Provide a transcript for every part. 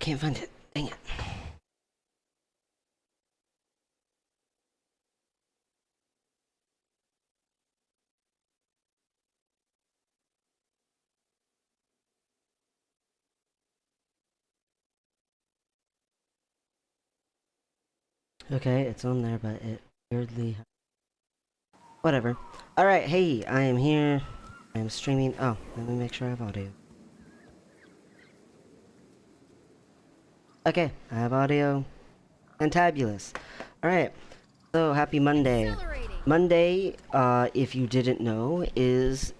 can't find it. Dang it. Okay, it's on there, but it weirdly... Whatever. Alright, hey, I am here. I am streaming. Oh, let me make sure I have audio. Okay, I have audio. Fantabulous. Alright, so happy Monday. Monday, if you didn't know, is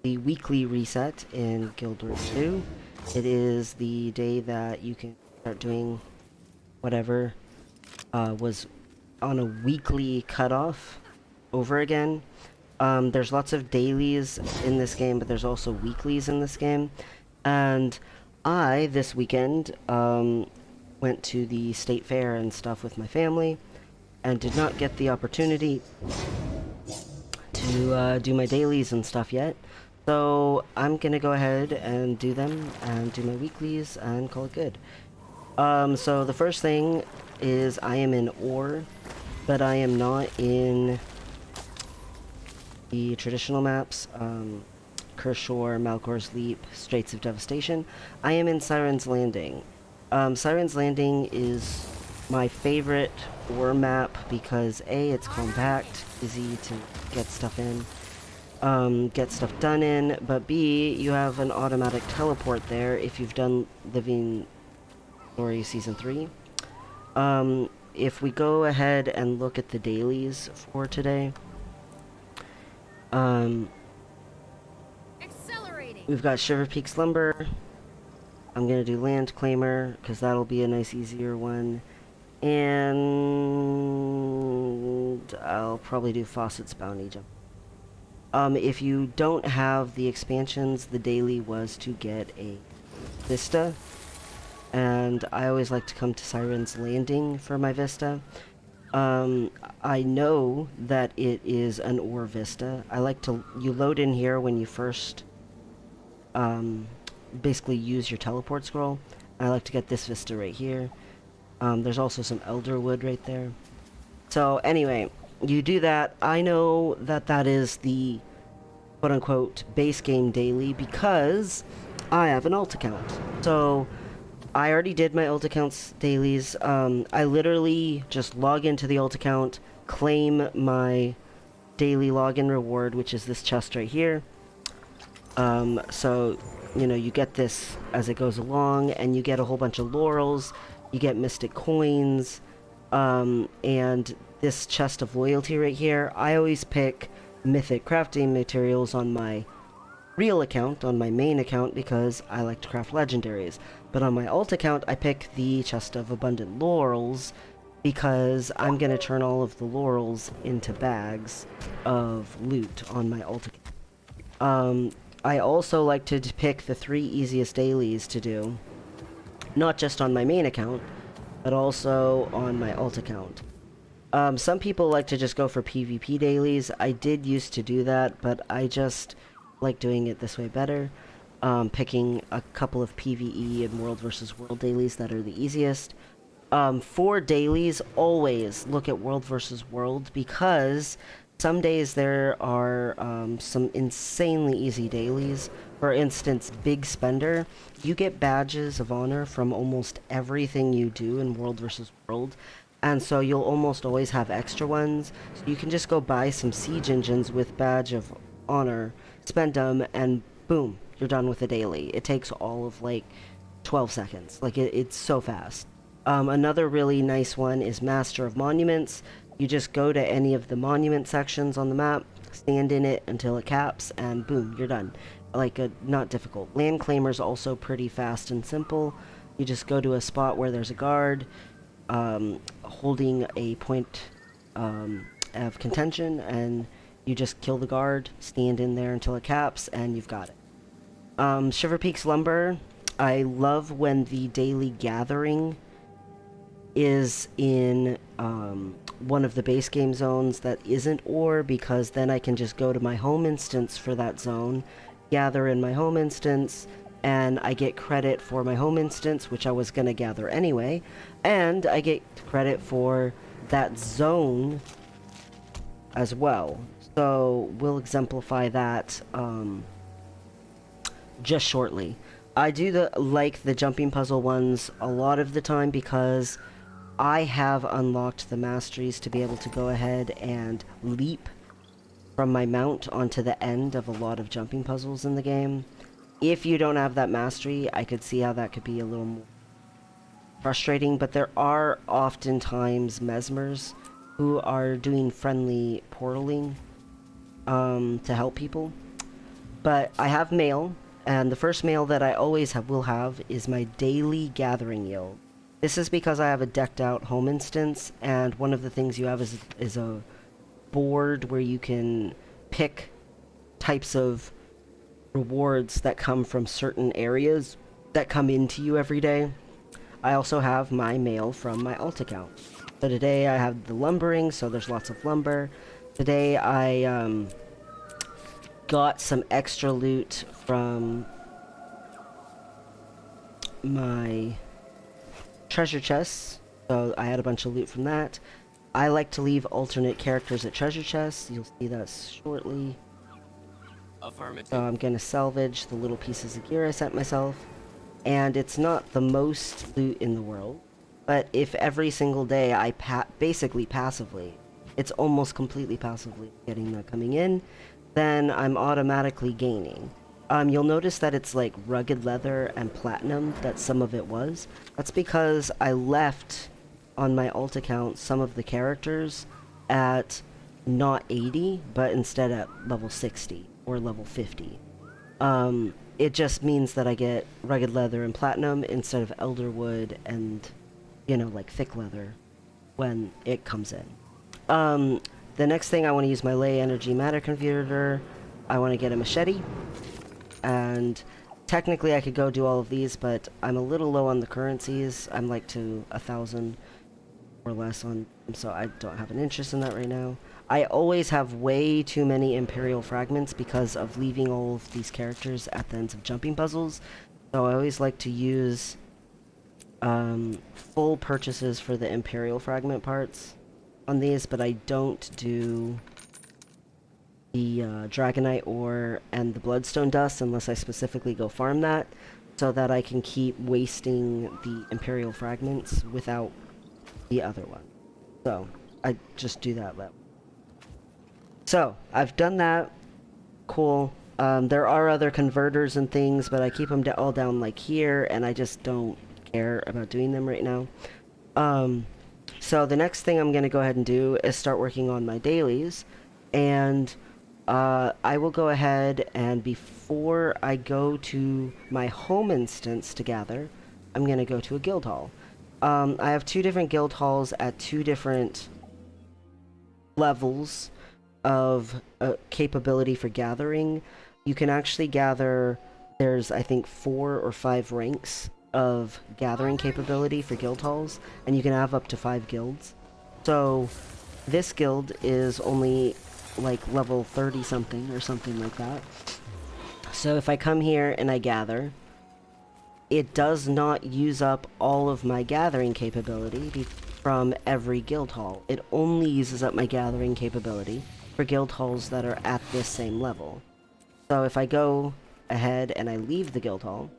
the weekly reset in Guild Wars 2. It is the day that you can start doing whatever was on a weekly cutoff over again. There's lots of dailies in this game, but there's also weeklies in this game. And I, this weekend, went to the state fair and stuff with my family, and did not get the opportunity to do my dailies and stuff yet. So I'm gonna go ahead and do them, and do my weeklies, and call it good. So the first thing is I am in ore, but I am not in the traditional maps, Kershore, Malcor's Leap, Straits of Devastation. I am in Siren's Landing. Siren's Landing is my favorite ore map because A, it's compact, easy to get stuff in, get stuff done in, but B, you have an automatic teleport there if you've done Living Story Season 3. If we go ahead and look at the dailies for today, we've got Shiver Peaks Lumber. I'm gonna do Land Claimer, because that'll be a nice easier one. And I'll probably do Faucet's Bounty Jump. If you don't have the expansions, the daily was to get a Vista. And I always like to come to Siren's Landing for my Vista. I know that it is an ore Vista. I like to... You load in here when you first... basically use your teleport scroll. I like to get this Vista right here. There's also some elder wood right there. So anyway, you do that. I know that that is the quote-unquote base game daily because I have an alt account. So I already did my alt account's dailies. I literally just log into the alt account, claim my daily login reward, which is this chest right here. So, you know, you get this as it goes along, and you get a whole bunch of laurels, you get mystic coins, and this chest of loyalty right here. I always pick mythic crafting materials on my real account, on my main account, because I like to craft legendaries. But on my alt account, I pick the chest of abundant laurels, because I'm gonna turn all of the laurels into bags of loot on my alt account. I also like to pick the 3 easiest dailies to do, not just on my main account, but also on my alt account. Some people like to just go for PvP dailies. I did used to do that, but I just like doing it this way better. Picking a couple of PvE and World vs. World dailies that are the easiest. For dailies, always look at World vs. World, because some days there are some insanely easy dailies. For instance, Big Spender. You get badges of honor from almost everything you do in World vs. World, and so you'll almost always have extra ones. So you can just go buy some siege engines with badge of honor, spend them, and boom, you're done with the daily. It takes all of like 12 seconds. Like it's so fast. Another really nice one is Master of Monuments. You just go to any of the monument sections on the map, stand in it until it caps, and boom, you're done. Like, not difficult. Land Claimer's also pretty fast and simple. You just go to a spot where there's a guard, holding a point of contention, and you just kill the guard, stand in there until it caps, and you've got it. Shiver Peaks Lumber, I love when the daily gathering is in one of the base game zones that isn't ore, because then I can just go to my home instance for that zone, gather in my home instance, and I get credit for my home instance, which I was going to gather anyway, and I get credit for that zone as well. So we'll exemplify that just shortly. I do like the jumping puzzle ones a lot of the time because I have unlocked the masteries to be able to go ahead and leap from my mount onto the end of a lot of jumping puzzles in the game. If you don't have that mastery, I could see how that could be a little more frustrating, but there are oftentimes mesmers who are doing friendly portaling to help people. But I have mail, and the first mail that I always will have is my daily gathering yield. This is because I have a decked out home instance, and one of the things you have is a board where you can pick types of rewards that come from certain areas that come into you every day. I also have my mail from my alt account. So today I have the lumbering, so there's lots of lumber. Today I got some extra loot from my treasure chests, so I had a bunch of loot from that. I like to leave alternate characters at treasure chests. You'll see that shortly. So I'm gonna salvage the little pieces of gear I sent myself. And it's not the most loot in the world, but if every single day I basically passively, it's almost completely passively getting that coming in, then I'm automatically gaining. You'll notice that it's like rugged leather and platinum, that some of it was. That's because I left on my alt account some of the characters at not 80, but instead at level 60 or level 50. It just means that I get rugged leather and platinum instead of elderwood and, you know, like thick leather when it comes in. The next thing, I want to use my ley energy matter converter. I want to get a machete, and technically I could go do all of these, but I'm a little low on the currencies. I'm like to 1,000 or less on, so I don't have an interest in that right now. I always have way too many Imperial fragments because of leaving all of these characters at the ends of jumping puzzles. So I always like to use full purchases for the Imperial fragment parts on these, but I don't do the Dragonite ore and the Bloodstone dust unless I specifically go farm that, so that I can keep wasting the Imperial fragments without the other one. So I just do that. So I've done that. Cool. There are other converters and things, but I keep them all down like here, and I just don't care about doing them right now. So the next thing I'm going to go ahead and do is start working on my dailies, and I will go ahead and before I go to my home instance to gather, I'm going to go to a guild hall. I have 2 different guild halls at 2 different levels of capability for gathering. You can actually gather, there's I think 4 or 5 ranks of gathering capability for guild halls, and you can have up to 5 guilds. So this guild is only like level 30 something or something like that. So if I come here and I gather, it does not use up all of my gathering capability from every guild hall. It only uses up my gathering capability for guild halls that are at this same level. So if I go ahead and I leave the guild hall,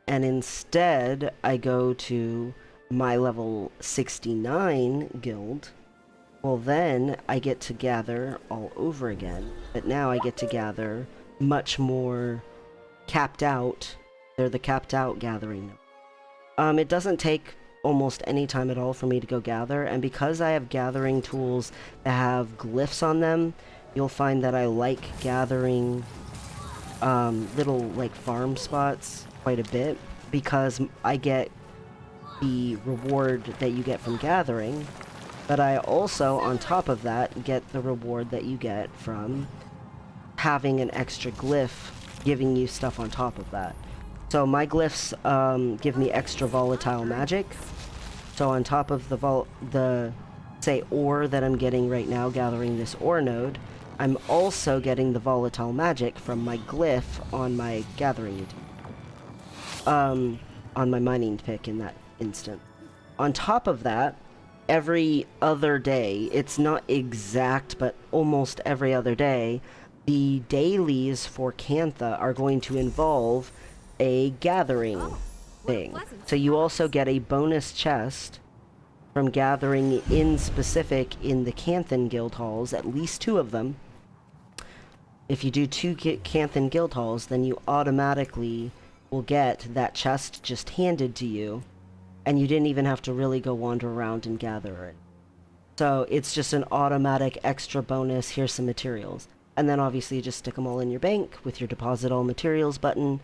and instead I go to my level 69 guild, well then I get to gather all over again. But now I get to gather much more capped out. They're the capped out gathering. It doesn't take almost any time at all for me to go gather, and because I have gathering tools that have glyphs on them, you'll find that I like gathering little like farm spots quite a bit, because I get the reward that you get from gathering, but I also on top of that get the reward that you get from having an extra glyph giving you stuff on top of that. So my glyphs give me extra volatile magic. So on top of the say ore that I'm getting right now gathering this ore node, I'm also getting the volatile magic from my glyph on my gathering utensil. on my mining pick in that instant. On top of that, every other day, it's not exact, but almost every other day, the dailies for Cantha are going to involve a gathering thing. So you also get a bonus chest from gathering in specific in the Canthan guild halls, at least 2 of them. If you do 2 Canthan guild halls, then you automatically will get that chest just handed to you, and you didn't even have to really go wander around and gather it. So it's just an automatic extra bonus. Here's some materials. And then obviously you just stick them all in your bank with your deposit all materials button,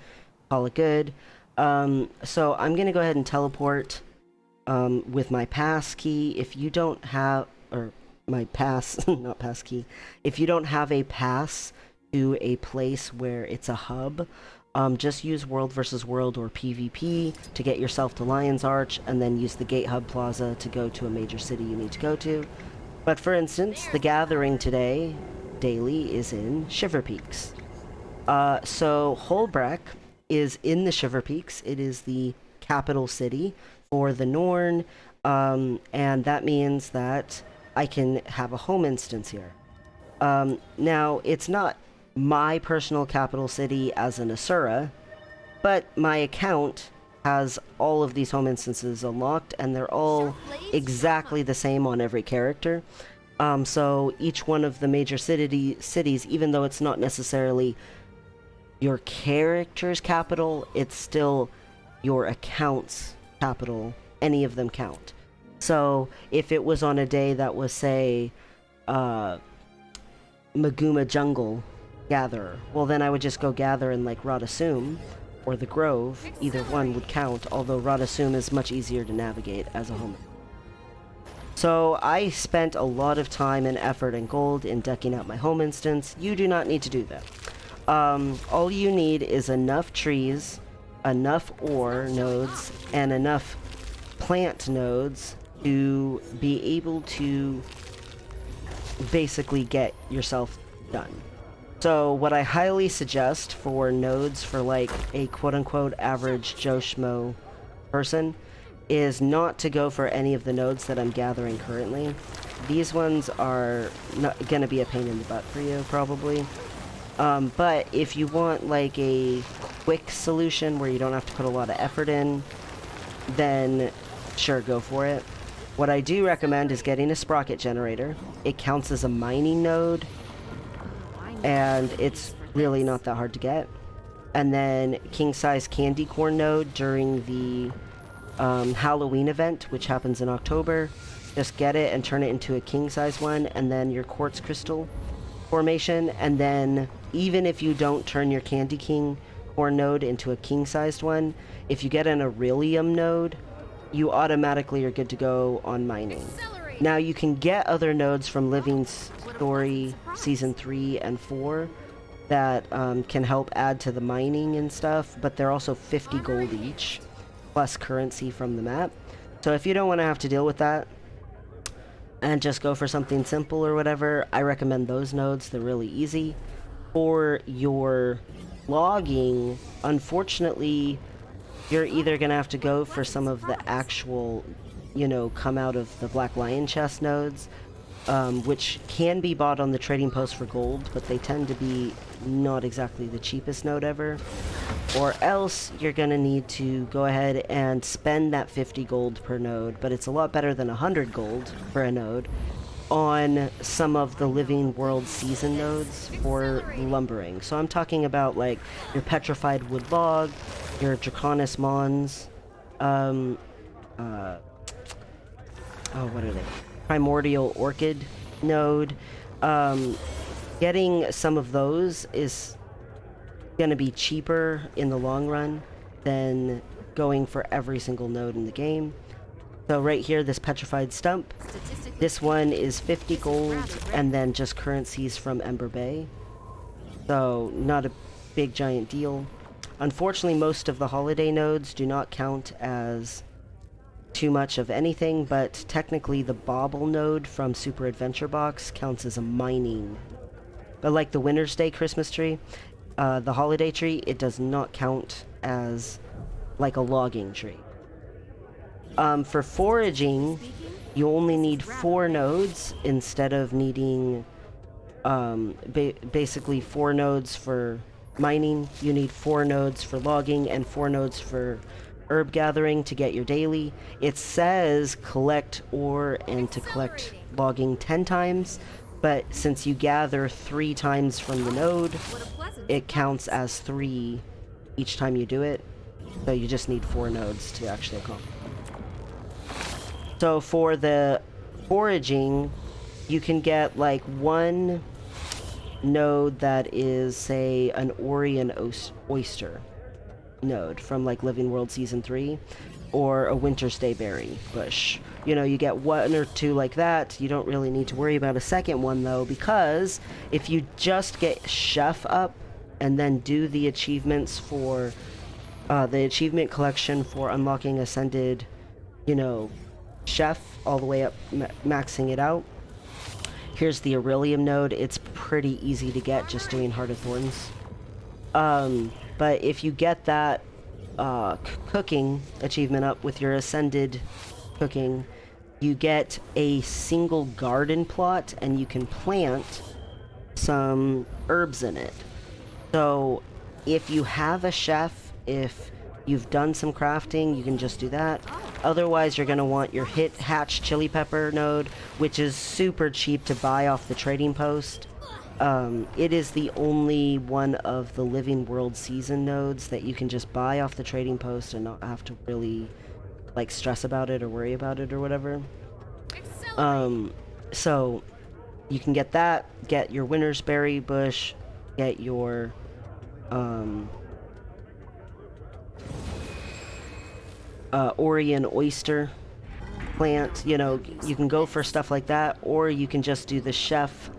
call it good. So I'm going to go ahead and teleport with my pass key. If you don't have, or my pass, not pass key, if you don't have a pass to a place where it's a hub, just use World versus World or PvP to get yourself to Lion's Arch, and then use the Gate Hub Plaza to go to a major city you need to go to. But for instance, the gathering today, daily, is in Shiver Peaks. So Holbreck is in the Shiver Peaks. It is the capital city for the Norn, and that means that I can have a home instance here. Now, it's not my personal capital city as an Asura, but my account has all of these home instances unlocked, and they're all exactly the same on every character. So each one of the major cities, even though it's not necessarily your character's capital, it's still your account's capital. Any of them count. So if it was on a day that was, say, Maguma Jungle Gatherer, well then I would just go gather in like Radasum or the Grove. Either one would count, although Radasum is much easier to navigate as a home. So I spent a lot of time and effort and gold in decking out my home instance. You do not need to do that. All you need is enough trees, enough ore nodes, and enough plant nodes to be able to basically get yourself done. So what I highly suggest for nodes for like a quote-unquote average Joe Schmo person is not to go for any of the nodes that I'm gathering currently. These ones are not gonna be a pain in the butt for you, probably. But if you want like a quick solution where you don't have to put a lot of effort in, then sure, go for it. What I do recommend is getting a sprocket generator. It counts as a mining node, and it's really not that hard to get. And then king-size candy corn node during the Halloween event, which happens in October. Just get it and turn it into a king-size one, and then your quartz crystal formation. And then even if you don't turn your candy king corn node into a king-sized one, if you get an Aurelium node, you automatically are good to go on mining. Now you can get other nodes from Living Story Season 3 and 4 that can help add to the mining and stuff, but they're also 50 gold each, plus currency from the map. So if you don't want to have to deal with that, and just go for something simple or whatever, I recommend those nodes. They're really easy. For your logging, unfortunately, you're either going to have to go for some of the actual, you know, come out of the Black Lion chest nodes, which can be bought on the trading post for gold, but they tend to be not exactly the cheapest node ever. Or else you're going to need to go ahead and spend that 50 gold per node, but it's a lot better than 100 gold for a node, on some of the Living World season nodes for lumbering. So I'm talking about like your Petrified Wood Log, your Draconis Mons, oh, what are they? Primordial Orchid node. Getting some of those is gonna be cheaper in the long run than going for every single node in the game. So right here, this Petrified Stump, this one is 50 gold, and then just currencies from Ember Bay. So not a big giant deal. Unfortunately, most of the holiday nodes do not count as too much of anything, but technically the Bauble node from Super Adventure Box counts as a mining. But like the Winter's Day Christmas tree, the holiday tree, it does not count as like a logging tree. For foraging, you only need 4 nodes instead of needing basically 4 nodes for mining. You need 4 nodes for logging and 4 nodes for herb gathering to get your daily. It says collect ore and to collect logging 10 times, but since you gather 3 times from the node, it counts as 3 each time you do it. So you just need 4 nodes to actually accomplish. So for the foraging, you can get like 1 node that is, say, an Orion oyster node from like Living World Season 3, or a Winter's Day berry bush. You know, you get 1 or 2 like that. You don't really need to worry about a second one though, because if you just get Chef up and then do the achievements for the achievement collection for unlocking Ascended, you know, Chef all the way up, maxing it out. Here's the Aurelium node. It's pretty easy to get just doing Heart of Thorns. But if you get that cooking achievement up with your Ascended cooking, you get a single garden plot and you can plant some herbs in it. So if you have a chef, if you've done some crafting, you can just do that. Otherwise, you're going to want your hatch chili pepper node, which is super cheap to buy off the trading post. It is the only one of the Living World season nodes that you can just buy off the trading post and not have to really like stress about it or worry about it or whatever. So you can get that, get your Winter's Berry bush, get your Orion oyster plant. You know, you can go for stuff like that, or you can just do the chef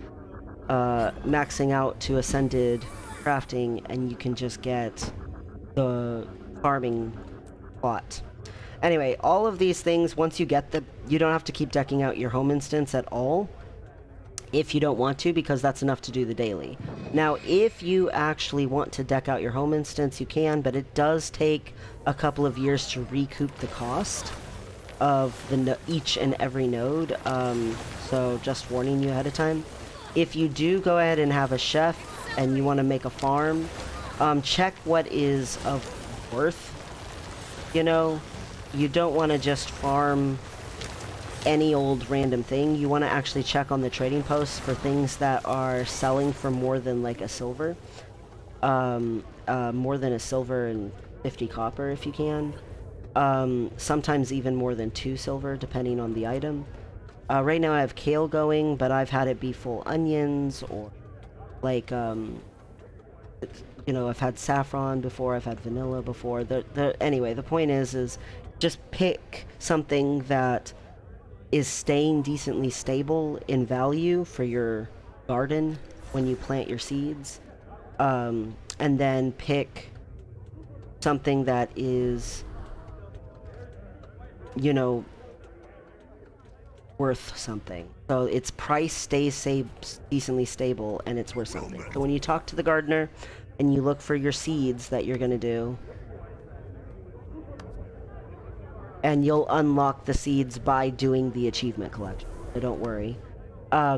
maxing out to Ascended crafting, and you can just get the farming plot. Anyway, all of these things, once you get you don't have to keep decking out your home instance at all if you don't want to, because that's enough to do the daily. Now, if you actually want to deck out your home instance, you can, but it does take a couple of years to recoup the cost of each and every node, so just warning you ahead of time. If you do go ahead and have a chef and you want to make a farm, check what is of worth. You know, you don't want to just farm any old random thing. You want to actually check on the trading posts for things that are selling for more than like a silver. More than a silver and 50 copper if you can. Sometimes even more than 2 silver depending on the item. Right now I have kale going, but I've had it be full onions, or like you know, I've had saffron before, I've had vanilla before. Anyway, the point is just pick something that is staying decently stable in value for your garden when you plant your seeds, and then pick something that is, you know, worth something. So its price stays decently stable and it's worth something. So when you talk to the gardener and you look for your seeds that you're gonna do, and you'll unlock the seeds by doing the achievement collection, so don't worry.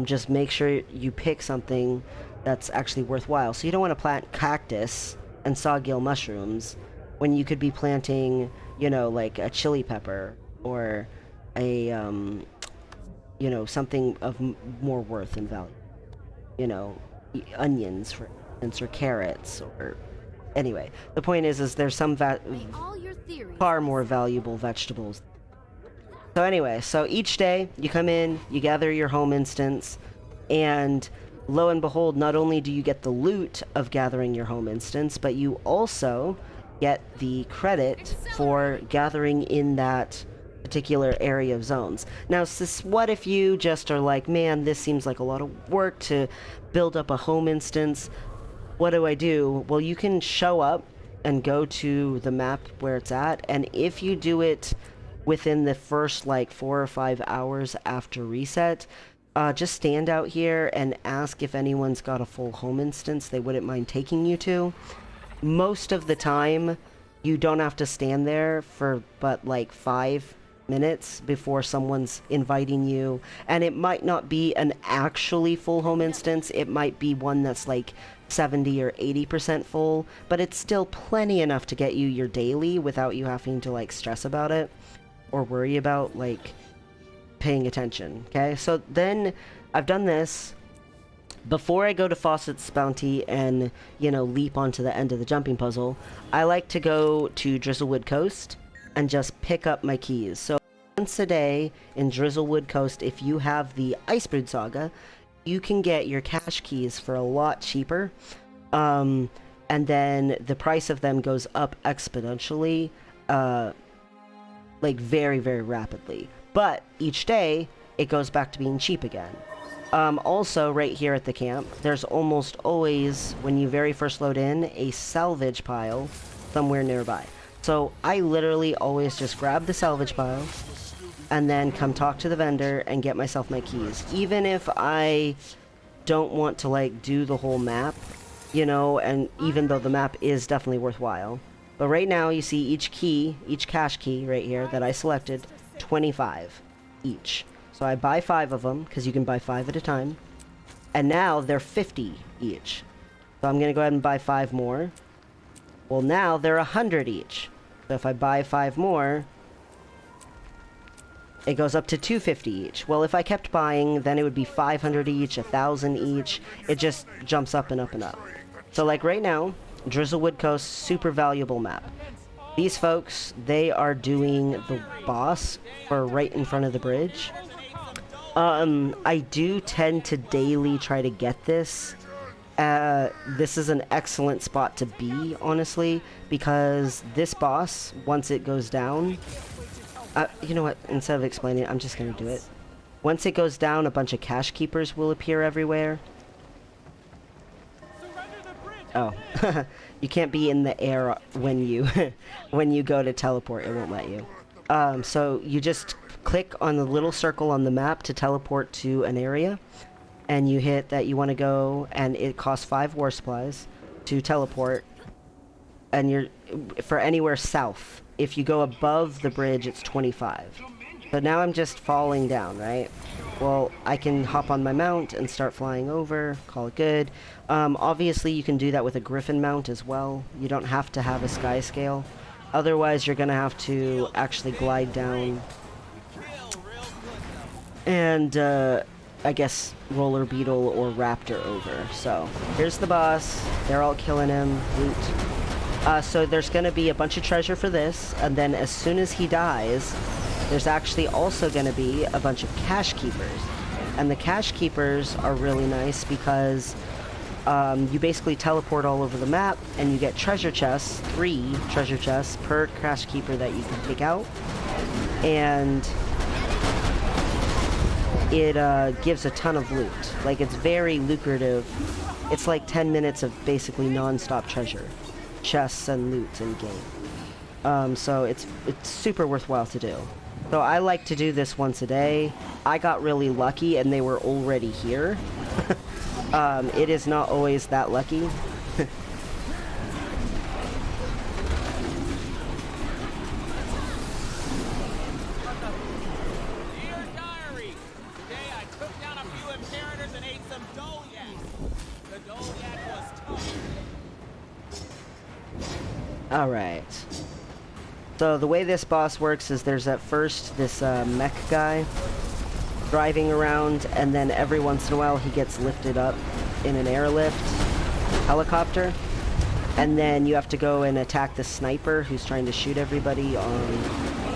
Just make sure you pick something that's actually worthwhile. So you don't want to plant cactus and sawgill mushrooms when you could be planting, you know, like a chili pepper, or a you know, something of more worth and value. You know, onions, for instance, or carrots, or... Anyway, the point is there's some far more valuable vegetables. So anyway, so each day you come in, you gather your home instance, and lo and behold, not only do you get the loot of gathering your home instance, but you also get the credit for gathering in that particular area of zones. Now, what if you just are like, man, this seems like a lot of work to build up a home instance? What do I do? Well, you can show up and go to the map where it's at, and if you do it within the first like 4 or 5 hours after reset, just stand out here and ask if anyone's got a full home instance they wouldn't mind taking you to. Most of the time, you don't have to stand there for but like 5 minutes before someone's inviting you. And it might not be an actually full home instance. It might be one that's like 70 or 80% full, but it's still plenty enough to get you your daily without you having to like stress about it or worry about like paying attention. Okay, so then I've done this. Before I go to Fawcett's Bounty and, you know, leap onto the end of the jumping puzzle, I like to go to Drizzlewood Coast and just pick up my keys. So once a day in Drizzlewood Coast, if you have the Icebrood Saga, you can get your cash keys for a lot cheaper. And then the price of them goes up exponentially, like very, very rapidly. But each day, it goes back to being cheap again. Also, right here at the camp, there's almost always, when you very first load in, a salvage pile somewhere nearby. So I literally always just grab the salvage pile and then come talk to the vendor and get myself my keys. Even if I don't want to, like, do the whole map, you know, and even though the map is definitely worthwhile. But right now, you see each key, each cash key right here that I selected, 25 each. So I buy 5 of them, because you can buy 5 at a time. And now they're 50 each. So I'm going to go ahead and buy 5 more. Well, now they're 100 each. So if I buy 5 more, it goes up to 250 each. Well, if I kept buying, then it would be 500 each, 1,000 each. It just jumps up and up and up. So like right now, Drizzlewood Coast, super valuable map. These folks, they are doing the boss for right in front of the bridge. I do tend to daily try to get this. This is an excellent spot to be, honestly, because this boss, once it goes down, you know what, instead of explaining it, I'm just gonna do it. Once it goes down, a bunch of cash keepers will appear everywhere. Oh, you can't be in the air when you when you go to teleport, it won't let you. So you just click on the little circle on the map to teleport to an area, and you hit that you want to go, and it costs 5 war supplies to teleport, and you're for anywhere south. If you go above the bridge, it's 25. So now I'm just falling down, right? Well, I can hop on my mount and start flying over, call it good. Obviously, you can do that with a griffin mount as well. You don't have to have a sky scale. Otherwise, you're going to have to actually glide down and, I guess, roller beetle or raptor over. So, here's the boss. They're all killing him. Loot. So there's going to be a bunch of treasure for this, and then as soon as he dies, there's actually also going to be a bunch of cash keepers. And the cash keepers are really nice because you basically teleport all over the map, and you get treasure chests, 3 treasure chests per cash keeper that you can take out. And it gives a ton of loot. Like, it's very lucrative. It's like 10 minutes of basically non-stop treasure. Chests and loot in game. So it's super worthwhile to do. So I like to do this once a day. I got really lucky and they were already here. It is not always that lucky. Alright. So the way this boss works is there's at first this mech guy driving around, and then every once in a while he gets lifted up in an airlift helicopter, and then you have to go and attack the sniper who's trying to shoot everybody on,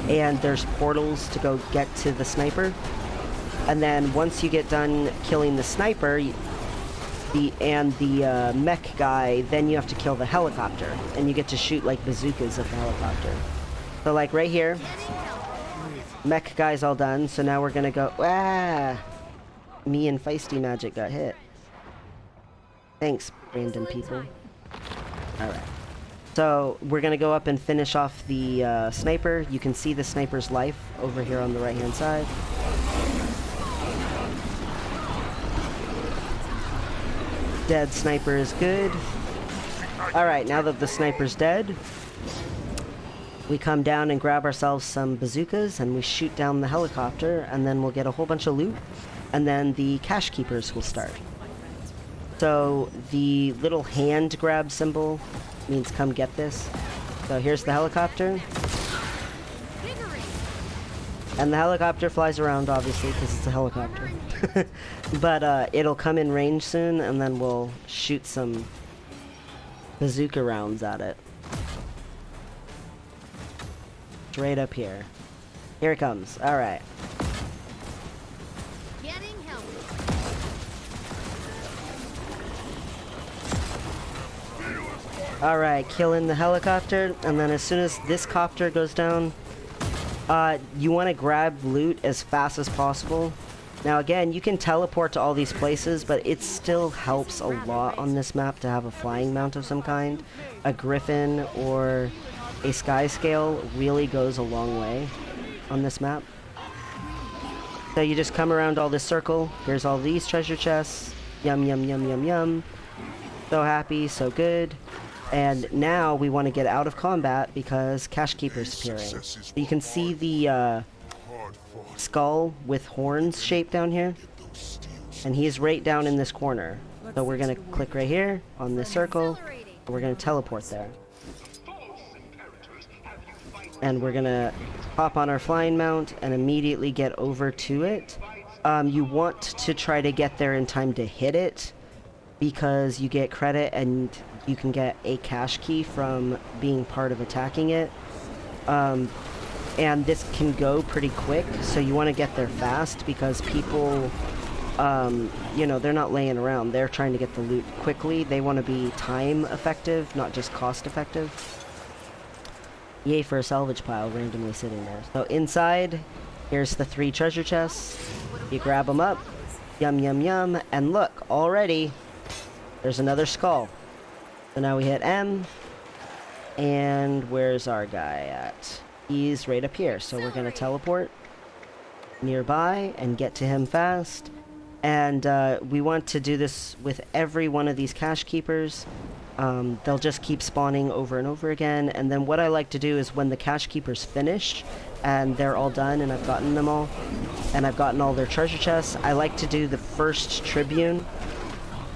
and there's portals to go get to the sniper, and then once you get done killing the sniper the mech guy, then you have to kill the helicopter, and you get to shoot like bazookas at the helicopter. So like right here, mech guy's all done, so now we're gonna go, me and Feisty Magic got hit. Thanks, random people. Alright. So we're gonna go up and finish off the sniper. You can see the sniper's life over here on the right hand side. Dead sniper is good. Alright, now that the sniper's dead, We come down and grab ourselves some bazookas and we shoot down the helicopter, and then we'll get a whole bunch of loot, and then the cache keepers will start. So the little hand grab symbol means come get this. So here's the helicopter. And the helicopter flies around, obviously, because it's a helicopter. But it'll come in range soon, and then we'll shoot some bazooka rounds at it. It's right up here. Here it comes. Alright. Alright, killing the helicopter, and then as soon as this copter goes down, you want to grab loot as fast as possible. Now again, you can teleport to all these places, but it still helps a lot on this map to have a flying mount of some kind. A griffin or a sky scale really goes a long way on this map. So you just come around all this circle. Here's all these treasure chests. Yum, yum, yum, yum, yum. So happy, so good. And now we want to get out of combat because cache keeper's appearing. So you can see the skull with horns shaped down here. And he's right down in this corner. So we're going to click right here on this circle. And we're going to teleport there. And we're going to hop on our flying mount and immediately get over to it. You want to try to get there in time to hit it, because you get credit and you can get a cache key from being part of attacking it. And this can go pretty quick, so you want to get there fast, because people, you know, they're not laying around. They're trying to get the loot quickly. They want to be time effective, not just cost effective. Yay for a salvage pile randomly sitting there. So inside, here's the 3 treasure chests. You grab them up. Yum, yum, yum. And look, already, there's another skull. So now we hit M. And where's our guy at? He's right up here. So we're going to teleport nearby and get to him fast. And we want to do this with every one of these cache keepers. They'll just keep spawning over and over again. And then what I like to do is when the cache keepers finish and they're all done and I've gotten them all, and I've gotten all their treasure chests, I like to do the first tribune.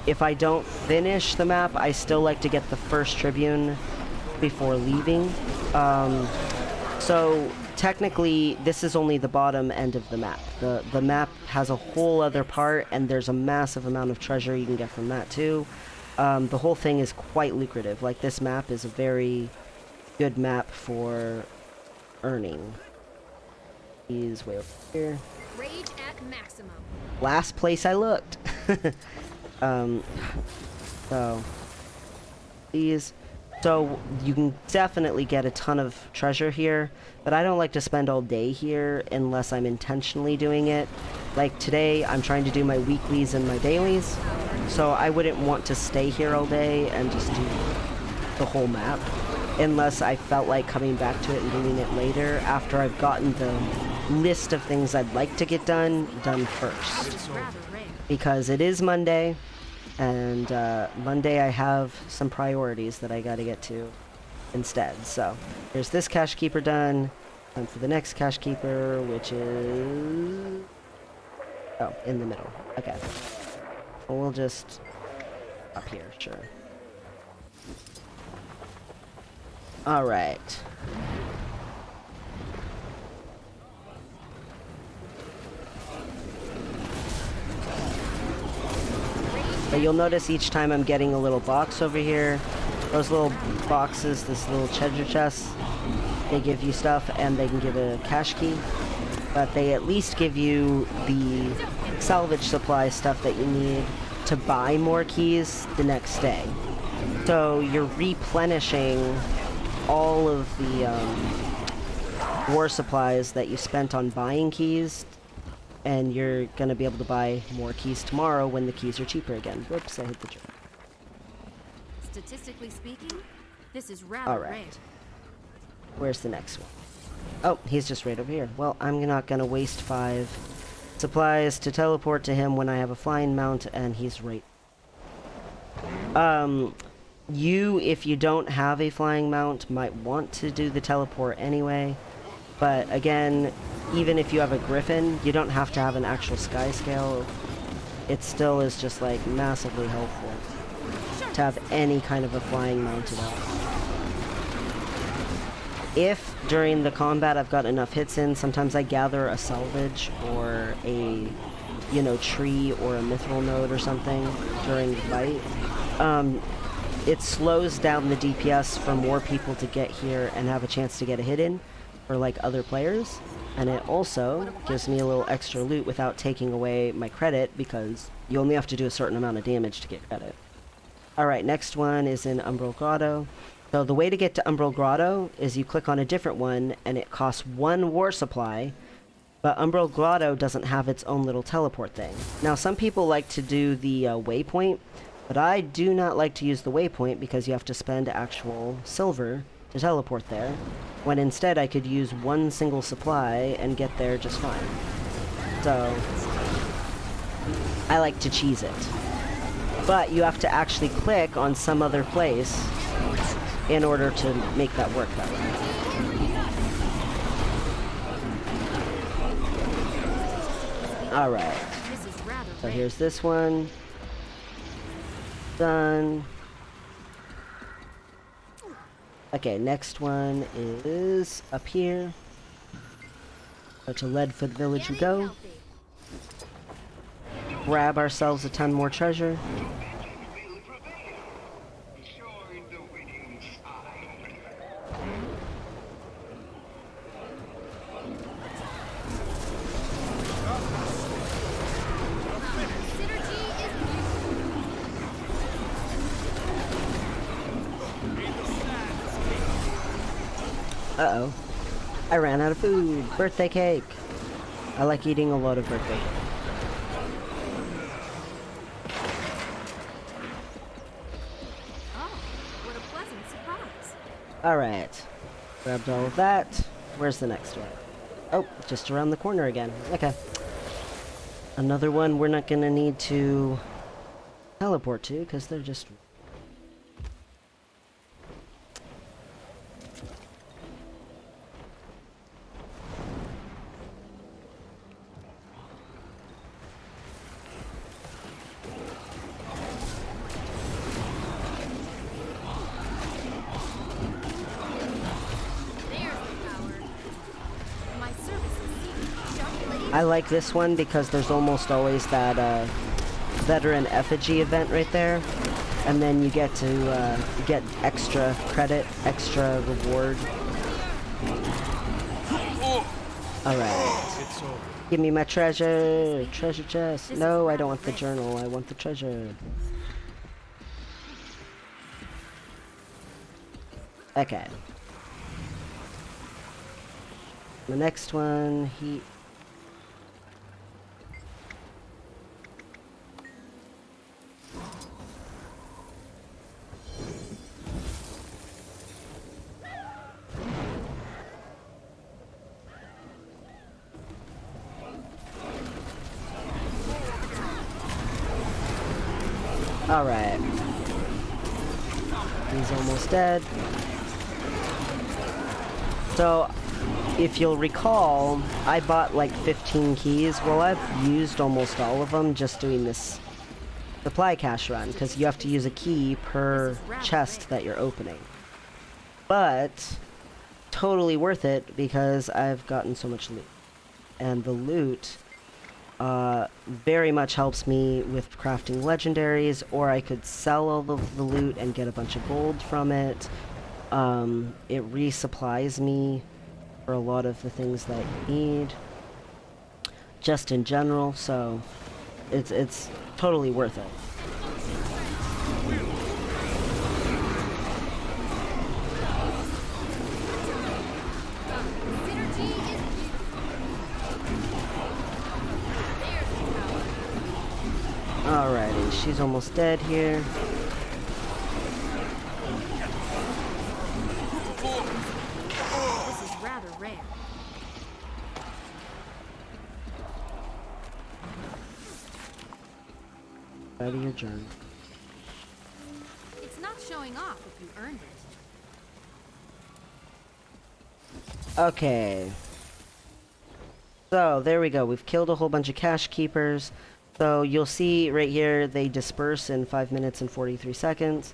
If I don't finish the map, I still like to get the first tribune before leaving. So technically, this is only the bottom end of the map. The map has a whole other part, and there's a massive amount of treasure you can get from that too. The whole thing is quite lucrative. Like, this map is a very good map for earning. He's way over here. Rage at maximum. Last place I looked. So these. So you can definitely get a ton of treasure here, but I don't like to spend all day here unless I'm intentionally doing it. Like today, I'm trying to do my weeklies and my dailies, so I wouldn't want to stay here all day and just do the whole map, unless I felt like coming back to it and doing it later after I've gotten the list of things I'd like to get done first. Because it is Monday, and Monday I have some priorities that I gotta get to instead. So here's this cache keeper done. Time for the next cache keeper, which is in the middle. Okay, well, we'll just up here, sure. All right. But you'll notice each time I'm getting a little box over here. Those little boxes, this little treasure chest, they give you stuff and they can give a cache key. But they at least give you the salvage supply stuff that you need to buy more keys the next day. So you're replenishing all of the war supplies that you spent on buying keys, and you're going to be able to buy more keys tomorrow when the keys are cheaper again. Whoops, I hit the trigger. Statistically speaking, this is rather rare. Where's the next one? Oh, he's just right over here. Well, I'm not going to waste 5 supplies to teleport to him when I have a flying mount and he's right. You, if you don't have a flying mount, might want to do the teleport anyway. But again, even if you have a griffin, you don't have to have an actual sky scale. It still is just like massively helpful to have any kind of a flying mounted up. If during the combat I've got enough hits in, sometimes I gather a salvage or a, you know, tree or a mithril node or something during the fight. It slows down the DPS for more people to get here and have a chance to get a hit in for like other players. And it also gives me a little extra loot without taking away my credit, because you only have to do a certain amount of damage to get credit. Alright, next one is in Umbral Grotto. So the way to get to Umbral Grotto is you click on a different one and it costs 1 war supply, but Umbral Grotto doesn't have its own little teleport thing. Now some people like to do the waypoint, but I do not like to use the waypoint because you have to spend actual silver to teleport there, when instead I could use 1 single supply and get there just fine. So I like to cheese it. But you have to actually click on some other place in order to make that work that way. Alright. So here's this one. Done. Okay, next one is up here. So to Leadfoot Village we go. Grab ourselves a ton more treasure. Uh-oh. I ran out of food. Birthday cake. I like eating a lot of birthday cake. Alright. Grabbed all of that. Where's the next one? Oh, just around the corner again. Okay. Another one we're not gonna need to teleport to, because they're just... I like this one because there's almost always that veteran effigy event right there, and then you get to get extra credit, extra reward. Alright. Give me my treasure! Treasure chest! No, I don't want the journal, I want the treasure. Okay. The next one, Alright. He's almost dead. So, if you'll recall, I bought like 15 keys. Well, I've used almost all of them just doing this supply cache run, because you have to use a key per chest that you're opening. But, totally worth it because I've gotten so much loot. And the loot very much helps me with crafting legendaries, or I could sell all of the loot and get a bunch of gold from it. It resupplies me for a lot of the things that I need, just in general, so it's totally worth it. Alrighty, she's almost dead here. This is rather rare. Out of your journal. It's not showing showing off if you earned it. Okay. So, there we go. We've killed a whole bunch of cache keepers. So, you'll see right here, they disperse in 5 minutes and 43 seconds.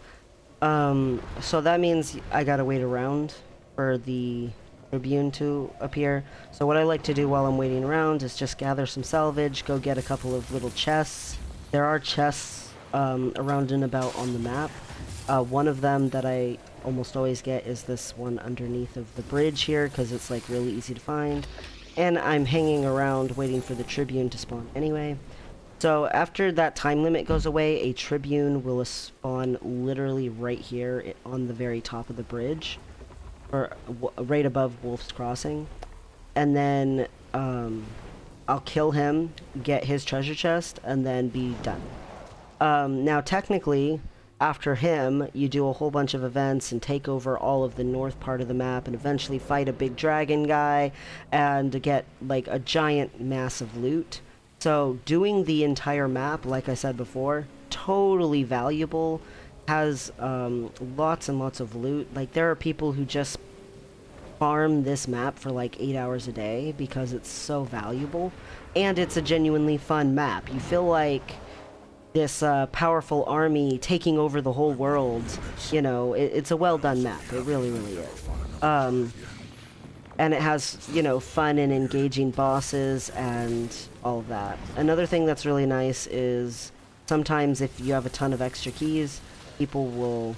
So that means I gotta wait around for the Tribune to appear. So what I like to do while I'm waiting around is just gather some salvage, go get a couple of little chests. There are chests around and about on the map. One of them that I almost always get is this one underneath of the bridge here, because it's like really easy to find. And I'm hanging around waiting for the Tribune to spawn anyway. So after that time limit goes away, a Tribune will spawn literally right here on the very top of the bridge, or right above Wolf's Crossing. And then I'll kill him, get his treasure chest, and then be done. Now technically, after him, you do a whole bunch of events and take over all of the north part of the map and eventually fight a big dragon guy and get like a giant massive loot. So doing the entire map, like I said before, totally valuable, has lots and lots of loot. Like there are people who just farm this map for like 8 hours a day because it's so valuable, and it's a genuinely fun map. You feel like this powerful army taking over the whole world. You know, it's a well done map. It really, really is. And it has, you know, fun and engaging bosses and all of that. Another thing that's really nice is sometimes if you have a ton of extra keys, people will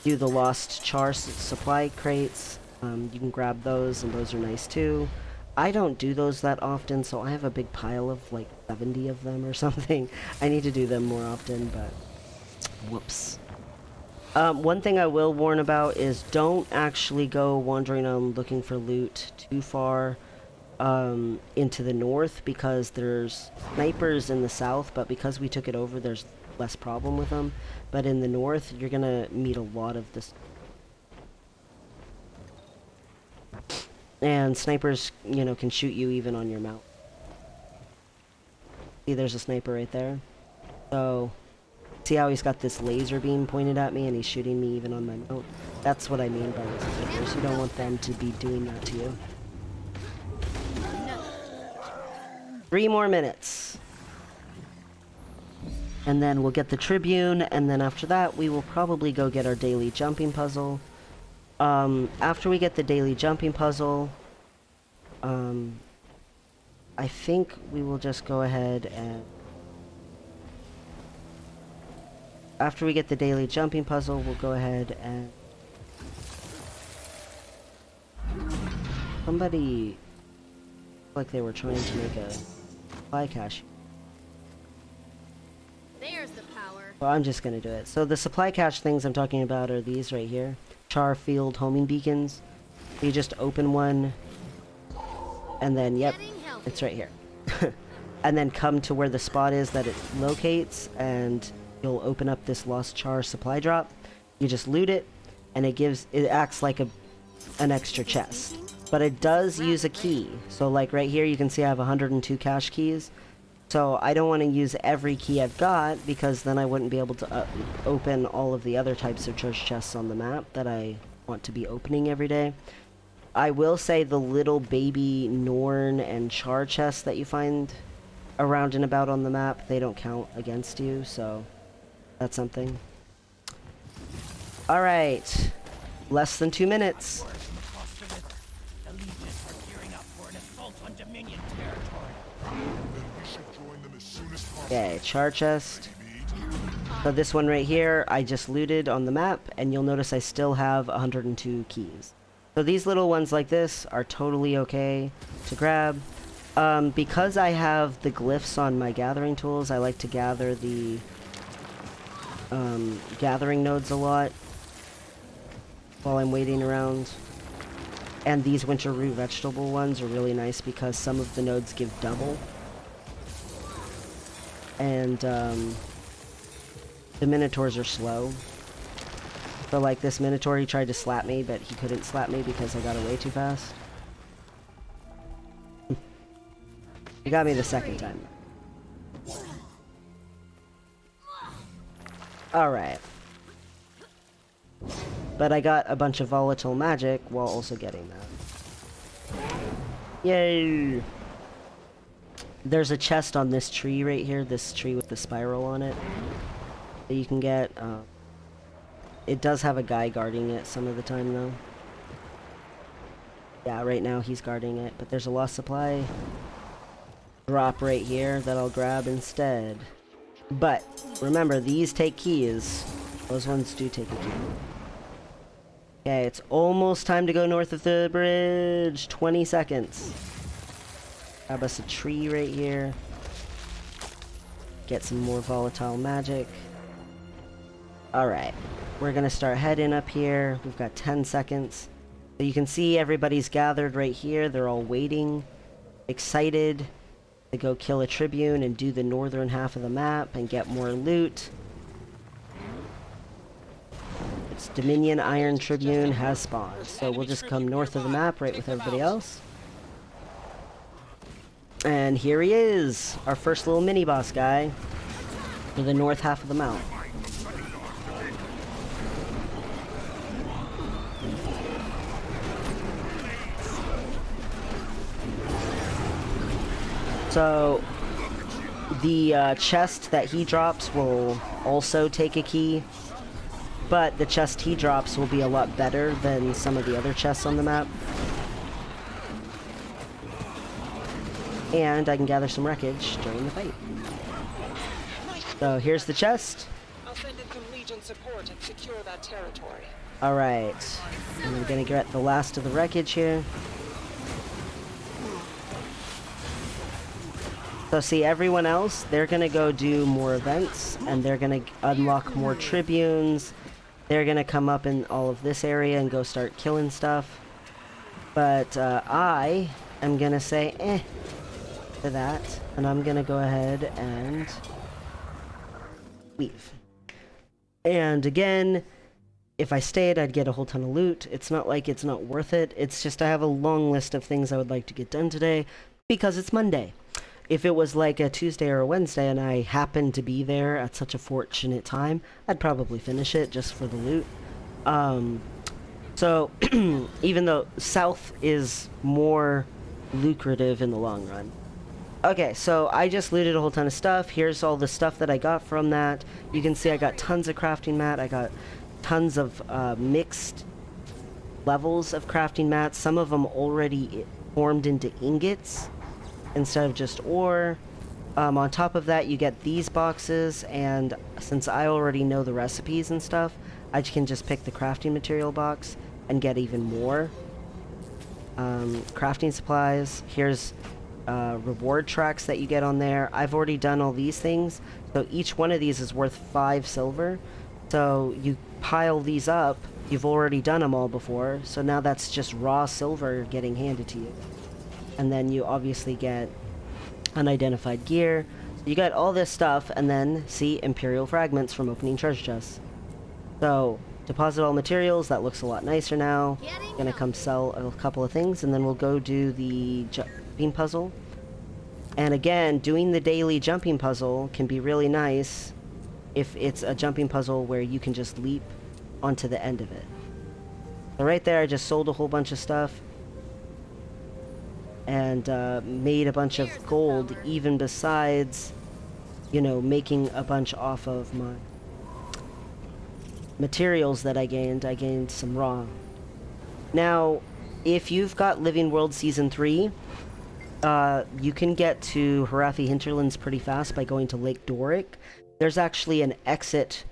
do the lost Char supply crates. You can grab those, and those are nice too. I don't do those that often, so I have a big pile of like 70 of them or something. I need to do them more often, but whoops. One thing I will warn about is don't actually go wandering on looking for loot too far into the north, because there's snipers in the south, but because we took it over, there's less problem with them. But in the north, you're gonna meet a lot of this. And snipers, you know, can shoot you even on your mount. See, there's a sniper right there. So see how he's got this laser beam pointed at me and he's shooting me even on my mount? That's what I mean by the snipers. You don't want them to be doing that to you. 3 more minutes. And then we'll get the Tribune, and then after that we will probably go get our daily jumping puzzle. After we get the daily jumping puzzle, I think we will just go ahead and... After we get the daily jumping puzzle, we'll go ahead and... Somebody... like they were trying to make a supply cache. There's the power. Well, I'm just gonna do it. So the supply cache things I'm talking about are these right here. Char field homing beacons. You just open one, and then, yep, it's right here. And then come to where the spot is that it locates, and you'll open up this lost Char supply drop. You just loot it, and it acts like an extra chest. But it does use a key. So like right here, you can see I have 102 cache keys. So I don't want to use every key I've got, because then I wouldn't be able to open all of the other types of treasure chests on the map that I want to be opening every day. I will say the little baby Norn and Char chests that you find around and about on the map, they don't count against you, so that's something. Alright, less than 2 minutes. Okay, Char chest. So this one right here, I just looted on the map, and you'll notice I still have 102 keys. So these little ones like this are totally okay to grab. Because I have the glyphs on my gathering tools, I like to gather the gathering nodes a lot while I'm waiting around. And these winter root vegetable ones are really nice because some of the nodes give double. And the Minotaurs are slow. So like this Minotaur, he tried to slap me, but he couldn't slap me because I got away too fast. He got me the second time. Alright. but I got a bunch of volatile magic while also getting that. Yay! There's a chest on this tree right here, this tree with the spiral on it, that you can get. It does have a guy guarding it some of the time, though. Yeah, right now he's guarding it, but there's a lost supply drop right here that I'll grab instead. But remember, these take keys. Those ones do take a key. Okay, it's almost time to go north of the bridge. 20 seconds. Grab us a tree right here. Get some more volatile magic. Alright, we're gonna start heading up here. We've got 10 seconds. So you can see everybody's gathered right here. They're all waiting, excited to go kill a Tribune and do the northern half of the map and get more loot. It's Dominion Iron Tribune has spawned, so we'll just come north of the map right with everybody else. And here he is, our first little mini-boss guy for the north half of the map. So, the chest that he drops will also take a key, but the chest he drops will be a lot better than some of the other chests on the map. And I can gather some wreckage during the fight. So here's the chest. I'll send in some Legion support and secure that territory. Alright, and I'm gonna get the last of the wreckage here. So see, everyone else, they're gonna go do more events, and they're gonna unlock more Tribunes. They're gonna come up in all of this area and go start killing stuff. But I am gonna say to that, and I'm gonna go ahead and leave. And again, if I stayed, I'd get a whole ton of loot. It's not like it's not worth it. It's just I have a long list of things I would like to get done today because it's Monday. If it was like a Tuesday or a Wednesday and I happened to be there at such a fortunate time, I'd probably finish it just for the loot. So even though south is more lucrative in the long run. Okay, so I just looted a whole ton of stuff. Here's all the stuff that I got from that. You can see I got tons of crafting mat. I got tons of mixed levels of crafting mats. Some of them already formed into ingots instead of just ore. On top of that, you get these boxes, and since I already know the recipes and stuff, I can just pick the crafting material box and get even more crafting supplies. Here's reward tracks that you get on there. I've already done all these things, so each one of these is worth 5 silver. So you pile these up, you've already done them all before, so now that's just raw silver getting handed to you. And then you obviously get unidentified gear. So you got all this stuff, and then see Imperial fragments from opening treasure chests. So deposit all materials. That looks a lot nicer now. Gonna come sell a couple of things, and then we'll go do the jumping puzzle. And again, doing the daily jumping puzzle can be really nice if it's a jumping puzzle where you can just leap onto the end of it. So right there, I just sold a whole bunch of stuff and made a bunch of gold, even besides, you know, making a bunch off of my materials that I gained. I gained some raw. Now, if you've got Living World Season 3, you can get to Harathi Hinterlands pretty fast by going to Lake Doric. There's actually an exit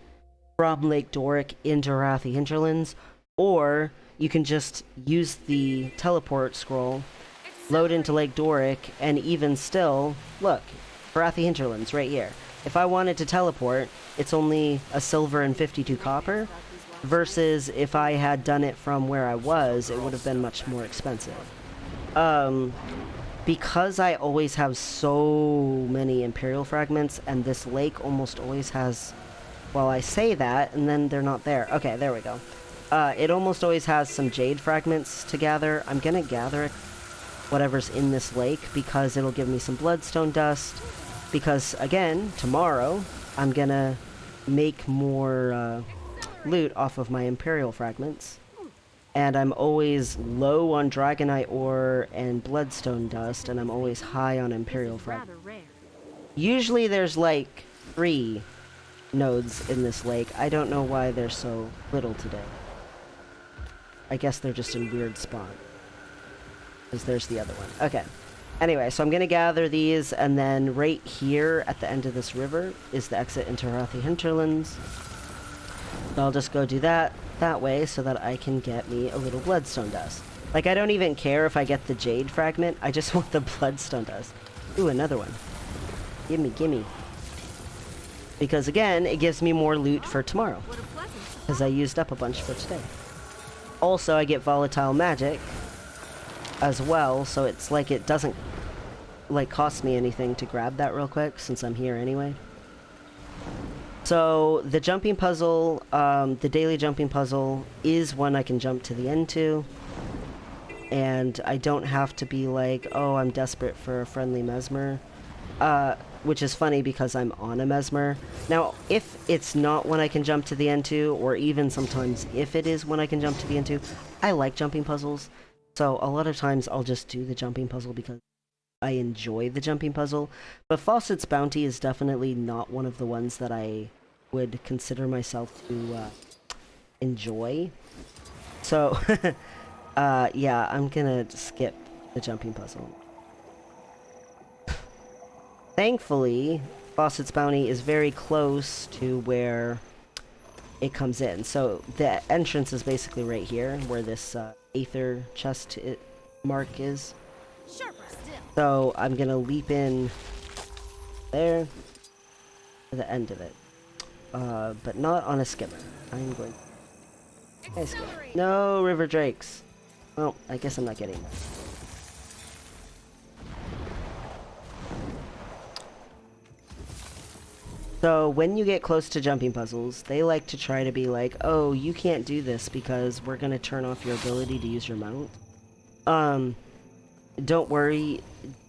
from Lake Doric into Harathi Hinterlands, or you can just use the teleport scroll, load into Lake Doric, and even still, look, Harathi Hinterlands right here. If I wanted to teleport, it's only a silver and 52 copper, versus if I had done it from where I was, it would have been much more expensive. Because I always have so many Imperial fragments, and this lake almost always has, well, I say that, and then they're not there. Okay, there we go. It almost always has some jade fragments to gather. I'm gonna gather whatever's in this lake, because it'll give me some bloodstone dust. Because, again, tomorrow, I'm gonna make more loot off of my Imperial fragments. And I'm always low on Dragonite ore and Bloodstone dust, and I'm always high on Imperial fragments. Rather rare. Usually there's like 3 nodes in this lake. I don't know why there's so little today. I guess they're just in weird spots. Because there's the other one. Okay. Anyway, so I'm going to gather these, and then right here at the end of this river is the exit into Harathi Hinterlands. So I'll just go do that way so that I can get me a little Bloodstone dust. Like, I don't even care if I get the Jade fragment. I just want the Bloodstone dust. Ooh, another one. Gimme, gimme. Because again, it gives me more loot for tomorrow. What a pleasant. Because I used up a bunch for today. Also, I get volatile magic as well, so it's like it doesn't like cost me anything to grab that real quick since I'm here anyway. So the jumping puzzle, the daily jumping puzzle is one I can jump to the end to. And I don't have to be like, oh, I'm desperate for a friendly Mesmer. Which is funny because I'm on a Mesmer. Now, if it's not one I can jump to the end to, or even sometimes if it is one I can jump to the end to, I like jumping puzzles. So a lot of times I'll just do the jumping puzzle because I enjoy the jumping puzzle. But Fawcett's Bounty is definitely not one of the ones that I would consider myself to enjoy. So, yeah, I'm gonna skip the jumping puzzle. Thankfully, Fawcett's Bounty is very close to where it comes in. So the entrance is basically right here, where this Aether chest mark is. Sharper still. So I'm gonna leap in there to the end of it. But not on a skimmer. I'm going... Hey, skimmer. Accelerate. No, River Drakes. Well, I guess I'm not getting that. So when you get close to jumping puzzles, they like to try to be like, oh, you can't do this because we're going to turn off your ability to use your mount. Don't worry.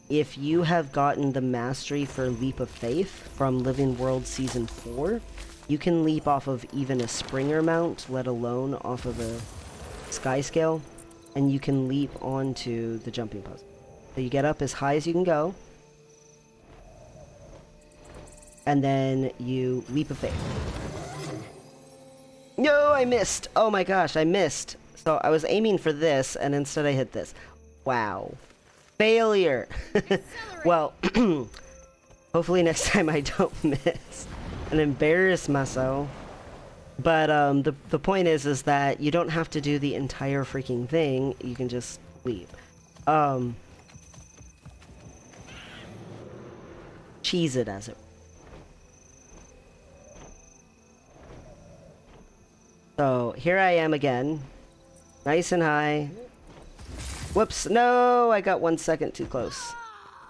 If you have gotten the mastery for Leap of Faith from Living World Season 4, you can leap off of even a Springer mount, let alone off of a Sky Scale, and you can leap onto the jumping puzzle. So you get up as high as you can go, and then you Leap of Faith. No, I missed! Oh my gosh, I missed! So I was aiming for this, and instead I hit this. Wow. Failure! Well, hopefully next time I don't miss and embarrass myself. But the point is that you don't have to do the entire freaking thing. You can just leap. Cheese it as it. So here I am again, nice and high. Whoops! No, I got 1 second too close.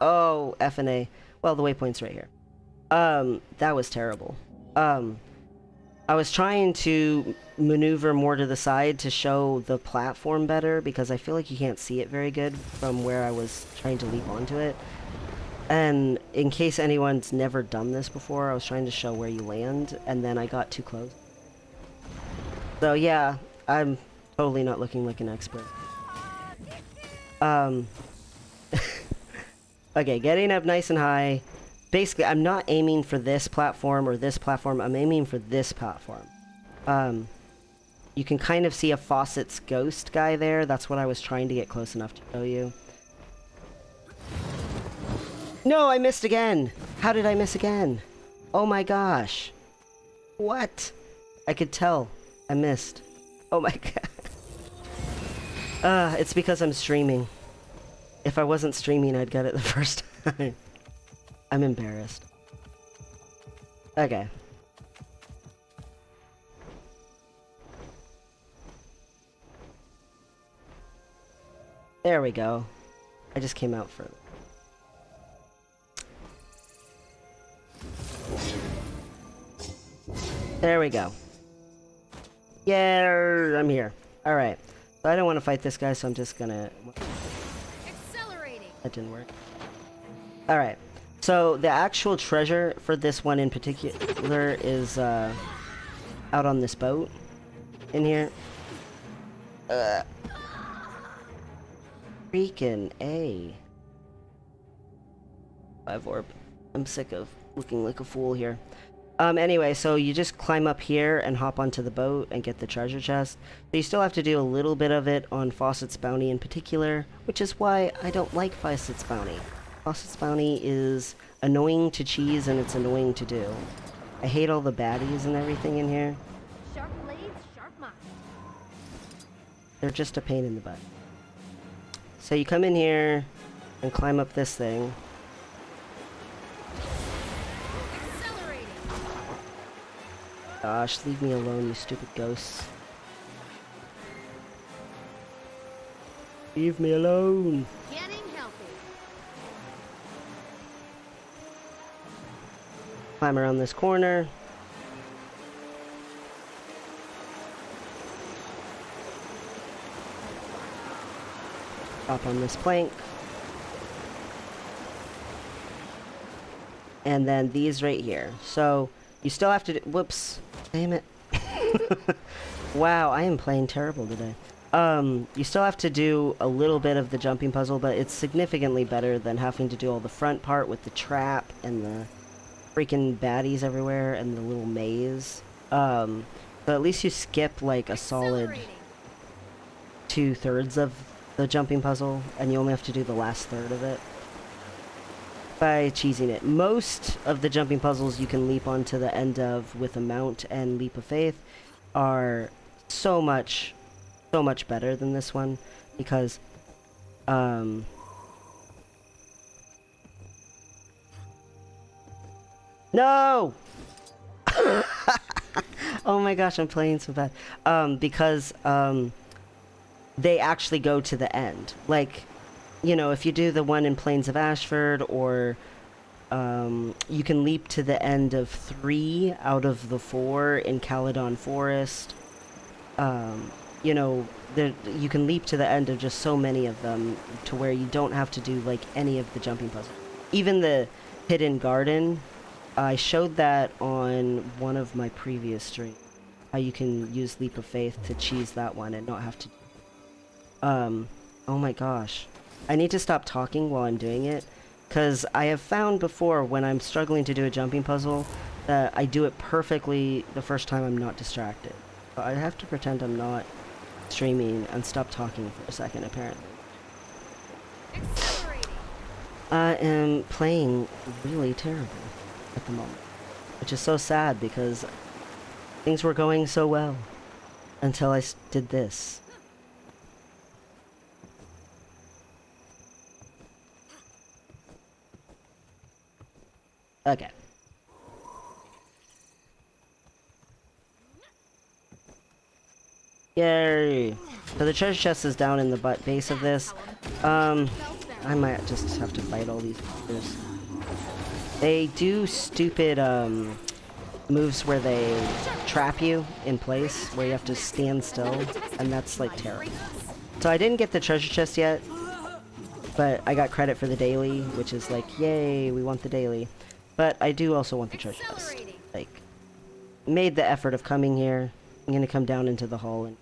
Oh, F and A. Well, the waypoint's right here. That was terrible. I was trying to maneuver more to the side to show the platform better because I feel like you can't see it very good from where I was trying to leap onto it. And in case anyone's never done this before, I was trying to show where you land, and then I got too close. So yeah, I'm totally not looking like an expert. Okay, getting up nice and high. Basically, I'm not aiming for this platform or this platform. I'm aiming for this platform. You can kind of see a Fawcett's ghost guy there. That's what I was trying to get close enough to show you. No, I missed again! How did I miss again? Oh my gosh. What? I could tell. I missed. Oh my god. It's because I'm streaming. If I wasn't streaming, I'd get it the first time. I'm embarrassed. Okay. There we go. I just came out for... There we go. Yeah, I'm here. Alright. So I don't want to fight this guy, so I'm just gonna... Accelerating. That didn't work. Alright. So the actual treasure for this one in particular is out on this boat. in here. Freaking A. 5 orb. I'm sick of looking like a fool here. Anyway, so you just climb up here and hop onto the boat and get the treasure chest. So you still have to do a little bit of it on Fawcett's Bounty in particular, which is why I don't like Fawcett's Bounty. Fawcett's Bounty is annoying to cheese and it's annoying to do. I hate all the baddies and everything in here. Sharp blades, sharp minds. They're just a pain in the butt. So you come in here and climb up this thing. Accelerating. Gosh, leave me alone, you stupid ghosts. Leave me alone. Getting healthy. Climb around this corner. Hop on this plank. And then these right here. So you still have to do, whoops, damn it. Wow, I am playing terrible today. You still have to do a little bit of the jumping puzzle, but it's significantly better than having to do all the front part with the trap and the freaking baddies everywhere and the little maze. But at least you skip like a solid Accelerating. 2/3 of the jumping puzzle, and you only have to do the last third of it by cheesing it. Most of the jumping puzzles you can leap onto the end of with a mount and leap of faith are so much better than this one, because no! Oh my gosh, I'm playing so bad. Because they actually go to the end. Like, you know, if you do the one in Plains of Ashford, or you can leap to the end of 3 out of the 4 in Caledon Forest. You know, you can leap to the end of just so many of them to where you don't have to do like any of the jumping puzzles. Even the Hidden Garden, I showed that on one of my previous streams, how you can use Leap of Faith to cheese that one and not have to. Oh my gosh. I need to stop talking while I'm doing it, because I have found before when I'm struggling to do a jumping puzzle that I do it perfectly the first time I'm not distracted. But I have to pretend I'm not streaming and stop talking for a second, apparently. Accelerating. I am playing really terrible at the moment, which is so sad because things were going so well until I did this. Okay. Yay! So the treasure chest is down in the base of this. I might just have to fight all these fuckers. They do stupid moves where they trap you in place, where you have to stand still, and that's like terrible. So I didn't get the treasure chest yet, but I got credit for the daily, which is like, yay, we want the daily. But I do also want the treasure chest. Like, made the effort of coming here. I'm gonna come down into the hall and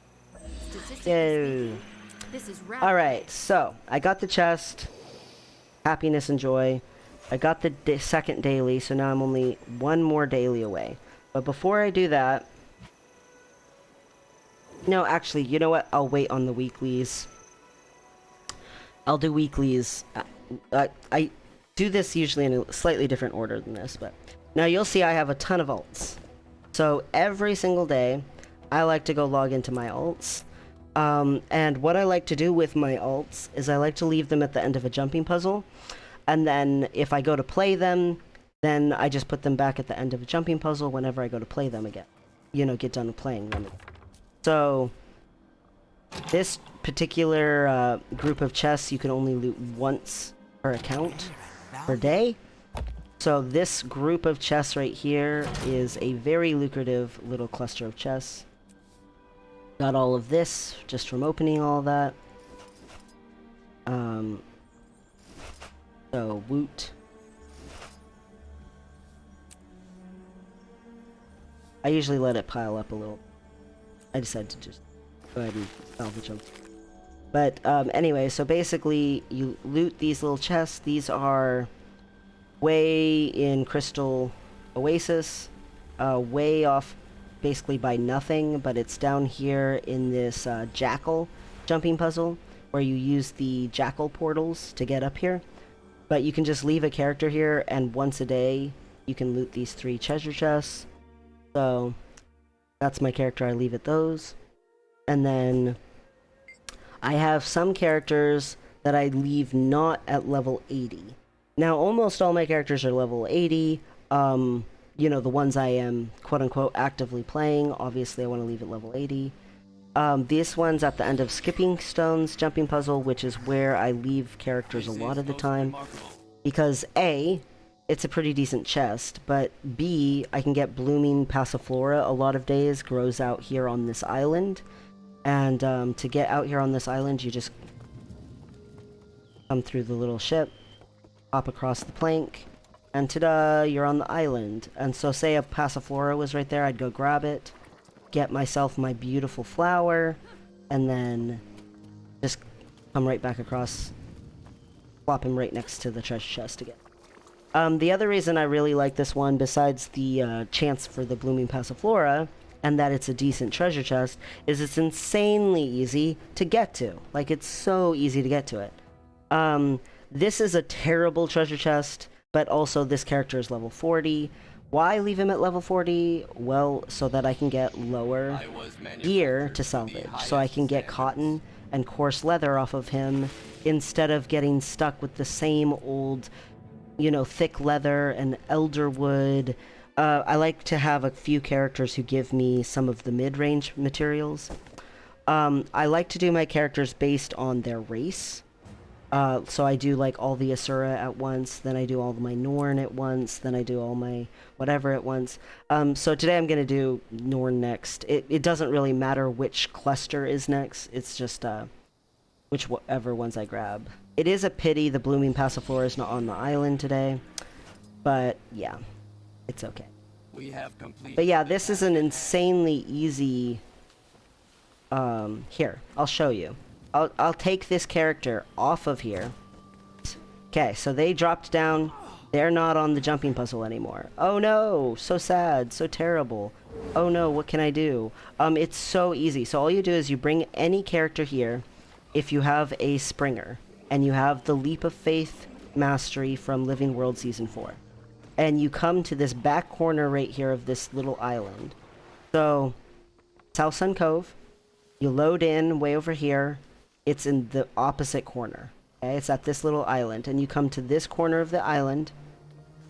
yay. Alright, so I got the chest. Happiness and joy. I got the second daily, so now I'm only one more daily away. But before I do that... No, actually, you know what? I'll wait on the weeklies. I'll do weeklies. I do this usually in a slightly different order than this, but... Now you'll see I have a ton of alts. So every single day, I like to go log into my alts. And what I like to do with my alts is I like to leave them at the end of a jumping puzzle. And then if I go to play them, then I just put them back at the end of a jumping puzzle whenever I go to play them again. You know, get done playing them. So, this particular group of chests you can only loot once per account per day. So this group of chests right here is a very lucrative little cluster of chests. Got all of this just from opening all of that. So, woot. I usually let it pile up a little. I decided to just go ahead and salvage them. But anyway, so basically you loot these little chests. These are way in Crystal Oasis, way off basically by nothing, but it's down here in this jackal jumping puzzle where you use the jackal portals to get up here. But you can just leave a character here, and once a day you can loot these 3 treasure chests. So that's my character, I leave at those. And then I have some characters that I leave not at level 80. Now, almost all my characters are level 80. You know, the ones I am, quote-unquote, actively playing. Obviously, I want to leave at level 80. This one's at the end of Skipping Stones Jumping Puzzle, which is where I leave characters a lot of the time. Because, A, it's a pretty decent chest, but B, I can get blooming passiflora a lot of days, grows out here on this island. And to get out here on this island, you just come through the little ship, hop across the plank, and ta-da, you're on the island. And so say a passiflora was right there, I'd go grab it, get myself my beautiful flower, and then just come right back across, plop him right next to the treasure chest again. The other reason I really like this one, besides the chance for the blooming passiflora, and that it's a decent treasure chest, is it's insanely easy to get to. Like, it's so easy to get to it. This is a terrible treasure chest, but also this character is level 40. Why leave him at level 40? Well, so that I can get lower gear to salvage. So I can get cotton and coarse leather off of him, instead of getting stuck with the same old, you know, thick leather and elder wood. I like to have a few characters who give me some of the mid-range materials. I like to do my characters based on their race. So I do like all the Asura at once, then I do all my Norn at once, then I do all my whatever at once. So today I'm going to do Norn next. It doesn't really matter which cluster is next, it's just whichever ones I grab. It is a pity the blooming passiflora is not on the island today, but yeah. It's okay. But yeah, this is an insanely easy... here, I'll show you. I'll take this character off of here. Okay, so they dropped down. They're not on the jumping puzzle anymore. Oh no! So sad, so terrible. Oh no, what can I do? It's so easy. So all you do is you bring any character here if you have a Springer, and you have the Leap of Faith Mastery from Living World Season 4. And you come to this back corner right here of this little island. So, South Sun Cove, you load in way over here, it's in the opposite corner. Okay, it's at this little island, and you come to this corner of the island,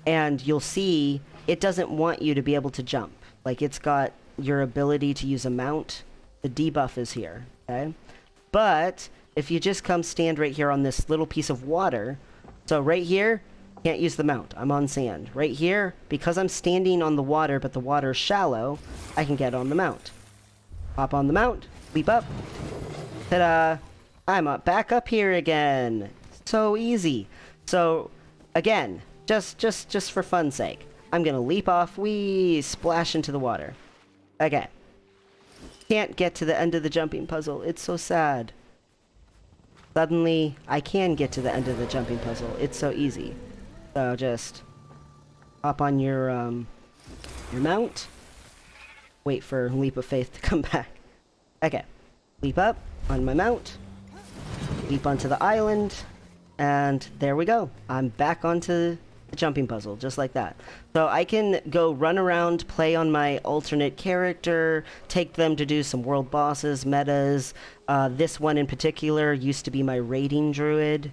and you'll see it doesn't want you to be able to jump. Like, it's got your ability to use a mount, the debuff is here, okay? But, if you just come stand right here on this little piece of water, so right here, can't use the mount. I'm on sand. Right here, because I'm standing on the water, but the water's shallow, I can get on the mount. Hop on the mount, leap up. Ta-da! I'm back up here again. So easy. So, again, just for fun's sake, I'm gonna leap off, whee, splash into the water. Okay. Can't get to the end of the jumping puzzle. It's so sad. Suddenly, I can get to the end of the jumping puzzle. It's so easy. So just hop on your mount. Wait for Leap of Faith to come back. Okay. Leap up on my mount. Leap onto the island. And there we go. I'm back onto the jumping puzzle, just like that. So I can go run around, play on my alternate character, take them to do some world bosses, metas. This one in particular used to be my raiding druid.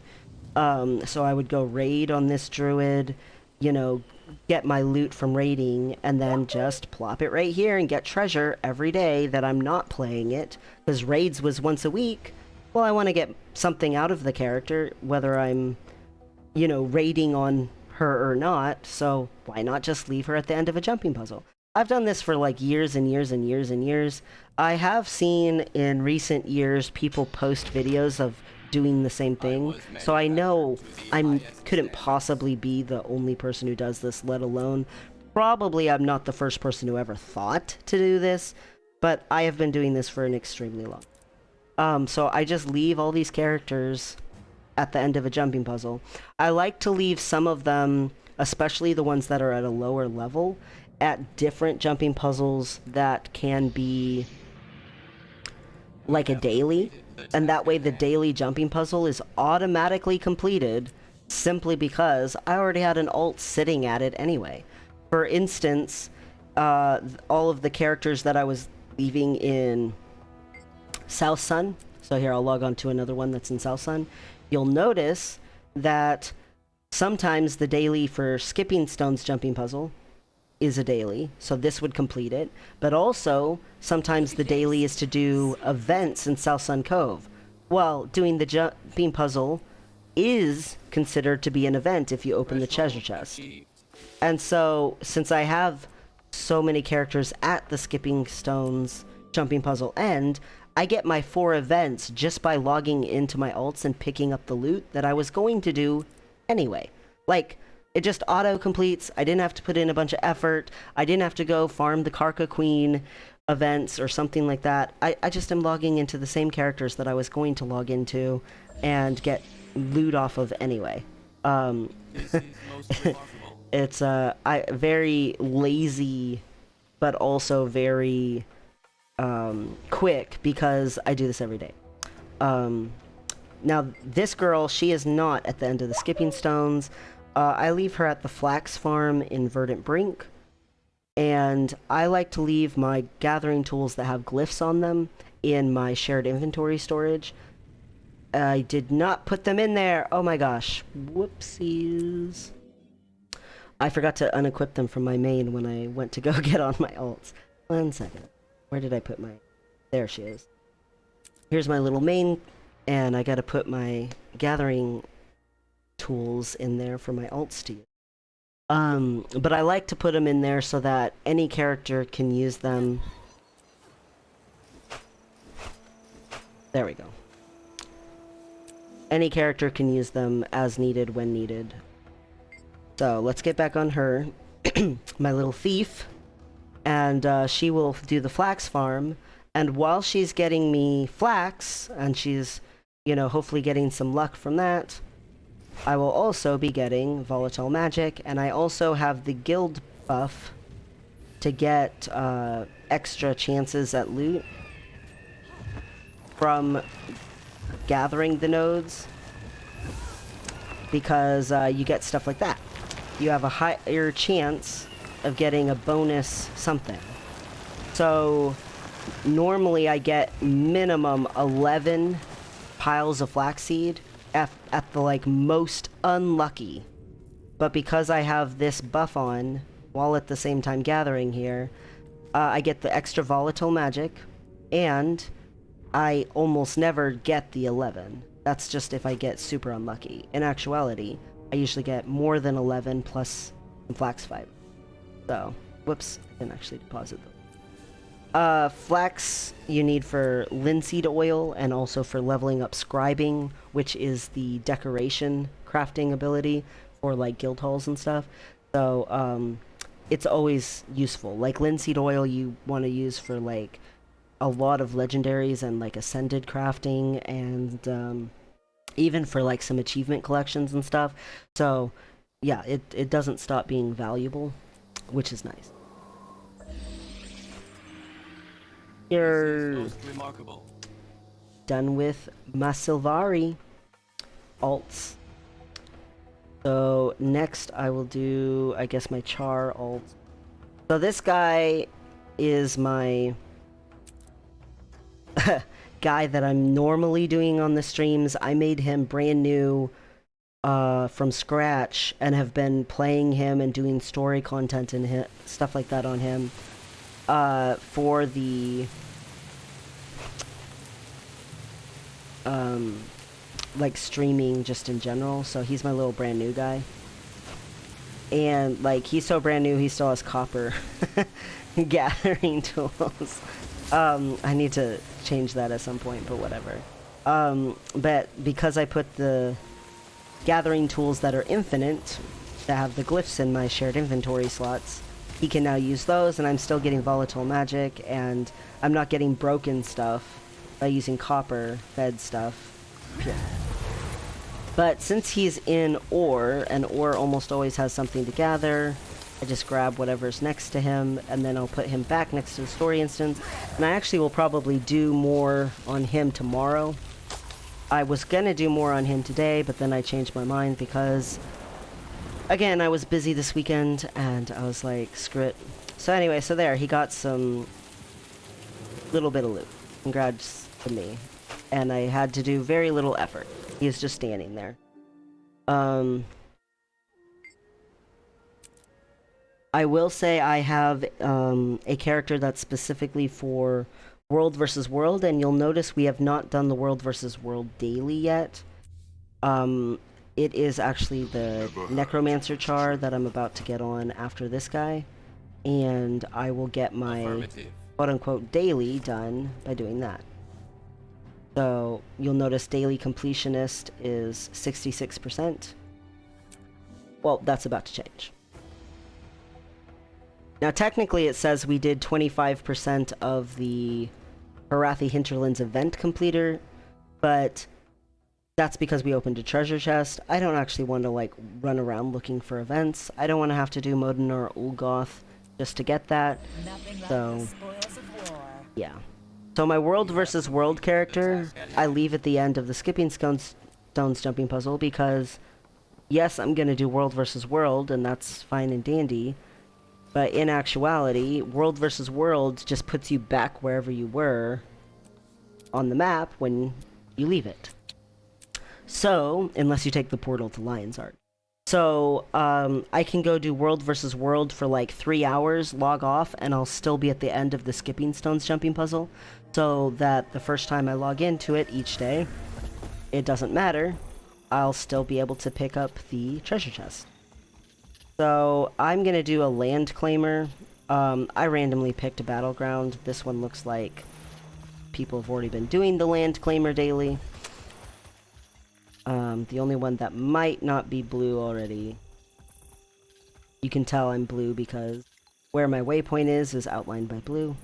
So I would go raid on this druid, you know, get my loot from raiding, and then just plop it right here and get treasure every day that I'm not playing it, because raids was once a week. Well, I want to get something out of the character, whether I'm, you know, raiding on her or not, so why not just leave her at the end of a jumping puzzle? I've done this for like years and years and years and years. I have seen in recent years people post videos of doing the same thing, so I know I couldn't possibly be the only person who does this, let alone probably I'm not the first person who ever thought to do this. but I have been doing this for an extremely long. So I just leave all these characters at the end of a jumping puzzle. I like to leave some of them, especially the ones that are at a lower level, at different jumping puzzles that can be like a daily, and that way the daily jumping puzzle is automatically completed simply because I already had an alt sitting at it anyway. For instance, all of the characters that I was leaving in South Sun, so here I'll log on to another one that's in South Sun, you'll notice that sometimes the daily for Skipping Stone's jumping puzzle is a daily, so this would complete it, but also sometimes the daily is to do events in South Sun Cove. Well, doing the jumping puzzle is considered to be an event if you open the treasure chest. And so, since I have so many characters at the Skipping Stones jumping puzzle end, I get my 4 events just by logging into my alts and picking up the loot that I was going to do anyway. Like, it just auto-completes. I didn't have to put in a bunch of effort. I didn't have to go farm the Karka Queen events or something like that. I just am logging into the same characters that I was going to log into and get loot off of anyway. It's very lazy, but also very quick because I do this every day. Now, this girl, she is not at the end of the Skipping Stones. I leave her at the Flax Farm in Verdant Brink, and I like to leave my gathering tools that have glyphs on them in my shared inventory storage. I did not put them in there. Oh my gosh. Whoopsies. I forgot to unequip them from my main when I went to go get on my alts. 1 second. Where did I put my... There she is. Here's my little main, and I gotta put my gathering tools in there for my alts to use. But I like to put them in there so that any character can use them. There we go. Any character can use them as needed when needed. So let's get back on her, my little thief, and she will do the Flax Farm. And while she's getting me flax, and she's, you know, hopefully getting some luck from that, I will also be getting volatile magic, and I also have the guild buff to get extra chances at loot from gathering the nodes, because you get stuff like that. You have a higher chance of getting a bonus something. So normally I get minimum 11 piles of flaxseed at the like most unlucky, but because I have this buff on while at the same time gathering here, I get the extra volatile magic, and I almost never get the 11. That's just if I get super unlucky. In actuality, I usually get more than 11 plus some flax fiber. So, whoops, I didn't actually deposit them. Flax you need for linseed oil and also for leveling up scribing, which is the decoration crafting ability for like guild halls and stuff. So it's always useful. Like linseed oil you want to use for like a lot of legendaries and like ascended crafting, and even for like some achievement collections and stuff. So yeah, it doesn't stop being valuable, which is nice. You're done with my Sylvari alts. So next I will do, I guess, my Char alt. So this guy is my guy that I'm normally doing on the streams. I made him brand new from scratch and have been playing him and doing story content and stuff like that on him. For the like streaming just in general. So he's my little brand new guy, and like he's so brand new he still has copper gathering tools. I need to change that at some point, but whatever. But because I put the gathering tools that are infinite, that have the glyphs in my shared inventory slots, he can now use those, and I'm still getting volatile magic, and I'm not getting broken stuff by using copper fed stuff. Pure. But since he's in ore, and ore almost always has something to gather, I just grab whatever's next to him, and then I'll put him back next to the story instance. And I actually will probably do more on him tomorrow. I was gonna do more on him today, but then I changed my mind because, again, I was busy this weekend, and I was like, screw it. So anyway, so there, he got some little bit of loot. Congrats to me. And I had to do very little effort. He was just standing there. I will say I have a character that's specifically for World versus World, and you'll notice we have not done the World versus World daily yet. It is actually the Necromancer Char that I'm about to get on after this guy, and I will get my quote-unquote daily done by doing that. So you'll notice daily completionist is 66%. Well, that's about to change. Now, technically, it says we did 25% of the Harathi Hinterlands event completer, but that's because we opened a treasure chest. I don't actually want to, like, run around looking for events. I don't want to have to do Modin or Ulgoth just to get that. So, yeah. So my World versus World character, I leave at the end of the Skipping Stones jumping puzzle because, yes, I'm going to do World versus World, and that's fine and dandy. But in actuality, World versus World just puts you back wherever you were on the map when you leave it. So, unless you take the portal to Lion's Ark. So, I can go do World versus World for like 3 hours, log off, and I'll still be at the end of the Skipping Stones jumping puzzle. So that the first time I log into it each day, it doesn't matter. I'll still be able to pick up the treasure chest. So, I'm gonna do a land claimer. I randomly picked a battleground. This one looks like people have already been doing the land claimer daily. The only one that might not be blue already. You can tell I'm blue because where my waypoint is outlined by blue.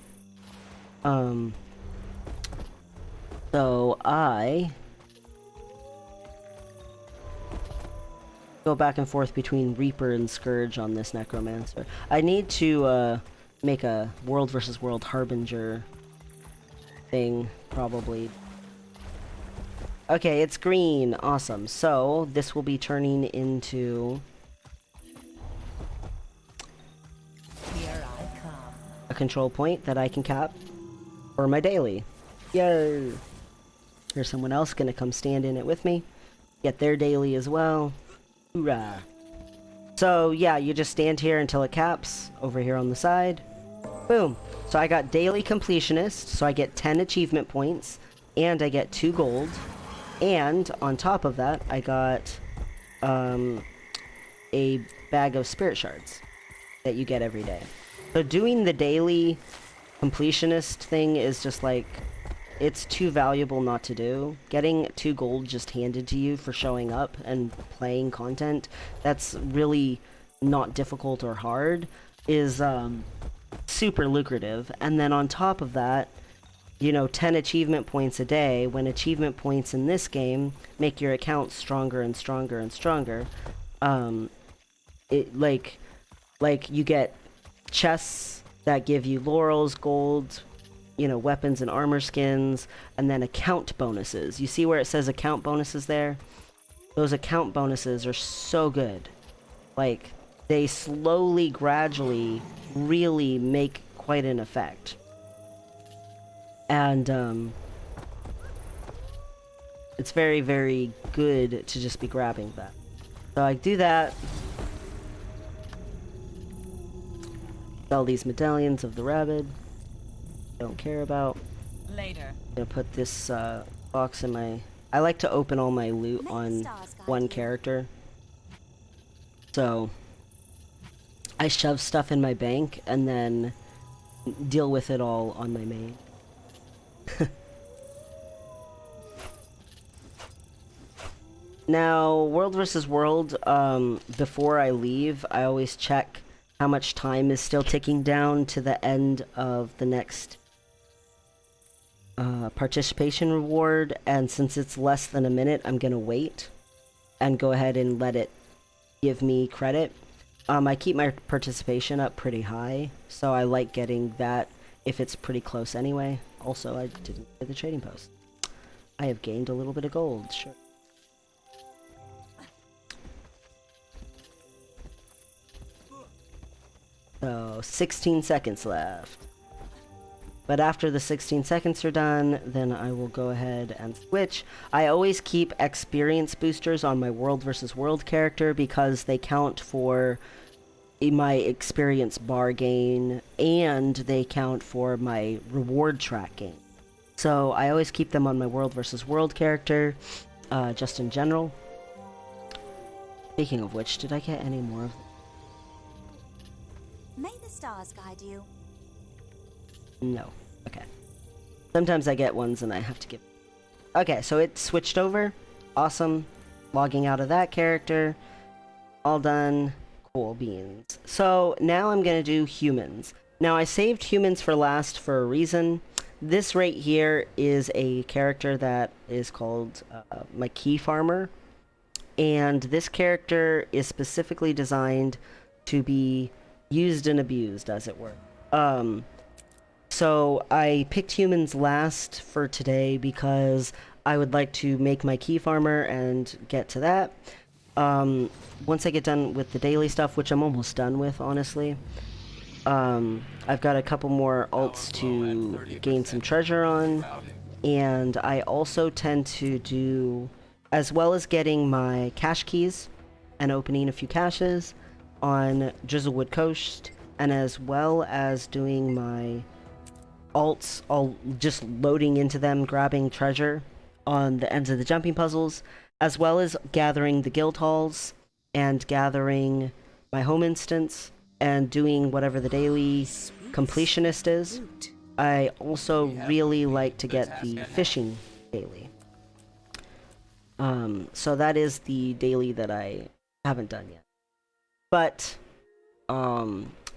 So I go back and forth between Reaper and Scourge on this Necromancer. I need to make a World versus World Harbinger thing, probably. Okay, it's green. Awesome. So, this will be turning into a control point that I can cap for my daily. Yay! Here's someone else gonna come stand in it with me. Get their daily as well. Hoorah! So, yeah, you just stand here until it caps, over here on the side. Boom! So I got daily completionist, so I get 10 achievement points, and I get 2 gold. And on top of that, I got a bag of spirit shards that you get every day. So doing the daily completionist thing is just like, it's too valuable not to do. Getting 2 gold just handed to you for showing up and playing content that's really not difficult or hard is super lucrative. And then on top of that, you know, 10 achievement points a day, when achievement points in this game make your account stronger and stronger and stronger. Like you get chests that give you laurels, gold, you know, weapons and armor skins, and then account bonuses. You see where it says account bonuses there? Those account bonuses are so good. Like, they slowly, gradually, really make quite an effect. And, it's very, very good to just be grabbing that. So I do that. Sell these medallions of the rabbit. Don't care about. Later. I'm gonna put this, box in my... I like to open all my loot on one character. So, I shove stuff in my bank and then deal with it all on my main. Now, World versus World, before I leave, I always check how much time is still ticking down to the end of the next participation reward, and since it's less than a minute, I'm gonna wait and go ahead and let it give me credit. I keep my participation up pretty high, so I like getting that if it's pretty close anyway. Also, I didn't get the trading post. I have gained a little bit of gold, sure. So, 16 seconds left. But after the 16 seconds are done, then I will go ahead and switch. I always keep experience boosters on my World versus World character because they count for my experience bar gain and they count for my reward track gain. So I always keep them on my World versus World character, just in general. Speaking of which, did I get any more of them? May the stars guide you. No. Okay. Sometimes I get ones and I have to give... Okay, so it switched over. Awesome. Logging out of that character. All done. Cool beans. So now I'm going to do humans. Now I saved humans for last for a reason. This right here is a character that is called my key farmer. And this character is specifically designed to be used and abused, as it were. So I picked humans last for today because I would like to make my key farmer and get to that. Once I get done with the daily stuff, which I'm almost done with, honestly, I've got a couple more alts to gain some treasure on, and I also tend to do, as well as getting my cache keys and opening a few caches on Drizzlewood Coast, and as well as doing my alts, all just loading into them, grabbing treasure on the ends of the jumping puzzles, as well as gathering the guild halls and gathering my home instance and doing whatever the daily completionist is. I also really like to get the fishing daily. So that is the daily that I haven't done yet. But a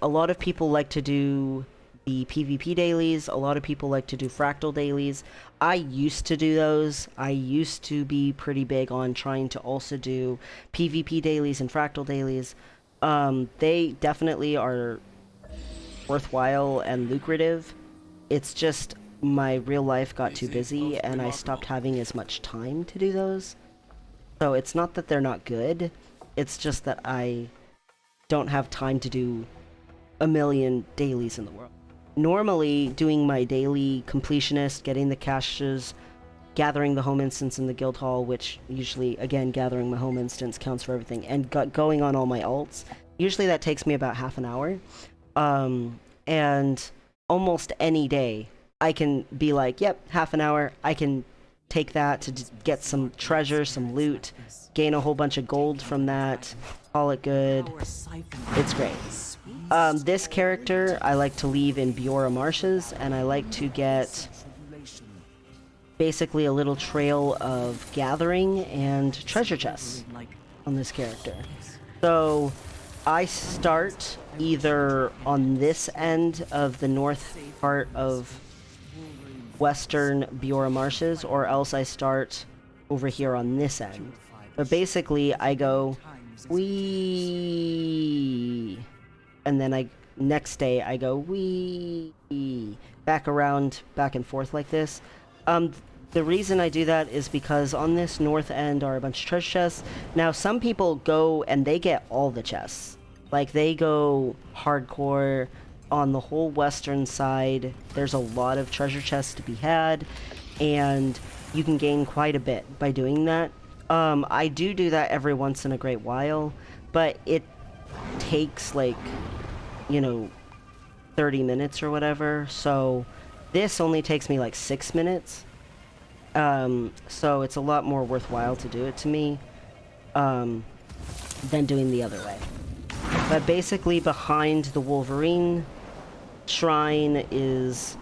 lot of people like to do the PvP dailies. A lot of people like to do fractal dailies. I used to do those. I used to be pretty big on trying to also do PvP dailies and fractal dailies. They definitely are worthwhile and lucrative. It's just my real life got too busy and I stopped having as much time to do those. So it's not that they're not good. It's just that I don't have time to do a million dailies in the world. Normally, doing my daily completionist, getting the caches, gathering the home instance in the guild hall, which usually, again, gathering my home instance counts for everything, and going on all my alts, usually that takes me about half an hour. And almost any day, I can be like, yep, half an hour, I can take that to get some treasure, some loot, gain a whole bunch of gold from that, call it good. It's great. This character I like to leave in Biora Marshes, and I like to get basically a little trail of gathering and treasure chests on this character. So I start either on this end of the north part of western Biora Marshes, or else I start over here on this end. But basically I go wee, and then next day I go wee, back around, back and forth like this. The reason I do that is because on this north end are a bunch of treasure chests. Now some people go and they get all the chests. Like they go hardcore on the whole western side. There's a lot of treasure chests to be had, and you can gain quite a bit by doing that. I do that every once in a great while, but it takes like, 30 minutes or whatever. So this only takes me like 6 minutes. So it's a lot more worthwhile to do it to me, than doing the other way. But basically behind the Wolverine shrine is,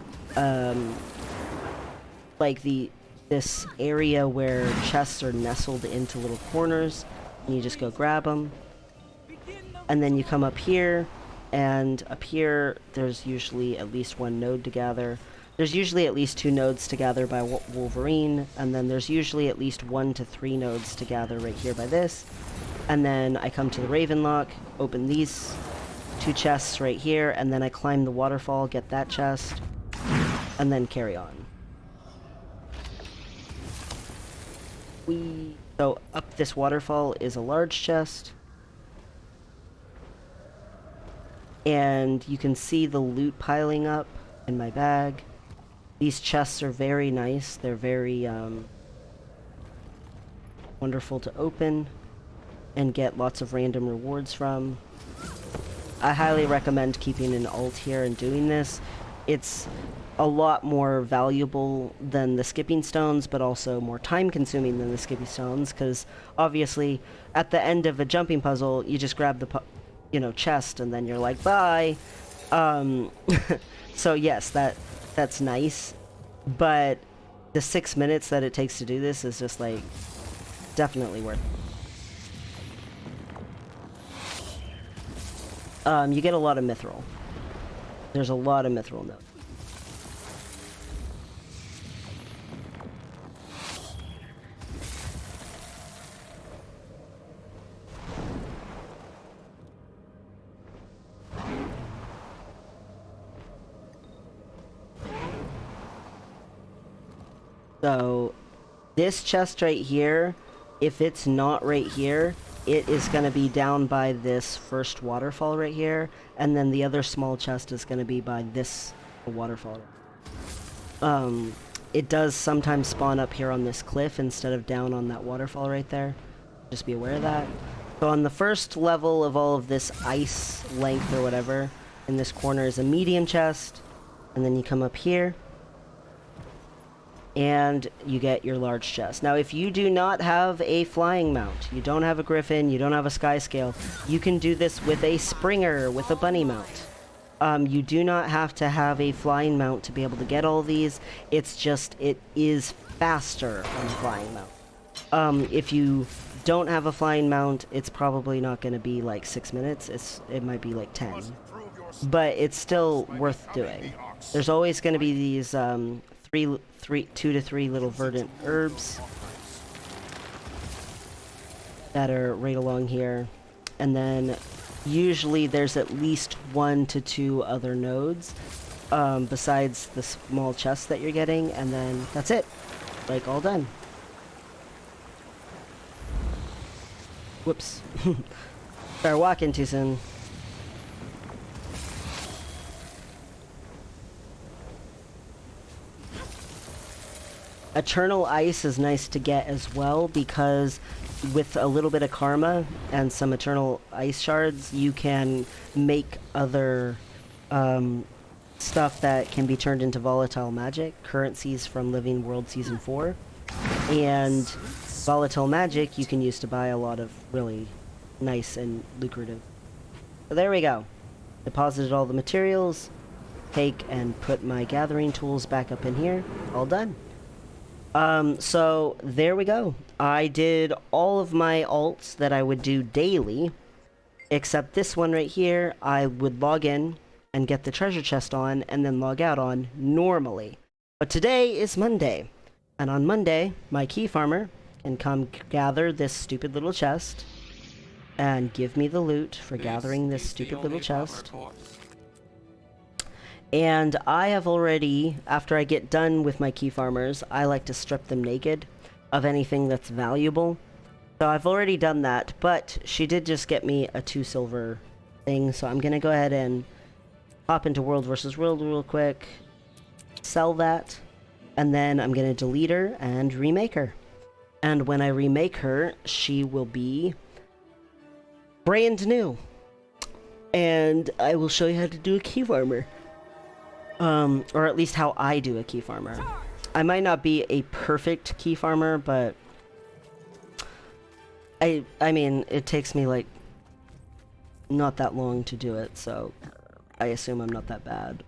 like this area where chests are nestled into little corners, and you just go grab them. And then you come up here, and up here there's usually at least one node to gather. There's usually at least 2 nodes to gather by Wolverine, and then there's usually at least 1 to 3 nodes to gather right here by this. And then I come to the Raven Lock, open these 2 chests right here, and then I climb the waterfall, get that chest, and then carry on. So up this waterfall is a large chest. And you can see the loot piling up in my bag. These chests are very nice. They're very wonderful to open and get lots of random rewards from. I highly recommend keeping an alt here and doing this. It's a lot more valuable than the skipping stones, but also more time consuming than the skipping stones, because obviously at the end of a jumping puzzle you just grab the chest and then you're like, bye. So yes, that's nice, but the 6 minutes that it takes to do this is just like definitely worth it. You get a lot of mithril. There's a lot of mithril nodes. So, this chest right here, if it's not right here, it is going to be down by this first waterfall right here, and then the other small chest is going to be by this waterfall. It does sometimes spawn up here on this cliff instead of down on that waterfall right there. Just be aware of that. So on the first level of all of this ice length or whatever, in this corner is a medium chest, and then you come up here, and you get your large chest. Now, if you do not have a flying mount, you don't have a griffin, you don't have a sky scale, you can do this with a springer, with a bunny mount. You do not have to have a flying mount to be able to get all these. It's just, it is faster on a flying mount. If you don't have a flying mount, it's probably not going to be like 6 minutes. It might be like 10. But it's still worth doing. There's always going to be these 2 to 3 little verdant herbs that are right along here, and then usually there's at least 1 to 2 other nodes besides the small chest that you're getting, and then that's it, like all done. Whoops. Started walking too soon. Eternal Ice is nice to get as well, because with a little bit of karma and some Eternal Ice shards, you can make other stuff that can be turned into volatile magic, currencies from Living World Season 4. And volatile magic you can use to buy a lot of really nice and lucrative. So there we go. Deposited all the materials, take and put my gathering tools back up in here. All done. So there we go. I did all of my alts that I would do daily, except this one right here. I would log in and get the treasure chest on, and then log out on normally. But today is Monday, and on Monday, my key farmer can come gather this stupid little chest, and give me the loot for gathering this stupid little chest. And I have already, after I get done with my key farmers, I like to strip them naked of anything that's valuable. So I've already done that, but she did just get me a 2 silver thing, so I'm gonna go ahead and hop into World vs. World real quick, sell that, and then I'm gonna delete her and remake her. And when I remake her, she will be brand new. And I will show you how to do a key farmer. Or at least how I do a key farmer. I might not be a perfect key farmer, but I mean, it takes me like not that long to do it, so I assume I'm not that bad.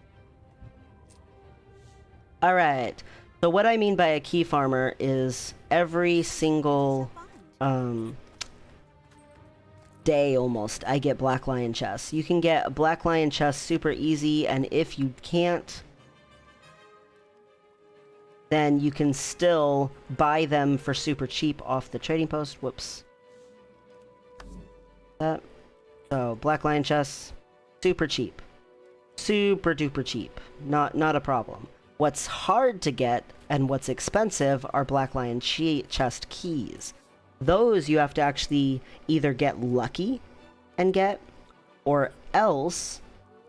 Alright, so what I mean by a key farmer is every single day day almost, I get Black Lion chests. You can get a Black Lion chest super easy, and if you can't, then you can still buy them for super cheap off the trading post. Whoops. That. So, Black Lion chests, super cheap. Super duper cheap. Not a problem. What's hard to get and what's expensive are Black Lion chest keys. Those you have to actually either get lucky and get, or else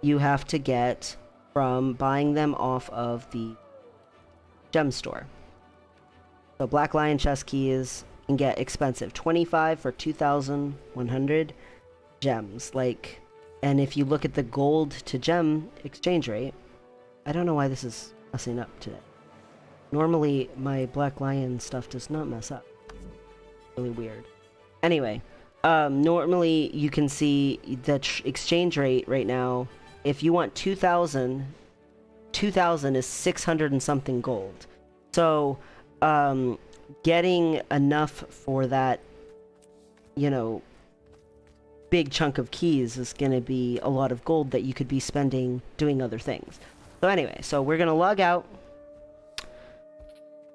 you have to get from buying them off of the gem store. So Black Lion chest keys can get expensive. 25 for 2,100 gems. Like, and if you look at the gold to gem exchange rate, I don't know why this is messing up today. Normally my Black Lion stuff does not mess up. Really weird. Anyway, normally you can see the exchange rate right now. If you want 2,000 is 600 and something gold. So, getting enough for that, you know, big chunk of keys is going to be a lot of gold that you could be spending doing other things. So anyway, so we're going to log out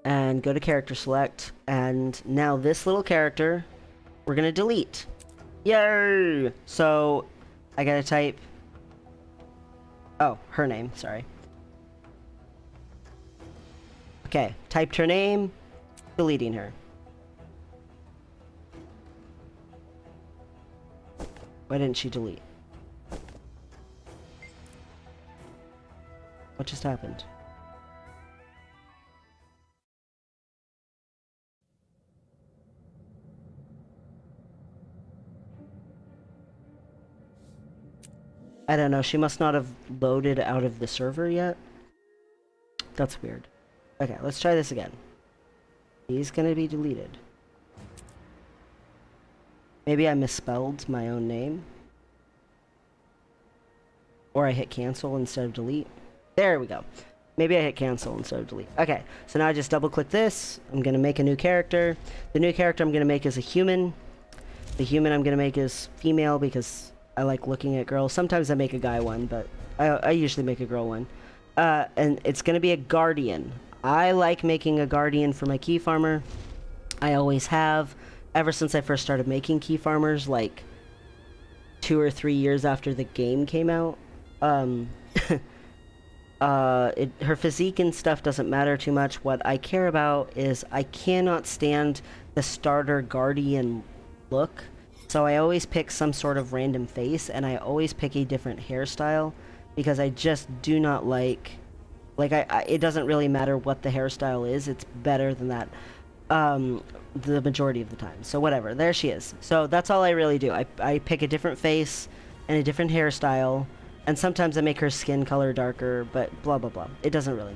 and go to character select, and now this little character we're going to delete. Yay! So I got to type, oh, her name, sorry. Okay, typed her name, deleting her. Why didn't she delete? What just happened? I don't know, she must not have loaded out of the server yet. That's weird. Okay, let's try this again. He's gonna be deleted. Maybe I misspelled my own name. Or I hit cancel instead of delete. There we go. Maybe I hit cancel instead of delete. Okay, so now I just double click this. I'm gonna make a new character. The new character I'm gonna make is a human. The human I'm gonna make is female because I like looking at girls. Sometimes I make a guy one, but I usually make a girl one. And it's gonna be a guardian. I like making a guardian for my key farmer. I always have. Ever since I first started making key farmers, like 2 or 3 years after the game came out. Her physique and stuff doesn't matter too much. What I care about is I cannot stand the starter guardian look. So I always pick some sort of random face, and I always pick a different hairstyle because I just do not like it doesn't really matter what the hairstyle is. It's better than that. The majority of the time. So whatever, there she is. So that's all I really do. I pick a different face and a different hairstyle, and sometimes I make her skin color darker, but blah blah blah. It doesn't really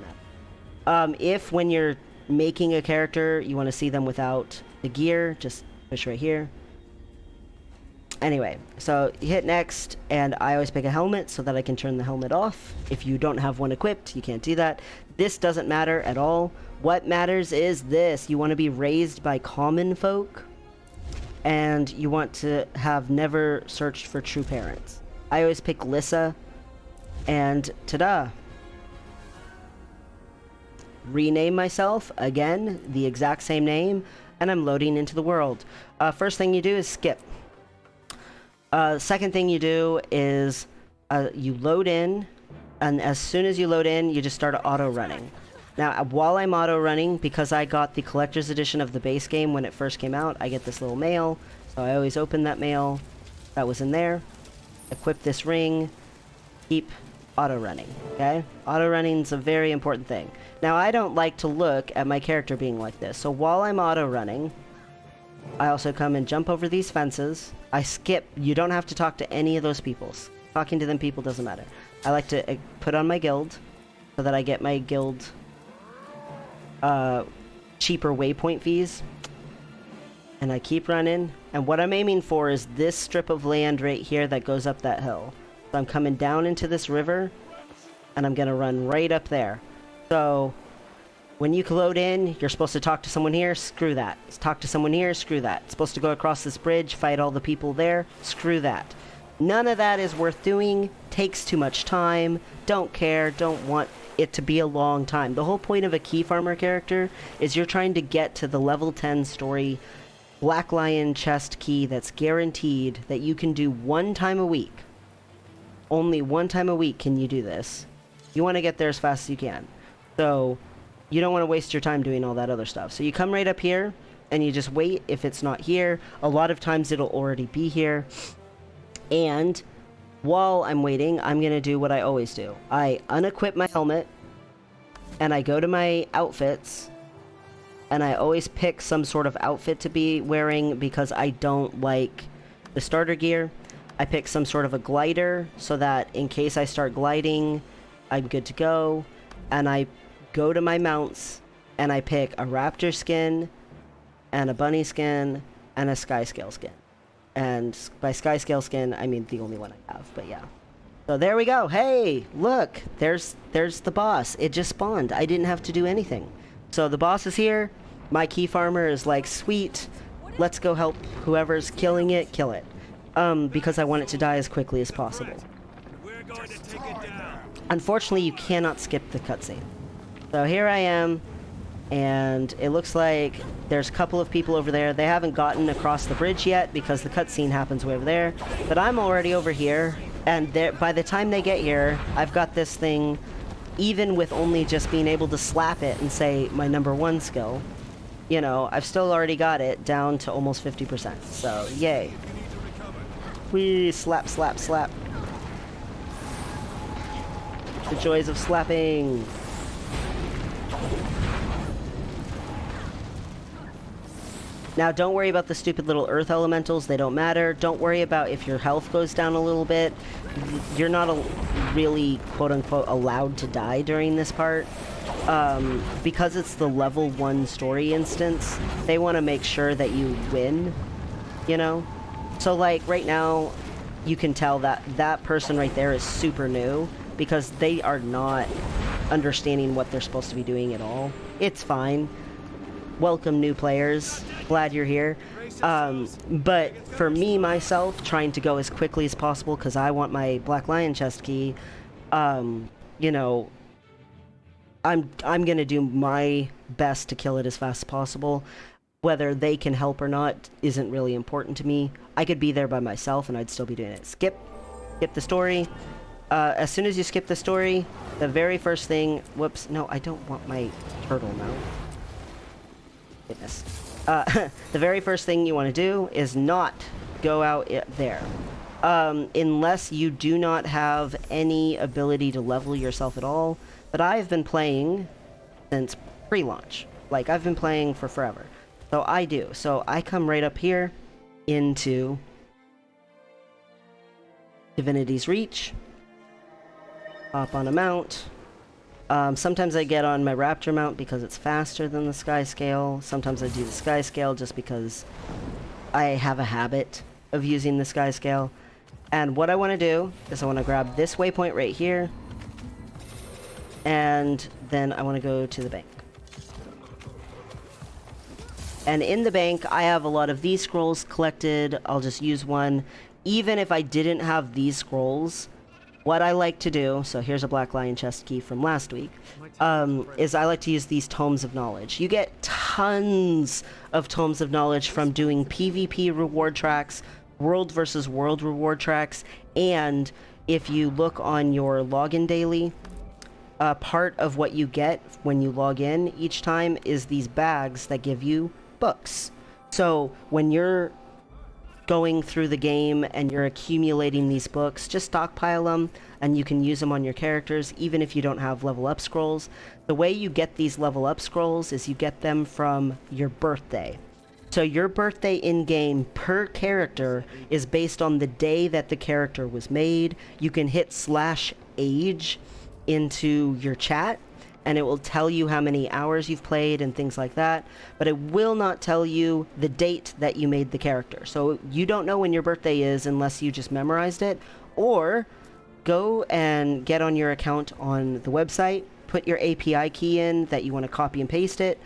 matter. If when you're making a character you want to see them without the gear, just push right here. Anyway, so you hit next, and I always pick a helmet so that I can turn the helmet off. If you don't have one equipped, you can't do that. This doesn't matter at all. What matters is this. You want to be raised by common folk, and you want to have never searched for true parents. I always pick Lissa, and ta-da! Rename myself, again, the exact same name, and I'm loading into the world. First thing you do is skip. Second thing you do is you load in, and as soon as you load in, you just start auto running. Now, while I'm auto running, because I got the collector's edition of the base game when it first came out, I get this little mail, so I always open that mail that was in there, equip this ring, keep auto running, okay? Auto running is a very important thing. Now, I don't like to look at my character being like this, so while I'm auto running, I also come and jump over these fences. I skip. You don't have to talk to any of those people. Talking to them people doesn't matter. I like to put on my guild so that I get my guild cheaper waypoint fees. And I keep running. And what I'm aiming for is this strip of land right here that goes up that hill. So I'm coming down into this river, and I'm going to run right up there. So When you load in, you're supposed to talk to someone here, screw that. Talk to someone here, screw that. Supposed to go across this bridge, fight all the people there, screw that. None of that is worth doing, takes too much time, don't care, don't want it to be a long time. The whole point of a key farmer character is you're trying to get to the level 10 story Black Lion chest key that's guaranteed that you can do 1 time a week. Only 1 time a week can you do this. You want to get there as fast as you can. So you don't want to waste your time doing all that other stuff. So you come right up here and you just wait. If it's not here, a lot of times it'll already be here. And while I'm waiting, I'm going to do what I always do. I unequip my helmet and I go to my outfits and I always pick some sort of outfit to be wearing because I don't like the starter gear. I pick some sort of a glider so that in case I start gliding, I'm good to go. And I go to my mounts and I pick a raptor skin and a bunny skin and a sky scale skin. And by sky scale skin, I mean the only one I have, but yeah. So there we go. Hey, look, there's the boss. It just spawned. I didn't have to do anything. So the boss is here. My key farmer is like, sweet, let's go help whoever's killing it, kill it. Because I want it to die as quickly as possible. We're going to take it down. Unfortunately, you cannot skip the cutscene. So here I am, and it looks like there's a couple of people over there. They haven't gotten across the bridge yet because the cutscene happens way over there. But I'm already over here, and by the time they get here, I've got this thing, even with only just being able to slap it and say my #1 skill, you know, I've still already got it down to almost 50%. So, yay. Whee, slap, slap, slap. The joys of slapping. Now, don't worry about the stupid little earth elementals. They don't matter. Don't worry about if your health goes down a little bit. You're not really, quote-unquote, allowed to die during this part. Because it's the level 1 story instance, they want to make sure that you win, you know? So, like, right now, you can tell that that person right there is super new because they are not understanding what they're supposed to be doing at all. It's fine. Welcome, new players. Glad you're here. But for me, myself, trying to go as quickly as possible because I want my Black Lion chest key, you know, I'm gonna do my best to kill it as fast as possible. Whether they can help or not isn't really important to me. I could be there by myself and I'd still be doing it. Skip the story. As soon as you skip the story, the very first thing... Whoops, no, I don't want my turtle now. Goodness. The very first thing you want to do is not go out there. Unless you do not have any ability to level yourself at all. But I've been playing since pre-launch. Like, I've been playing for forever. So I do. So I come right up here into Divinity's Reach. Hop on a mount. Sometimes I get on my Raptor mount because it's faster than the Sky Scale. Sometimes I do the Sky Scale just because I have a habit of using the Sky Scale. And what I want to do is I want to grab this waypoint right here. And then I want to go to the bank. And in the bank, I have a lot of these scrolls collected. I'll just use one. Even if I didn't have these scrolls, what I like to do, so here's a Black Lion chest key from last week, is I like to use these Tomes of Knowledge. You get tons of Tomes of Knowledge from doing PvP reward tracks, World versus World reward tracks, and if you look on your login daily, part of what you get when you log in each time is these bags that give you books. So when you're going through the game and you're accumulating these books, just stockpile them and you can use them on your characters even if you don't have level up scrolls. The way you get these level up scrolls is you get them from your birthday. So your birthday in-game per character is based on the day that the character was made. You can hit /age into your chat and it will tell you how many hours you've played and things like that, but it will not tell you the date that you made the character. So you don't know when your birthday is unless you just memorized it, or go and get on your account on the website, put your API key in that you want to copy and paste it.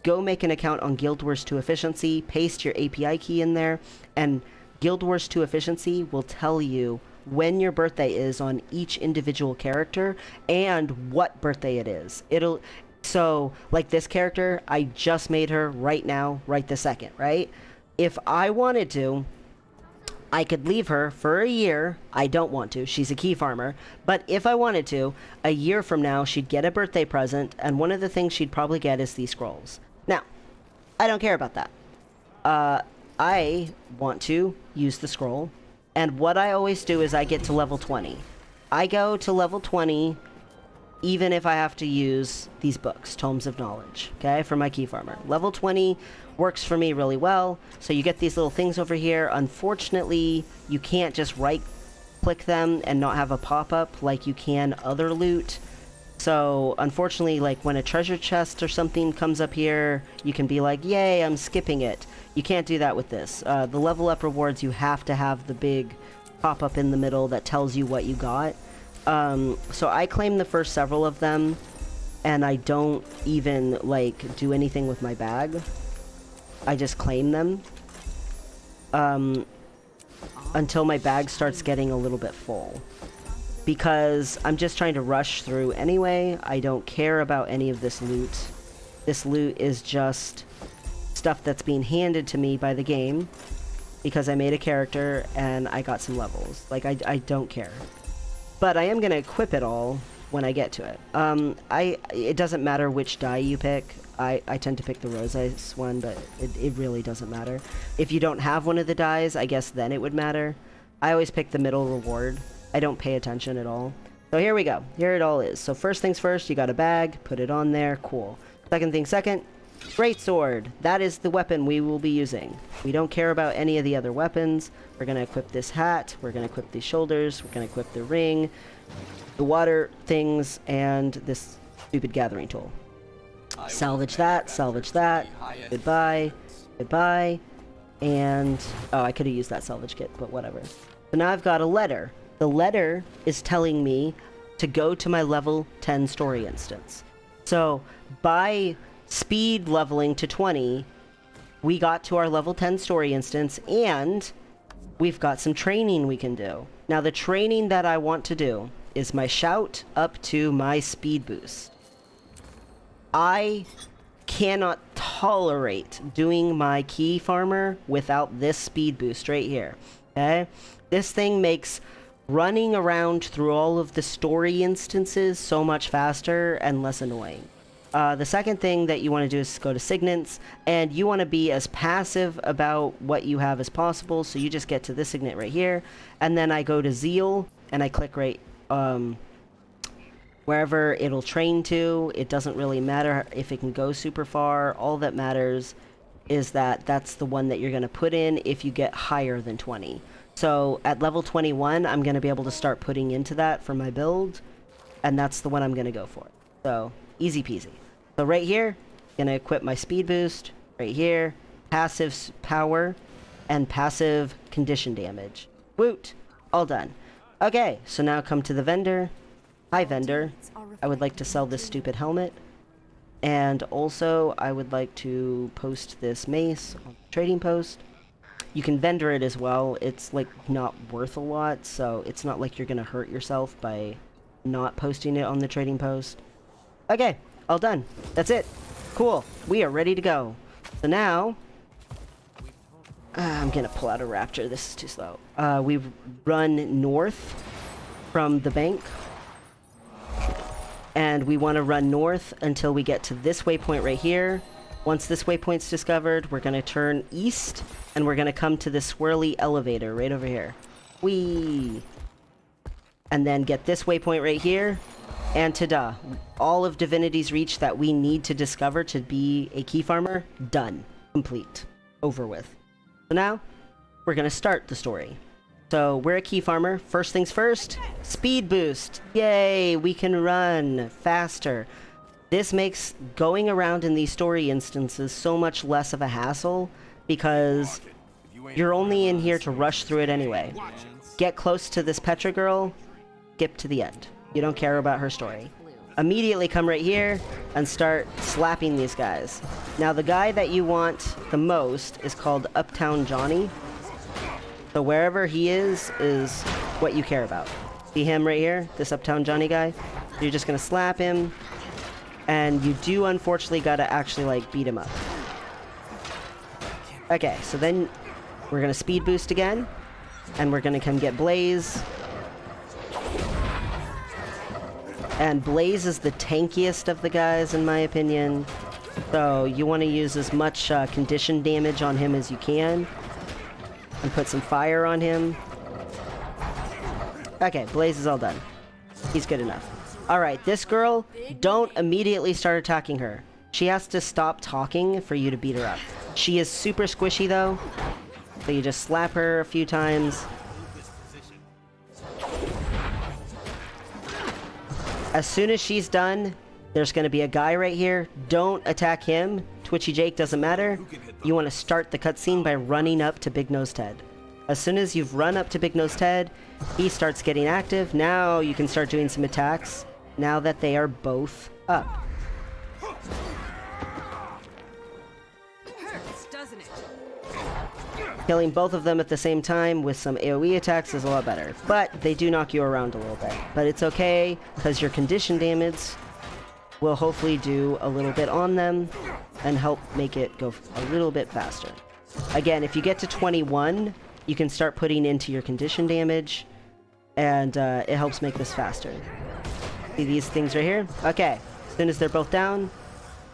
Go make an account on Guild Wars 2 Efficiency, paste your API key in there, and Guild Wars 2 Efficiency will tell you when your birthday is on each individual character and what birthday it is. So, like this character, I just made her right now, right this second, right? If I wanted to, I could leave her for a year. I don't want to. She's a key farmer. But if I wanted to, a year from now, she'd get a birthday present, and one of the things she'd probably get is these scrolls. Now, I don't care about that. I want to use the scroll, and what I always do is I get to level 20. I go to level 20 even if I have to use these books, Tomes of Knowledge, okay, for my key farmer. Level 20 works for me really well. So you get these little things over here. Unfortunately, you can't just right-click them and not have a pop-up like you can other loot. So, unfortunately, like when a treasure chest or something comes up here, you can be like, yay, I'm skipping it. You can't do that with this. The level up rewards, you have to have the big pop-up in the middle that tells you what you got. So I claim the first several of them, and I don't even, like, do anything with my bag. I just claim them. Until my bag starts getting a little bit full. Because I'm just trying to rush through anyway. I don't care about any of this loot. This loot is just stuff that's being handed to me by the game because I made a character and I got some levels. Like, I don't care. But I am going to equip it all when I get to it. It doesn't matter which die you pick. I tend to pick the rose ice one, but it really doesn't matter. If you don't have one of the dies, I guess then it would matter. I always pick the middle reward. I don't pay attention at all. So here we go. Here it all is. So first things first, you got a bag. Put it on there. Cool. Second thing second, greatsword. That is the weapon we will be using. We don't care about any of the other weapons. We're going to equip this hat. We're going to equip these shoulders. We're going to equip the ring, the water things, and this stupid gathering tool. Salvage that. Salvage that. Goodbye. Goodbye. And, oh, I could have used that salvage kit, but whatever. So now I've got a letter. The letter is telling me to go to my level 10 story instance. So by speed leveling to 20, we got to our level 10 story instance, and we've got some training we can do. Now the training that I want to do is my shout up to my speed boost. I cannot tolerate doing my key farmer without this speed boost right here. Okay? This thing makes running around through all of the story instances so much faster and less annoying. The second thing that you want to do is go to signets, and you want to be as passive about what you have as possible. So you just get to this signet right here, and then I go to zeal, and I click right wherever it'll train to. It doesn't really matter if it can go super far. All that matters is that that's the one that you're going to put in if you get higher than 20. So at level 21, I'm going to be able to start putting into that for my build, and that's the one I'm going to go for. So easy peasy. So right here, going to equip my speed boost. Right here, passive power and passive condition damage. Woot! All done. Okay, so now come to the vendor. Hi vendor, I would like to sell this stupid helmet. And also, I would like to post this mace on the trading post. You can vendor it as well. It's like not worth a lot, so it's not like you're gonna hurt yourself by not posting it on the trading post. Okay, all done. That's it. Cool. We are ready to go. So now, I'm gonna pull out a raptor. This is too slow. We run north from the bank. And we want to run north until we get to this waypoint right here. Once this waypoint's discovered, we're going to turn east, and we're going to come to this swirly elevator right over here. Whee! And then get this waypoint right here, and ta-da. All of Divinity's Reach that we need to discover to be a key farmer, done. Complete. Over with. So now, we're going to start the story. So, we're a key farmer. First things first, speed boost. Yay, we can run faster. This makes going around in these story instances so much less of a hassle because you're only in here to rush through it anyway. Get close to this Petra girl, skip to the end. You don't care about her story. immediately come right here and start slapping these guys. Now, the guy that you want the most is called Uptown Johnny. So wherever he is what you care about. See him right here? This Uptown Johnny guy? You're just gonna slap him, and you do unfortunately gotta actually, like, beat him up. Okay, so then we're gonna speed boost again, and we're gonna come get Blaze. And Blaze is the tankiest of the guys, in my opinion. So you want to use as much condition damage on him as you can. And put some fire on him. Okay, Blaze is all done. He's good enough. Alright, this girl, don't immediately start attacking her. She has to stop talking for you to beat her up. She is super squishy, though. So you just slap her a few times. As soon as she's done, there's going to be a guy right here. Don't attack him. Twitchy Jake doesn't matter. You want to start the cutscene by running up to Big Nose Ted. As soon as you've run up to Big Nose Ted, he starts getting active. Now you can start doing some attacks, now that they are both up. Hurts, doesn't it? Killing both of them at the same time with some AoE attacks is a lot better. But they do knock you around a little bit. But it's okay, because your condition damage will hopefully do a little bit on them and help make it go a little bit faster. Again, if you get to 21, you can start putting into your condition damage, and it helps make this faster. See these things right here? Okay, as soon as they're both down,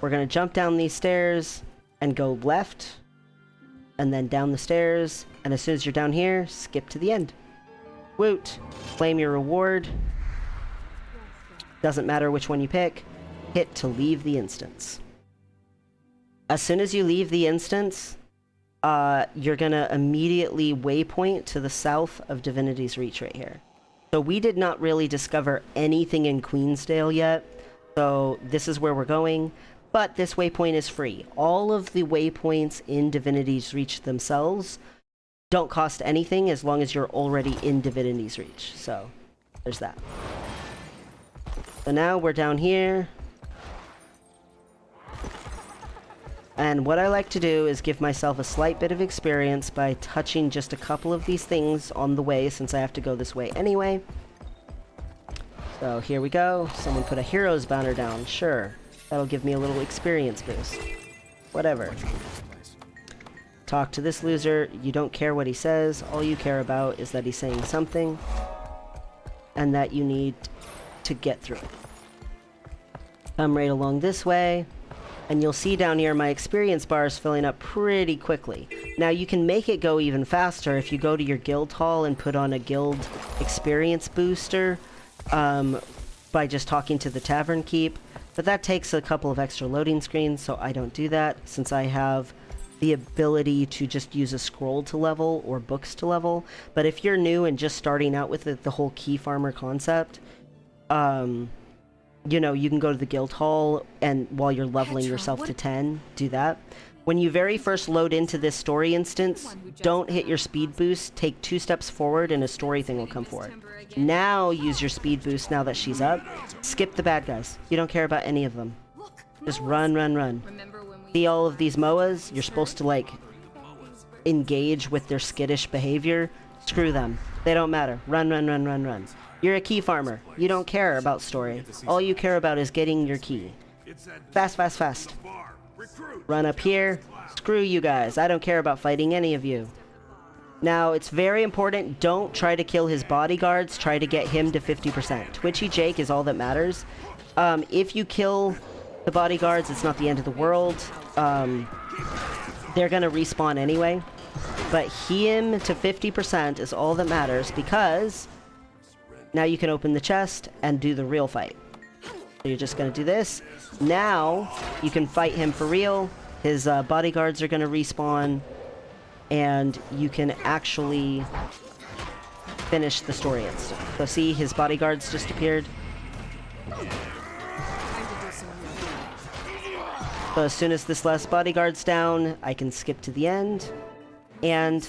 we're going to jump down these stairs and go left, and then down the stairs, and as soon as you're down here, skip to the end. Woot! Claim your reward. Doesn't matter which one you pick. Hit to leave the instance. As soon as you leave the instance, you're gonna immediately waypoint to the south of Divinity's Reach right here. So we did not really discover anything in Queensdale yet, so this is where we're going. But this waypoint is free. All of the waypoints in Divinity's Reach themselves don't cost anything as long as you're already in Divinity's Reach. So, there's that. So now we're down here. And what I like to do is give myself a slight bit of experience by touching just a couple of these things on the way, since I have to go this way anyway. So here we go. Someone put a hero's banner down. Sure. That'll give me a little experience boost. Whatever. Talk to this loser. You don't care what he says. All you care about is that he's saying something, and that you need to get through it. Come right along this way, and you'll see down here my experience bar is filling up pretty quickly. Now you can make it go even faster if you go to your guild hall and put on a guild experience booster by just talking to the tavern keep. But that takes a couple of extra loading screens, so I don't do that, since I have the ability to just use a scroll to level or books to level. But if you're new and just starting out with the whole key farmer concept, you know, you can go to the guild hall and while you're leveling yourself to 10, do that. When you very first load into this story instance, don't hit your speed boost, take 2 steps forward and a story thing will come forward. Now use your speed boost now that she's up. Skip the bad guys. You don't care about any of them. Just run, run, run. See all of these MOAs? You're supposed to, like, engage with their skittish behavior. Screw them. They don't matter. Run, run, run, run, run. You're a key farmer. You don't care about story. All you care about is getting your key. Fast, fast, fast. Run up here. Screw you guys. I don't care about fighting any of you. Now, it's very important, don't try to kill his bodyguards, try to get him to 50%. Twitchy Jake is all that matters. If you kill the bodyguards, it's not the end of the world. They're gonna respawn anyway. But him to 50% is all that matters, because now you can open the chest and do the real fight. So you're just gonna do this. Now, you can fight him for real. His bodyguards are gonna respawn. And you can actually finish the story instant. So see, his bodyguards just appeared. So as soon as this last bodyguard's down, I can skip to the end. And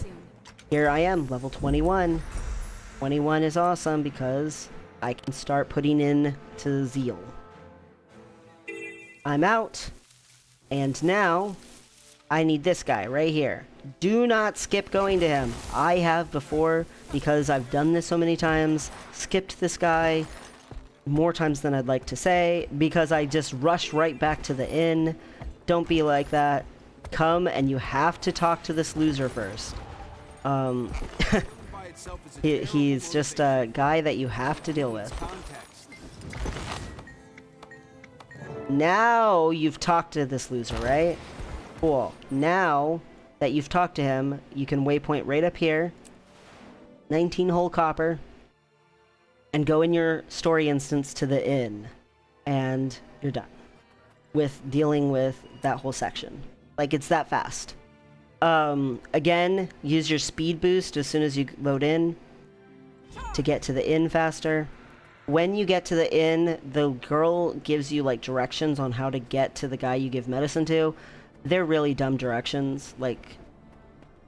here I am, level 21. 21 is awesome because I can start putting in to zeal. I'm out. And now, I need this guy right here. Do not skip going to him. I have before, because I've done this so many times, skipped this guy more times than I'd like to say, because I just rushed right back to the inn. Don't be like that. Come, and you have to talk to this loser first. He's just a guy that you have to deal with. Now you've talked to this loser, right? Cool. Now that you've talked to him, you can waypoint right up here. 19 hole copper. And go in your story instance to the inn. And you're done with dealing with that whole section. Like, it's that fast. Again, use your speed boost as soon as you load in to get to the inn faster. When you get to the inn, the girl gives you, like, directions on how to get to the guy you give medicine to. They're really dumb directions. Like,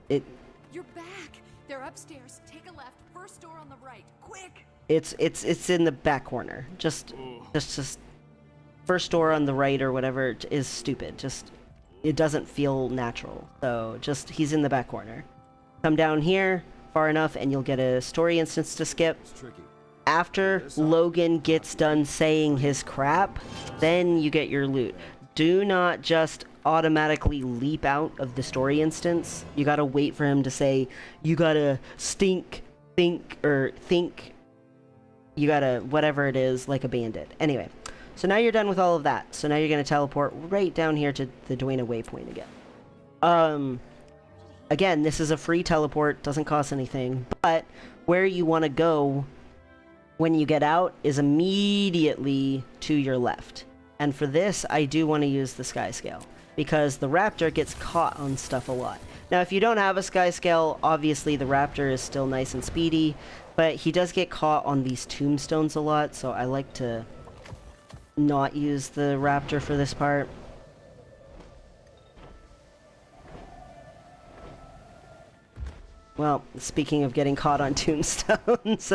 it... You're back! They're upstairs. Take a left. First door on the right. Quick! It's in the back corner. Just first door on the right or whatever is stupid. Just, it doesn't feel natural. So, just, he's in the back corner. Come down here far enough and you'll get a story instance to skip. After Logan gets done saying his crap, then you get your loot. Do not just automatically leap out of the story instance. You gotta wait for him to say, you gotta think, you gotta, whatever it is, like a bandit. Anyway, so now you're done with all of that. So now you're gonna teleport right down here to the Duena waypoint again. Again, this is a free teleport, doesn't cost anything, but where you want to go when you get out is immediately to your left. And for this, I do want to use the sky scale, because the raptor gets caught on stuff a lot. Now, if you don't have a sky scale, obviously the raptor is still nice and speedy, but he does get caught on these tombstones a lot, so I like to not use the raptor for this part. Well, speaking of getting caught on tombstones.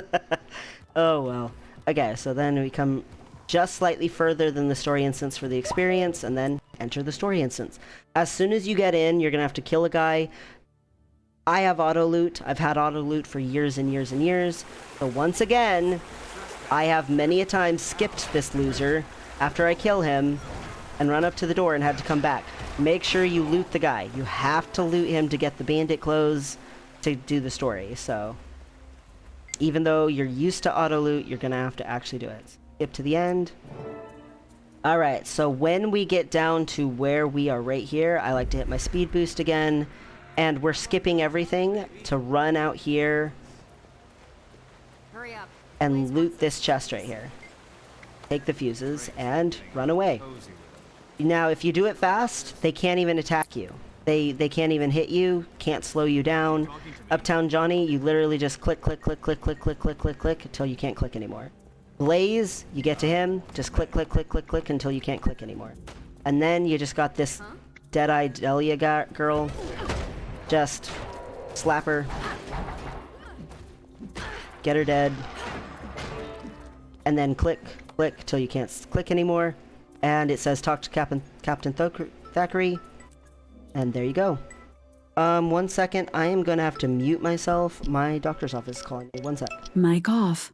Oh well. Okay, so then we come just slightly further than the story instance for the experience, and then enter the story instance. As soon as you get in, you're gonna have to kill a guy. I have auto loot. I've had auto loot for years and years and years. So once again, I have many a time skipped this loser after I kill him and run up to the door and had to come back. Make sure you loot the guy. You have to loot him to get the bandit clothes to do the story, so even though you're used to auto loot, you're gonna have to actually do it. Skip to the end. Alright, so when we get down to where we are right here, I like to hit my speed boost again, and we're skipping everything to run out here Hurry up. and loot this chest right here. Take the fuses and run away. Now, if you do it fast, they can't even attack you. They can't even hit you, can't slow you down. Uptown Johnny, you literally just click, click, click, click, click, click, click, click, click, until you can't click anymore. Blaze, you get to him, just click, click, click, click, click, until you can't click anymore. And then you just got this dead-eyed Delia girl. Just slap her. Get her dead. And then click, click, till you can't click anymore. And it says talk to Captain Thackeray. And there you go. 1 second. I am gonna have to mute myself. My doctor's office is calling me. 1 sec. Mic off.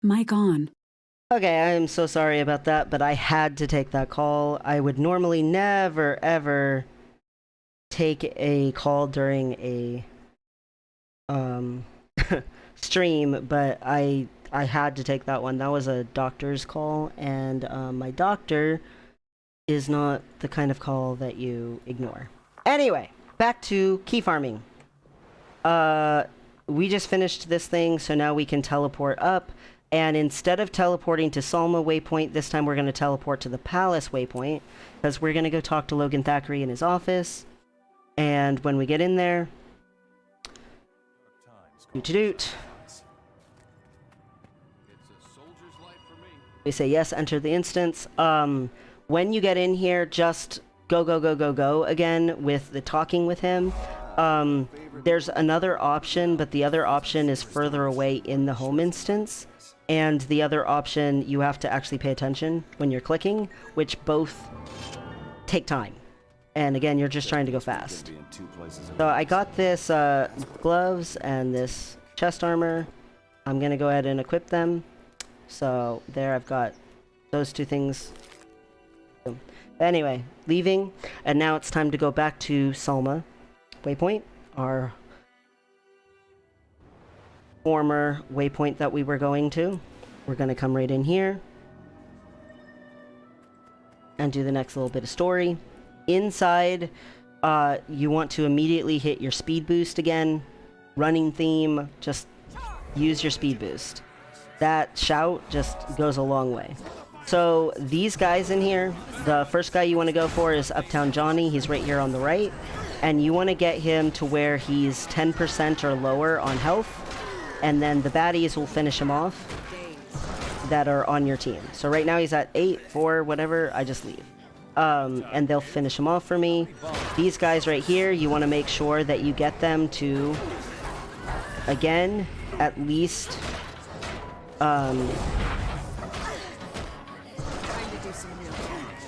Mic on. Okay, I am so sorry about that, but I had to take that call. I would normally never, ever take a call during a stream, but I had to take that one. That was a doctor's call, and my doctor is not the kind of call that you ignore. Anyway, back to key farming. We just finished this thing, so now we can teleport up. And instead of teleporting to Salma waypoint, this time we're going to teleport to the Palace waypoint, because we're going to go talk to Logan Thackeray in his office. And when we get in there, doot-a-doot. We say yes, enter the instance. When you get in here, just go again with the talking with him. There's another option, but the other option is further away in the home instance. And the other option, you have to actually pay attention when you're clicking, which both take time. And again, you're just trying to go fast. So I got this gloves and this chest armor. I'm going to go ahead and equip them. So there I've got those two things. Anyway, leaving. And now it's time to go back to Salma waypoint, our former waypoint that we were going to. We're going to come right in here and do the next little bit of story. Inside, you want to immediately hit your speed boost again. Running theme, just use your speed boost. That shout just goes a long way. So these guys in here, the first guy you want to go for is Uptown Johnny. He's right here on the right. And you want to get him to where he's 10% or lower on health. And then the baddies will finish him off that are on your team. So right now he's at 8, 4, whatever. I just leave. And they'll finish him off for me. These guys right here, you want to make sure that you get them to, again, at least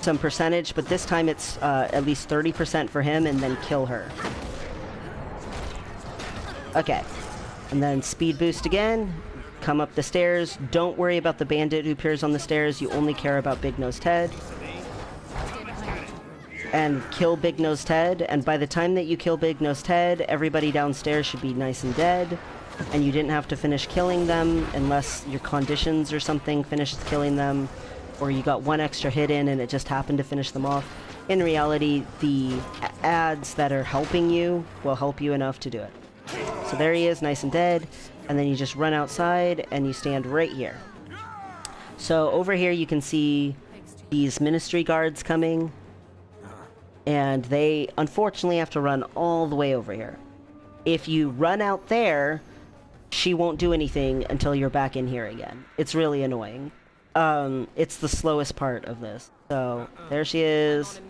some percentage, but this time it's at least 30% for him, and then kill her. Okay. And then speed boost again. Come up the stairs. Don't worry about the bandit who appears on the stairs. You only care about Big Nose Ted. And kill Big Nose Ted. And by the time that you kill Big Nose Ted, everybody downstairs should be nice and dead. And you didn't have to finish killing them unless your conditions or something finished killing them. Or you got one extra hit in and it just happened to finish them off. In reality, the ads that are helping you will help you enough to do it. So there he is, nice and dead. And then you just run outside and you stand right here. So over here you can see these ministry guards coming. And they unfortunately have to run all the way over here. If you run out there, she won't do anything until you're back in here again. It's really annoying. It's the slowest part of this. So there she is.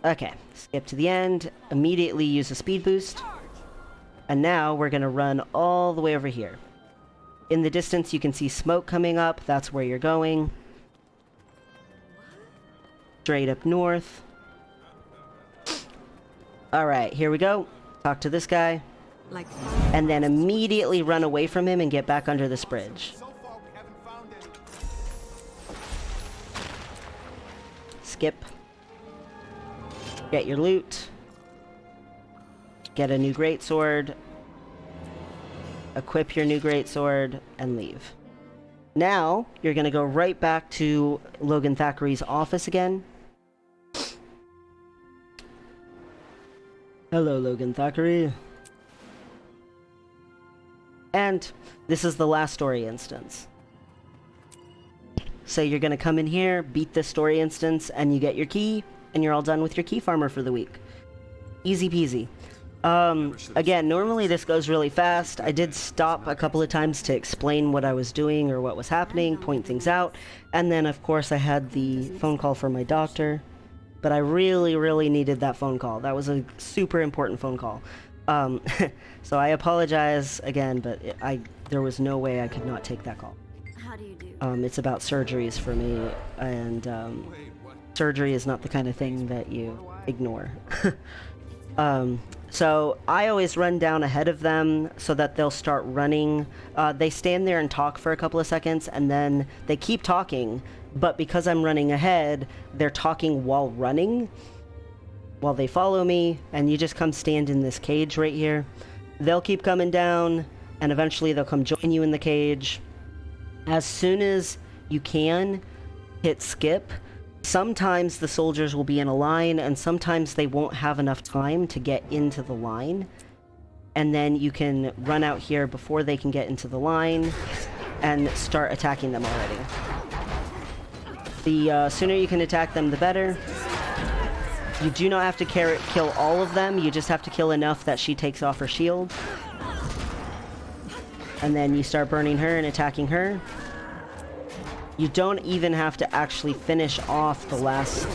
Okay, skip to the end, immediately use a speed boost, and now we're going to run all the way over here. In the distance you can see smoke coming up, that's where you're going. Straight up north. Alright, here we go. Talk to this guy. And then immediately run away from him and get back under this bridge. Skip. Get your loot. Get a new greatsword. Equip your new greatsword and leave. Now, you're going to go right back to Logan Thackeray's office again. Hello, Logan Thackeray. And this is the last story instance. So you're going to come in here, beat this story instance, and you get your key, and you're all done with your key farmer for the week. Easy peasy. Again, normally this goes really fast. I did stop a couple of times to explain what I was doing or what was happening, point things out, and then of course I had the phone call from my doctor. But I really needed that phone call. That was a super important phone call. So I apologize again, but there was no way I could not take that call. How do you do? It's about surgeries for me, and surgery is not the kind of thing that you ignore. So I always run down ahead of them so that they'll start running. They stand there and talk for a couple of seconds, and then they keep talking, but because I'm running ahead, they're talking while running, while they follow me, and you just come stand in this cage right here. They'll keep coming down, and eventually they'll come join you in the cage. As soon as you can, hit skip. Sometimes the soldiers will be in a line, and sometimes they won't have enough time to get into the line. And then you can run out here before they can get into the line and start attacking them already. The sooner you can attack them, the better. You do not have to kill all of them, you just have to kill enough that she takes off her shield. And then you start burning her and attacking her. You don't even have to actually finish off the last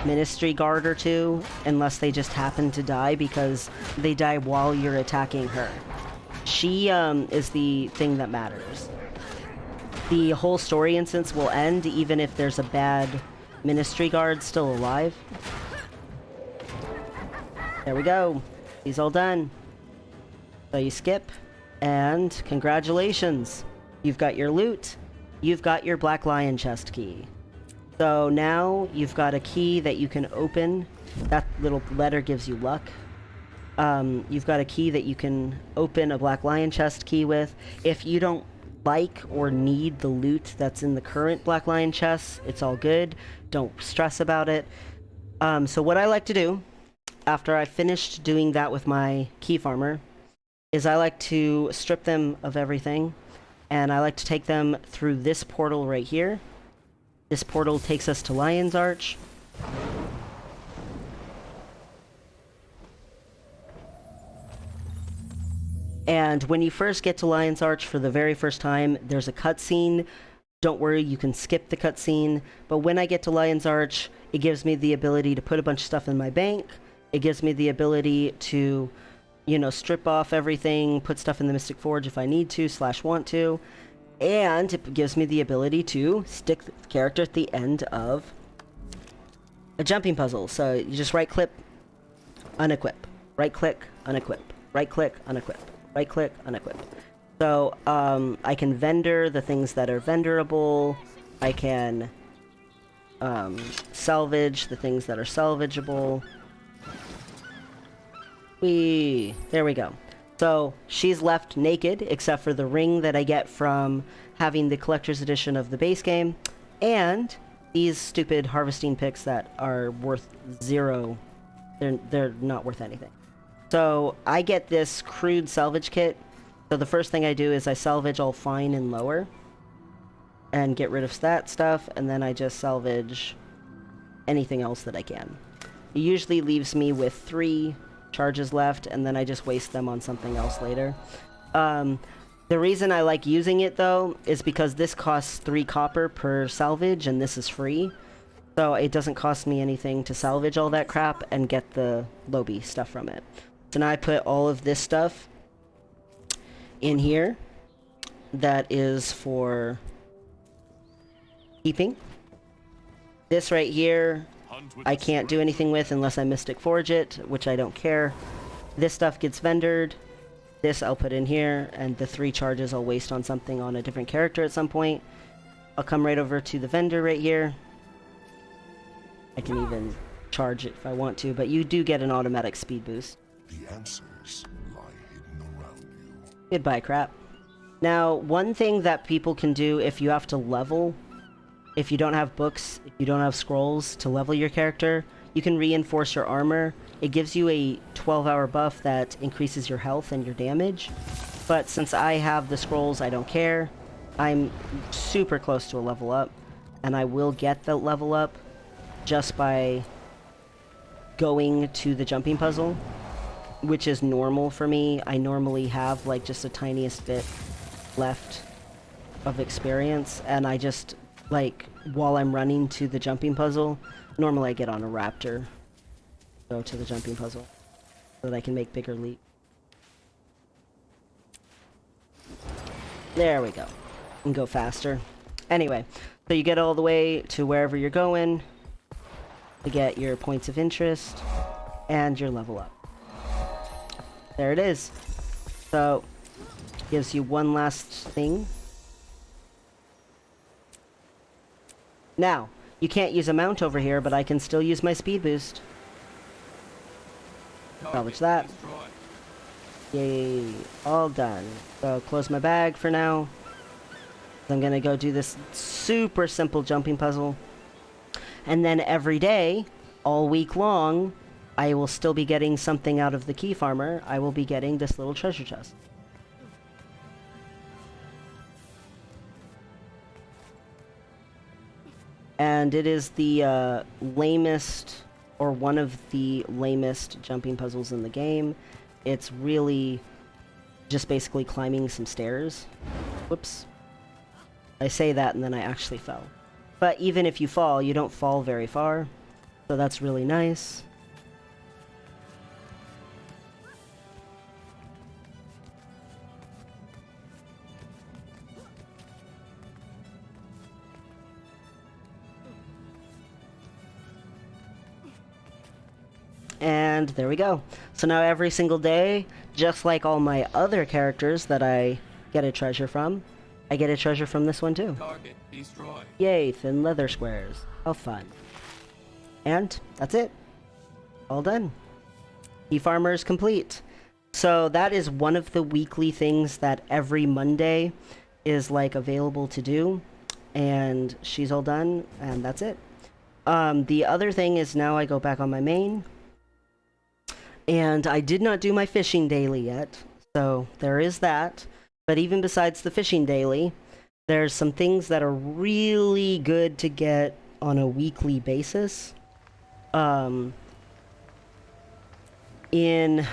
ministry guard or two unless they just happen to die, because they die while you're attacking her. She is the thing that matters. The whole story instance will end even if there's a bad ministry guard still alive. There we go. He's all done. So you skip, and congratulations. You've got your loot. You've got your Black Lion chest key. So now you've got a key that you can open. That little letter gives you luck. You've got a key that you can open a Black Lion chest key with. If you don't like or need the loot that's in the current Black Lion chest, it's all good. Don't stress about it. So what I like to do, after I finished doing that with my key farmer, is I like to strip them of everything. And I like to take them through this portal right here. This portal takes us to Lion's Arch. And when you first get to Lion's Arch for the very first time, there's a cutscene. Don't worry, you can skip the cutscene. But when I get to Lion's Arch, it gives me the ability to put a bunch of stuff in my bank. It gives me the ability to, you know, strip off everything, put stuff in the Mystic Forge if I need to / want to, and it gives me the ability to stick the character at the end of a jumping puzzle. So you just right-click, unequip, right-click, unequip, right-click, unequip, right-click, unequip. So I can vendor the things that are venderable. I can salvage the things that are salvageable. There we go. So she's left naked except for the ring that I get from having the collector's edition of the base game, and these stupid harvesting picks that are worth 0. They're not worth anything. So I get this Crude Salvage Kit. So the first thing I do is I salvage all fine and lower and get rid of that stuff, and then I just salvage anything else that I can. It usually leaves me with 3 charges left, and then I just waste them on something else later. The reason I like using it though is because this costs 3 copper per salvage and this is free, so it doesn't cost me anything to salvage all that crap and get the Lobby stuff from it. So now I put all of this stuff in here that is for keeping. This right here I can't do anything with unless I Mystic Forge it, which I don't care. This stuff gets vendored. This I'll put in here, and the 3 charges I'll waste on something on a different character at some point. I'll come right over to the vendor right here. I can even charge it if I want to, but you do get an automatic speed boost. The answers lie hidden around you. Goodbye, crap. Now, one thing that people can do if you have to level, if you don't have books, if you don't have scrolls to level your character, you can reinforce your armor. It gives you a 12-hour buff that increases your health and your damage. But since I have the scrolls, I don't care. I'm super close to a level up, and I will get the level up just by going to the jumping puzzle, which is normal for me. I normally have like just the tiniest bit left of experience, and I just, like, while I'm running to the jumping puzzle, normally I get on a raptor, go to the jumping puzzle, so that I can make bigger leap. There we go. And go faster. Anyway, so you get all the way to wherever you're going to get your points of interest and your level up. there it is. So, gives you one last thing. Now, you can't use a mount over here, but I can still use my speed boost. Salvage that. Yay, all done. So close my bag for now. I'm gonna go do this super simple jumping puzzle. And then every day, all week long, I will still be getting something out of the key farmer. I will be getting this little treasure chest. And it is the lamest, or one of the lamest jumping puzzles in the game. It's really just basically climbing some stairs. Whoops. I say that and then I actually fell. But even if you fall, you don't fall very far. So that's really nice. And there we go. So now every single day, just like all my other characters that I get a treasure from, I get a treasure from this one too. Target destroyed. Yay, thin leather squares. How fun. And that's it. All done. Key farmer is complete. So that is one of the weekly things that every Monday is like available to do. And she's all done, and that's it. The other thing is now I go back on my main. And I did not do my fishing daily yet, so there is that. But even besides the fishing daily, there's some things that are really good to get on a weekly basis. I mean,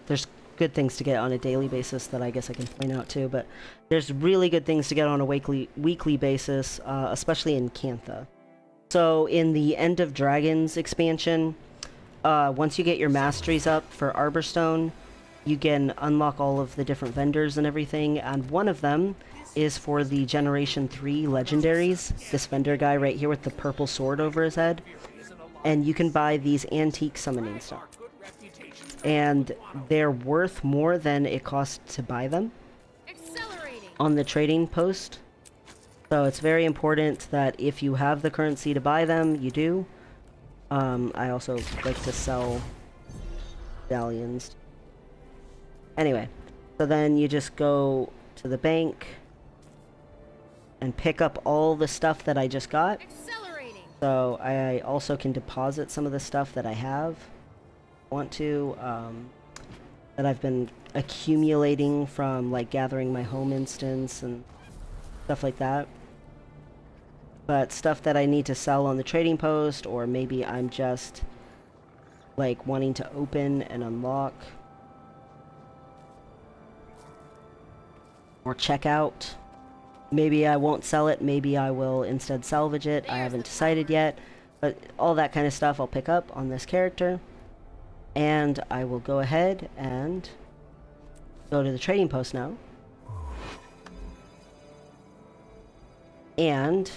there's good things to get on a daily basis that I guess I can point out too, but there's really good things to get on a weekly basis, especially in Cantha. So in the End of Dragons expansion, once you get your masteries up for Arborstone, you can unlock all of the different vendors and everything, and one of them is for the Generation 3 legendaries. This vendor guy right here with the purple sword over his head. And you can buy these antique summoning stuff. And they're worth more than it costs to buy them on the trading post. So it's very important that if you have the currency to buy them, you do. I also like to sell medallions. Anyway, so then you just go to the bank and pick up all the stuff that I just got. So I also can deposit some of the stuff that I have. Want to, that I've been accumulating from like gathering my home instance and stuff like that. But stuff that I need to sell on the trading post, or maybe I'm just like wanting to open and unlock or check out. Maybe I won't sell it, maybe I will instead salvage it. I haven't decided yet, but all that kind of stuff I'll pick up on this character. And I will go ahead and go to the trading post now. And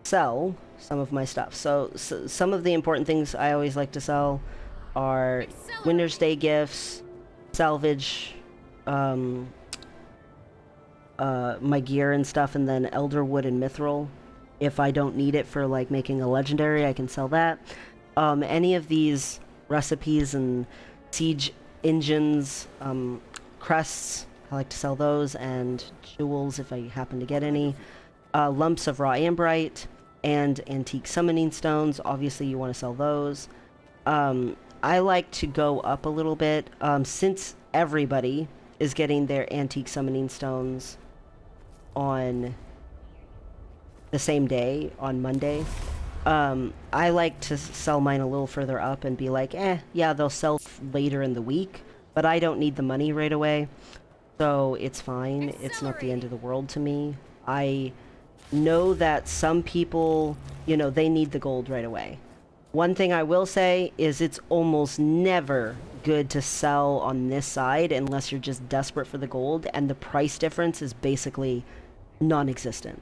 sell some of my stuff. So some of the important things I always like to sell are Winter's Day gifts, salvage, my gear and stuff, and then Elderwood and Mithril. If I don't need it for like making a legendary, I can sell that. Any of these recipes and siege engines, crests, I like to sell those, and jewels if I happen to get any. Lumps of raw amberite and antique summoning stones. Obviously you want to sell those. I like to go up a little bit, since everybody is getting their antique summoning stones on the same day, on Monday. I like to sell mine a little further up and be like, yeah, they'll sell later in the week, but I don't need the money right away, so it's fine. It's not the end of the world to me. I know that some people, you know, they need the gold right away. One thing I will say is it's almost never good to sell on this side unless you're just desperate for the gold, and the price difference is basically non-existent.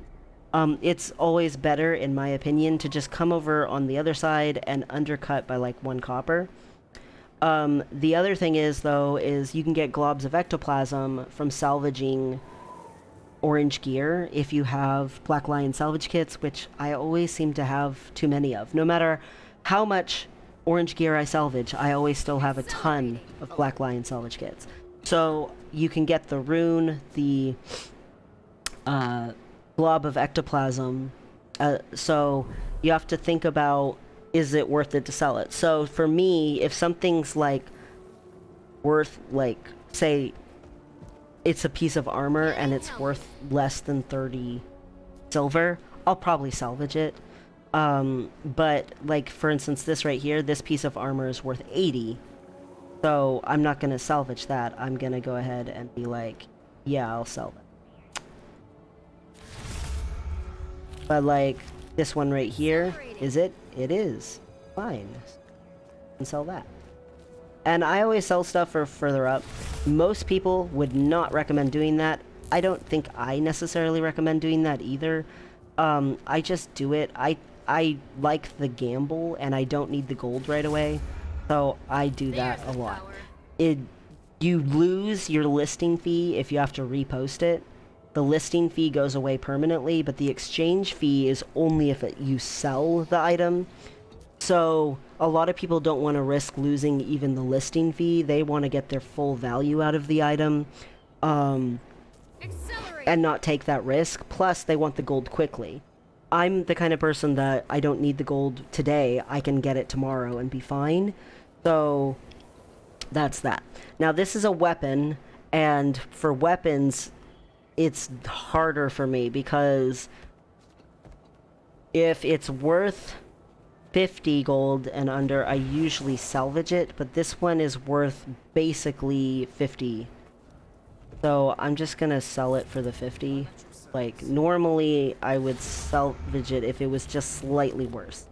It's always better, in my opinion, to just come over on the other side and undercut by like 1 copper. The other thing is, though, is you can get globs of ectoplasm from salvaging orange gear if you have Black Lion salvage kits, which I always seem to have too many of. No matter how much orange gear I salvage, I always still have a ton of Black Lion salvage kits. So you can get the rune, the glob of ectoplasm. So you have to think about, is it worth it to sell it? So for me, if something's like worth, like, say it's a piece of armor and it's worth less than 30 silver, I'll probably salvage it. But like, for instance, this right here, this piece of armor is worth 80. So I'm not gonna salvage that. I'm gonna go ahead and be like, yeah, I'll sell that. But like, this one right here, is it? It is. Fine. And sell that. And I always sell stuff for further up. Most people would not recommend doing that. I don't think I necessarily recommend doing that either. I just do it. I like the gamble, and I don't need the gold right away. So I do that a lot. You lose your listing fee if you have to repost it. The listing fee goes away permanently, but the exchange fee is only if you sell the item. So a lot of people don't want to risk losing even the listing fee. They want to get their full value out of the item, and not take that risk. Plus, they want the gold quickly. I'm the kind of person that I don't need the gold today. I can get it tomorrow and be fine. So that's that. Now this is a weapon, and for weapons, it's harder for me because if it's worth 50 gold and under, I usually salvage it, but this one is worth basically 50. So I'm just gonna sell it for the 50. Like, normally I would salvage it if it was just slightly worse.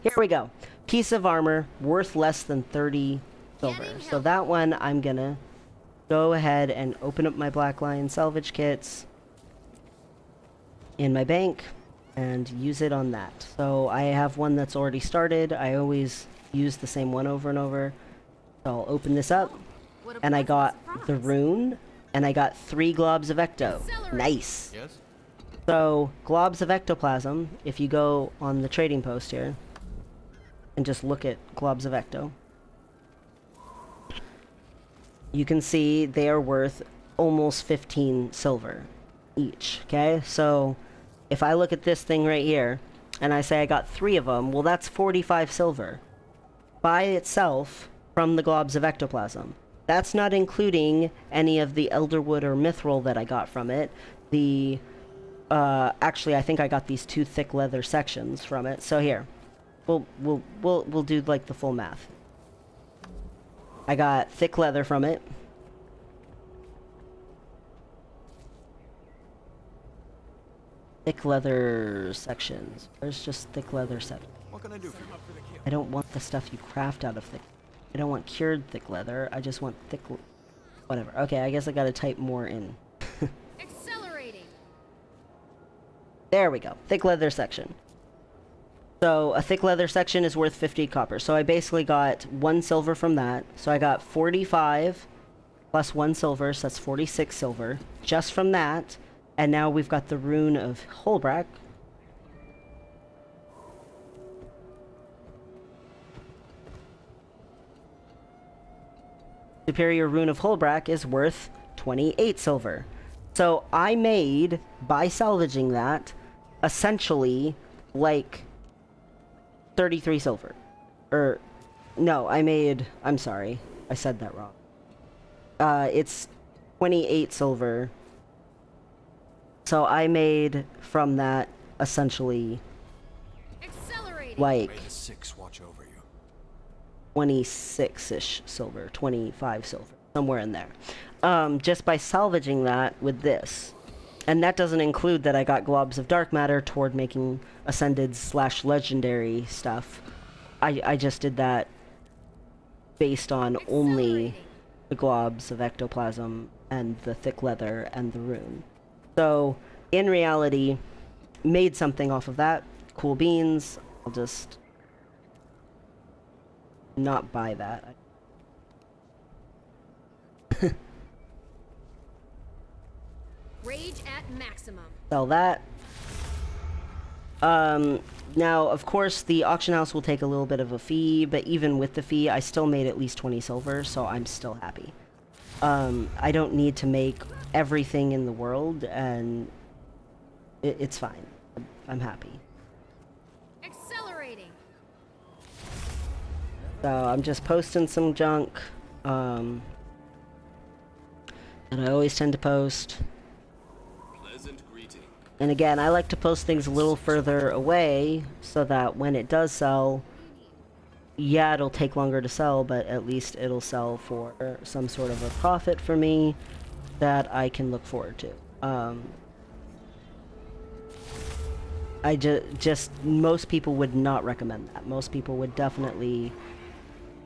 Here we go. Piece of armor worth less than 30 silver. So that one I'm gonna go ahead and open up my Black Lion salvage kits in my bank and use it on that. So I have one that's already started. I always use the same one over and over. So I'll open this up, and I got the rune, and I got 3 globs of ecto. Nice. Yes? So globs of ectoplasm, if you go on the trading post here and just look at globs of ecto, you can see they are worth almost 15 silver each. Okay, so if I look at this thing right here and I say I got 3 of them, well, that's 45 silver by itself from the globs of ectoplasm. That's not including any of the elderwood or mithril that I got from it. The actually, I think I got these 2 thick leather sections from it. So here, we'll do like the full math. I got thick leather from it. Thick leather sections. Where's just thick leather sections? What can I do for you? I don't want the stuff you craft out of thick. I don't want cured thick leather. I just want thick. Whatever. Okay, I guess I gotta type more in. Accelerating. There we go. Thick leather section. So a thick leather section is worth 50 copper. So I basically got 1 silver from that. So I got 45 plus 1 silver, so that's 46 silver just from that. And now we've got the rune of Holbrack. Superior rune of Holbrack is worth 28 silver. So I made, by salvaging that, essentially like 33 silver. Or, no, I'm sorry. I said that wrong. It's 28 silver. So I made from that essentially like May the 6 watch over you. 26-ish silver, 25 silver, somewhere in there. Just by salvaging that with this. And that doesn't include that I got globs of dark matter toward making ascended / legendary stuff. I just did that based on only the globs of ectoplasm and the thick leather and the rune. So, in reality, made something off of that. Cool beans. I'll just not buy that. Rage at maximum. Sell that. Now, of course, the auction house will take a little bit of a fee, but even with the fee, I still made at least 20 silver, so I'm still happy. I don't need to make everything in the world, and it's fine. I'm happy. Accelerating. So I'm just posting some junk, that I always tend to post. Pleasant greeting. And again, I like to post things a little further away so that when it does sell, yeah, it'll take longer to sell, but at least it'll sell for some sort of a profit for me that I can look forward to. I just most people would not recommend that. Most people would definitely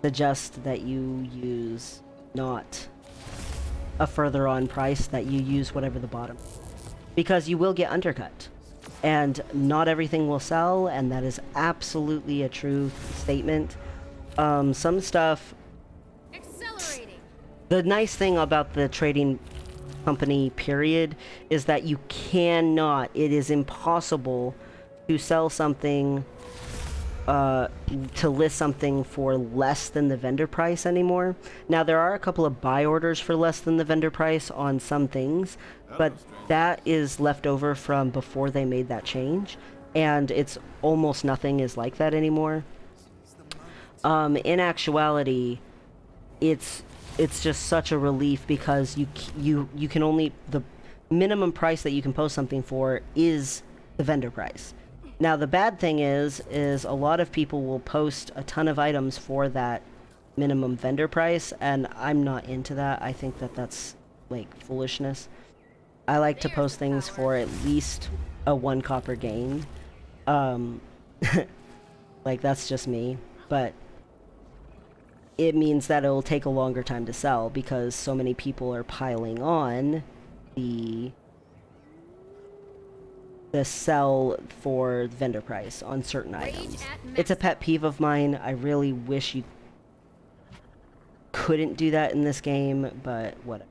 suggest that you use not a further on price, that you use whatever the bottom, because you will get undercut and not everything will sell, and that is absolutely a true statement. Some stuff, Accelerating. the nice thing about the trading company period is that you cannot, it is impossible to sell something, to list something for less than the vendor price anymore. Now, there are a couple of buy orders for less than the vendor price on some things, but that is left over from before they made that change, and it's almost nothing is like that anymore. In actuality, it's just such a relief, because you can only, the minimum price that you can post something for is the vendor price. Now, the bad thing is a lot of people will post a ton of items for that minimum vendor price, and I'm not into that. I think that that's like foolishness. I like to post things for at least a 1 copper gain. Like, that's just me, but it means that it'll take a longer time to sell because so many people are piling on the sell for vendor price on certain items. It's a pet peeve of mine. I really wish you couldn't do that in this game, but whatever.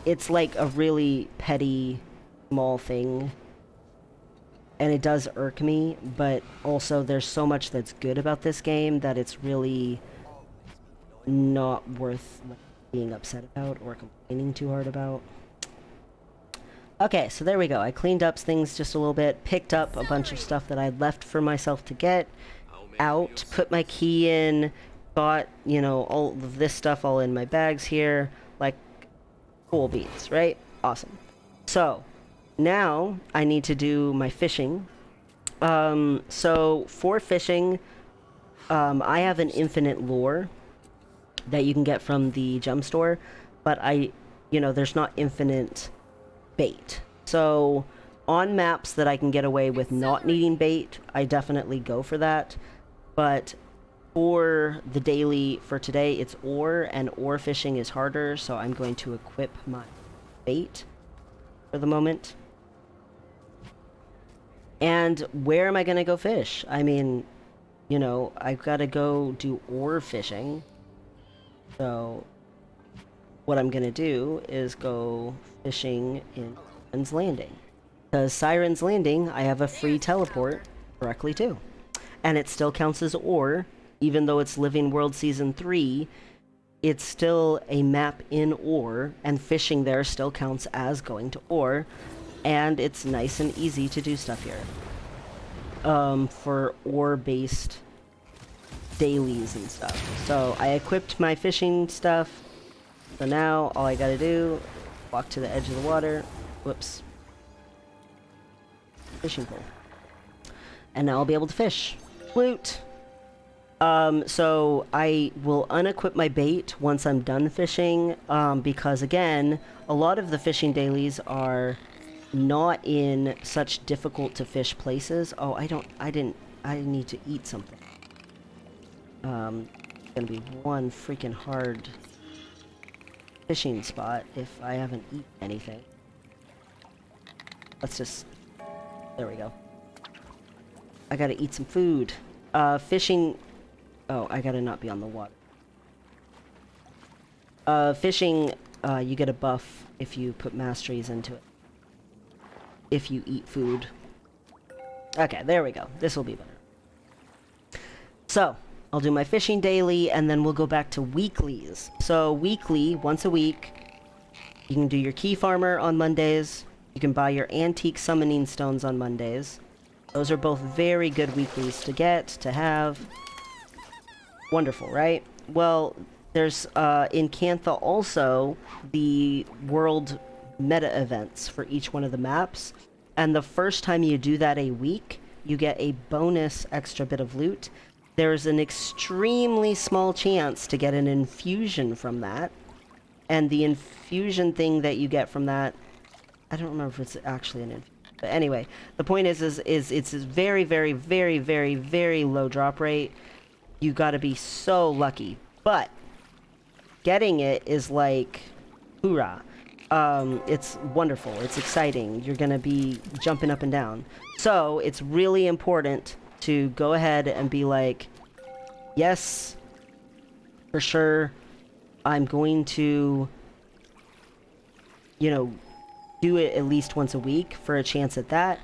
It's like a really petty, small thing, and it does irk me, but also there's so much that's good about this game that it's really not worth being upset about or complaining too hard about. Okay, so there we go. I cleaned up things just a little bit, picked up a bunch of stuff that I left for myself to get out, put my key in, got, you know, all of this stuff all in my bags here, like cool beans, right? Awesome. So now I need to do my fishing. So for fishing, I have an infinite lure that you can get from the gem store, but there's not infinite bait. So on maps that I can get away with not needing bait, I definitely go for that. But for the daily for today, it's ore, and ore fishing is harder, so I'm going to equip my bait for the moment. And where am I going to go fish? I mean, I've got to go do ore fishing. So what I'm going to do is go fishing in Siren's Landing. Because Siren's Landing, I have a free teleport directly to. And it still counts as ore, even though it's Living World Season 3, it's still a map in ore, and fishing there still counts as going to ore, and it's nice and easy to do stuff here. For ore-based dailies and stuff. So I equipped my fishing stuff, so now all I gotta do, walk to the edge of the water, whoops, fishing pole, and now I'll be able to fish. Woot! So I will unequip my bait once I'm done fishing, because again, a lot of the fishing dailies are not in such difficult to fish places. Oh, I need to eat something. It's gonna be one freaking hard fishing spot if I haven't eaten anything. There we go. I gotta eat some food. Fishing... Oh, I gotta not be on the water. Fishing you get a buff if you put masteries into it. If you eat food. Okay, there we go. This will be better. So, I'll do my fishing daily, and then we'll go back to weeklies. So, weekly, once a week, you can do your key farmer on Mondays. You can buy your antique summoning stones on Mondays. Those are both very good weeklies to get, to have. Wonderful, right? Well, there's, in Cantha also, the world meta events for each one of the maps. And the first time you do that a week, you get a bonus extra bit of loot. There's an extremely small chance to get an infusion from that. And the infusion thing that you get from that, I don't remember if it's actually an infusion. But anyway, the point is it's a very, very, very, very, very low drop rate. You gotta be so lucky. But getting it is like, hoorah. It's wonderful. It's exciting. You're gonna be jumping up and down. So it's really important to go ahead and be like, yes, for sure, I'm going to, you know, do it at least once a week for a chance at that.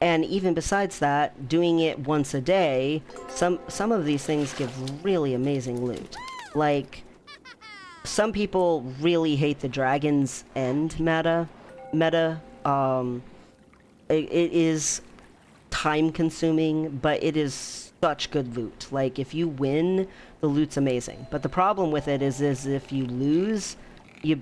And even besides that, doing it once a day, some of these things give really amazing loot. Like, some people really hate the Dragon's End meta. It is time consuming, but it is such good loot. Like, if you win, the loot's amazing. But the problem with it is if you lose, you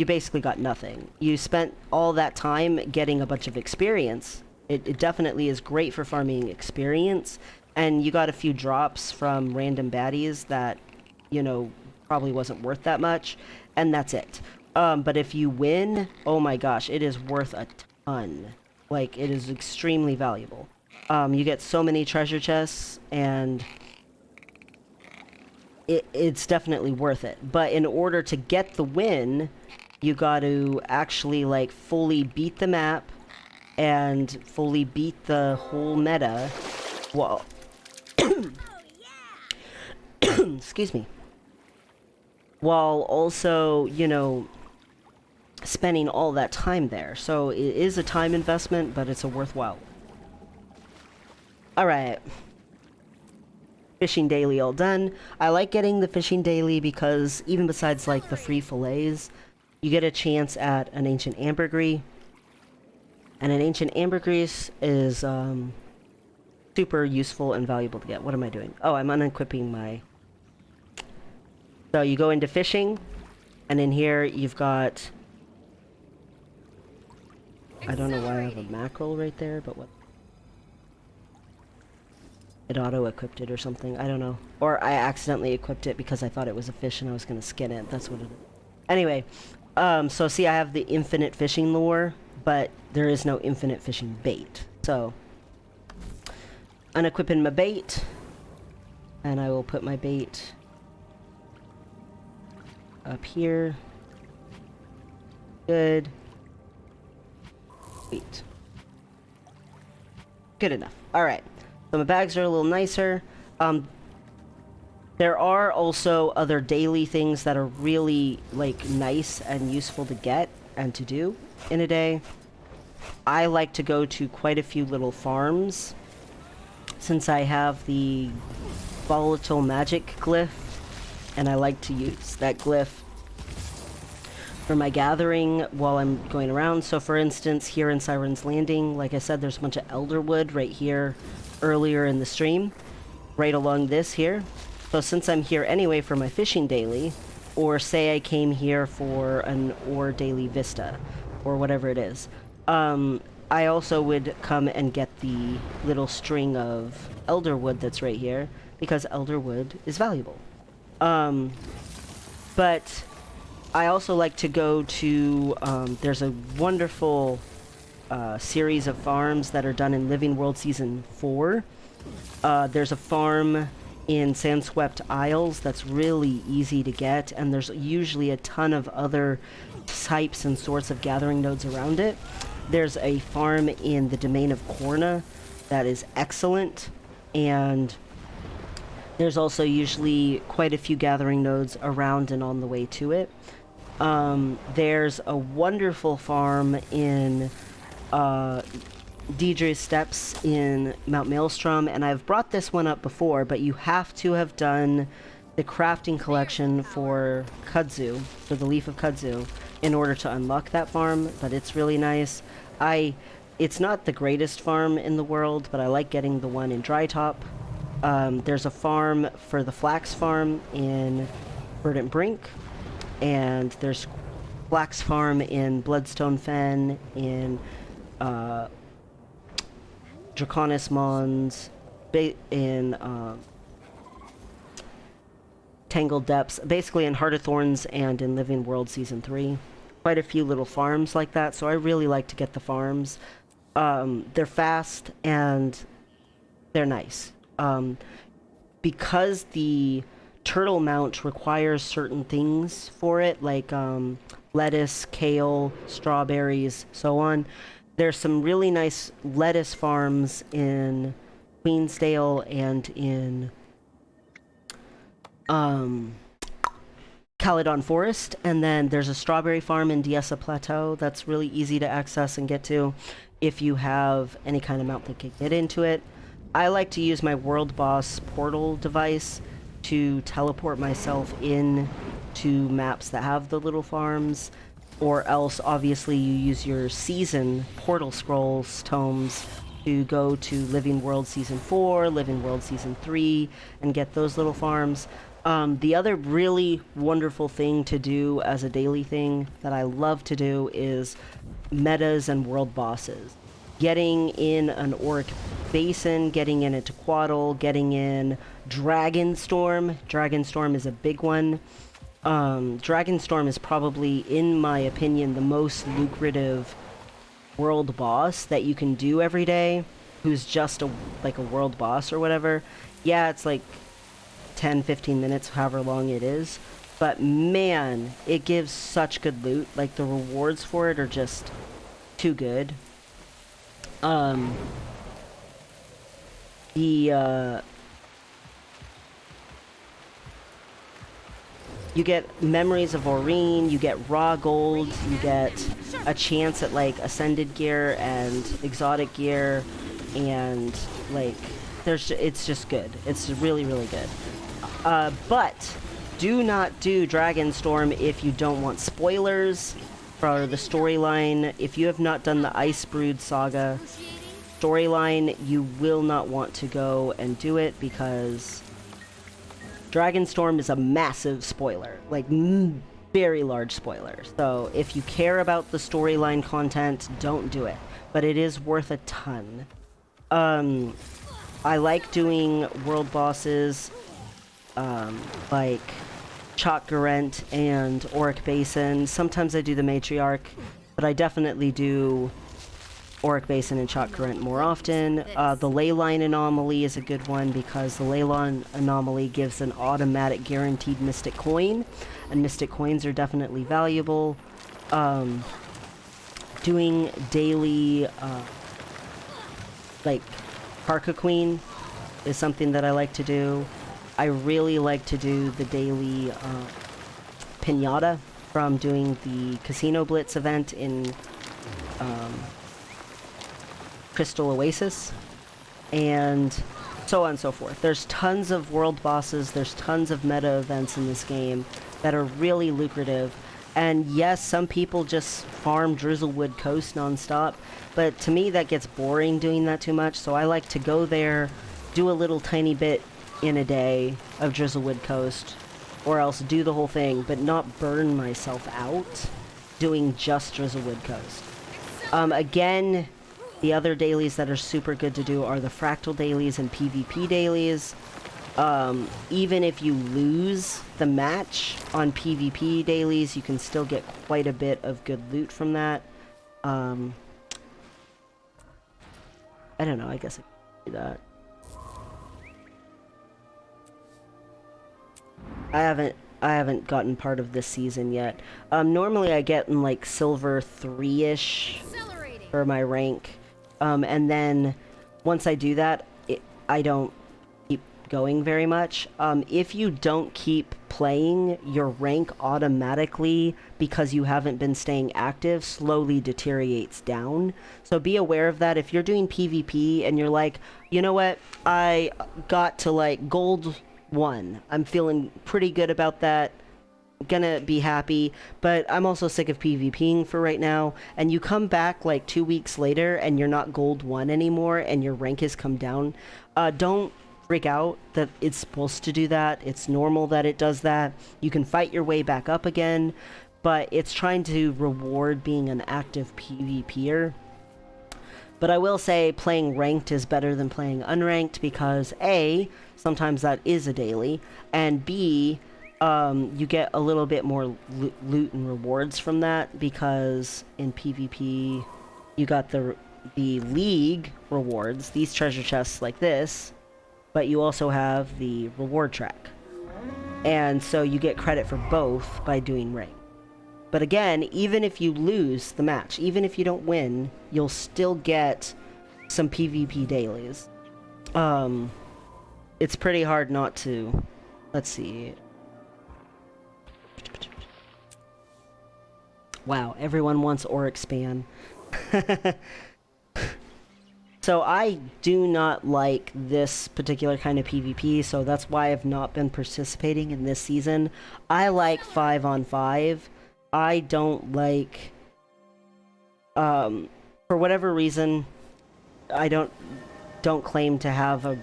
basically got nothing. You spent all that time getting a bunch of experience. It definitely is great for farming experience, and you got a few drops from random baddies that, you know, probably wasn't worth that much, and that's it. But if you win, oh my gosh, it is worth a ton. Like, it is extremely valuable. You get so many treasure chests, and it's definitely worth it. But in order to get the win, you got to actually, like, fully beat the map and fully beat the whole meta. Well, excuse me. While also, you know, spending all that time there. So it is a time investment, but it's a worthwhile. Alright. Fishing daily all done. I like getting the fishing daily because even besides like the free fillets, you get a chance at an ancient ambergris. And an ancient ambergris is super useful and valuable to get. What am I doing? Oh, I'm unequipping my... So you go into fishing, and in here you've got... I don't know why I have a mackerel right there, but what... It auto-equipped it or something, I don't know. Or I accidentally equipped it because I thought it was a fish and I was gonna skin it, that's what it is. Anyway, so see, I have the infinite fishing lure, but there is no infinite fishing bait. So, unequipping my bait, and I will put my bait up here. Good. Wait. Good enough. Alright. So my bags are a little nicer. There are also other daily things that are really, like, nice and useful to get and to do in a day. I like to go to quite a few little farms since I have the volatile magic glyph, and I like to use that glyph for my gathering while I'm going around. So for instance, here in Siren's Landing, like I said, there's a bunch of elderwood right here earlier in the stream, right along this here. So since I'm here anyway for my fishing daily, or say I came here for an ore daily vista, or whatever it is, I also would come and get the little string of elderwood that's right here, because elderwood is valuable. But I also like to go to, there's a wonderful series of farms that are done in Living World Season 4. There's a farm in Sandswept Isles that's really easy to get, and there's usually a ton of other types and sorts of gathering nodes around it. There's a farm in the Domain of Corna that is excellent, and there's also usually quite a few gathering nodes around and on the way to it. There's a wonderful farm in Deidre's Steps in Mount Maelstrom, and I've brought this one up before, but you have to have done the crafting collection for kudzu, for the leaf of kudzu, in order to unlock that farm, but it's really nice. It's not the greatest farm in the world, but I like getting the one in Drytop. There's a farm for the Flax Farm in Verdant Brink, and there's Flax Farm in Bloodstone Fen, in Draconis Mons, in Tangled Depths, basically in Heart of Thorns and in Living World Season 3. Quite a few little farms like that, so I really like to get the farms. They're fast and they're nice. Because the turtle mount requires certain things for it, like lettuce, kale, strawberries, so on. There's some really nice lettuce farms in Queensdale and in Caledon Forest, and then there's a strawberry farm in Diessa Plateau that's really easy to access and get to if you have any kind of mount that can get into it. I like to use my World Boss portal device to teleport myself in to maps that have the little farms, or else obviously you use your season portal scrolls tomes to go to Living World Season 4, Living World Season 3, and get those little farms. The other really wonderful thing to do as a daily thing that I love to do is metas and world bosses. Getting in an Auric Basin, getting in a Tequatl, getting in Dragonstorm. Dragonstorm is a big one. Dragonstorm is probably, in my opinion, the most lucrative world boss that you can do every day, who's just like a world boss or whatever. Yeah, it's like 10-15 minutes, however long it is, but man, it gives such good loot. Like, the rewards for it are just too good. You get Memories of Aurene, you get raw gold, you get a chance at like ascended gear and exotic gear, and like it's just good. It's really, really good. But do not do Dragonstorm if you don't want spoilers for the storyline. If you have not done the Icebrood Saga storyline, you will not want to go and do it, because Dragonstorm is a massive spoiler, like very large spoiler. So if you care about the storyline content, don't do it, but it is worth a ton. I like doing world bosses like Chalk Garent and Auric Basin. Sometimes I do the Matriarch, but I definitely do Auric Basin and Chalk Garent more often. The Leyline Anomaly is a good one, because the Leyline Anomaly gives an automatic guaranteed Mystic Coin, and Mystic Coins are definitely valuable. Doing daily, like, Parka Queen is something that I like to do. I really like to do the daily Pinata from doing the Casino Blitz event in Crystal Oasis, and so on and so forth. There's tons of world bosses, there's tons of meta events in this game that are really lucrative, and yes, some people just farm Drizzlewood Coast non-stop, but to me that gets boring doing that too much, so I like to go there, do a little tiny bit in a day of Drizzlewood Coast, or else do the whole thing, but not burn myself out doing just Drizzlewood Coast. Again, the other dailies that are super good to do are the Fractal dailies and PvP dailies. Even if you lose the match on PvP dailies, you can still get quite a bit of good loot from that. I don't know, I guess I can do that. I haven't gotten part of this season yet. Normally I get in like silver 3-ish for my rank. And then once I do that, I don't keep going very much. If you don't keep playing, your rank automatically, because you haven't been staying active, slowly deteriorates down. So be aware of that. If you're doing PvP and you're like, you know what, I got to like gold 1, I'm feeling pretty good about that, gonna be happy, but I'm also sick of PvPing for right now, and you come back like 2 weeks later and you're not gold 1 anymore and your rank has come down, don't freak out that it's supposed to do that. It's normal that it does that. You can fight your way back up again, but it's trying to reward being an active PvPer. But I will say playing ranked is better than playing unranked because A, sometimes that is a daily, and B, you get a little bit more loot and rewards from that, because in PvP you got the league rewards, these treasure chests like this, but you also have the reward track, and so you get credit for both by doing rank. But again, even if you lose the match, even if you don't win, you'll still get some PvP dailies. It's pretty hard not to. Let's see. Wow, everyone wants Auric Span. So I do not like this particular kind of PvP, so that's why I've not been participating in this season. I like 5-on-5. I don't like, for whatever reason, I don't claim to have a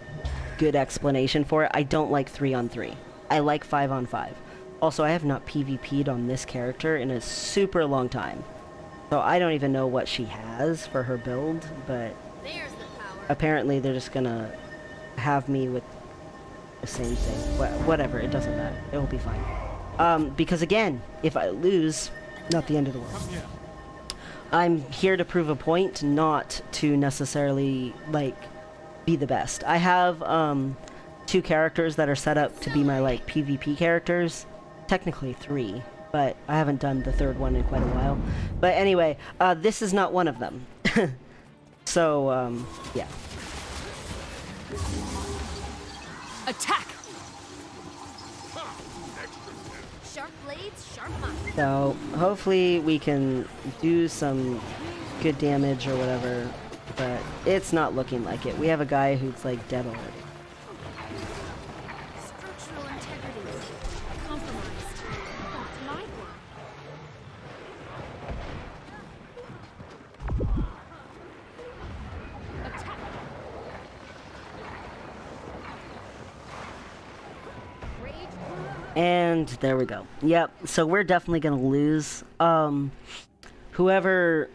good explanation for it. I don't like 3-on-3. I like 5-on-5. Also, I have not PvP'd on this character in a super long time, so I don't even know what she has for her build, but There's the power. apparently they're just gonna have me with the same thing. Whatever, it doesn't matter. It will be fine. Because again, if I lose, not the end of the world. I'm here to prove a point, not to necessarily, like, be the best. I have, 2 characters that are set up to be my, like, PvP characters. Technically 3, but I haven't done the 3rd one in quite a while. But anyway, this is not one of them. So, yeah. Attack! Sharp blades, sharp mind. So, hopefully we can do some good damage or whatever, but it's not looking like it. We have a guy who's, like, dead already. Structural integrity compromised. That's my work. Attack! Rage. And there we go. Yep, so we're definitely gonna lose. Whoever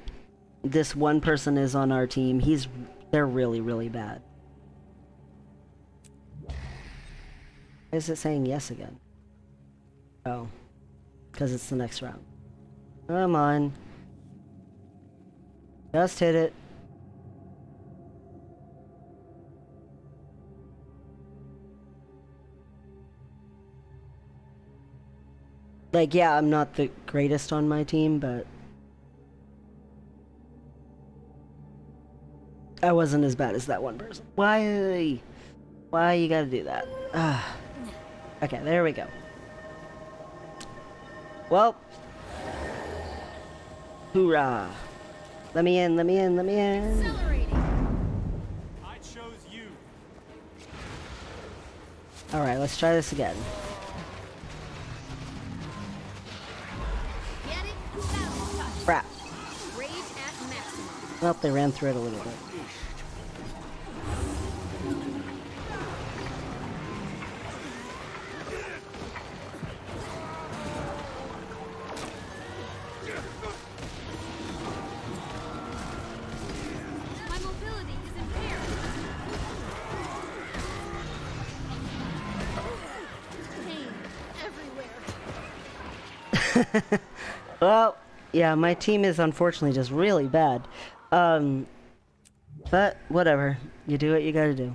this one person is on our team, they're really, really bad. Why is it saying yes again? Oh, because it's the next round. Come on. Just hit it. Like, yeah, I'm not the greatest on my team, but I wasn't as bad as that one person. Why you gotta do that? Okay, there we go. Well, hoorah. Let me in, let me in, let me in. Accelerating. I chose you. Alright, let's try this again. Get it? Battle touch. Crap. Rage at maximum. Well, they ran through it a little bit. My mobility is impaired. Pain everywhere. Well, yeah, my team is unfortunately just really bad. But whatever. You do what you gotta do.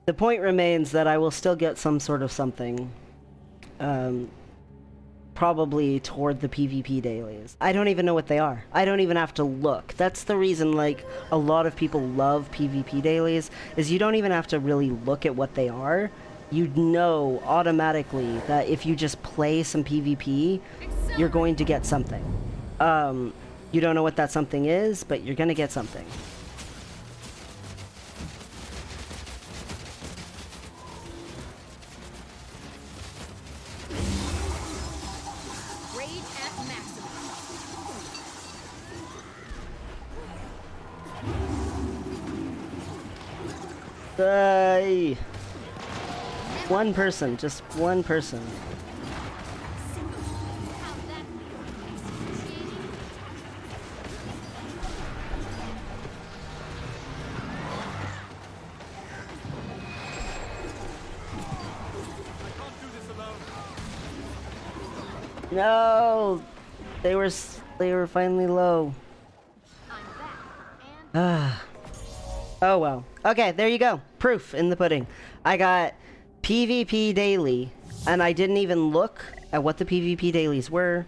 The point remains that I will still get some sort of something. Probably toward the PvP dailies. I don't even know what they are. I don't even have to look. That's the reason, like, a lot of people love PvP dailies, is you don't even have to really look at what they are. you'd know automatically that if you just play some PvP, you're going to get something. You don't know what that something is, but you're gonna get something. Rage at maximum. One person, just one person. How'd that feel? Excruciating? No, they were finally low. I'm back. And Oh well. Okay, there you go. Proof in the pudding. I got PvP daily, and I didn't even look at what the PvP dailies were.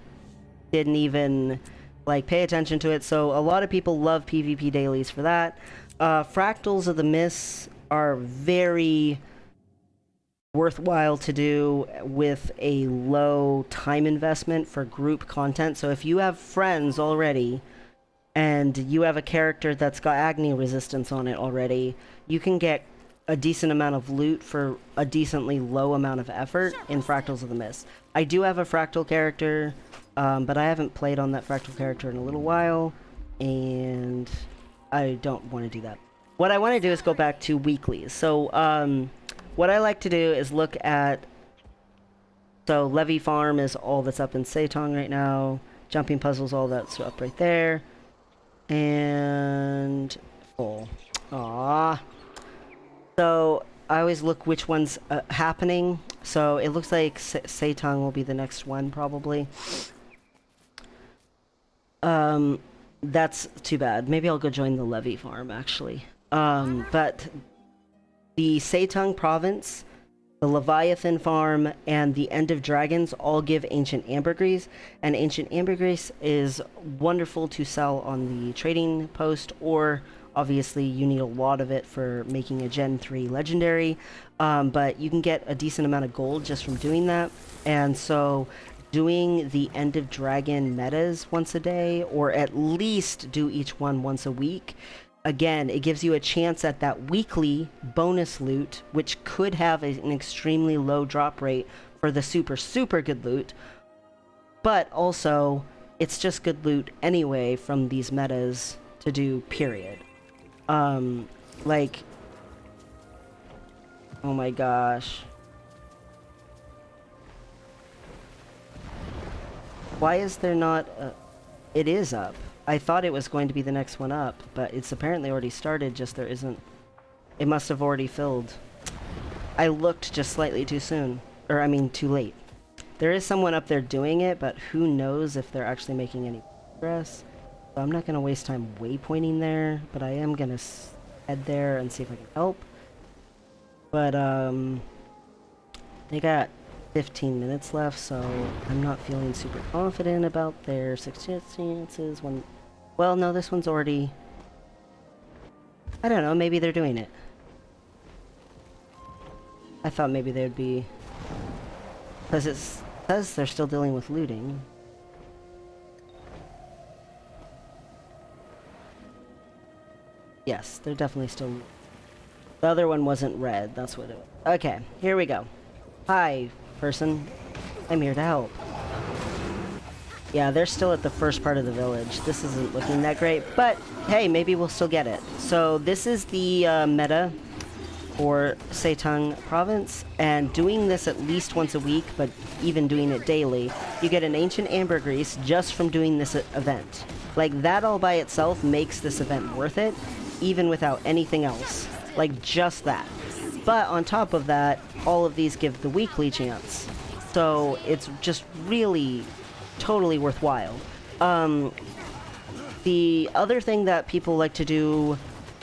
Didn't even like pay attention to it. So a lot of people love PvP dailies for that. Fractals of the Mists are very worthwhile to do with a low time investment for group content. So if you have friends already and you have a character that's got Agni resistance on it already, you can get a decent amount of loot for a decently low amount of effort in Fractals of the Mist. I do have a Fractal character, but I haven't played on that Fractal character in a little while, and I don't want to do that. What I want to do is go back to Weeklies. So, what I like to do is look at... So, Levy Farm is all that's up in Seitong right now. Jumping Puzzles, all that's up right there. And... full. Aww. So, I always look which one's happening. So, it looks like Seitong will be the next one, probably. That's too bad. Maybe I'll go join the Levy Farm, actually. But the Seitong Province, the Leviathan Farm, and the End of Dragons all give Ancient Ambergris, and Ancient Ambergris is wonderful to sell on the trading post, or obviously you need a lot of it for making a Gen 3 legendary, but you can get a decent amount of gold just from doing that. And so doing the End of Dragon metas once a day, or at least do each one once a week, again, it gives you a chance at that weekly bonus loot, which could have an extremely low drop rate for the super good loot, but also it's just good loot anyway from these metas to do, period. Like, oh my gosh. Why is there not a... It is up. I thought it was going to be the next one up, but it's apparently already started, just there isn't... It must have already filled. I looked just slightly too soon. Or, I mean, too late. There is someone up there doing it, but who knows if they're actually making any progress. So I'm not going to waste time waypointing there, but I am going to head there and see if I can help. But, they got 15 minutes left, so I'm not feeling super confident about their chances when... Well, no, this one's already... I don't know, maybe they're doing it. I thought maybe they'd be... Because it says they're still dealing with looting. Yes, they're definitely still... The other one wasn't red, that's what it was. Okay, here we go. Hi, person. I'm here to help. Yeah, they're still at the first part of the village. This isn't looking that great, but hey, maybe we'll still get it. So this is the meta for Seitong Province, and doing this at least once a week, but even doing it daily, you get an Ancient Ambergris just from doing this event. Like, that all by itself makes this event worth it, even without anything else. Like, just that. But on top of that, all of these give the weekly chance. So it's just really totally worthwhile. The other thing that people like to do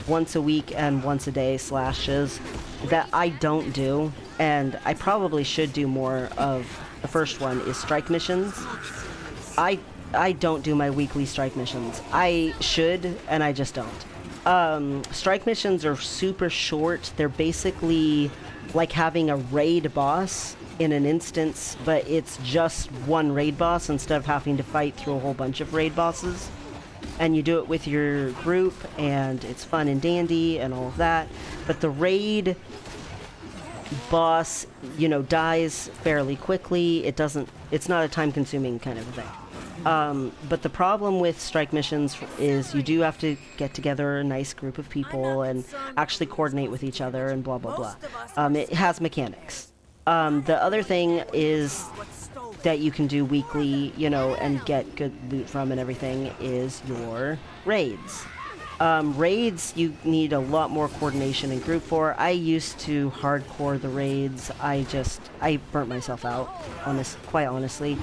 once a week and once a day slashes that I don't do, and I probably should do more of, the first one is strike missions. I don't do my weekly strike missions. I should, and I just don't. Strike missions are super short. They're basically like having a raid boss in an instance, but it's just one raid boss instead of having to fight through a whole bunch of raid bosses. And you do it with your group, and it's fun and dandy and all of that. But the raid boss, you know, dies fairly quickly. It's not a time-consuming kind of a thing. But the problem with strike missions is you do have to get together a nice group of people and actually coordinate with each other and blah, blah, blah. It has mechanics. The other thing is that you can do weekly, you know, and get good loot from and everything is your raids. Raids, you need a lot more coordination and group for. I used to hardcore the raids. I burnt myself out, quite honestly.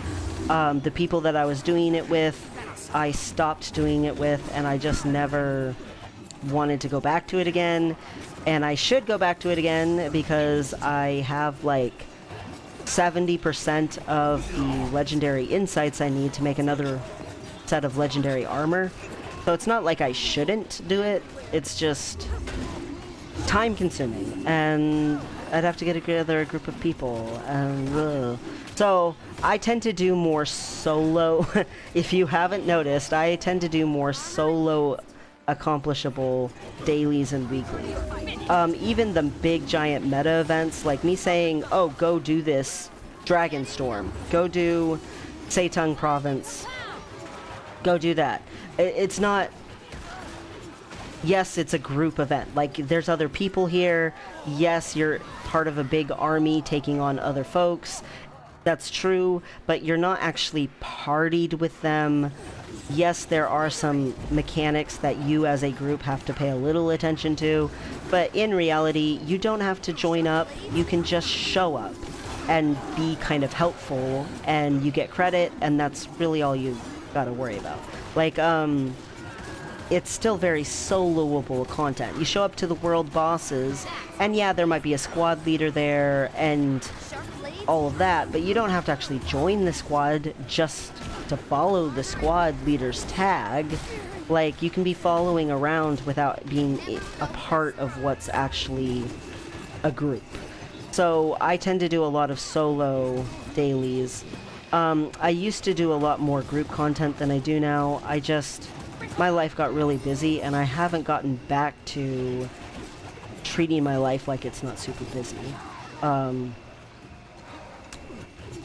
The people that I was doing it with, I stopped doing it with, and I just never wanted to go back to it again. And I should go back to it again because I have like 70% of the legendary insights I need to make another set of legendary armor. So it's not like I shouldn't do it, it's just time consuming, and I'd have to get together a group of people, and so I tend to do more solo. If you haven't noticed, I tend to do more solo accomplishable dailies and weekly. Even the big giant meta events, like me saying, oh, go do this Dragonstorm, go do Seitung Province, go do that. It's not... Yes, it's a group event. Like, there's other people here. Yes, you're part of a big army taking on other folks. That's true, but you're not actually partied with them. Yes, there are some mechanics that you as a group have to pay a little attention to, but in reality, you don't have to join up. You can just show up and be kind of helpful, and you get credit, and that's really all you gotta worry about. Like, it's still very soloable content. You show up to the world bosses, and yeah, there might be a squad leader there, and all of that, but you don't have to actually join the squad just to follow the squad leader's tag. Like, you can be following around without being a part of what's actually a group. So I tend to do a lot of solo dailies. I used to do a lot more group content than I do now. My life got really busy, and I haven't gotten back to treating my life like it's not super busy.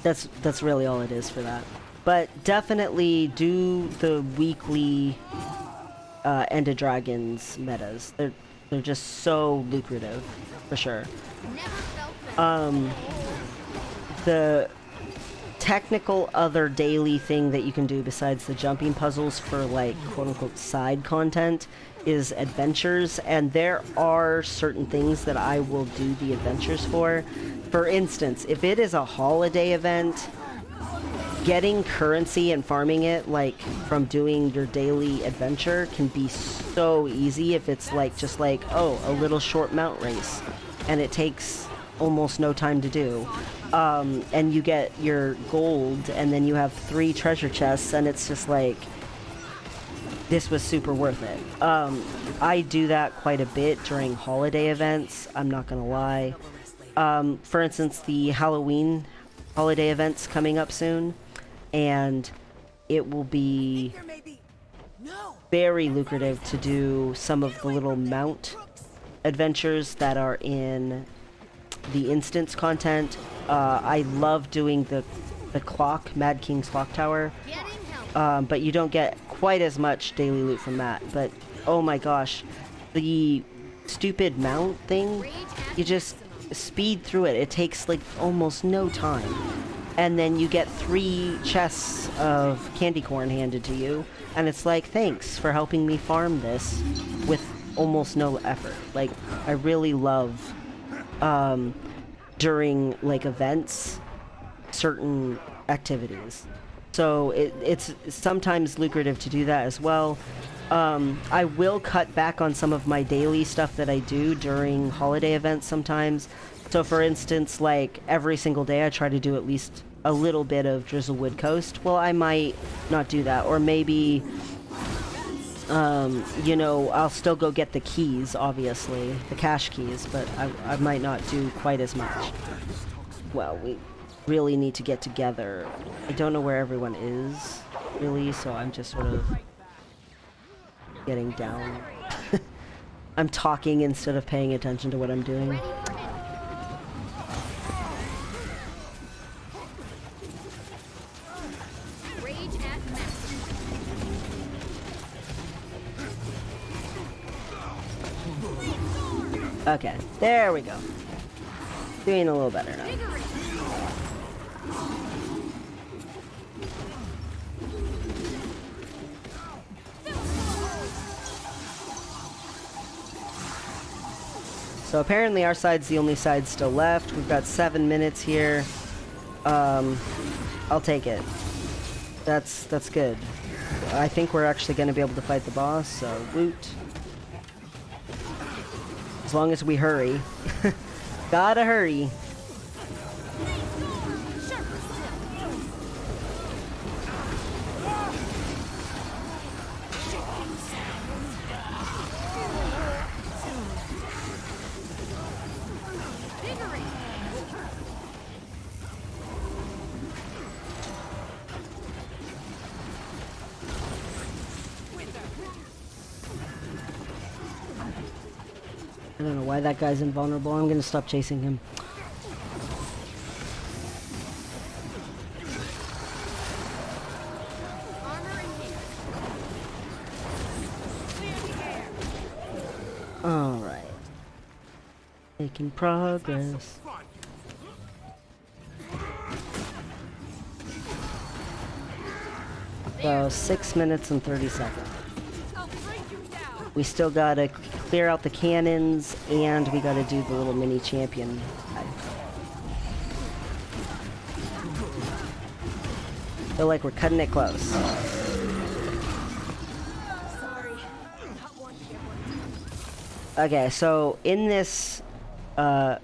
That's really all it is for that. But definitely do the weekly End of Dragons metas. They're just so lucrative, for sure. The technical other daily thing that you can do besides the jumping puzzles for, like, quote-unquote side content is adventures, and there are certain things that I will do the adventures for. For instance, if it is a holiday event, getting currency and farming it, like, from doing your daily adventure can be so easy if it's, like, just like, oh, a little short mount race, and it takes almost no time to do. And you get your gold, and then you have 3 treasure chests, and it's just like, this was super worth it. I do that quite a bit during holiday events, I'm not gonna lie. For instance, the Halloween holiday event's coming up soon, and it will be very lucrative to do some of the little mount adventures that are in the instance content. I love doing the clock, Mad King's Clock Tower, but you don't get quite as much daily loot from that. But oh my gosh, the stupid mount thing, you just speed through it. It takes like almost no time, and then you get 3 chests of candy corn handed to you, and it's like, thanks for helping me farm this with almost no effort. Like, I really love during, like, events, certain activities. So it's sometimes lucrative to do that as well. I will cut back on some of my daily stuff that I do during holiday events sometimes. So for instance, like, every single day I try to do at least a little bit of Drizzlewood Coast. Well, I might not do that, or maybe you know, I'll still go get the keys, obviously, the cache keys, but I might not do quite as much. Well, we really need to get together. I don't know where everyone is, really, so I'm just sort of getting down. I'm talking instead of paying attention to what I'm doing. Ready for entry. Rage at maximum. Okay, there we go. Doing a little better now. Vigorous. So apparently our side's the only side still left. We've got 7 minutes here. I'll take it. That's good. I think we're actually going to be able to fight the boss, so woot. As long as we hurry. Gotta hurry. I don't know why that guy's invulnerable. I'm gonna stop chasing him. Armor in hand. Alright. Making progress. So 6 minutes and 30 seconds. I'll break you down. We still gotta clear out the cannons, and we gotta do the little mini champion. Feel like we're cutting it close. Sorry. Not one to get one. Okay, so in this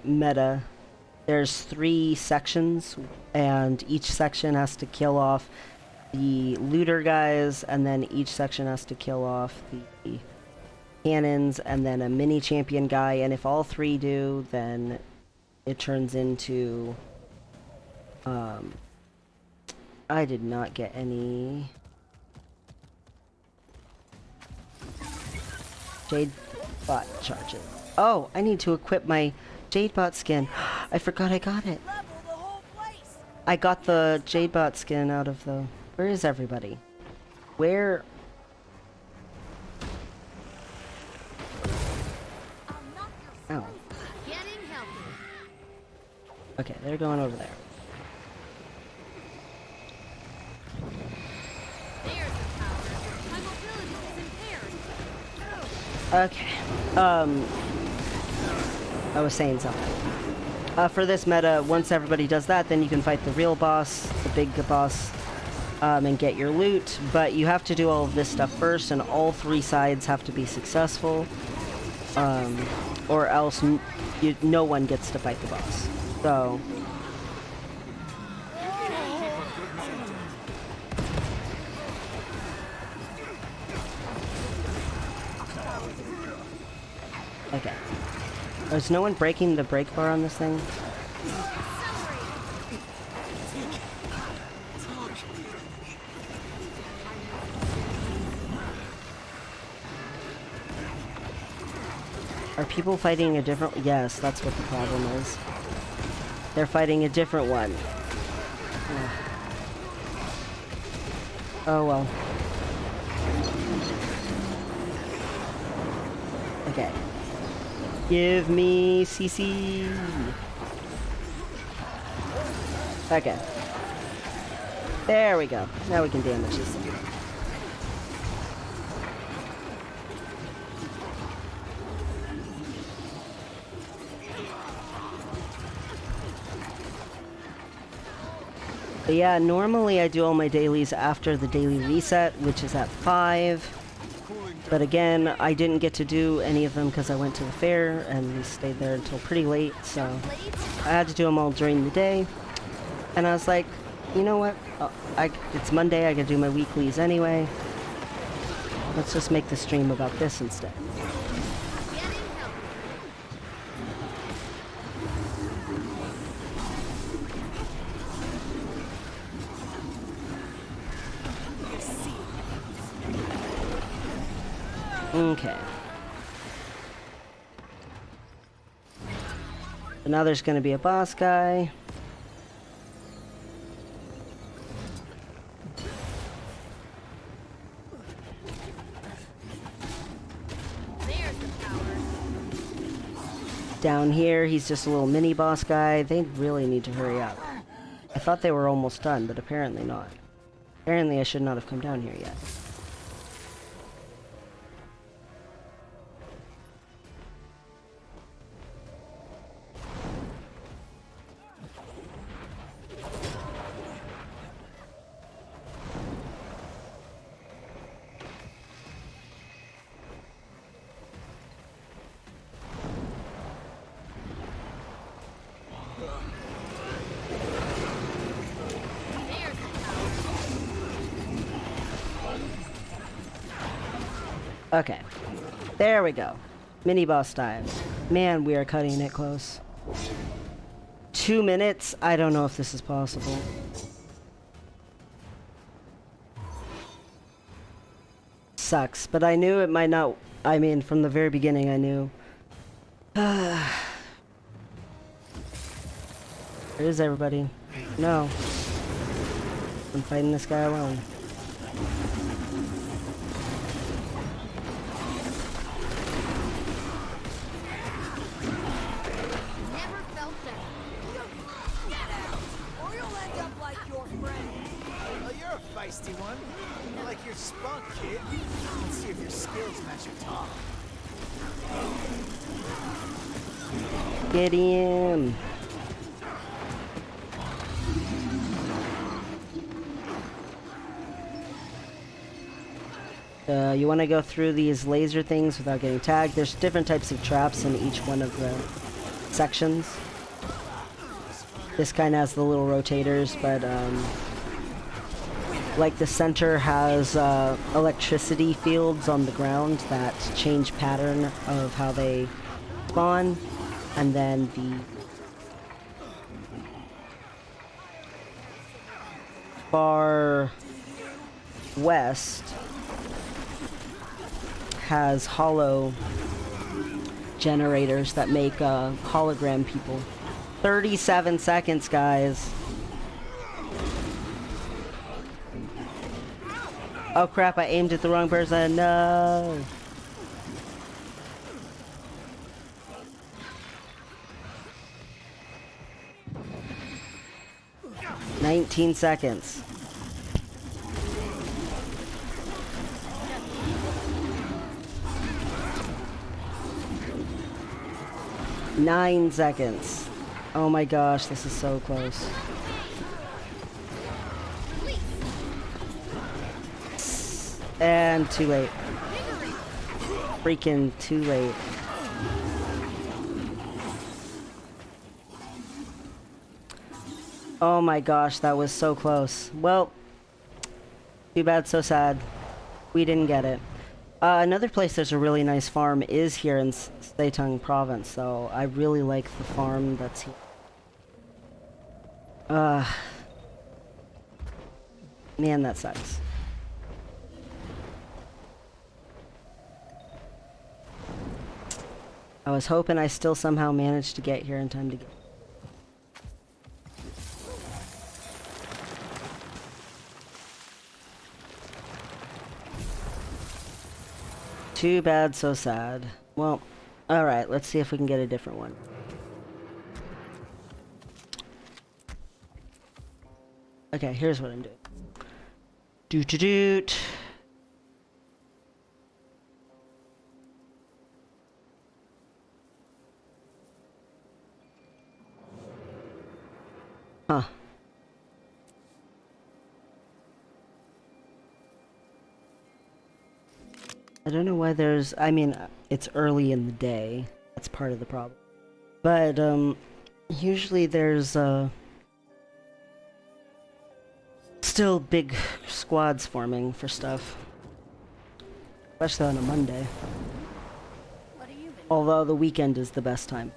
meta, there's 3 sections, and each section has to kill off the looter guys, and then each section has to kill off the cannons, and then a mini champion guy, and if all 3 do, then it turns into... I did not get any... Jade bot charges. Oh, I need to equip my Jade bot skin. I forgot I got it. I got the Jade bot skin out of the... Where is everybody? Where... Ow. Getting healthy. Okay, they're going over there. There's the power. My mobility is impaired. Okay. I was saying something. For this meta, once everybody does that, then you can fight the real boss, the big boss, and get your loot. But you have to do all of this stuff first, and all 3 sides have to be successful. Or else no one gets to fight the boss. So... Okay. Is no one breaking the brake bar on this thing? Are people fighting a different... Yes, that's what the problem is. They're fighting a different one. Oh well. Okay. Give me CC. Okay. There we go. Now we can damage this thing. But yeah, normally I do all my dailies after the daily reset, which is at 5. But again, I didn't get to do any of them because I went to the fair and we stayed there until pretty late, so I had to do them all during the day. And I was like, you know what? It's Monday, I gotta do my weeklies anyway. Let's just make the stream about this instead. Getting healthier. Okay. So now there's gonna be a boss guy. There's the power. Down here, he's just a little mini boss guy. They really need to hurry up. I thought they were almost done, but apparently not. Apparently I should not have come down here yet. There's the power. Okay. There we go. Mini boss dives. Man, we are cutting it close. 2 minutes? I don't know if this is possible. Sucks, but I knew it might not. I mean, from the very beginning, I knew. Where is everybody? No. I'm fighting this guy alone. Never felt better. Or you'll end up like your friend. Oh, you're a feisty one. I like your spunk, kid. Let's see if your skills match your talk. Get him! You want to go through these laser things without getting tagged. There's different types of traps in each one of the sections. This kind has the little rotators, but like the center has electricity fields on the ground that change pattern of how they spawn, and then the far west has hollow generators that make hologram people. 37 seconds, guys. Oh crap, I aimed at the wrong person. No. "19 seconds. "9 seconds. Oh my gosh, this is so close. And too late. Freaking too late. Oh my gosh, that was so close. Well, too bad, so sad. We didn't get it. Another place there's a really nice farm is here in Seitung province, so I really like the farm that's here. Man, that sucks. I was hoping I still somehow managed to get here in time to get. Too bad, so sad. Well, alright, let's see if we can get a different one. Okay, here's what I'm doing. Doot-a-doot. Huh. I don't know why there's, I mean, it's early in the day. That's part of the problem. But, usually there's, still big squads forming for stuff. especially on a Monday. What have you been? Although the weekend is the best time.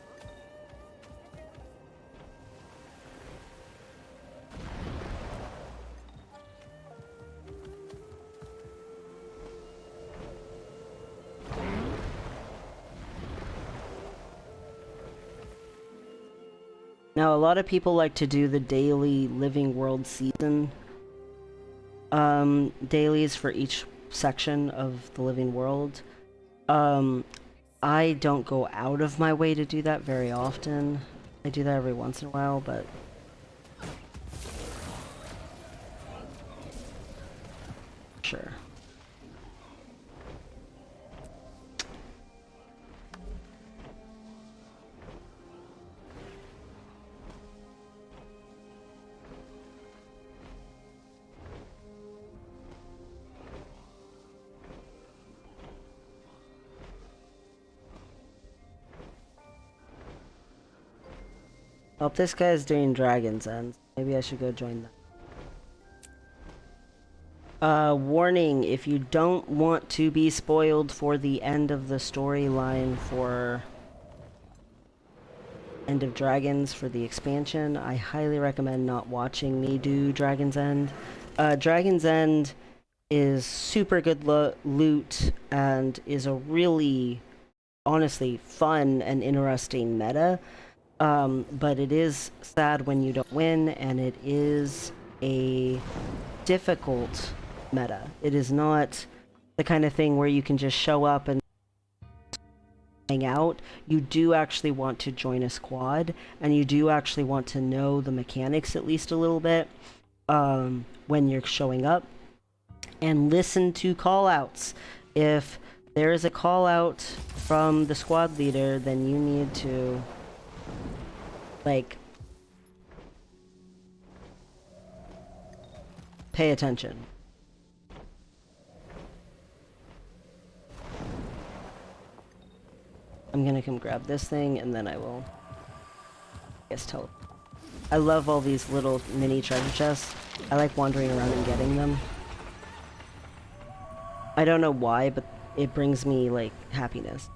Now, a lot of people like to do the daily Living World season dailies for each section of the Living World. I don't go out of my way to do that very often. I do that every once in a while, but sure. Oh, this guy's doing Dragon's End. Maybe I should go join that. Warning, if you don't want to be spoiled for the end of the storyline for End of Dragons for the expansion, I highly recommend not watching me do Dragon's End. Dragon's End is super good loot and is a really, honestly, fun and interesting meta. But it is sad when you don't win, and it is a difficult meta. It is not the kind of thing where you can just show up and hang out. You do actually want to join a squad, and you do actually want to know the mechanics at least a little bit when you're showing up, and listen to call-outs. If there is a call-out from the squad leader, then you need to pay attention. I'm gonna come grab this thing and then I will, I guess, tell. I love all these little mini treasure chests. I like wandering around and getting them. I don't know why, but it brings me like happiness.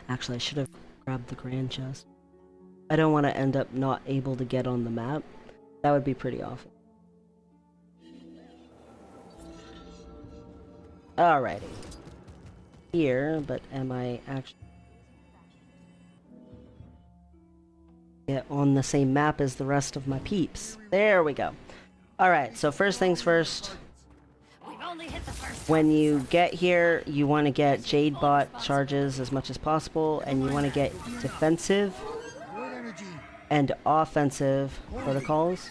Actually, I should have grabbed the grand chest. I don't want to end up not able to get on the map. That would be pretty awful. Alrighty. Here, but am I actually get on the same map as the rest of my peeps? There we go. Alright, so first things first. When you get here, you want to get Jade Bot charges as much as possible, and you want to get defensive and offensive protocols.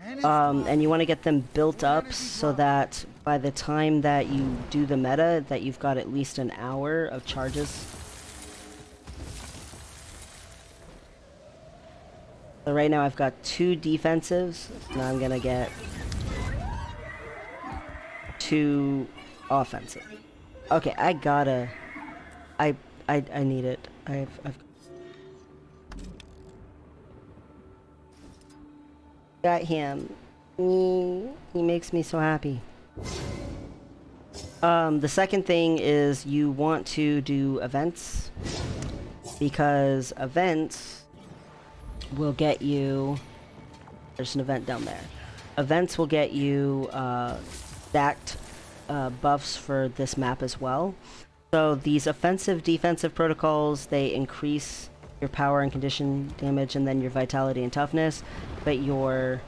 And you want to get them built up so that by the time that you do the meta, that you've got at least an hour of charges. So right now I've got 2 defensives, now I'm gonna get 2 offensive. Okay, I gotta... I need it. I've got him. He makes me so happy. The second thing is you want to do events, because events will get you... There's an event down there. Events will get you stacked buffs for this map as well. So these offensive defensive protocols, they increase your power and condition damage and then your vitality and toughness, but your...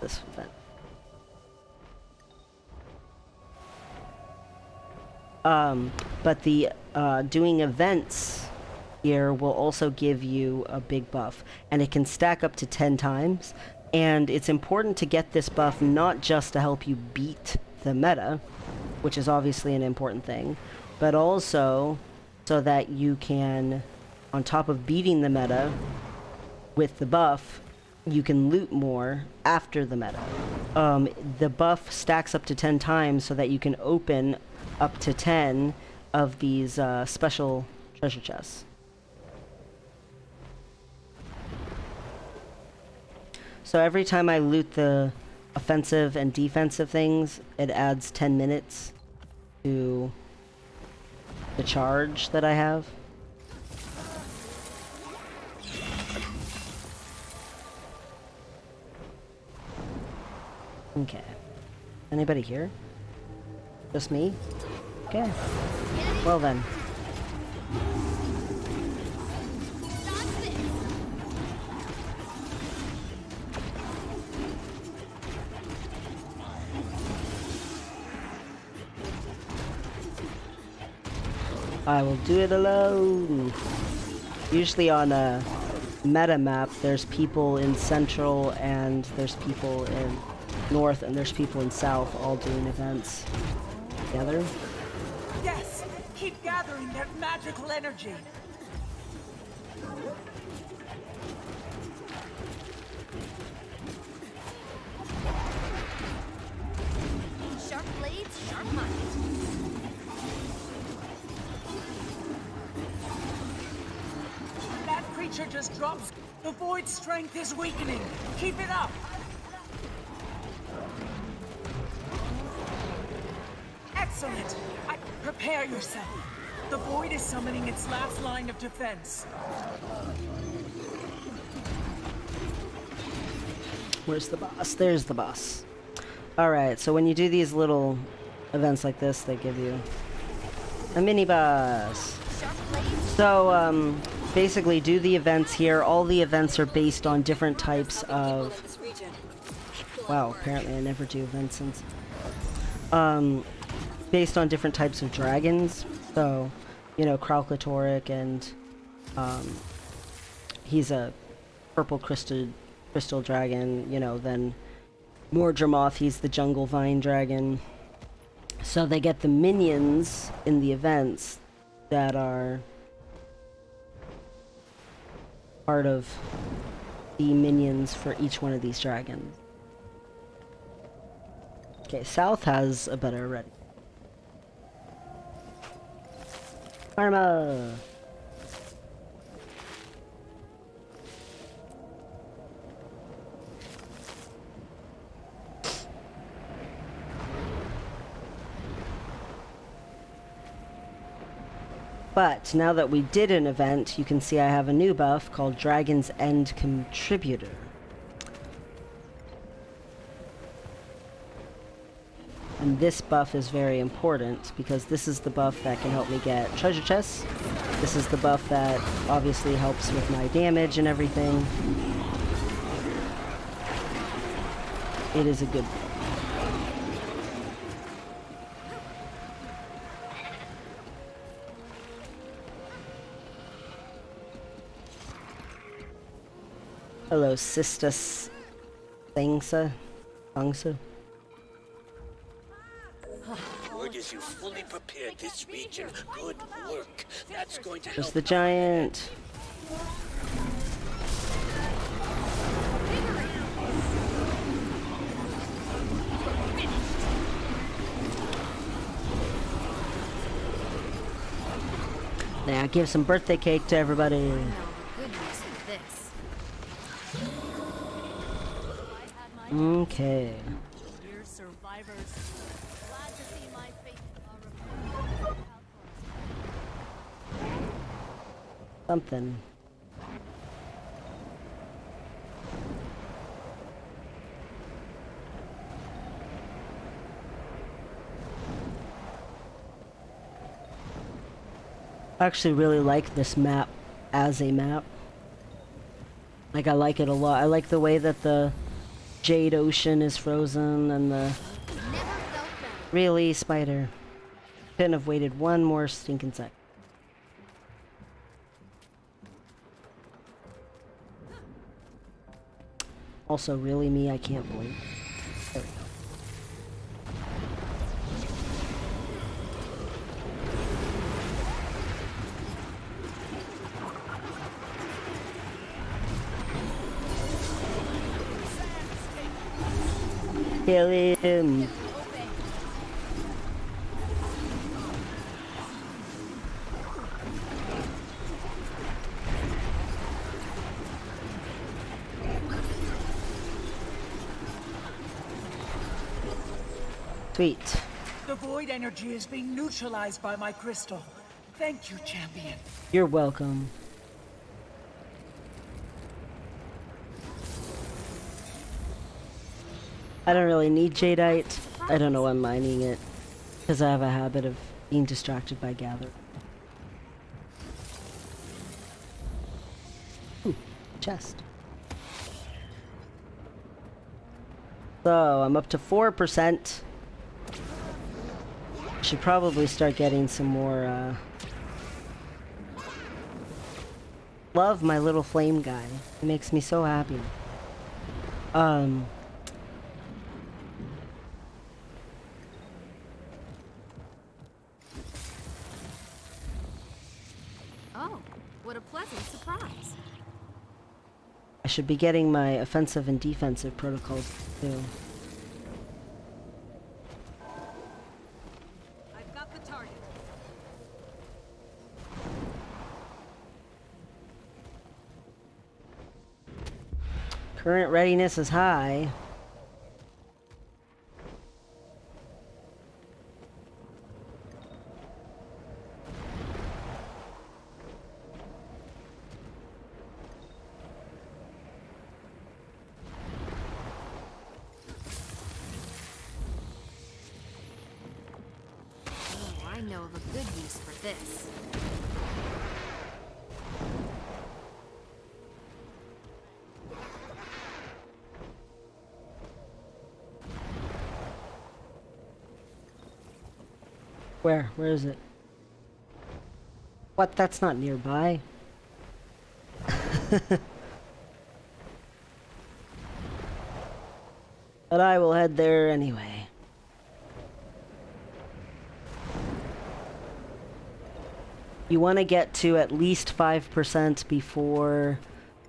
this event. But the doing events here will also give you a big buff, and it can stack up to 10 times, and it's important to get this buff not just to help you beat the meta, which is obviously an important thing, but also so that you can, on top of beating the meta with the buff, you can loot more after the meta. The buff stacks up to 10 times so that you can open up to 10 of these special treasure chests. So every time I loot the offensive and defensive things, it adds 10 minutes to the charge that I have. Okay. Anybody here? Just me? Okay. Well then. I will do it alone. Usually on a meta map, there's people in central and there's people in north and there's people in south all doing events together. Yes! Keep gathering that magical energy! Sharp blades, sharp minds. That creature just drops. The void strength is weakening. Keep it up! Excellent! Prepare yourself. The void is summoning its last line of defense. Where's the boss? There's the boss. Alright, so when you do these little events like this, they give you a mini boss. So, basically do the events here. All the events are based on different types of... Wow, apparently I never do events since... based on different types of dragons. So, you know, Kralkatoric and, he's a purple crystal dragon, you know, then Mordramoth, he's the jungle vine dragon. So they get the minions in the events that are part of the minions for each one of these dragons. Okay, South has a better ready. Karma! But now that we did an event, you can see I have a new buff called Dragon's End Contributor. And this buff is very important because this is the buff that can help me get treasure chests. This is the buff that obviously helps with my damage and everything. It is a good buff. Hello, Sistas Thangsa. Word is you fully prepared this region. Good work. That's going to help. There's the giant. Now give some birthday cake to everybody. No, the goodness of this. Okay. Dear survivors, glad to see my face. Something. I actually really like this map as a map. Like, I like it a lot. I like the way that the Jade Ocean is frozen and the... Really, Spider? Couldn't have waited one more stinking sec. Also, really me, I can't believe. There we go. Kill him! Sweet. The void energy is being neutralized by my crystal. Thank you, champion. You're welcome. I don't really need jadeite. I don't know why I'm mining it. Because I have a habit of being distracted by gather. Ooh, chest. So, I'm up to 4%. Should probably start getting some more, Love my little flame guy. He makes me so happy. Oh, what a pleasant surprise. I should be getting my offensive and defensive protocols too. I've got the target. Current readiness is high. Oh, I know of a good use for this. Where? Where is it? What? That's not nearby. But I will head there anyway. You want to get to at least 5% before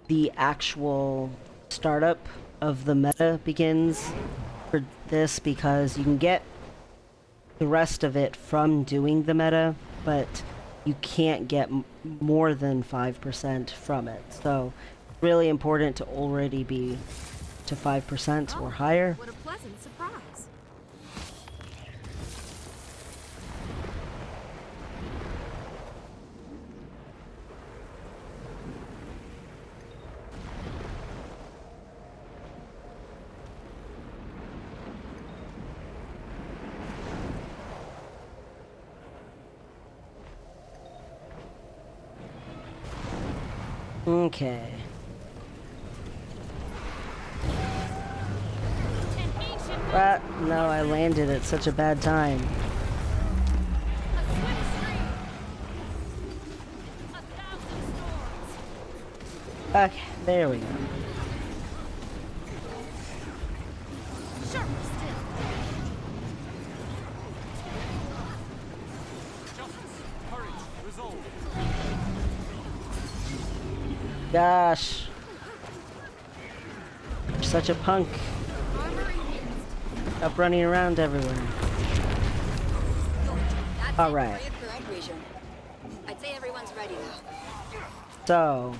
the actual startup of the meta begins for this, because you can get the rest of it from doing the meta, but you can't get more than 5% from it. So really important to already be to 5% or higher. What a pleasant surprise. Okay. No, I landed at such a bad time. Okay, there we go. Gosh. You're such a punk. Up running around everywhere. Alright. I'd say everyone's ready now. So.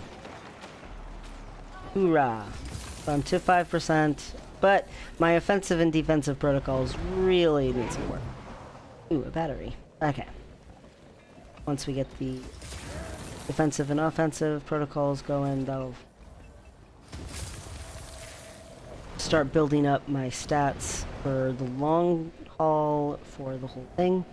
Hoorah. So I'm to 5%, but my offensive and defensive protocols really need some work. Ooh, a battery. Okay. Once we get the defensive and offensive protocols going, that'll start building up my stats for the long haul for the whole thing.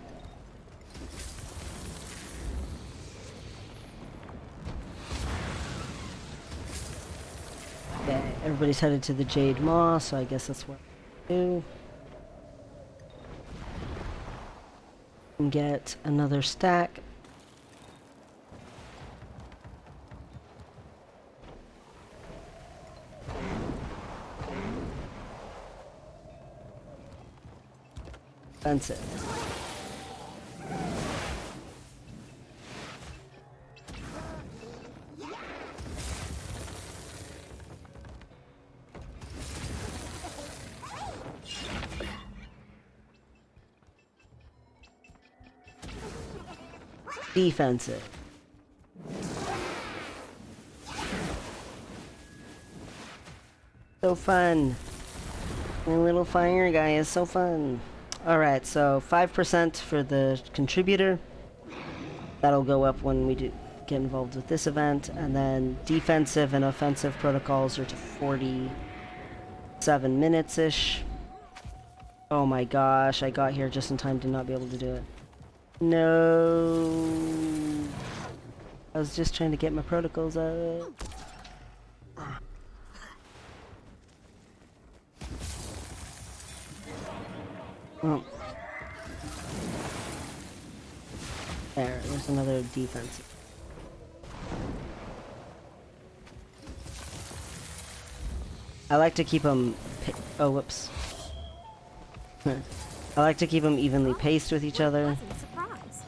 Okay, everybody's headed to the Jade Maw, so I guess that's what I do. And get another stack. Expensive. Defensive. So fun. My little fire guy is so fun. Alright, so 5% for the contributor. That'll go up when we do get involved with this event. And then defensive and offensive protocols are to 47 minutes-ish. Oh my gosh, I got here just in time to not be able to do it. No. I was just trying to get my protocols out. Oh. There's another defensive. I like to keep them... Oh, whoops. I like to keep them evenly paced with each other. Surprise.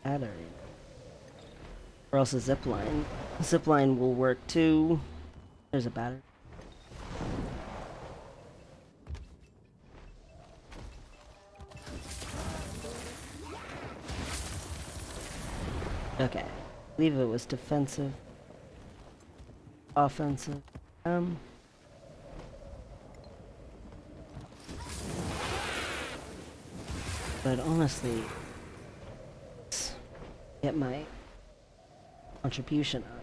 Battery. Or else a zip line. Zip line will work too. There's a battery. Okay. I believe it was defensive. Offensive. But honestly, get my contribution up.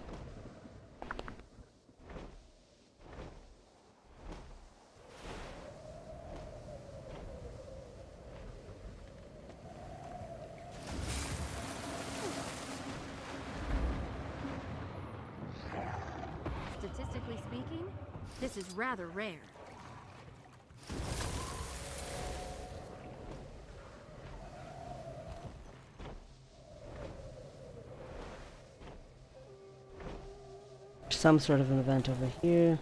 Statistically speaking, this is rather rare. Some sort of an event over here.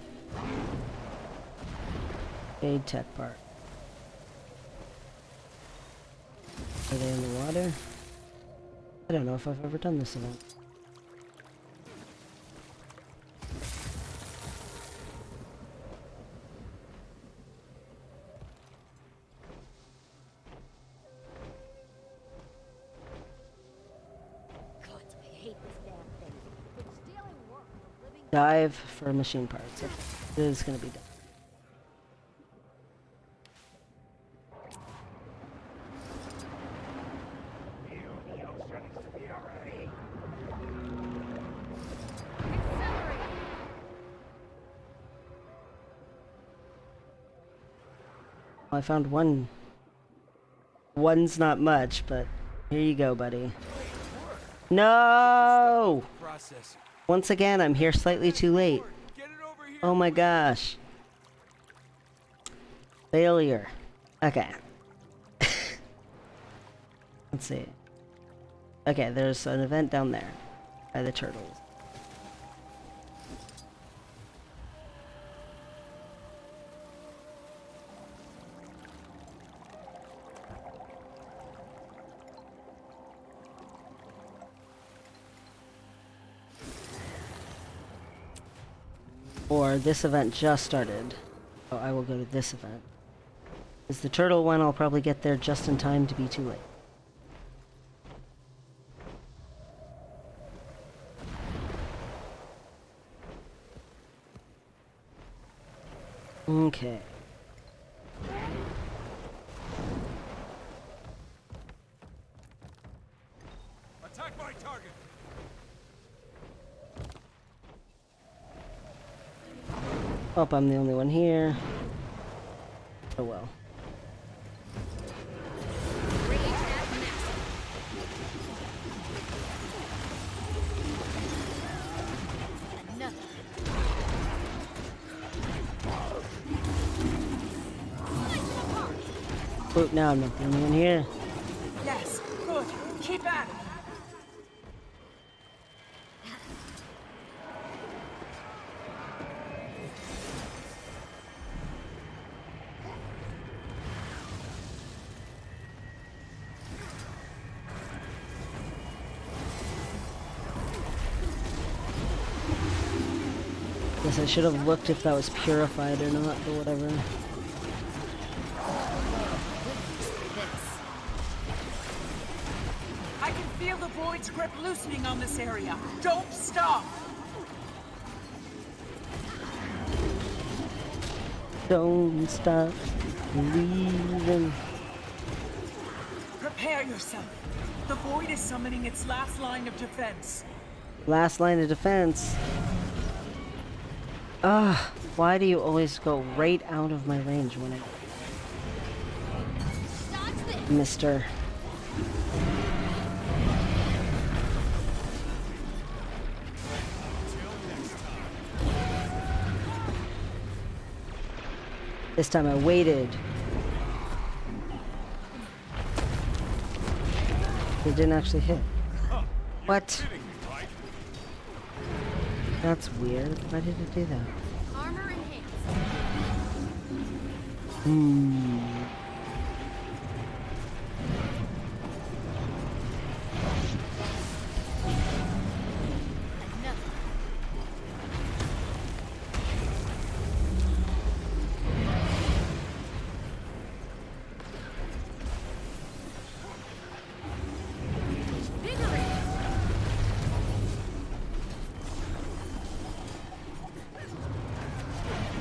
A tech part. Are they in the water? I don't know if I've ever done this event. God, I hate this damn thing. It's stealing work from living. Dive for machine parts. It is going to be done. I found one. One's not much, but here you go, buddy. No! Once again, I'm here slightly too late. Oh my gosh. Failure. Okay. Let's see. Okay, there's an event down there by the turtles. Or this event just started. Oh, I will go to this event. Is the turtle one, I'll probably get there just in time to be too late. Okay. Attack my target! Oh, I'm the only one here. Oh well. Oh, now I'm not the only one here. Yes, good. Keep at it. Guess I should have looked if that was purified or not, or whatever. I can feel the void's grip loosening on this area. Don't stop! Don't stop believing. Prepare yourself. The void is summoning its last line of defense. Last line of defense. Ugh, why do you always go right out of my range when I... Mister. This time I waited. It didn't actually hit. What? That's weird. Why did it do that? Armor enhanced.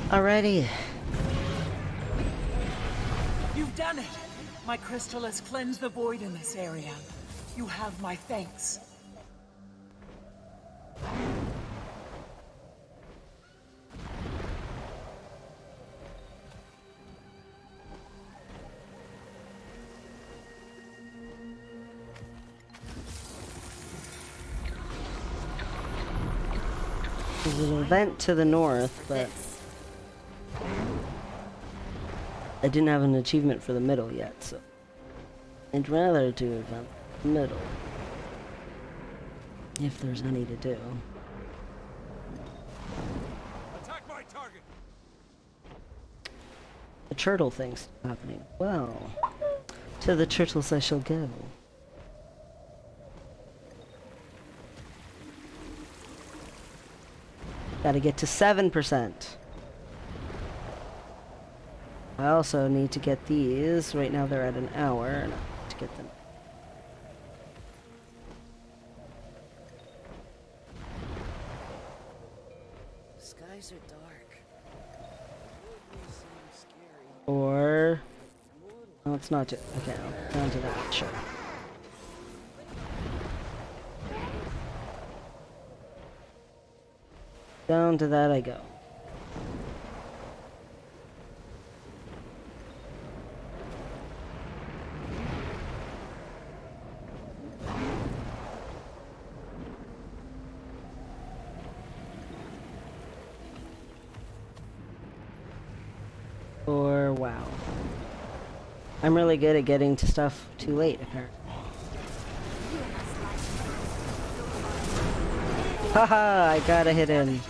Alrighty. You've done it! My crystal has cleansed the void in this area. You have my thanks. There's an event to the north, but I didn't have an achievement for the middle yet, so I'd rather do event middle. If there's any to do. Attack my target. The turtle thing's happening. Well, to the turtles I shall go. Gotta get to 7%. I also need to get these. Right now they're at an hour, and I need to get them. Skies are dark. Or... No, it's not just... Okay, I'll down to that, sure. Down to that I go. Or wow. I'm really good at getting to stuff too late, apparently. Haha, I got a hit in.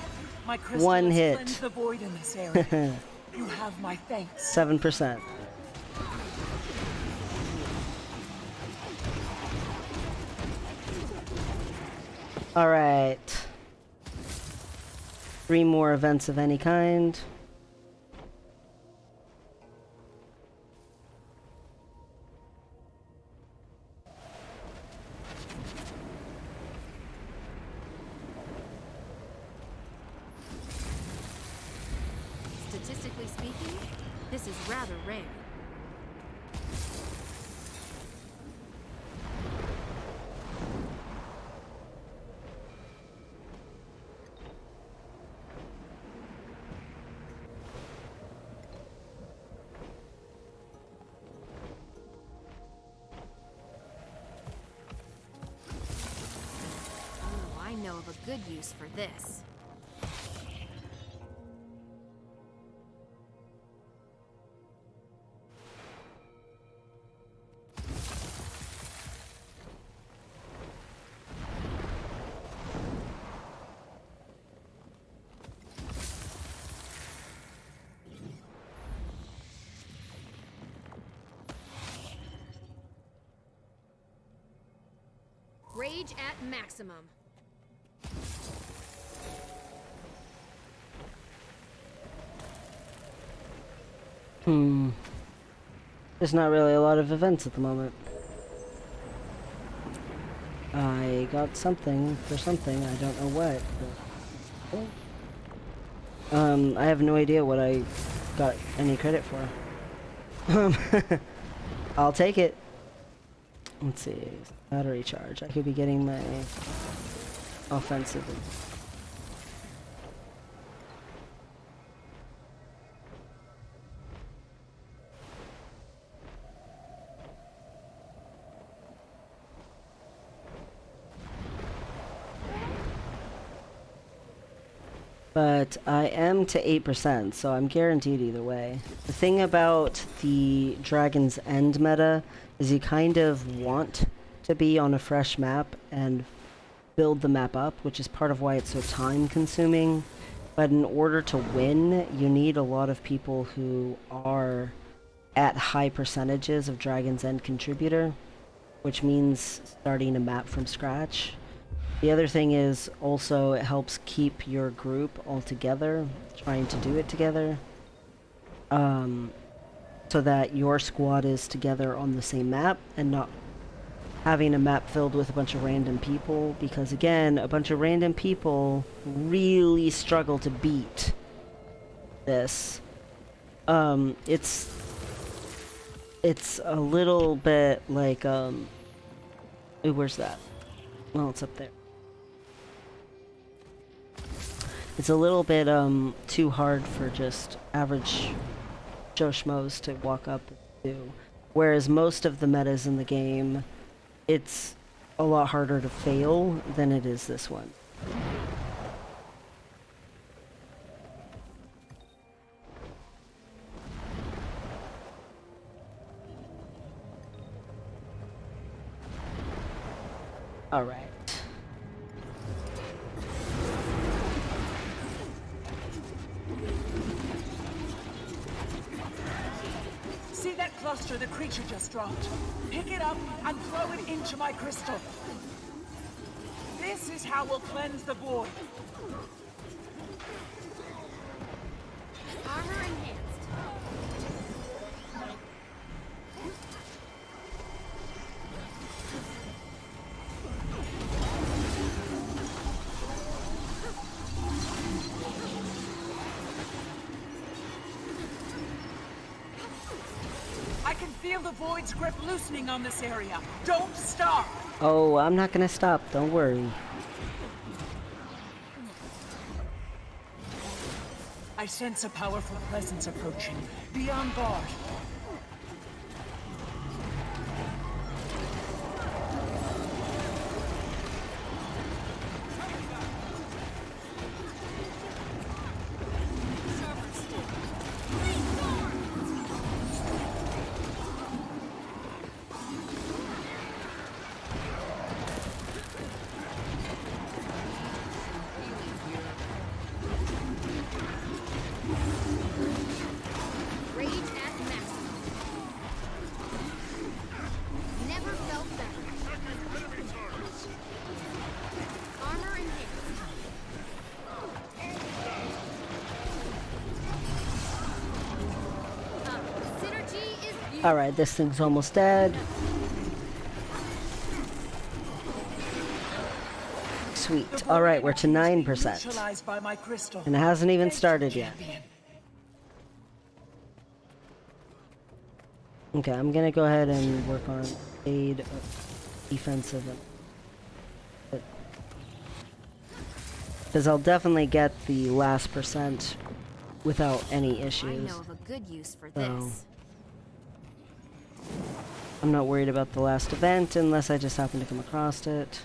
My crystal One has hit. cleansed the void in this area. You have my thanks. 7%. Alright. 3 more events of any kind. Statistically speaking, this is rather rare. Oh, I know of a good use for this. Rage at maximum. There's not really a lot of events at the moment. I got something for something. I don't know what. But... I have no idea what I got any credit for. I'll take it. Let's see. Battery charge. I could be getting my offensive. But I am to 8%, so I'm guaranteed either way. The thing about the Dragon's End meta is you kind of want to be on a fresh map and build the map up, which is part of why it's so time consuming. But in order to win, you need a lot of people who are at high percentages of Dragon's End contributor, which means starting a map from scratch. The other thing is also it helps keep your group all together, trying to do it together, so that your squad is together on the same map and not having a map filled with a bunch of random people, because again, a bunch of random people really struggle to beat this. It's a little bit like, ooh, where's that? Well, it's up there. It's a little bit too hard for just average Joe Schmoes to walk up and do. Whereas most of the metas in the game, it's a lot harder to fail than it is this one. All right. See that cluster the creature just dropped? Pick it up and throw it into my crystal. This is how we'll cleanse the void. Armor enhanced. I can feel the void's grip loosening on this area. Don't stop! Oh, I'm not gonna stop. Don't worry. I sense a powerful presence approaching. Be on guard. Rage at max. Never felt better. Armor enhanced. Synergy is beautiful. Alright, this thing's almost dead. Sweet. Alright, we're to 9%. Neutralized by my crystal. And it hasn't even Thank you, started yet. champion. Okay, I'm gonna go ahead and work on aid, defensive, because I'll definitely get the last percent without any I issues. know of a good use for So, this. I'm not worried about the last event unless I just happen to come across it.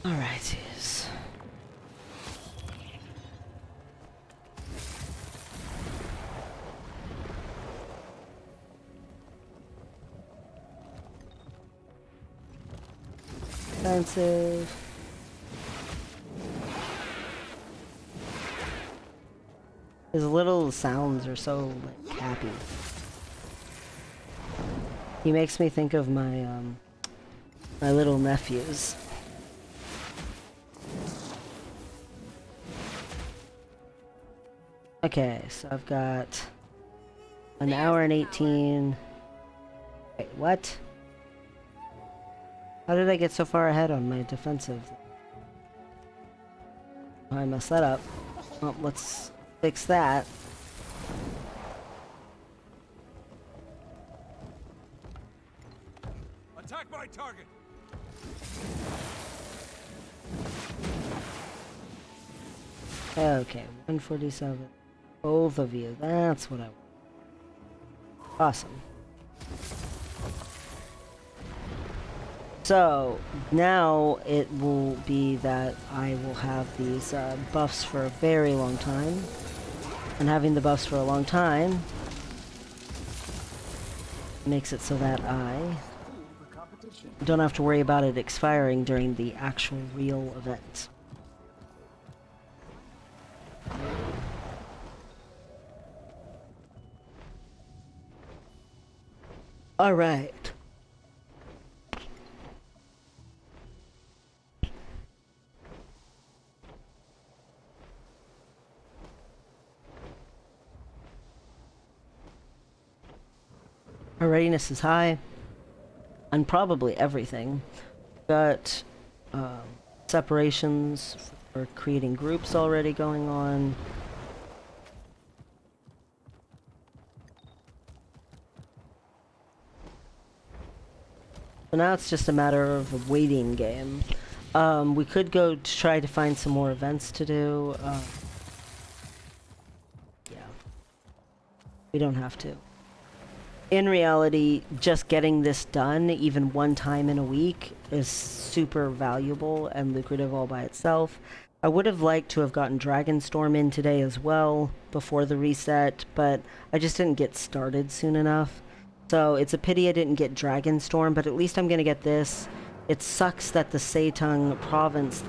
Alright, yes. Expensive. His little sounds are so like happy. He makes me think of my my little nephews. Okay, so I've got an hour and 18. Wait, what? How did I get so far ahead on my defensive? Oh, I messed that up. Well, let's fix that. Attack my target! Okay, 147. Both of you. That's what I want. Awesome. So, now it will be that I will have these buffs for a very long time. And having the buffs for a long time makes it so that I don't have to worry about it expiring during the actual real event. Alright. Our readiness is high on probably everything. Got separations for creating groups already going on. So now it's just a matter of a waiting game. We could go to try to find some more events to do. Yeah. We don't have to. In reality, just getting this done, even one time in a week, is super valuable and lucrative all by itself. I would have liked to have gotten Dragonstorm in today as well, before the reset, but I just didn't get started soon enough. So it's a pity I didn't get Dragonstorm, but at least I'm gonna get this. It sucks that the Seitung province,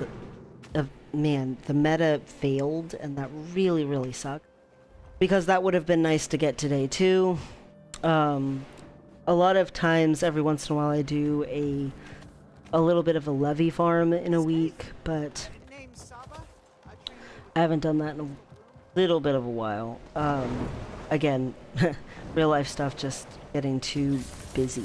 man, the meta failed, and that really, really sucked. Because that would have been nice to get today too. A lot of times, every once in a while, I do a little bit of a levy farm in a week, but I haven't done that in a little bit of a while. Again, real life stuff just getting too busy.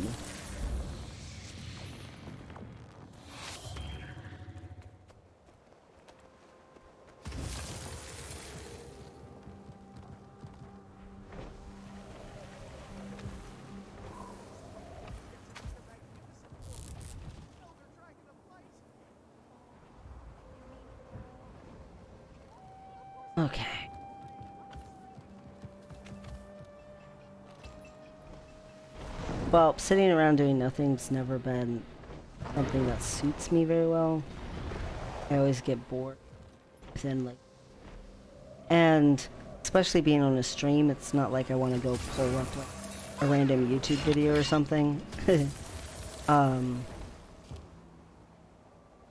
Okay. Well, sitting around doing nothing's never been something that suits me very well. I always get bored within, like... And especially being on a stream, it's not like I want to go pull up like a random YouTube video or something.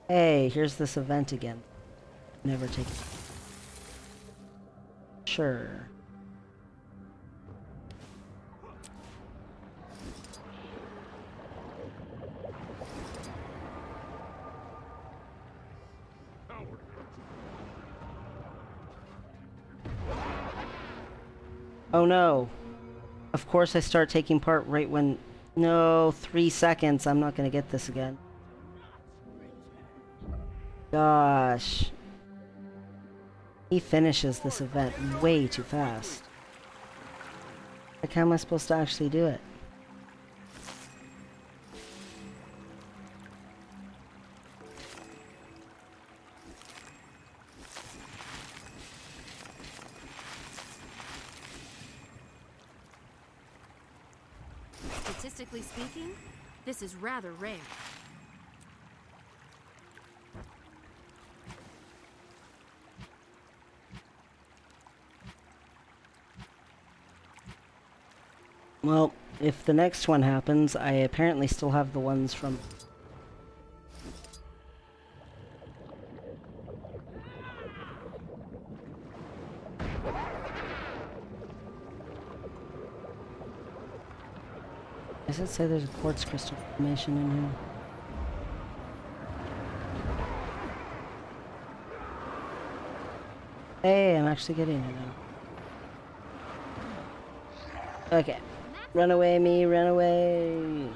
Hey, here's this event again. Never take it. Sure. Oh no. Of course I start taking part right when... No, 3 seconds. I'm not gonna get this again. Gosh. He finishes this event way too fast. Like, how am I supposed to actually do it? Statistically speaking, this is rather rare. Well, if the next one happens, I apparently still have the ones from... Does it say there's a quartz crystal formation in here? Hey, I'm actually getting it now. Okay. Run away, me, run away.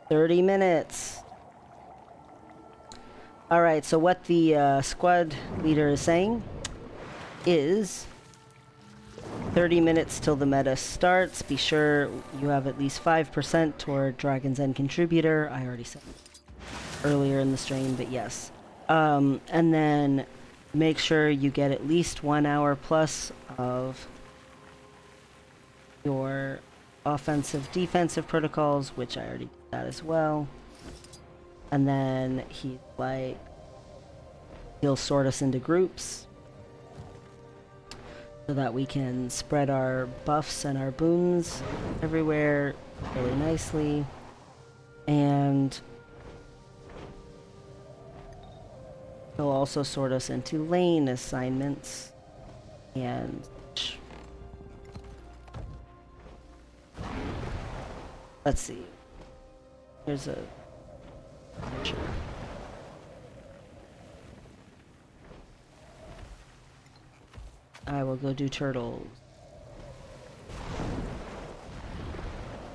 "30 minutes. Alright, so what the squad leader is saying is 30 minutes till the meta starts. Be sure you have at least 5% toward Dragon's End contributor. I already said it earlier in the stream, but yes. And then make sure you get at least 1 hour plus of your offensive defensive protocols, which I already did that as well. And then he'll sort us into groups so that we can spread our buffs and our boons everywhere really nicely. And he'll also sort us into lane assignments. And let's see. Here's a picture. I will go do turtles.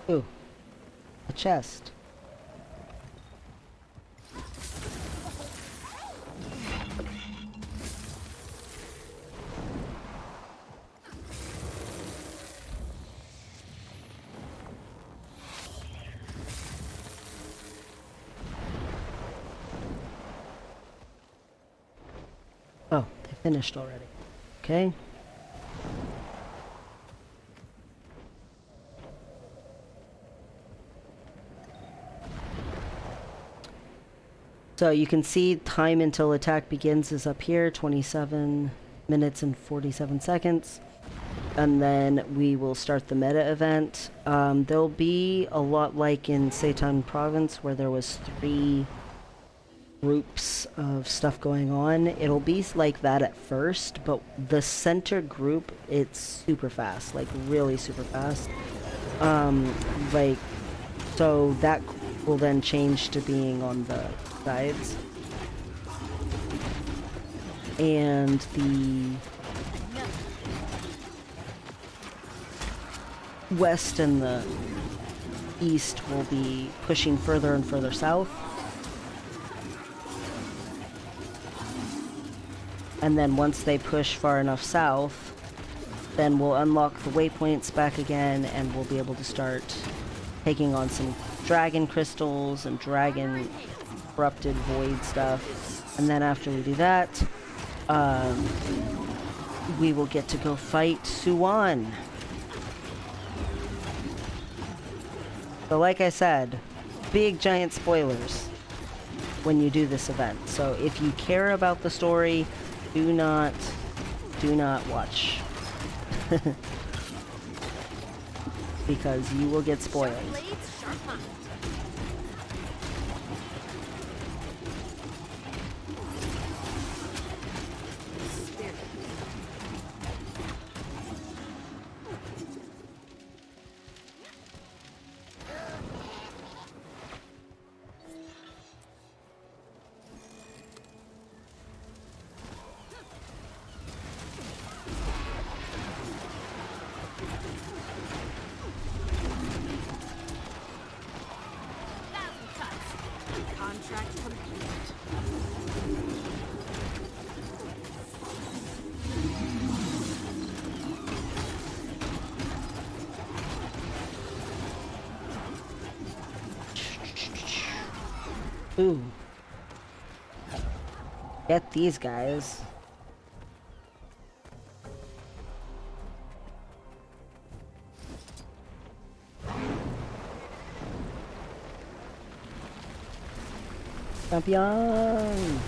Ooh, a chest. Oh, they finished already. Okay. So you can see time until attack begins is up here, 27 minutes and 47 seconds. And then we will start the meta event. There'll be a lot like in Seitan Province where there was 3 groups of stuff going on. It'll be like that at first, but the center group, it's super fast, like really super fast. So that will then change to being on the sides. And the west and the east will be pushing further and further south. And then once they push far enough south, then we'll unlock the waypoints back again and we'll be able to start taking on some dragon crystals and dragon corrupted void stuff. And then after we do that, we will get to go fight Suwan. So like I said, big giant spoilers when you do this event. So if you care about the story, do not watch. Because you will get spoiled. Ooh. Get these guys. Champion!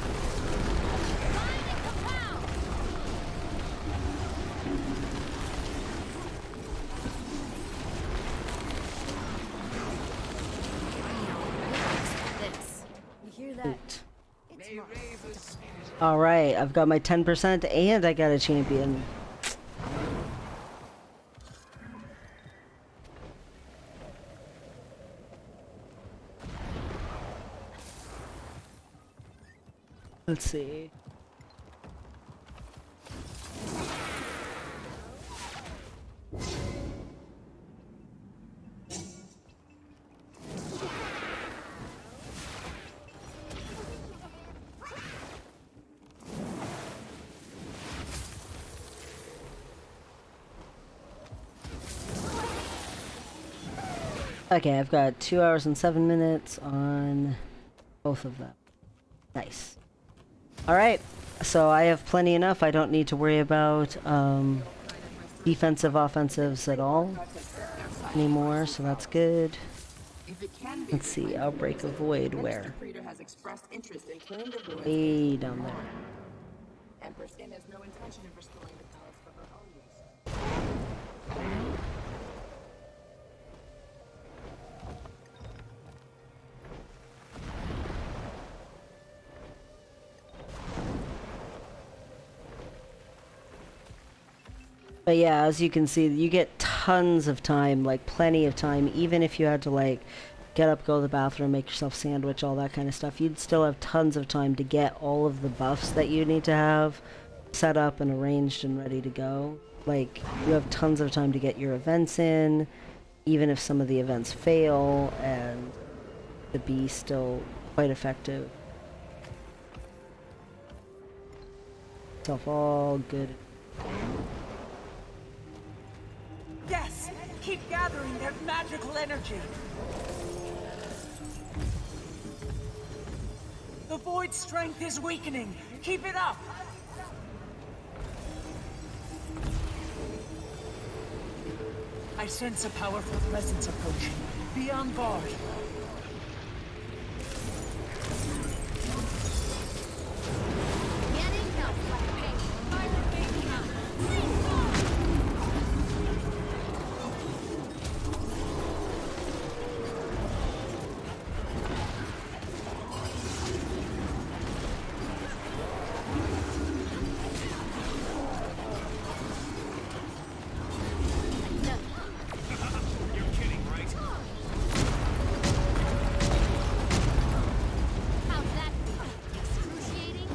Alright, I've got my 10% and I got a champion. Let's see. Okay, I've got 2 hours and 7 minutes on both of them. Nice. Alright, so I have plenty enough. I don't need to worry about defensive offensives at all anymore, so that's good. Let's see, Outbreak of Void, where? Way down there. But yeah, as you can see, you get tons of time, like plenty of time, even if you had to like get up, go to the bathroom, make yourself a sandwich, all that kind of stuff. You'd still have tons of time to get all of the buffs that you need to have set up and arranged and ready to go. Like, you have tons of time to get your events in, even if some of the events fail, and to be still quite effective. Stuff all good. Yes! Keep gathering that magical energy! The void strength is weakening. Keep it up! I sense a powerful presence approaching. Be on guard. Getting help. Fire baby out. You're kidding, right? How's that? Excruciating?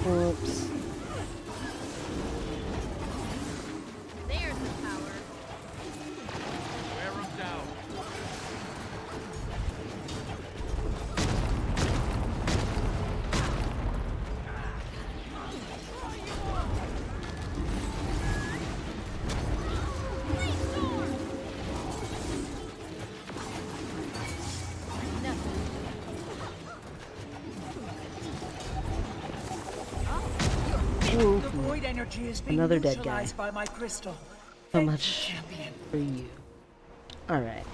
Oops. There's the power. Wear 'em down. Ooh, The void energy is being Another dead guy. neutralized by my crystal. so Thank you, much champion. for you. Alright.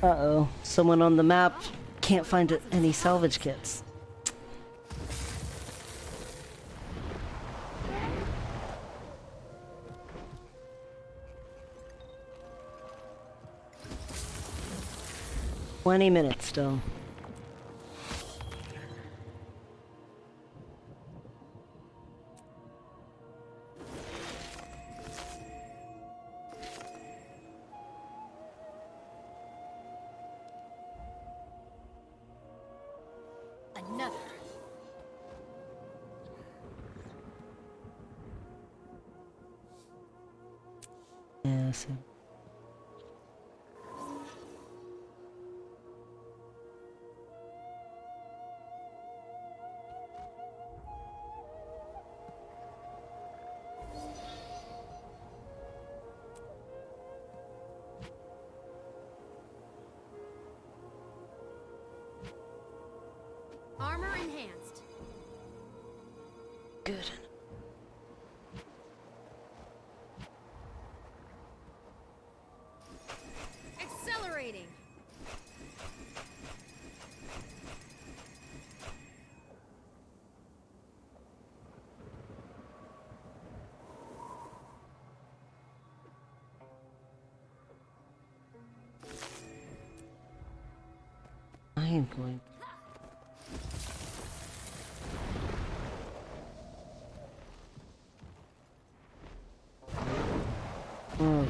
Uh-oh. Someone on the map can't find any salvage kits. $20 still. Another. Yeah, so. Armor enhanced. am going. Oh,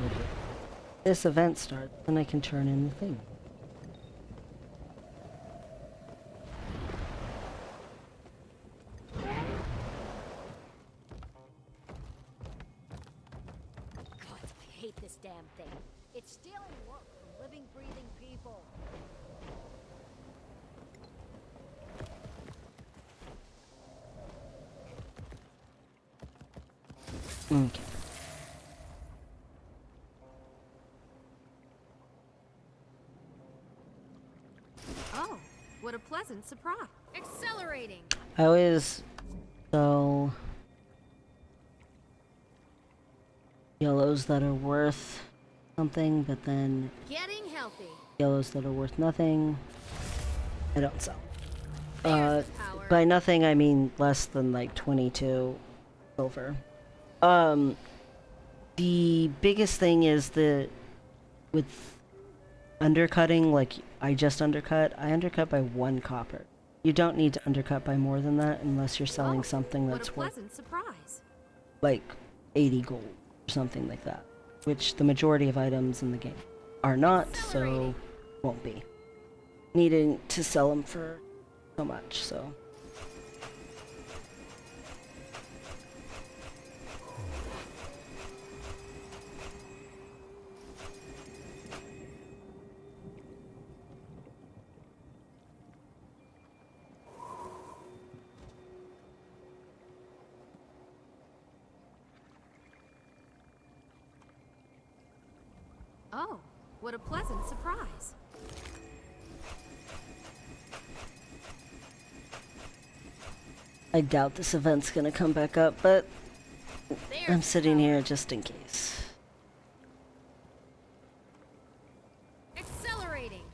this event starts, then I can turn in the thing. God, I hate this damn thing. It's stealing work from living, breathing people. Okay. Oh, what a pleasant surprise. Accelerating. I always sell yellows that are worth something, but then Getting healthy. yellows that are worth nothing, I don't sell. There's the power. By nothing, I mean less than like 22 silver. The biggest thing is with undercutting, like I undercut by 1 copper. You don't need to undercut by more than that unless you're selling something What a that's worth pleasant surprise. like 80 gold or something like that, which the majority of items in the game are not, so won't be needing to sell them for so much. So Oh, what a pleasant surprise. I doubt this event's gonna come back up, but There's I'm the sitting power. here just in case. Accelerating.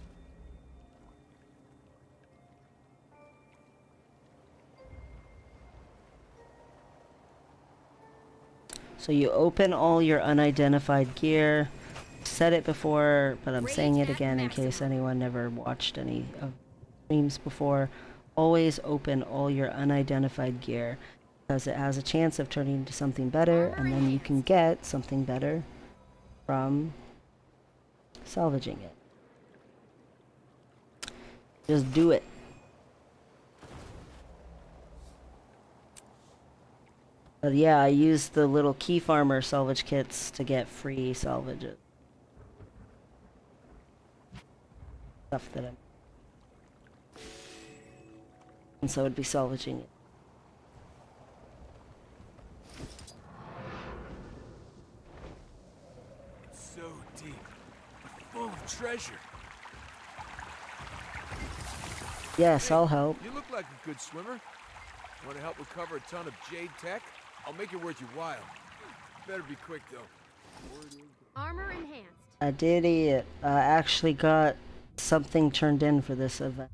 So you open all your unidentified gear. Said it before, but I'm saying it again in case anyone never watched any of streams before. Always open all your unidentified gear, because it has a chance of turning into something better, and then you can get something better from salvaging it. Just do it. But yeah, I used the little key farmer salvage kits to get free salvages. Stuff that I'm... And so I'd be salvaging it. It's so deep. Full of treasure. Yes, Hey, I'll help. You look like a good swimmer. Want to help recover a ton of jade tech? I'll make it worth your while. Better be quick, though. Armor enhanced. I did actually got something turned in for this event.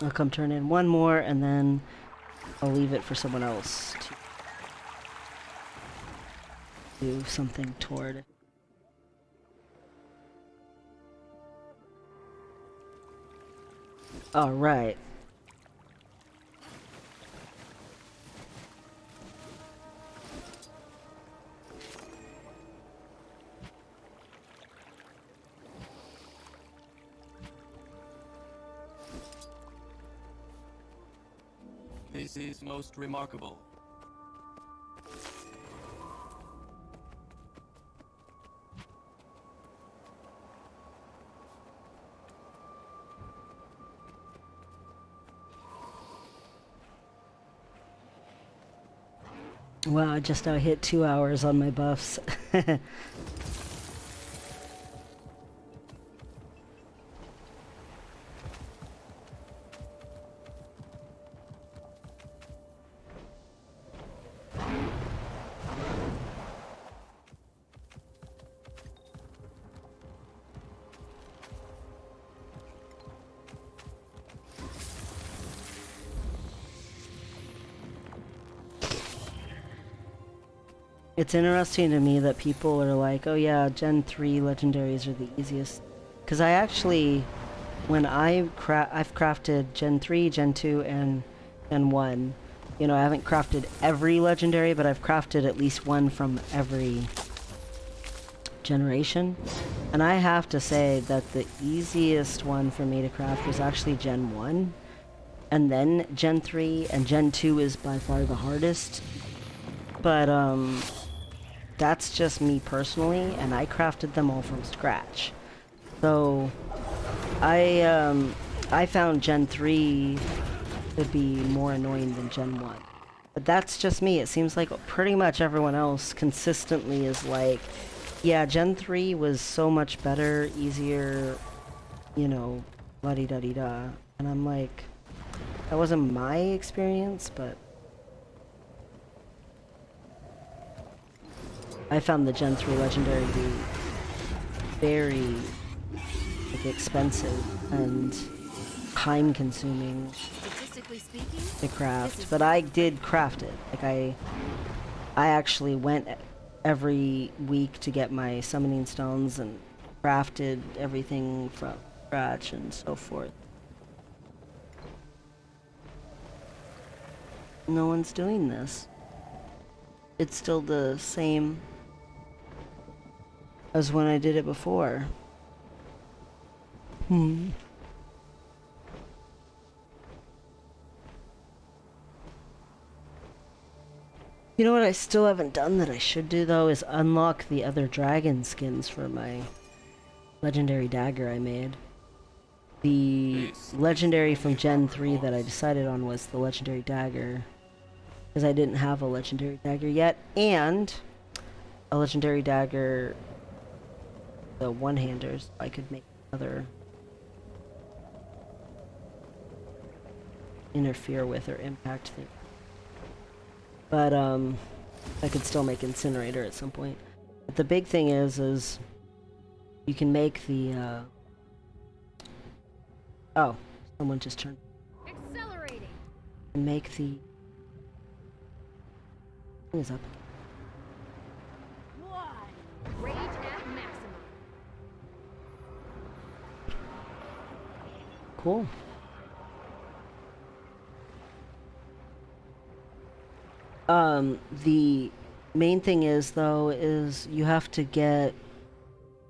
I'll come turn in one more, and then I'll leave it for someone else to do something toward. All right. This is most remarkable. Wow, I just now hit 2 hours on my buffs. It's interesting to me that people are like, oh yeah, Gen 3 legendaries are the easiest. Because I actually, when I've crafted Gen 3, Gen 2, and Gen 1, you know, I haven't crafted every legendary, but I've crafted at least one from every generation. And I have to say that the easiest one for me to craft was actually Gen 1. And then Gen 3, and Gen 2 is by far the hardest. But, that's just me personally, and I crafted them all from scratch. So, I found Gen 3 to be more annoying than Gen 1. But that's just me. It seems like pretty much everyone else consistently is like, yeah, Gen 3 was so much better, easier, you know, la-di-da-di-da. And I'm like, that wasn't my experience, but I found the Gen 3 legendary to be very expensive and time-consuming to craft, but I did craft it. Like I actually went every week to get my summoning stones and crafted everything from scratch and so forth. No one's doing this. It's still the same as when I did it before. You know what I still haven't done that I should do though is unlock the other dragon skins for my legendary dagger I made. The legendary from Gen 3 that I decided on was the legendary dagger, because I didn't have a legendary dagger yet, and a legendary dagger, the one-handers, I could make another interfere with or impact thing. But I could still make incinerator at some point. But the big thing is you can make the oh, someone just turned. Accelerating. And make the thing is up. Rage at maximum. Cool. The main thing is though is you have to get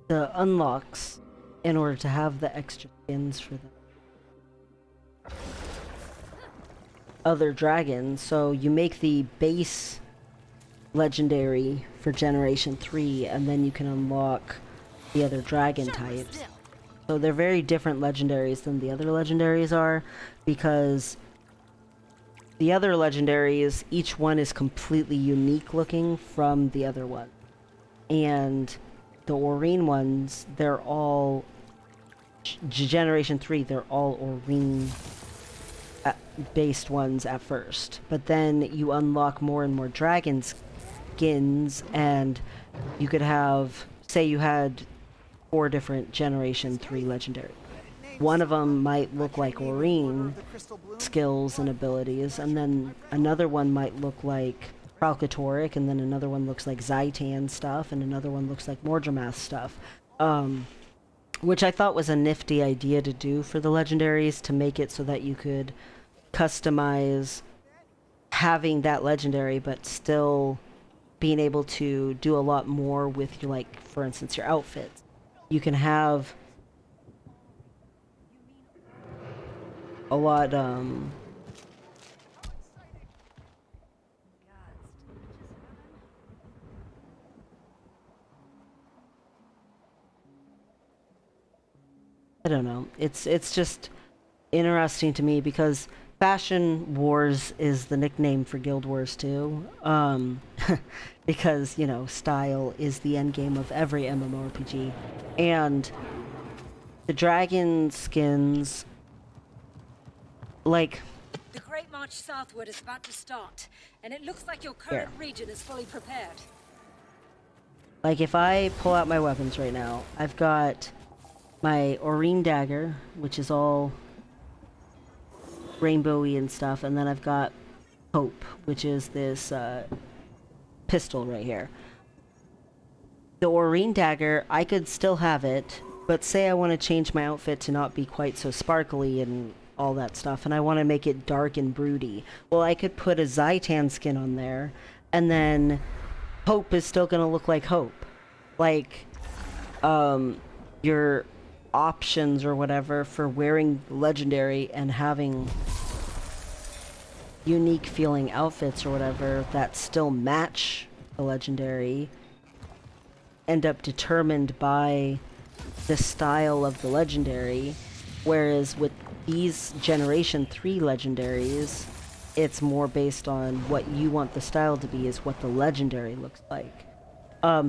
the unlocks in order to have the extra skins for the other dragons. So you make the base legendary for generation 3 and then you can unlock the other dragon types. So they're very different legendaries than the other legendaries are, because the other legendaries, each one is completely unique looking from the other one. And the Aurene ones, they're all generation 3, they're all Aurene based ones at first. But then you unlock more and more dragon skins, and you could have, say you had 4 different generation 3 legendary. One of them might look like Aurene skills and abilities, and then another one might look like Proclatoric, and then another one looks like Zaitan stuff, and another one looks like Mordramath stuff. Which I thought was a nifty idea to do for the legendaries, to make it so that you could customize having that legendary, but still being able to do a lot more with your, like, for instance, your outfits. You can have a lot, I don't know. It's just interesting to me because Fashion Wars is the nickname for Guild Wars 2. Because, you know, style is the end game of every MMORPG. And the dragon skins, like, The Great March southward is about to start, and it looks like your current region is fully prepared. like if I pull out my weapons right now, I've got my Aurene dagger, which is all rainbowy and stuff, and then I've got Hope, which is this pistol right here. The Aurene dagger, I could still have it, but say I want to change my outfit to not be quite so sparkly and all that stuff, and I want to make it dark and broody. Well, I could put a Zaitan skin on there, and then Hope is still going to look like Hope. Like, your options or whatever for wearing legendary and having unique feeling outfits or whatever that still match the legendary end up determined by the style of the legendary, whereas with these generation 3 legendaries it's more based on what you want the style to be is what the legendary looks like.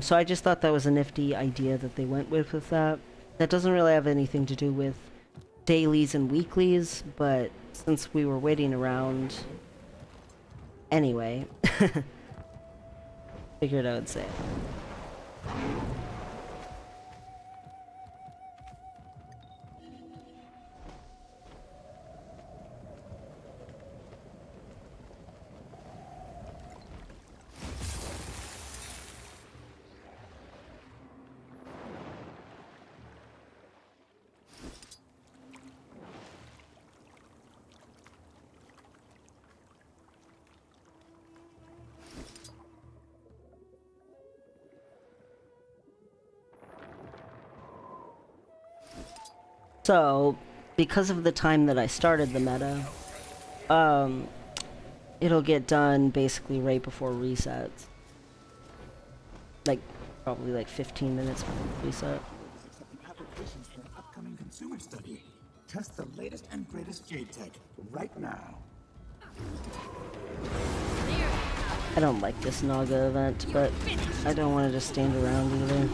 So I just thought that was a nifty idea that they went with that. That doesn't really have anything to do with dailies and weeklies, but since we were waiting around anyway, figured I would say it. So, because of the time that I started the meta, it'll get done basically right before resets. Like, probably like 15 minutes before reset. Applications for an upcoming consumer study. Test the latest and greatest jade tech right now. I don't like this Naga event, but I don't want to just stand around either.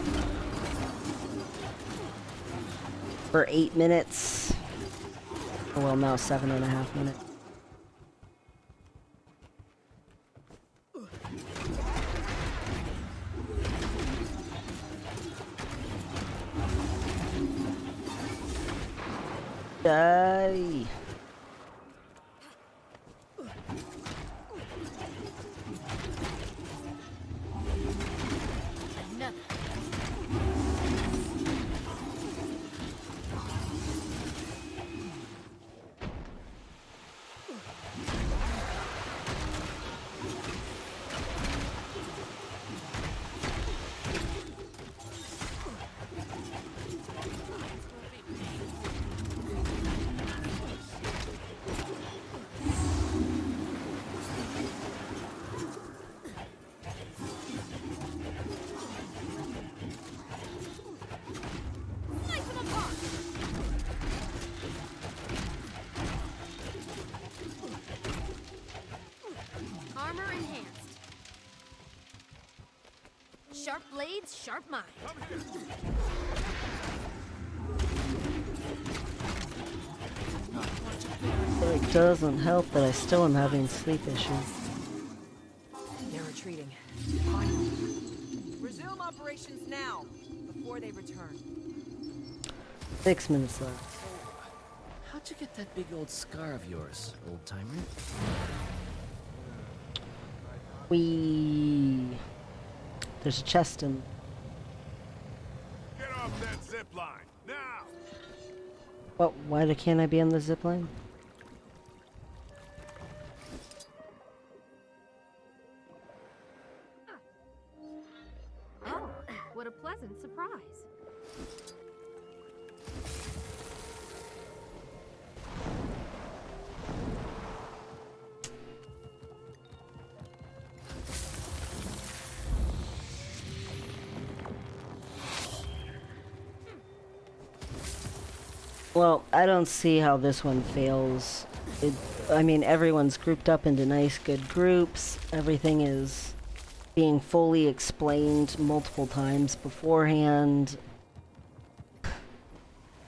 For 8 minutes. Well, now 7.5 minutes. Die. Sharp blades, sharp mind. It doesn't help that I still am having sleep issues. They're retreating. Finally. Resume operations now, before they return. 6 minutes left. How'd you get that big old scar of yours, old-timer? There's a chest in. Get off that zip line now! What? Why can't I be on the zip line? Oh, what a pleasant surprise. Well, I don't see how this one fails. I mean, everyone's grouped up into nice, good groups. Everything is being fully explained multiple times beforehand.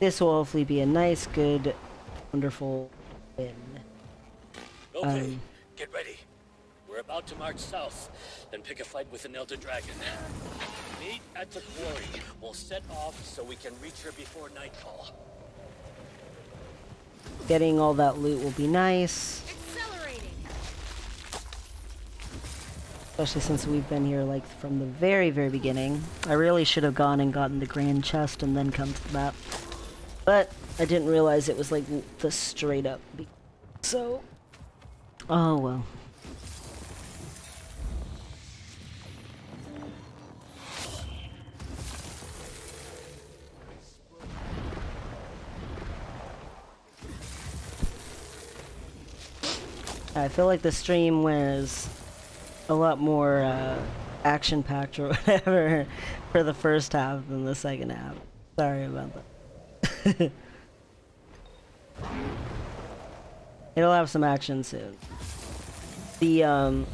This will hopefully be a nice, good, wonderful win. Okay, get ready. We're about to march south, then pick a fight with an Elder Dragon. Meet at the quarry. We'll set off so we can reach her before nightfall. Getting all that loot will be nice. Accelerating. Especially since we've been here, like, from the very, very beginning. I really should have gone and gotten the grand chest and then come to the map. But I didn't realize it was, like, the straight up. So... oh, well. I feel like the stream was a lot more action-packed or whatever for the first half than the second half. Sorry about that. It'll have some action soon. The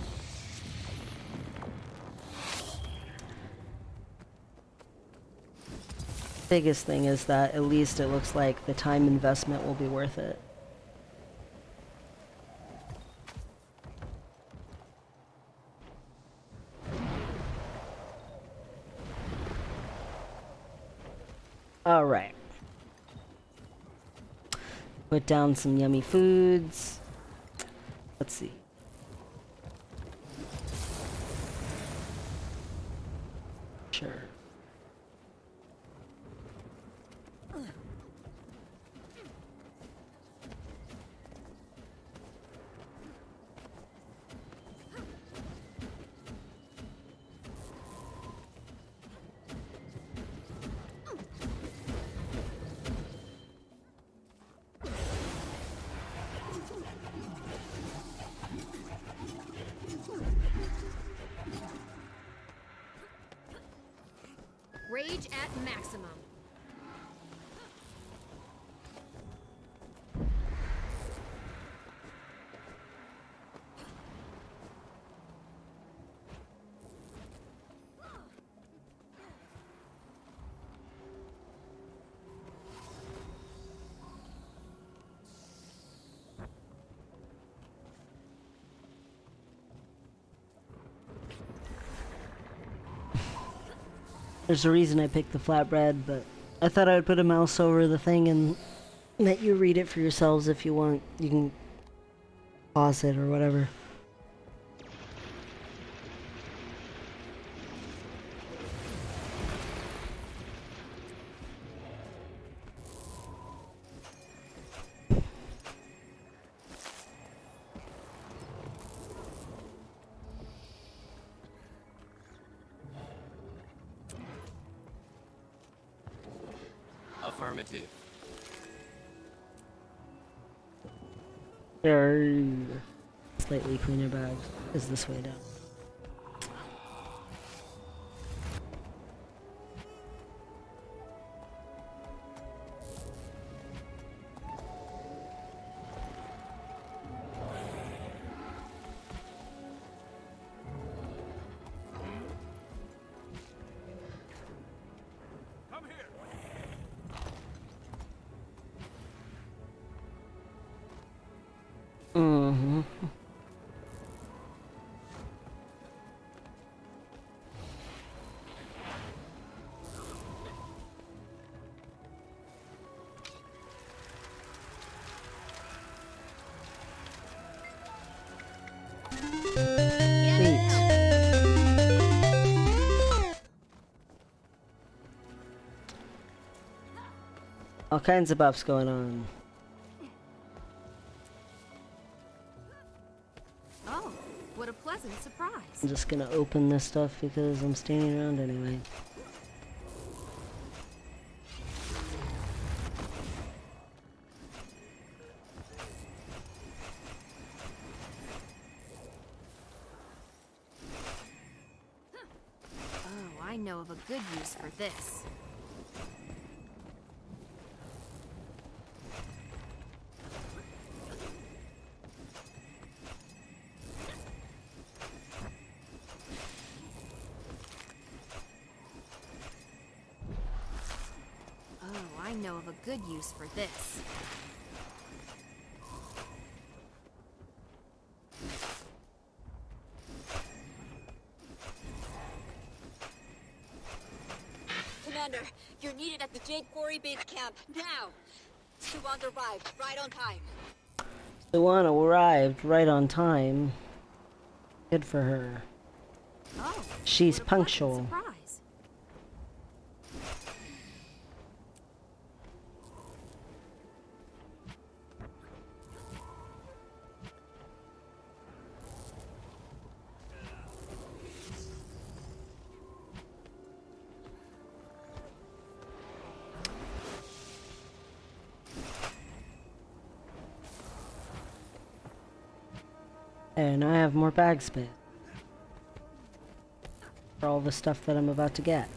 biggest thing is that at least it looks like the time investment will be worth it. All right. Put down some yummy foods. Let's see. Sure. Rage at maximum. There's a reason I picked the flatbread, but I thought I would put a mouse over the thing and let you read it for yourselves if you want. You can pause it or whatever. Affirmative. There are slightly cleaner bags. Is this way down? Mm-hmm. All kinds of buffs going on. Oh, what a pleasant surprise. I'm just gonna open this stuff because I'm standing around anyway. Oh, I know of a good use for this. I know of a good use for this. Commander, you're needed at the Jade Quarry base camp, now! Suwanda arrived, right on time. Suwanda arrived right on time. Good for her. Oh, She's what a pleasant punctual. surprise. And I have more bag space for all the stuff that I'm about to get.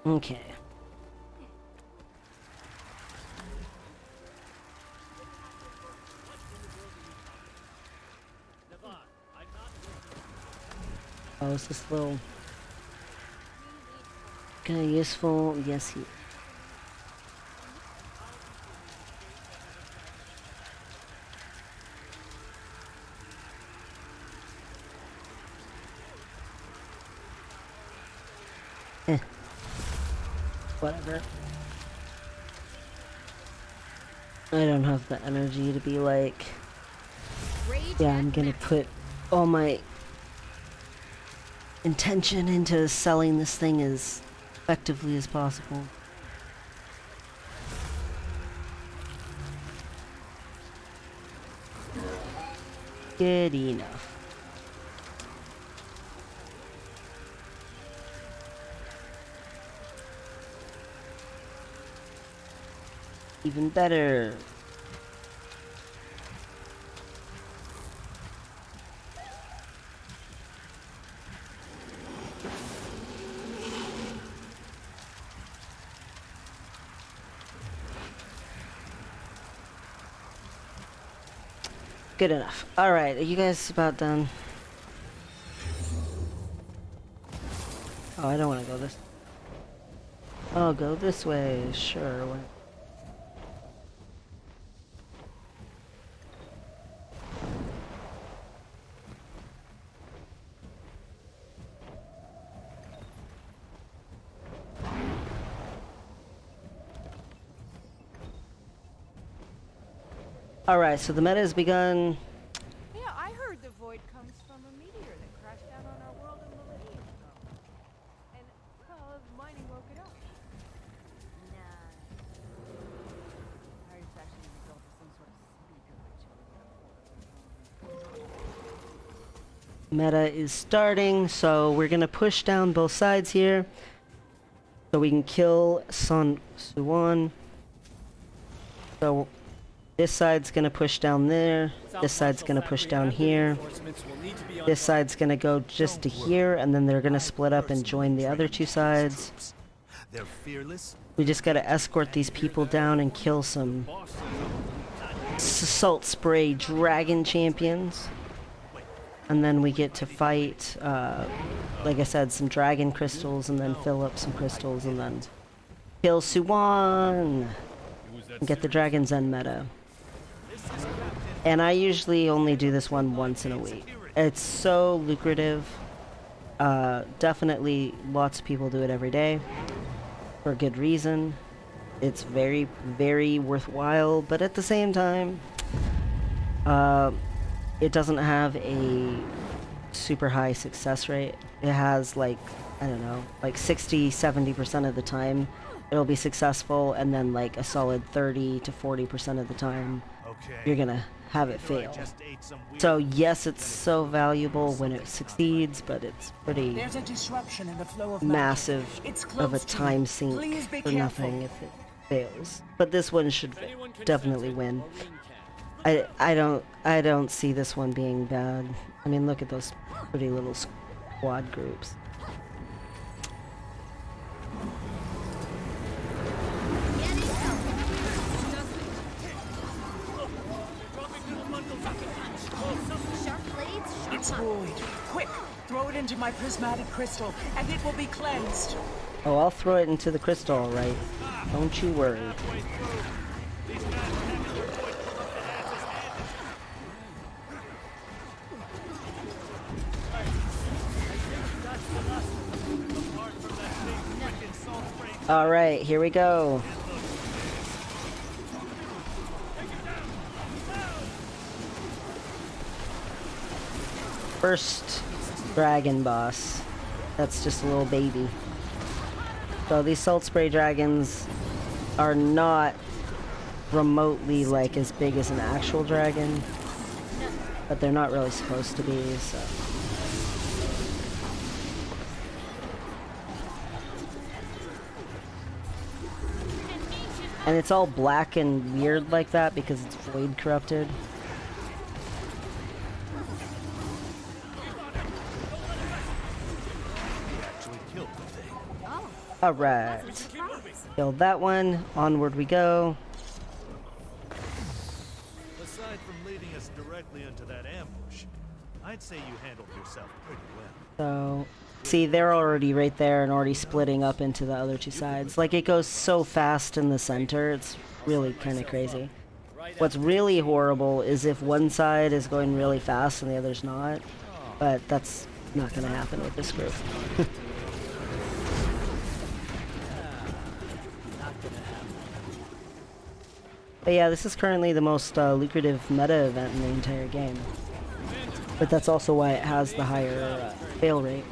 Okay. Oh, is this little kind of useful? Yes, he. Whatever. I don't have the energy to be like, yeah, I'm gonna put all my intention into selling this thing as effectively as possible. Good enough. Even better. Good enough. Alright, are you guys about done? Oh, I don't want to go this. I'll go this way, sure. Alright, so the meta has begun. Yeah, I heard the void comes from a meteor that crashed down on our world a millennium ago. And, well, mining woke it up. Nah. I heard it's actually the result of some sort of speaker ritual. Meta is starting, so we're gonna push down both sides here. So we can kill Sun Suwon. So this side's gonna push down there. This side's gonna push down here. This side's gonna go just to here, and then they're gonna split up and join the other two sides. They're fearless. We just gotta escort these people down and kill some Salt Spray Dragon champions. And then we get to fight, like I said, some dragon crystals, and then fill up some crystals, and then kill Suwon! And get the Dragon's End meta. And I usually only do this one once in a week. It's so lucrative. Definitely lots of people do it every day. For good reason. It's very, very worthwhile, but at the same time, it doesn't have a super high success rate. It has like, I don't know, like 60-70% of the time it'll be successful, and then like a solid 30 to 40% of the time you're gonna have it fail. So yes, it's so valuable when it succeeds, but it's pretty There's a disruption in the flow of massive It's of a close to time you. sink Please be for careful. nothing if it fails. But this one should definitely win. I don't see this one being bad. I mean, look at those pretty little squad groups. It's void. Quick, throw it into my prismatic crystal, and it will be cleansed. Oh, I'll throw it into the crystal, all right. Don't you worry. All right, here we go. first dragon boss. That's just a little baby. So these salt spray dragons are not remotely like as big as an actual dragon, but they're not really supposed to be, so. And it's all black and weird like that because it's void corrupted. Alright. Killed that one. Onward we go. Aside from leading us directly into that ambush, I'd say you handled yourself pretty well. So, see, they're already right there and already splitting up into the other two sides. Like, it goes so fast in the center, it's really kind of crazy. What's really horrible is if one side is going really fast and the other's not. But that's not going to happen with this group. But yeah, this is currently the most lucrative meta event in the entire game. But that's also why it has the higher fail rate.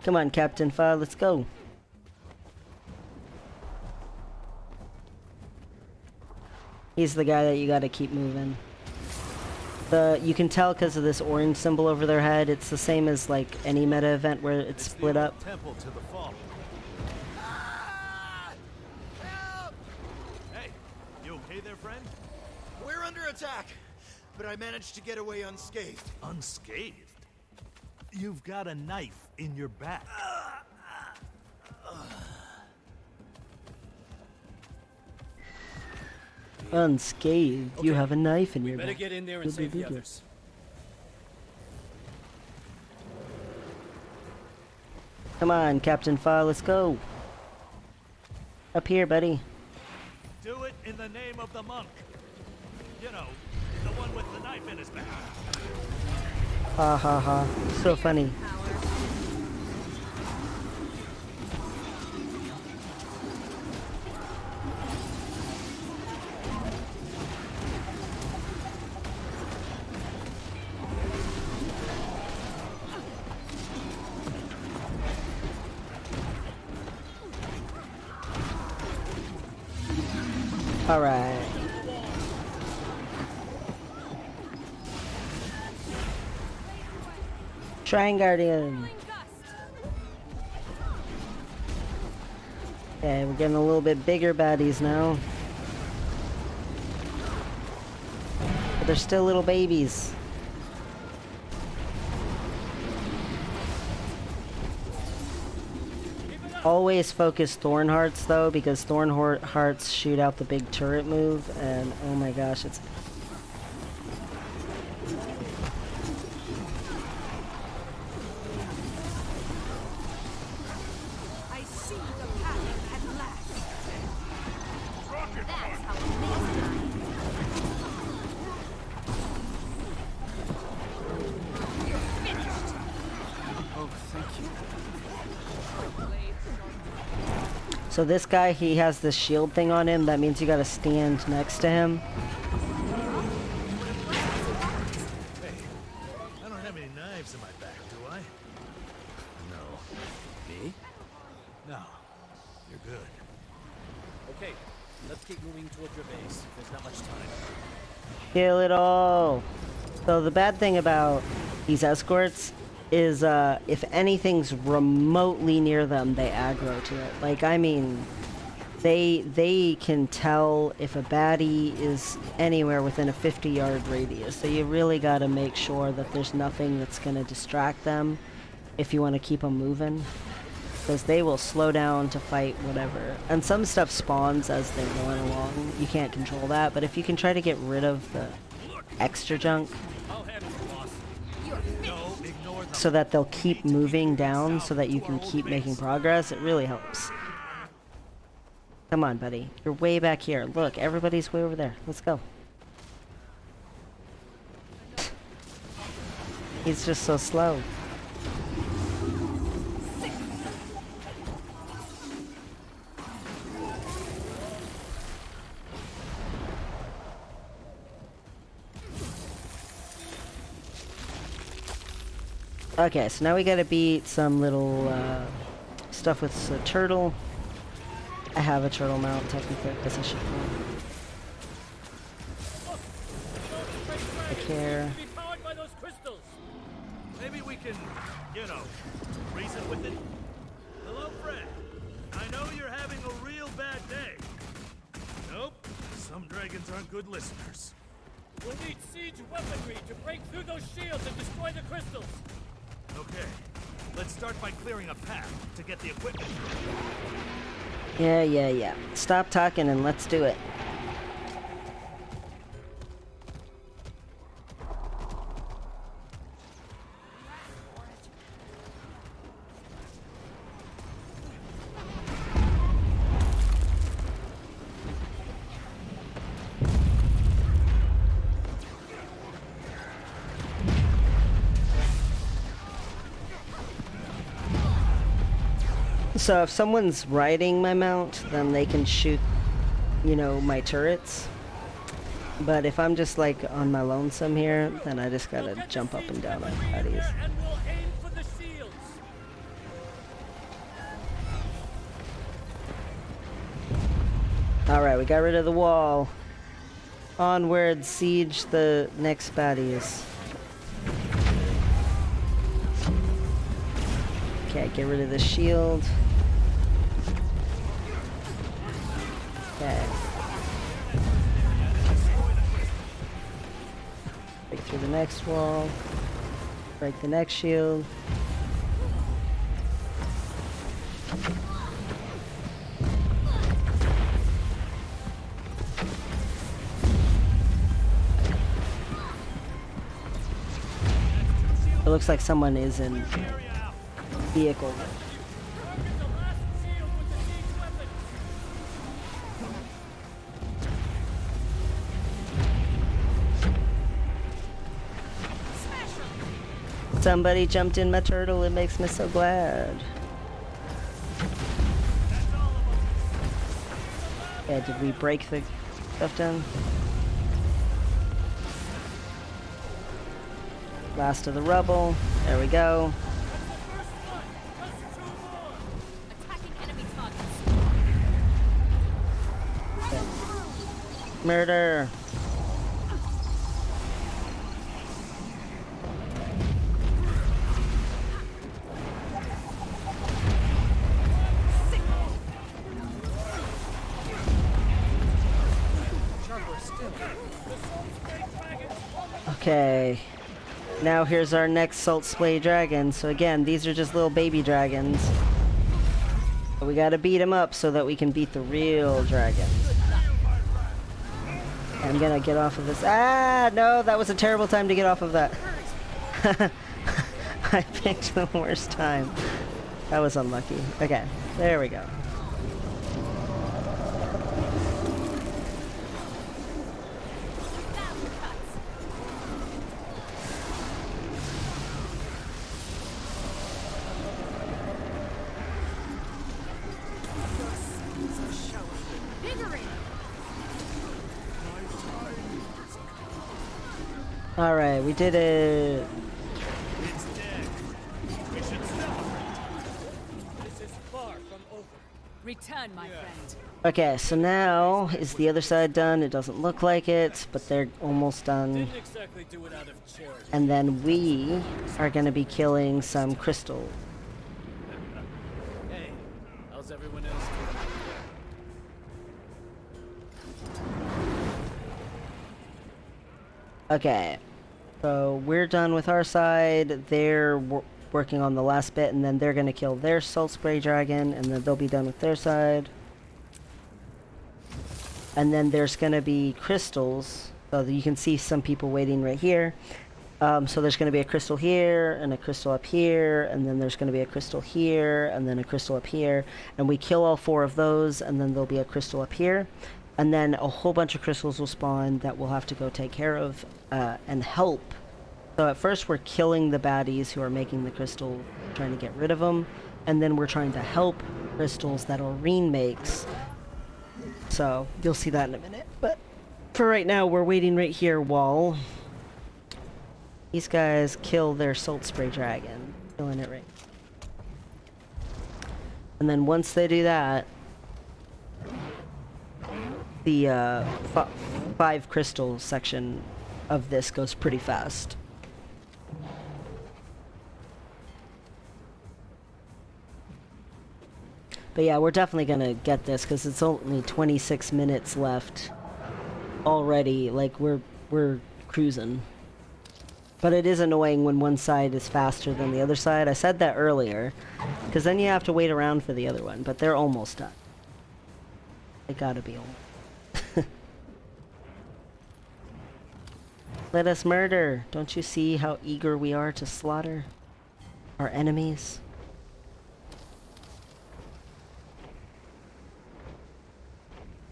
Come on, Captain Fa, let's go. He's the guy that you gotta keep moving. You can tell because of this orange symbol over their head, it's the same as like any meta event where it's split up. Temple to the fall. Hey, you okay there, friend? We're under attack, but I managed to get away unscathed. Unscathed? You've got a knife in your back. Unscathed, okay. You have a knife in your back. Better get in there and save the others. Come on, Captain Fa, let's go. Up here, buddy. Do it in the name of the monk. You know, the one with the knife in his back. Ha ha ha. So funny. All right. Shrine Guardian. Okay, we're getting a little bit bigger baddies now. But they're still little babies. Always focus Thorn Hearts though, because Thorn Hearts shoot out the big turret move, and oh my gosh, it's... I see the path at last. That's how amazing. You're finished. Oh, thank you. So this guy, he has this shield thing on him. That means you gotta stand next to him. Hey, I don't have any knives in my back, do I? No. Me? No. You're good. Okay, let's keep moving towards your base. There's not much time. Kill it all. So the bad thing about these escorts is if anything's remotely near them, they aggro to it. Like, I mean, they can tell if a baddie is anywhere within a 50-yard radius. So you really got to make sure that there's nothing that's going to distract them if you want to keep them moving. Because they will slow down to fight whatever. And some stuff spawns as they're going along. You can't control that, but if you can try to get rid of the extra junk, so that they'll keep moving down so that you can keep making progress, it really helps. Come on, buddy. You're way back here. Look, everybody's way over there. Let's go. He's just so slow. Okay, so now we gotta beat some little stuff with a turtle. I have a turtle mount, technically, I guess I should I care. Maybe we can, you know, reason with it. Hello, friend. I know you're having a real bad day. Nope, some dragons aren't good listeners. We'll need siege weaponry to break through those shields and destroy the crystals. Okay, let's start by clearing a path to get the equipment. Yeah. Stop talking and let's do it. So if someone's riding my mount, then they can shoot, you know, my turrets. But if I'm just like on my lonesome here, then I just gotta jump up and down on baddies. And we'll aim for the shields. Alright, we got rid of the wall. Onward, siege the next baddies. Okay, get rid of the shield. Okay. Break through the next wall. Break the next shield. It looks like someone is in vehicle. Somebody jumped in my turtle, it makes me so glad. Yeah, did we break the stuff down? Last of the rubble, there we go. Okay. Murder! Okay, now here's our next salt spray dragon. So again, these are just little baby dragons. But we gotta beat them up so that we can beat the real dragons. I'm gonna get off of this. Ah, no, that was a terrible time to get off of that. I picked the worst time. That was unlucky. Okay, there we go. Alright, we did it. It's dead. We should celebrate. This is far from over. Return, my friend. Okay, so now, is the other side done? It doesn't look like it, but they're almost done. Didn't exactly do it out of charity. And then we are going to be killing some crystal. Hey, how's everyone else doing? Okay, so we're done with our side. They're working on the last bit, and then they're going to kill their salt spray dragon, and then they'll be done with their side. And then there's going to be crystals, so that you can see some people waiting right here. So there's going to be a crystal here, and a crystal up here, and then there's going to be a crystal here, and then a crystal up here. And we kill all 4 of those, and then there'll be a crystal up here. And then a whole bunch of crystals will spawn that we'll have to go take care of and help. So at first we're killing the baddies who are making the crystal, trying to get rid of them. And then we're trying to help crystals that Aureen makes. So you'll see that in a minute. But for right now, we're waiting right here while These guys kill their salt spray dragon. Killing it right. And then once they do that, the 5 crystal section of this goes pretty fast. But yeah, we're definitely gonna get this because it's only 26 minutes left already. Like we're cruising. But it is annoying when one side is faster than the other side. I said that earlier, because then you have to wait around for the other one. But they're almost done. They gotta be almost. Let us murder. Don't you see how eager we are to slaughter our enemies?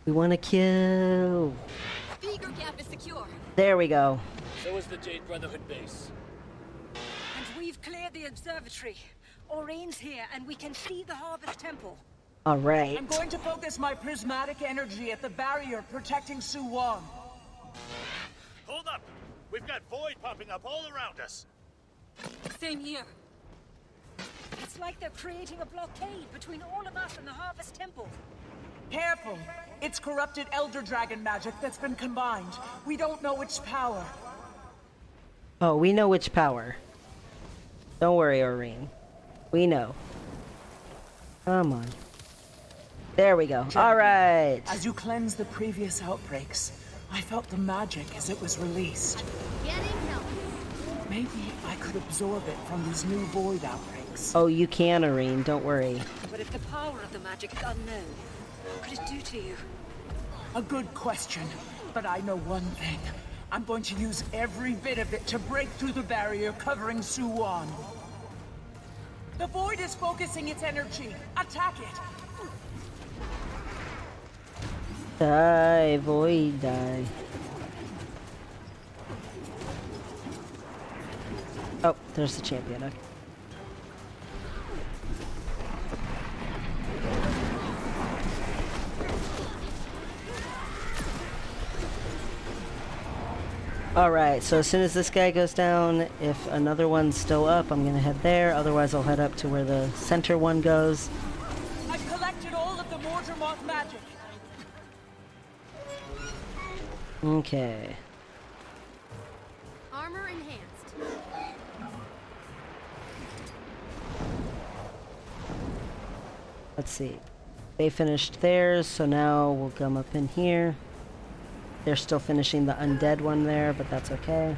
We want to kill. Beaker camp is secure. There we go. So is the Jade Brotherhood base. And we've cleared the observatory. Orion's here, and we can see the Harvest Temple. All right. I'm going to focus my prismatic energy at the barrier protecting Suwon. Hold up! We've got void popping up all around us. Same here. It's like they're creating a blockade between all of us and the Harvest Temple. Careful! It's corrupted Elder Dragon magic that's been combined. We don't know which power. Oh, we know which power. Don't worry, Oreen. We know. Come on. There we go. All right. As you cleanse the previous outbreaks, I felt the magic as it was released. Getting help. Maybe I could absorb it from these new void outbreaks. Oh, you can, Oreen. Don't worry. But if the power of the magic is unknown, what could it do to you? A good question, but I know one thing. I'm going to use every bit of it to break through the barrier covering Suwon. The void is focusing its energy. Attack it! Die, void, die. Oh, there's the champion. Okay. Alright, so as soon as this guy goes down, if another one's still up, I'm gonna head there. Otherwise, I'll head up to where the center one goes. I've collected all of the Mortar Moth magic. Okay. Armor enhanced. Let's see. They finished theirs, so now we'll come up in here. They're still finishing the undead one there, but that's okay.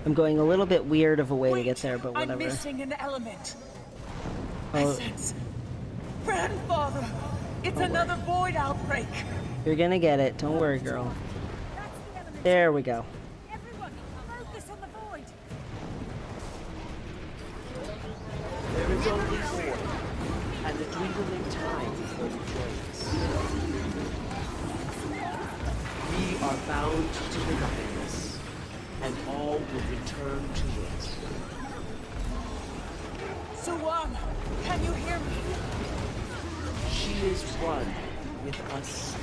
I'm going a little bit weird of a way to get there, but whatever. I'm missing an element. Oh. I sense... Grandfather! It's another void outbreak! You're gonna get it. Don't worry, girl. There we go. Everyone, focus on the void. There is only void, and a dwindling time before it joins. We are bound to the nothingness, and all will return to it. Suwon, can you hear me? She is one with us.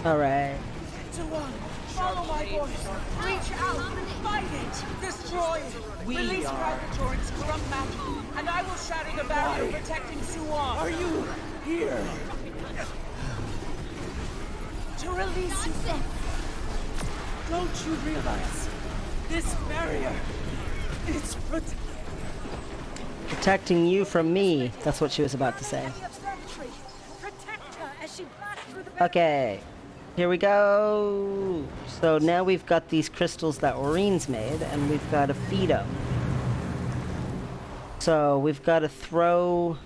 Alright. Suwon, follow my voice. Reach out, fight it, destroy it. Release Purgatory's corrupt magic, and I will shatter the barrier protecting Suwon. Are you here? To release you. Don't you realize this barrier is Protecting you from me. That's what she was about to say. Protect her as she blasts through the barrier. Okay. Here we go. So now we've got these crystals that Oreen's made, and we've got to feed them. So we've got to throw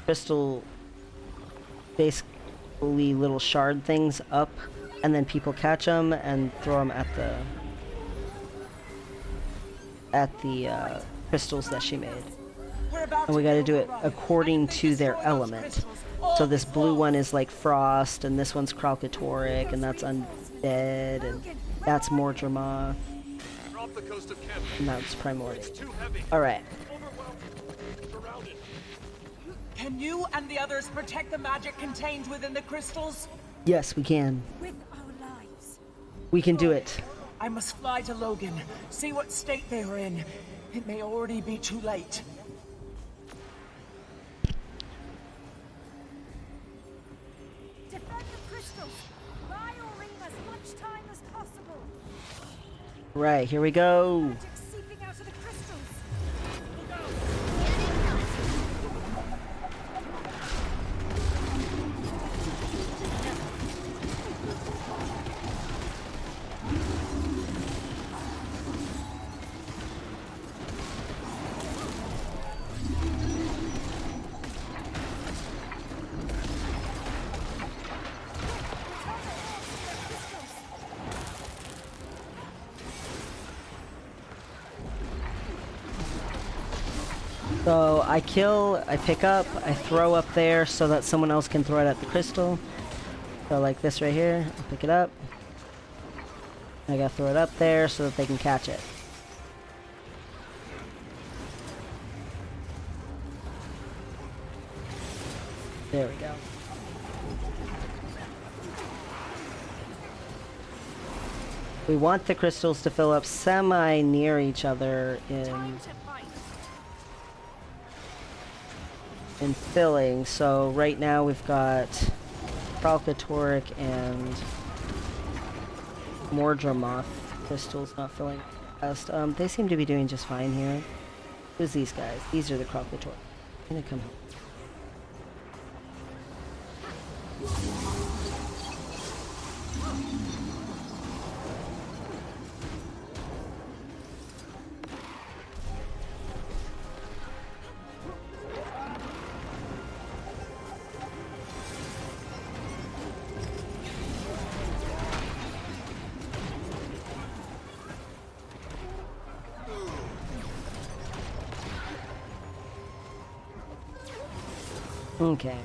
crystal, basically little shard things up, and then people catch them and throw them at the crystals that she made. And we got to do it according to their element. So this blue one is like frost, and this one's Kralkatoric, and that's undead, and that's Mortar Moth. off the coast of Kemp. And that's primordial. It's too heavy. Alright. Overwhelmed. Surrounded. Can you and the others protect the magic contained within the crystals? Yes, we can. With our lives. We can do it. I must fly to Logan, see what state they are in. It may already be too late. Defend the crystals. Buy Aurene as much time as possible. Right, here we go. Magic seeping out of the crystals. Look out. So I kill, I pick up, I throw up there so that someone else can throw it at the crystal. So like this right here, I'll pick it up. I gotta throw it up there so that they can catch it. There we go. We want the crystals to fill up semi near each other in filling. So right now we've got Kralkatoric and Mordramoth crystals not filling fast. They seem to be doing just fine here. Who's these guys? These are the Kralkatoric. I'm gonna come help. Okay.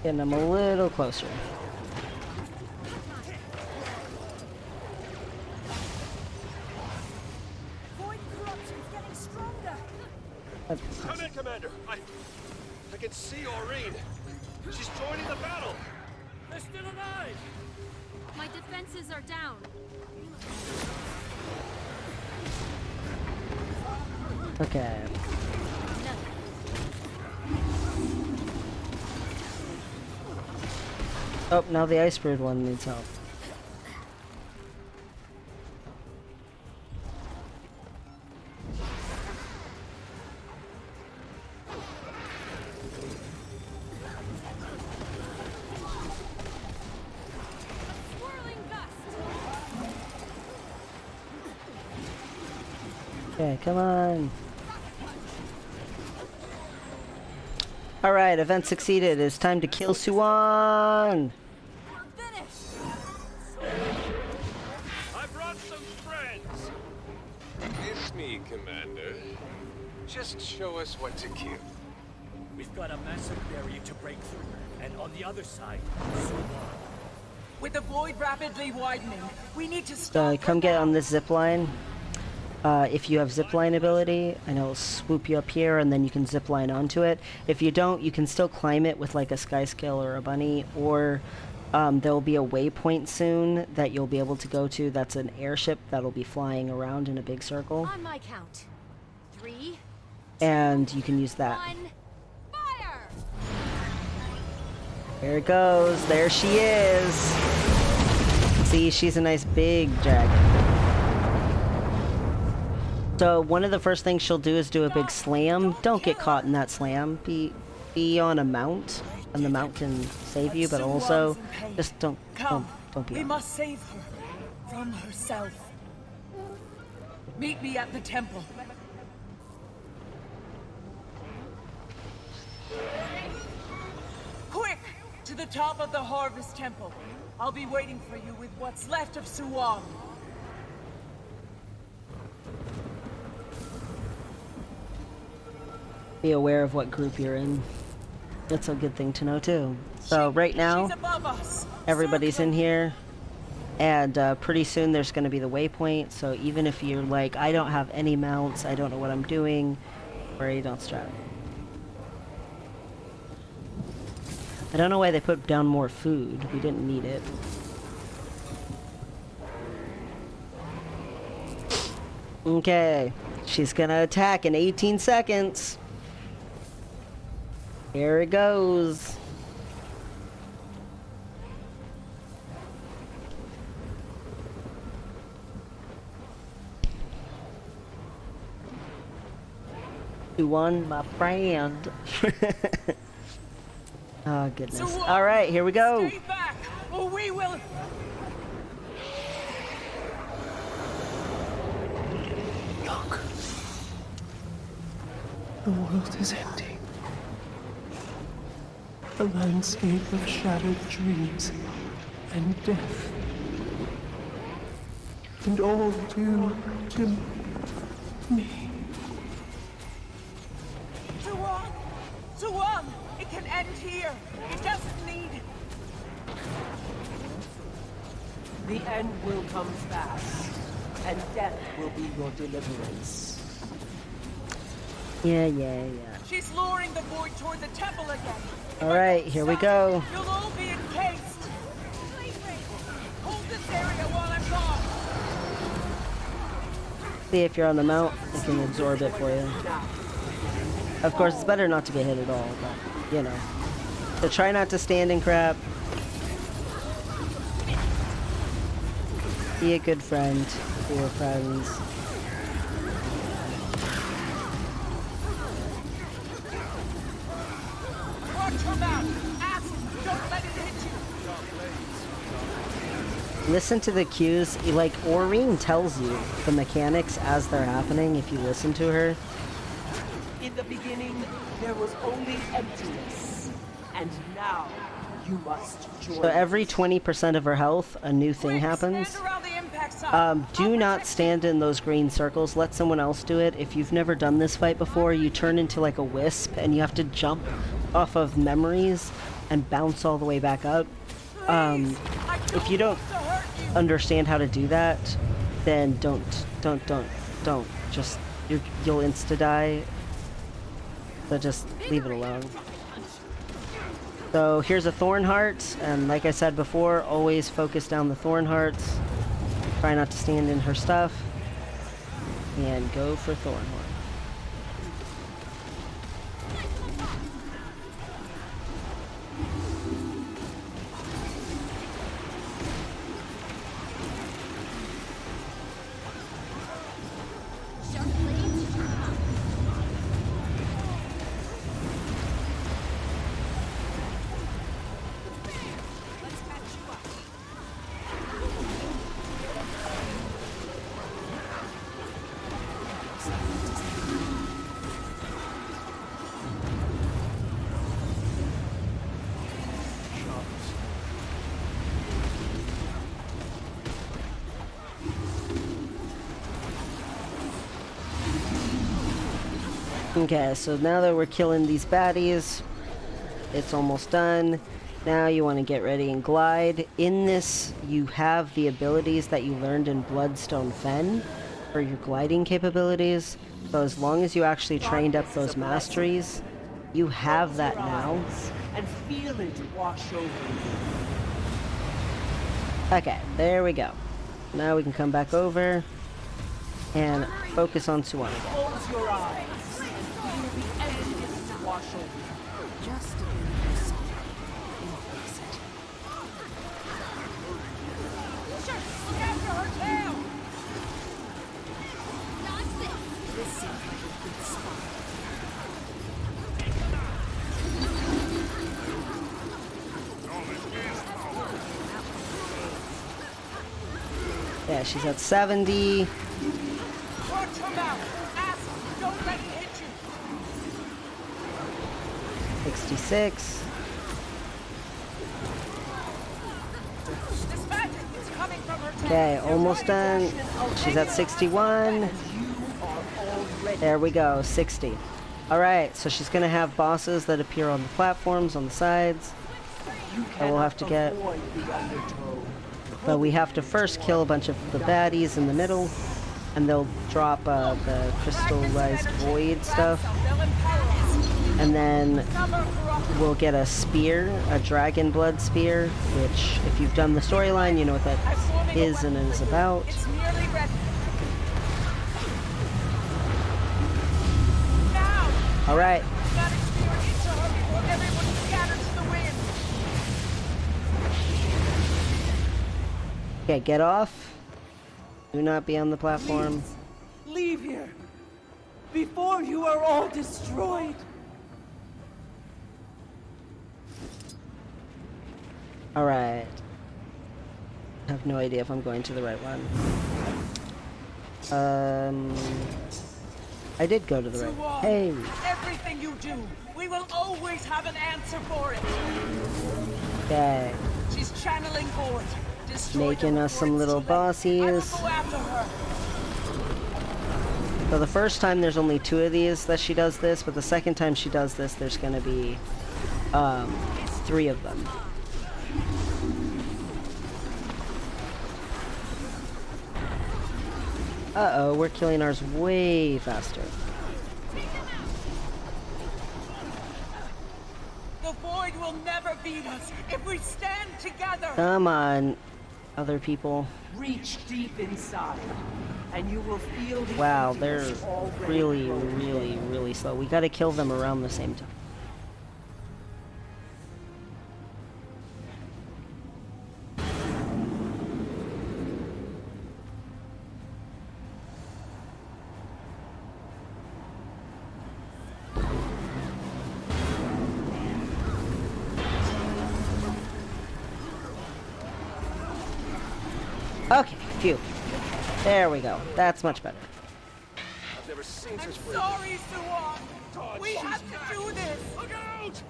Getting them a little closer. Void corruption's getting stronger. Come in, Commander. I can see Aurene. She's joining the battle. They're still alive. My defenses are down. Okay. Oh, now the Icebird one needs help. Okay, come on. Alright, event succeeded. It's time to kill Suwan! I brought some friends. It's me, Commander. Just show us what to kill. We've got a massive barrier to break through, and on the other side, With the void rapidly widening, we need to stop. Come get on this zip line. If you have zipline ability, I know it'll swoop you up here and then you can zipline onto it. If you don't, you can still climb it with like a sky scale or a bunny, or there'll be a waypoint soon that you'll be able to go to that's an airship that'll be flying around in a big circle. On my count. 3, And you can use that. 1, fire! There it goes. There she is. See, she's a nice big dragon. So one of the first things she'll do is do a big slam. Don't get caught in that slam. Be on a mount, and the mount can save you. But also, just don't be. We must save her from herself. Meet me at the temple. Quick, to the top of the Harvest Temple. I'll be waiting for you with what's left of Suwan. Be aware of what group you're in. That's a good thing to know too. So right now, everybody's in here. And pretty soon there's going to be the waypoint, so even if you're like, I don't have any mounts, I don't know what I'm doing, worry, don't strap. I don't know why they put down more food. We didn't need it. Okay, she's gonna attack in 18 seconds. Here it goes. One, my friend. Oh goodness. All right, here we go. Stay back, or we will. Look. The world is empty. A landscape of shattered dreams and death. And all due to me. Suwan! It can end here. It doesn't need. The end will come fast, and death will be your deliverance. Yeah. She's luring the void toward the temple again. All right, here we go. You'll all be encased. Hold this area while I'm gone. See if you're on the mount, I can absorb it for you. Of course, it's better not to get hit at all, but, you know. So try not to stand in crap. Be a good friend to your friends. Watch her mouth. Ask, don't let it hit you. Listen to the cues. Like, Aureen tells you the mechanics as they're happening if you listen to her. In the beginning, there was only emptiness, and now you must join. So every 20% of her health, a new thing happens. Do not stand in those green circles. Let someone else do it. If you've never done this fight before, you turn into like a wisp, and you have to jump off of memories and bounce all the way back up. If you don't understand how to do that, then don't. Just you'll insta die. So just leave it alone. So here's a thorn heart, and like I said before, always focus down the thorn hearts. Try not to stand in her stuff. And go for thorn heart. Okay, so now that we're killing these baddies, it's almost done. Now you want to get ready and glide. In this, you have the abilities that you learned in Bloodstone Fen for your gliding capabilities. So as long as you actually trained up those masteries, you have that now. And feel it wash over you. Okay, there we go. Now we can come back over and focus on Suwan again. Close your eyes. Wash over. Just a Sure, look after her tail. This seems like a good spot. Yeah, she's at 70. Watch her mouth. Ask, don't let it hit you. 66. This magic is coming from her tail. Okay, almost done. She's at 61. There we go, 60. Alright, so she's going to have bosses that appear on the platforms, on the sides. And we'll have to get... But we have to first kill a bunch of the baddies in the middle, and they'll drop the crystallized void stuff. And then we'll get a spear, a dragon blood spear, which, if you've done the storyline, you know what that is and is about. It's nearly ready. Now! Alright. Gotta steer it into her before everyone scatters to the wind. Okay, get off. Do not be on the platform. Please, leave here before you are all destroyed. Alright. I have no idea if I'm going to the right one. I did go to the right one. Hey! Everything you do, we will always have an answer for it. Okay. She's channeling void. Making us some little bossies. So the first time there's only 2 of these that she does this, but the second time she does this, there's gonna be 3 of them. Uh-oh, we're killing ours way faster. The void will never beat us if we stand together. Come on, other people. Reach deep inside, and you will feel the Wow, they're emptiness already really, growing. really, really slow. We gotta kill them around the same time. Okay, phew. There we go. That's much better. I've never seen I'm such sorry, Suwan. We have to do this. Look out!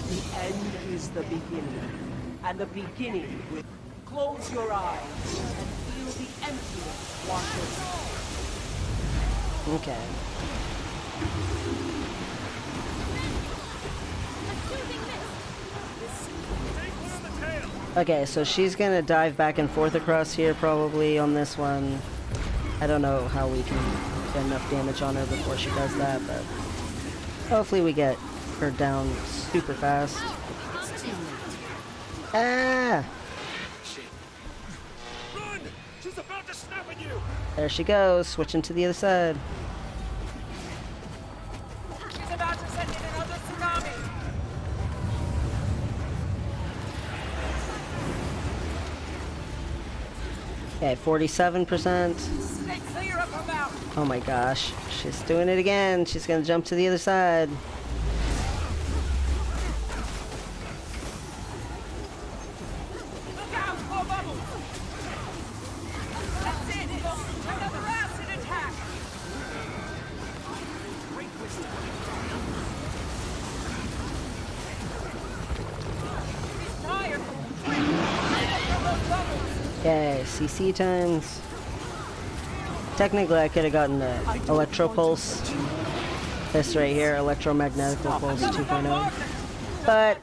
The end is the beginning, and the beginning will close your eyes and feel the emptiness wash over. Okay. Okay, so she's gonna dive back and forth across here probably on this one. I don't know how we can get enough damage on her before she does that, but hopefully we get her down super fast. Ah! Run! She's about to snap at you! There she goes, switching to the other side. She's about to send in another tsunami. Okay, 47%. Stay clear of her mouth. Oh my gosh, she's doing it again. She's gonna jump to the other side. Look out, more bubbles. That's it. Another acid attack. Great wisdom. She's tired. Quick, from those bubbles. Okay, CC times. Technically, I could have gotten the Electro Pulse. This right here, Electromagnetic Pulse 2.0. But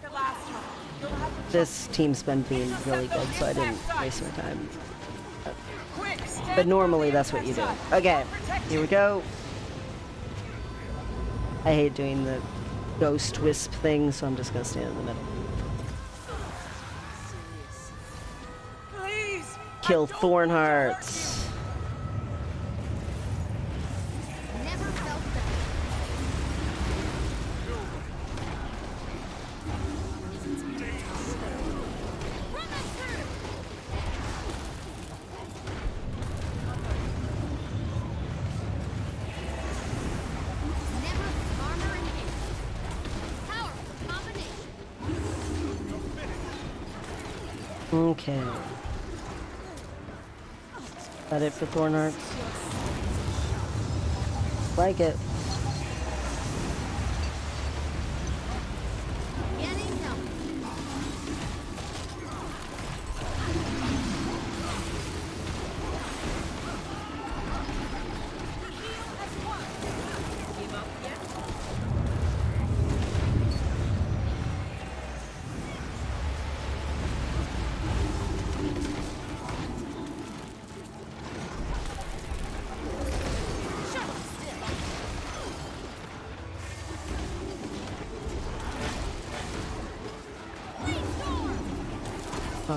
this team's been being really good, so I didn't waste my time. But normally, that's what you do. Okay, here we go. I hate doing the ghost wisp thing, so I'm just gonna stand in the middle. Kill Thorn Hearts. Okay. Is that it for Thorn Hearts? Like it.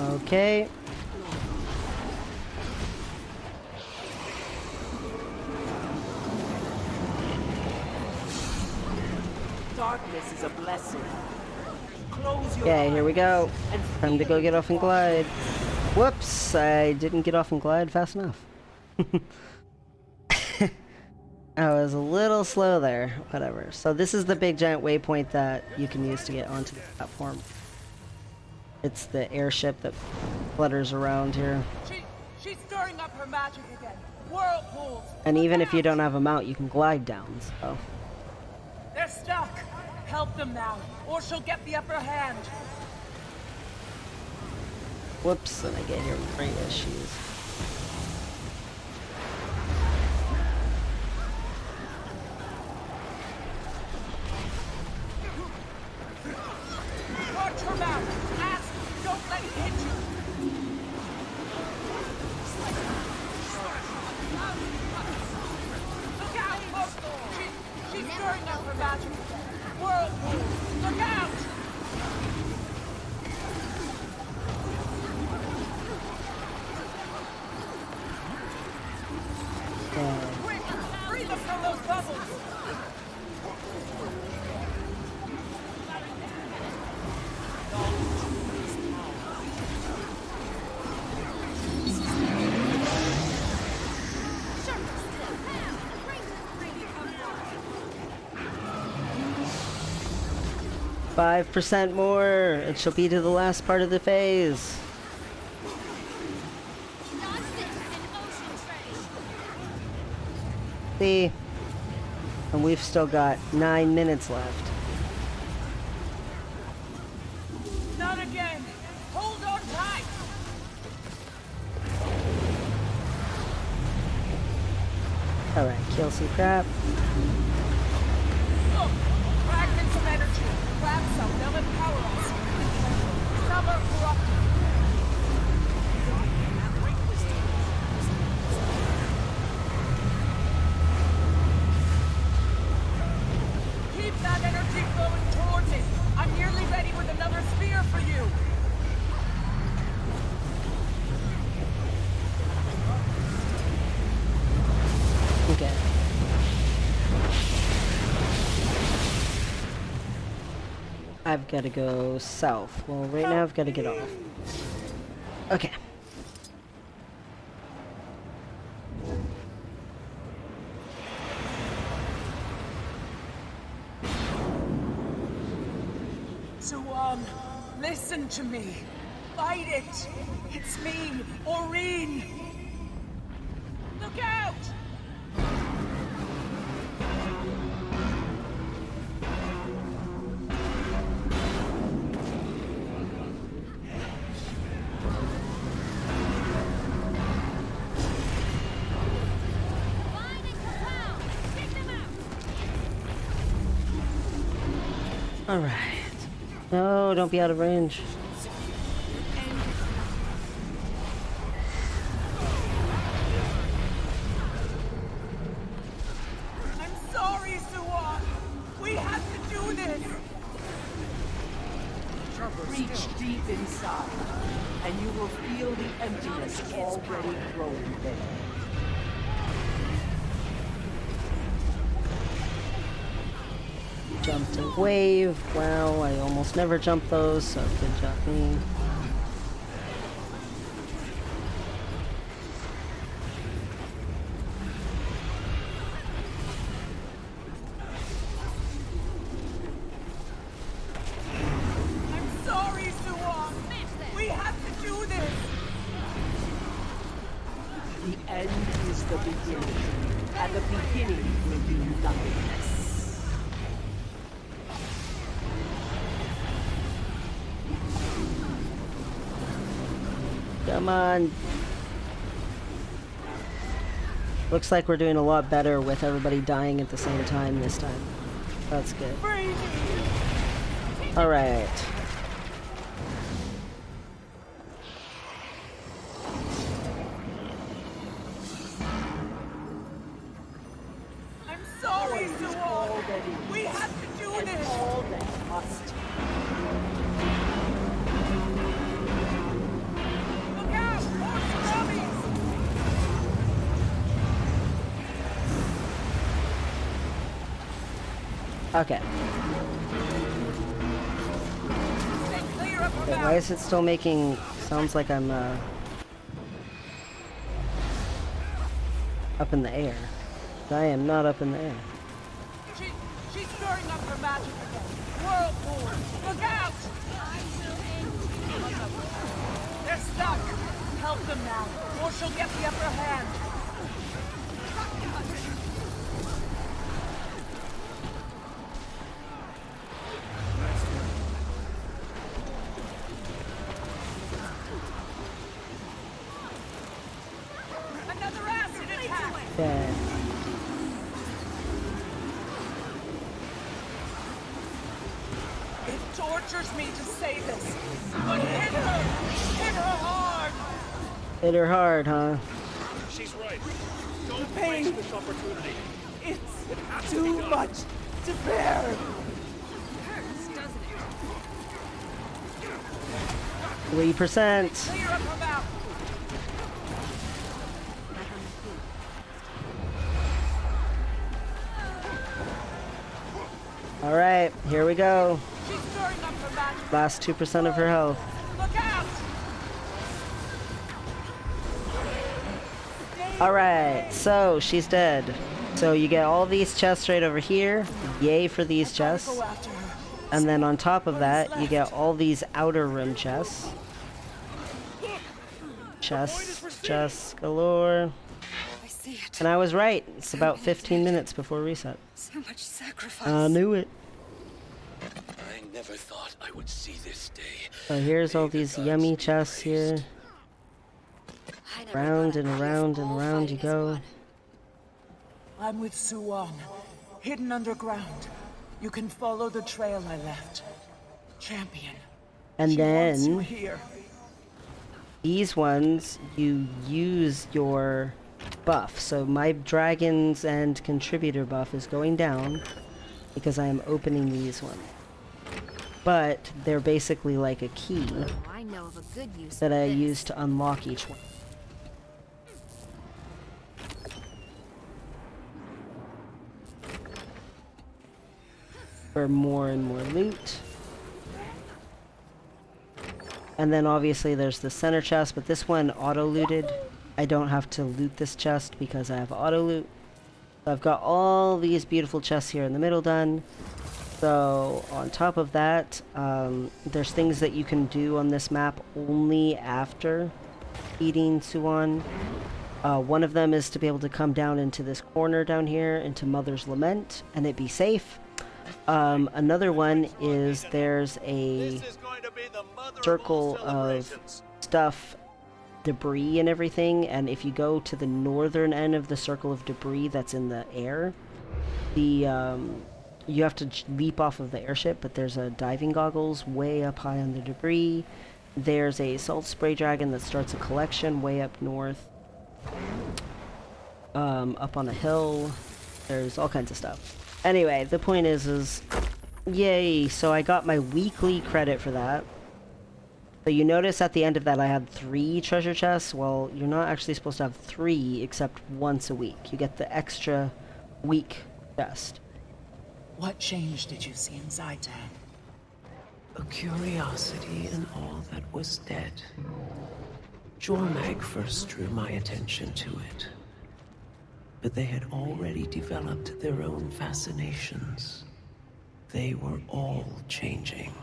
Okay. Darkness is a blessing. Close your Okay, here we go. and Time to go get off and glide. Whoops, I didn't get off and glide fast enough. I was a little slow there. Whatever. So this is the big giant waypoint that you can use to get onto the platform. It's the airship that flutters around here. She's stirring up her magic again. Whirlpools. And even if you don't have a mount, you can glide down, so. They're stuck. Help them now, or she'll get the upper hand. Whoops, and I get here with great issues. Watch her mouth. Ask, don't let it hit you. Look out! She's stirring up her magic. Whirlpool! Look out! Quick! Free them from those bubbles! 5% more. It shall be to the last part of the phase. See? And we've still got 9 minutes left. Not again! Hold on tight! Alright, kill some crap. Look! Fragments of energy! Grab some, they'll empower us! Some are corrupted! Keep that energy flowing towards it! I'm nearly ready with another spear for you! Okay. I've got to go south. Well, right now I've got to get off. Okay. Suan, listen to me. Fight it. It's me, Aureen. Look out! Alright. No, don't be out of range. I'm sorry, Suan. We had to do this. Reach deep inside, and you will feel the emptiness already growing there. Jumped a wave. Wow, I almost never jump those, so good job me. I'm sorry, Suan. We had to do this. The end is the beginning, and the beginning will be nothingness. Come on. Looks like we're doing a lot better with everybody dying at the same time this time. That's good. Alright. I'm sorry, Suan. We had to do this. All that must. Okay. Wait, why is it still making sounds like I'm up in the air? I am not up in the air. She's stirring up her magic again. Whirlpool! Look out! They're stuck. Help them now, or she'll get the upper hand. Another acid attack! Yeah. It tortures me to say this, but hit her! Hit her hard! Hit her hard, huh? She's right. The Don't pain! waste this opportunity. It's too much to bear! Hurts, doesn't it? 3%. Clear up her mouth! All right, here we go. She's stirring up her magic. Last 2% of her health. Look out! All right, so she's dead. So you get all these chests right over here. Yay for these chests. And then on top of that, you get all these outer rim chests. Chests galore. I see it. And I was right. It's about 15 minutes before reset. So much sacrifice. I knew it. I never thought I would see this day. So here's all these yummy chests here. Round and around and around you go. I'm with Suwon, hidden underground. You can follow the trail I left. Champion. And She wants you then here. these ones, you use your buff. So my dragons and contributor buff is going down because I am opening these ones. But they're basically like a key I know of a good use that for I this. use to unlock each one. For more and more loot. And then obviously there's the center chest, but this one auto-looted. I don't have to loot this chest because I have auto-loot. So I've got all these beautiful chests here in the middle done. So on top of that, there's things that you can do on this map only after eating Suwon. One of them is to be able to come down into this corner down here, into Mother's Lament, and it be safe. Another one is there's a circle of stuff, debris and everything, and if you go to the northern end of the circle of debris that's in the air, you have to leap off of the airship, but there's a diving goggles way up high on the debris. There's a salt spray dragon that starts a collection way up north, up on a hill. There's all kinds of stuff. Anyway, the point is yay, so I got my weekly credit for that. So you notice at the end of that I had 3 treasure chests. Well, you're not actually supposed to have 3 except once a week. You get the extra week chest. What change did you see inside, Tan? A curiosity in all that was dead. Jormag first drew my attention to it. But they had already developed their own fascinations. They were all changing.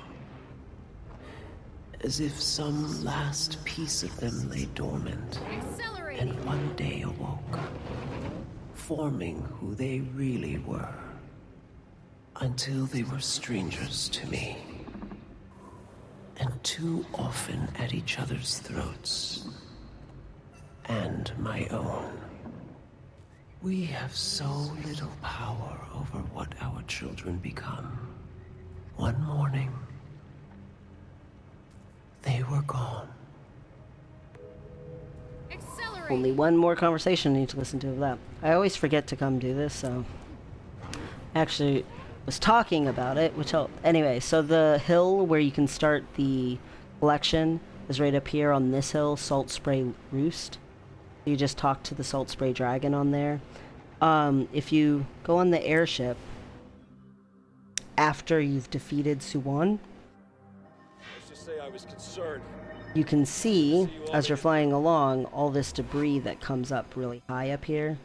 As if some last piece of them lay dormant, and one day awoke, forming who they really were, until they were strangers to me, and too often at each other's throats, and my own. We have so little power over what our children become. One morning, they were gone. Only one more conversation I need to listen to of that. I always forget to come do this, so... Actually, was talking about it, which helped. Anyway, so the hill where you can start the collection is right up here on this hill, Salt Spray Roost. You just talk to the Salt Spray Dragon on there. If you go on the airship, after you've defeated Suwon. Let's just say I was concerned. You can see, as you're flying along, all this debris that comes up really high up here.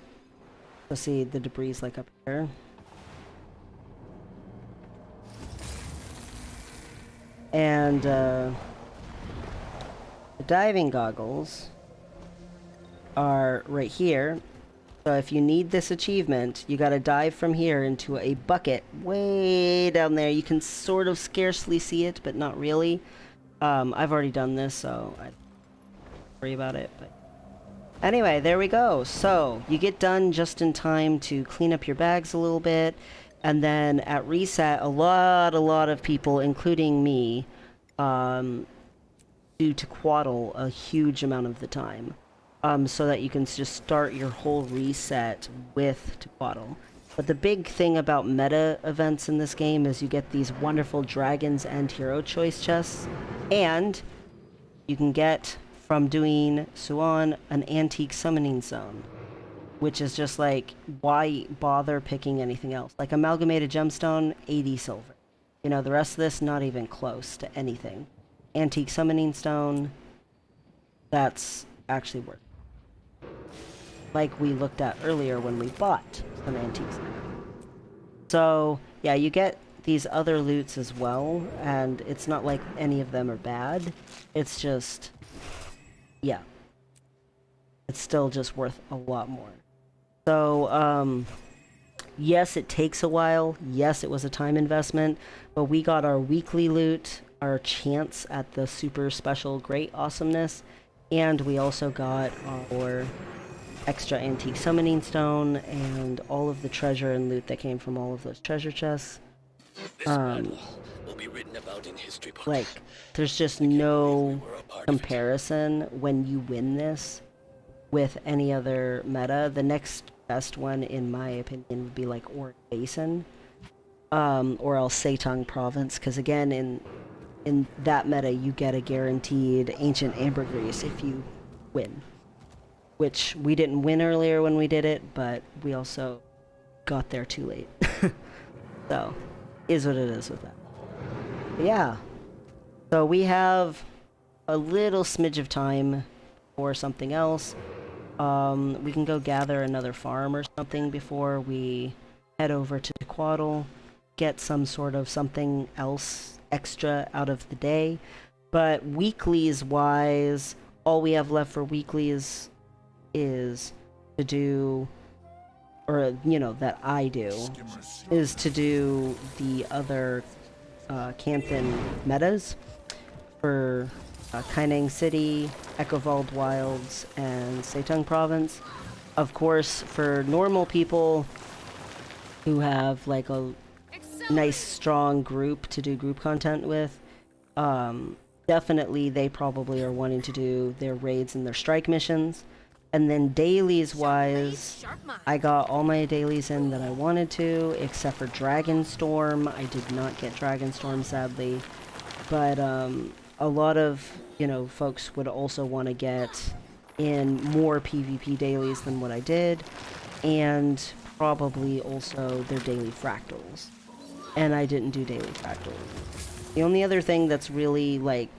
So see, the debris is like up here. And the diving goggles are right here. So if you need this achievement, you gotta dive from here into a bucket way down there. You can sort of scarcely see it, but not really. I've already done this, so I don't worry about it. But anyway, there we go. So you get done just in time to clean up your bags a little bit, and then at reset, a lot of people, including me, do Tequatl a huge amount of the time, so that you can just start your whole reset with Tequatl. But the big thing about meta events in this game is you get these wonderful dragons and hero choice chests, and you can get, from doing Suwon, an antique summoning zone, which is just like, why bother picking anything else? Like amalgamated gemstone, 80 silver. You know, the rest of this, not even close to anything. Antique summoning stone, that's actually worth it. Like we looked at earlier when we bought some antiques. So yeah, you get these other loots as well, and it's not like any of them are bad. It's just, yeah, it's still just worth a lot more. So yes, it takes a while. Yes, it was a time investment, but we got our weekly loot, our chance at the super special great awesomeness, and we also got our extra antique summoning stone and all of the treasure and loot that came from all of those treasure chests. This battle will be written about in history books. Like, there's just no comparison when you win this with any other meta. The next best one, in my opinion, would be like Oregon Basin, or else Setung Province, because again, in that meta, you get a guaranteed ancient ambergris if you win. Which we didn't win earlier when we did it, but we also got there too late. So, is what it is with that. But yeah. So we have a little smidge of time for something else. We can go gather another farm or something before we head over to Tequatl, get some sort of something else extra out of the day. But weeklies wise, all we have left for weeklies is to do, or you know, that I do, is to do the other Canthan metas for Kaineng City, Echovald Wilds, and Setung Province. Of course, for normal people who have like a nice strong group to do group content with, definitely they probably are wanting to do their raids and their strike missions. And then dailies wise, I got all my dailies in that I wanted to, except for Dragonstorm. I did not get Dragonstorm, sadly. But a lot of, you know, folks would also want to get in more PvP dailies than what I did, and probably also their daily fractals. And I didn't do daily fractals. The only other thing that's really, like,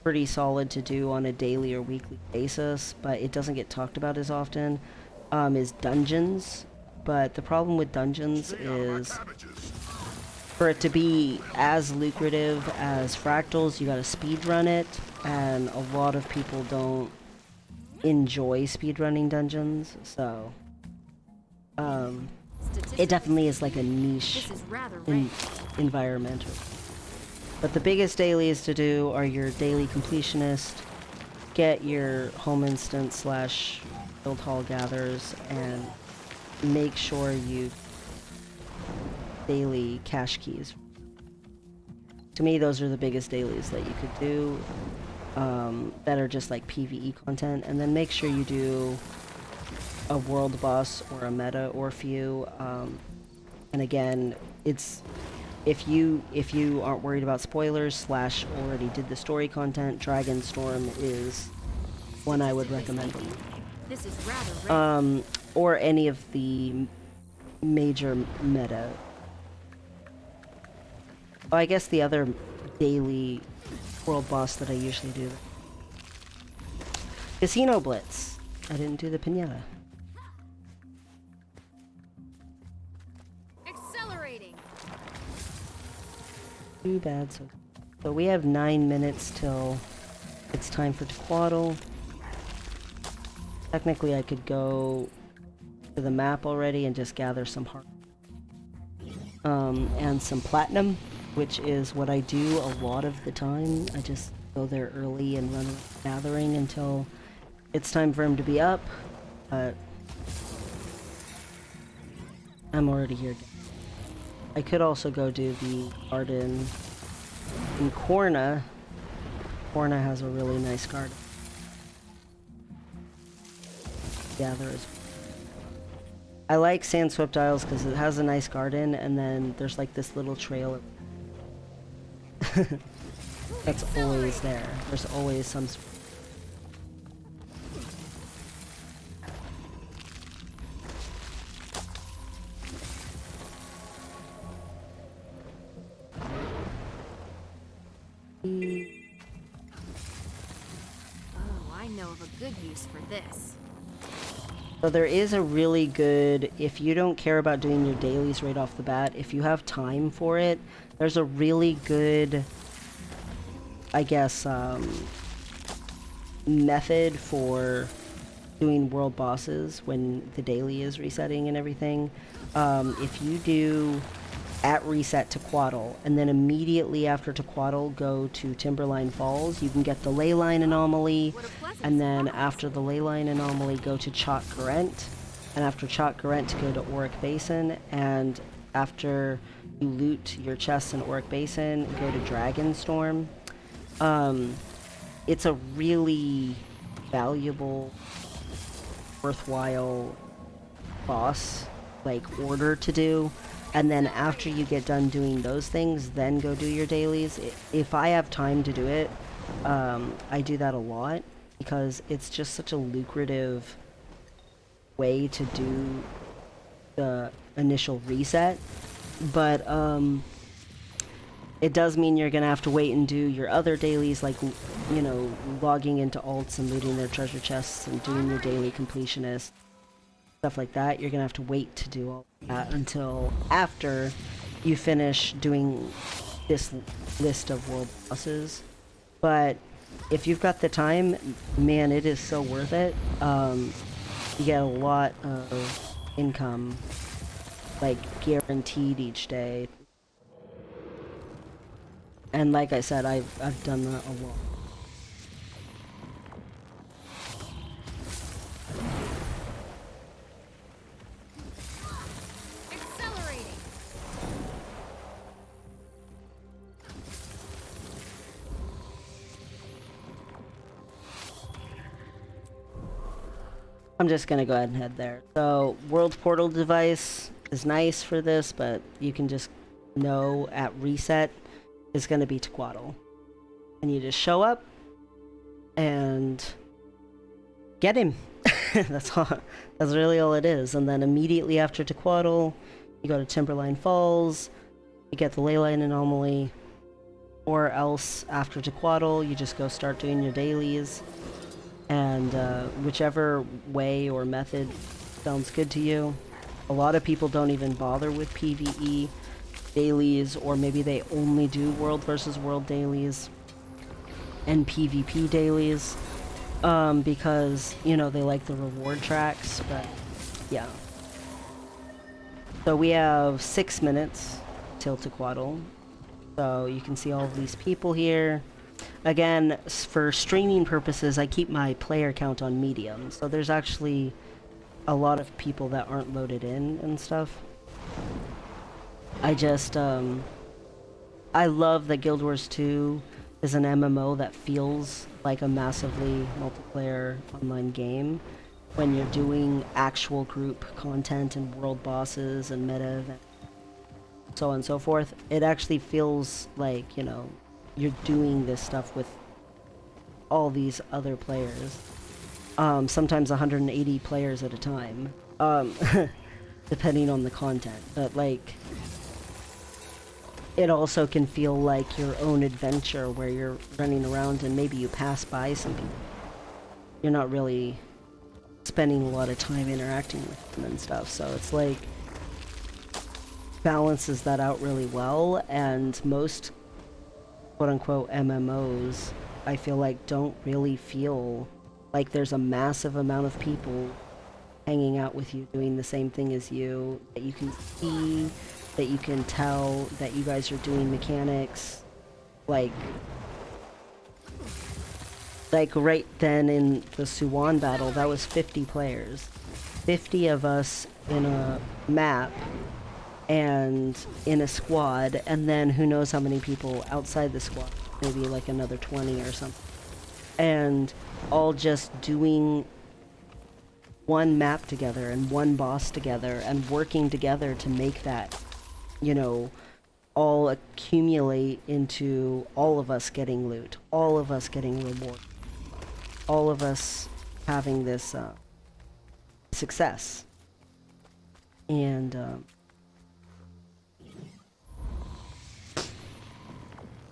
pretty solid to do on a daily or weekly basis, but it doesn't get talked about as often, is dungeons. But the problem with dungeons is, for it to be as lucrative as fractals, you gotta speedrun it, and a lot of people don't enjoy speedrunning dungeons, so it definitely is like a niche environmental. But the biggest dailies to do are your daily completionist, get your home instance / guild hall gathers, and make sure you daily cache keys. To me, those are the biggest dailies that you could do, that are just like PvE content, and then make sure you do a world boss or a meta or few. And again, it's if you aren't worried about spoilers / already did the story content, Dragonstorm is one I would recommend. This is rather or any of the major meta Oh, I guess the other daily world boss that I usually do. Casino Blitz. I didn't do the pinata. Accelerating. Too bad. So we have 9 minutes till it's time for Tequaddle. Technically, I could go to the map already and just gather some heart. And some platinum, which is what I do a lot of the time. I just go there early and run gathering until it's time for him to be up. But I'm already here. I could also go do the garden in Corna. Corna has a really nice garden. Gather as I like Sandswept Isles because it has a nice garden, and then there's like this little trail that's always there. There's always some. Oh, I know of a good use for this. So there is a really good, if you don't care about doing your dailies right off the bat, if you have time for it, there's a really good, I guess, method for doing world bosses when the daily is resetting and everything. If you do at reset Tequaddle, and then immediately after Tequaddle go to Timberline Falls, you can get the ley line anomaly, and then after the ley line anomaly go to Chalk Current, and after Chalk Current go to Auric Basin, and after you loot your chests in Auric Basin, go to Dragonstorm. It's a really valuable, worthwhile boss, like, order to do. And then after you get done doing those things, then go do your dailies. If I have time to do it, I do that a lot because it's just such a lucrative way to do the initial reset. But it does mean you're gonna have to wait and do your other dailies, like, you know, logging into alts and looting their treasure chests and doing your daily completionist. Stuff like that. You're gonna have to wait to do all that until after you finish doing this list of world bosses. But if you've got the time, man, it is so worth it. You get a lot of income, like, guaranteed each day. And like I said, I've done that a lot. I'm just gonna go ahead and head there. So, World Portal device is nice for this, but you can just know at reset is gonna be Tequaddle. And you just show up and get him. That's all. That's really all it is. And then immediately after Tequaddle, you go to Timberline Falls, you get the ley line anomaly, or else after Tequaddle, you just go start doing your dailies. And whichever way or method sounds good to you. A lot of people don't even bother with PvE dailies, or maybe they only do world versus world dailies and PvP dailies because, you know, they like the reward tracks. But yeah. So we have 6 minutes till Tequaddle. So you can see all of these people here. Again, for streaming purposes, I keep my player count on medium, so there's actually a lot of people that aren't loaded in and stuff. I just, I love that Guild Wars 2 is an MMO that feels like a massively multiplayer online game when you're doing actual group content and world bosses and meta and so on and so forth. It actually feels like, you know, you're doing this stuff with all these other players. Sometimes 180 players at a time. Depending on the content. But, like, it also can feel like your own adventure where you're running around and maybe you pass by some people. You're not really spending a lot of time interacting with them and stuff, so it's like balances that out really well, and most quote-unquote MMOs I feel like don't really feel like there's a massive amount of people hanging out with you doing the same thing as you, that you can see, that you can tell that you guys are doing mechanics. Like right then in the Suwon battle, that was 50 players. 50 of us in a map and in a squad, and then who knows how many people outside the squad, maybe like another 20 or something. And all just doing one map together and one boss together and working together to make that, you know, all accumulate into all of us getting loot, all of us getting reward, all of us having this success. And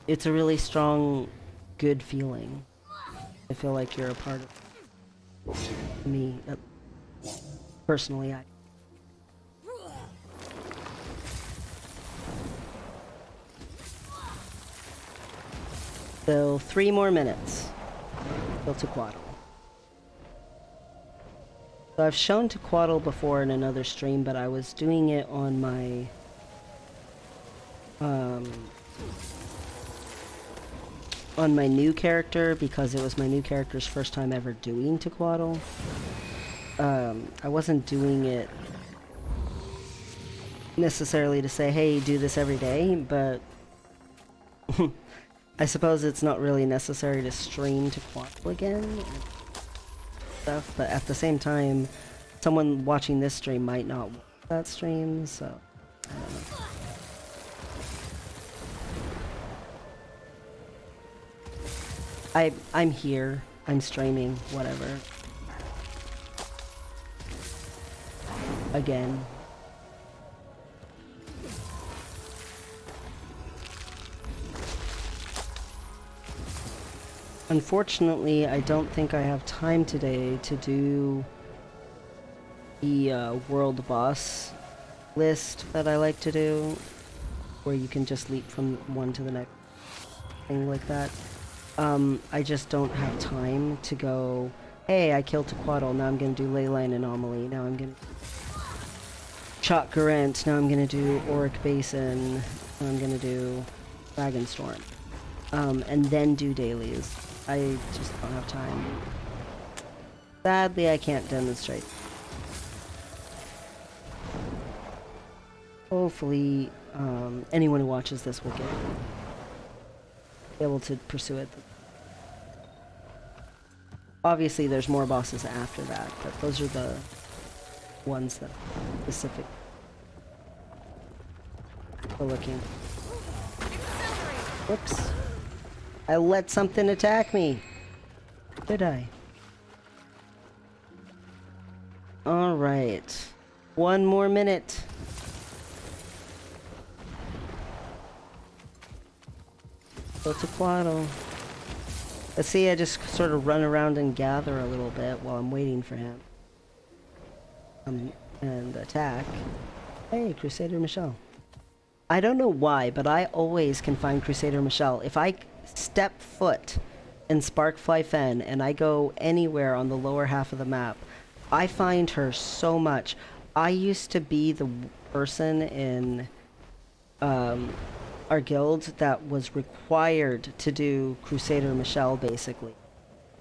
it's a really strong, good feeling. I feel like you're a part of me. Personally, So 3 more minutes till Tequatl. So I've shown Tequatl before in another stream, but I was doing it on my new character because it was my new character's first time ever doing Tequatl. I wasn't doing it necessarily to say, hey, do this every day, but I suppose it's not really necessary to stream Tequatl again and stuff, but at the same time, someone watching this stream might not watch that stream, so I don't know. I'm here, I'm streaming, whatever. Again. Unfortunately, I don't think I have time today to do the world boss list that I like to do, where you can just leap from one to the next, thing like that. I just don't have time to go, hey, I killed Tequatl, now I'm gonna do Leyline Anomaly, now I'm gonna Chalk Garant, now I'm gonna do Auric Basin, now I'm gonna do Dragonstorm, and then do dailies. I just don't have time. Sadly, I can't demonstrate. Hopefully, anyone who watches this will be able to pursue it. Obviously, there's more bosses after that, but those are the ones that are specific for looking. Whoops. I let something attack me. Did I? Alright. 1 more minute. Go to Tequatl. Let's see, I just sort of run around and gather a little bit while I'm waiting for him. And attack. Hey, Crusader Michelle. I don't know why, but I always can find Crusader Michelle. If I step foot in Sparkfly Fen and I go anywhere on the lower half of the map, I find her so much. I used to be the person in our guild that was required to do Crusader Michelle basically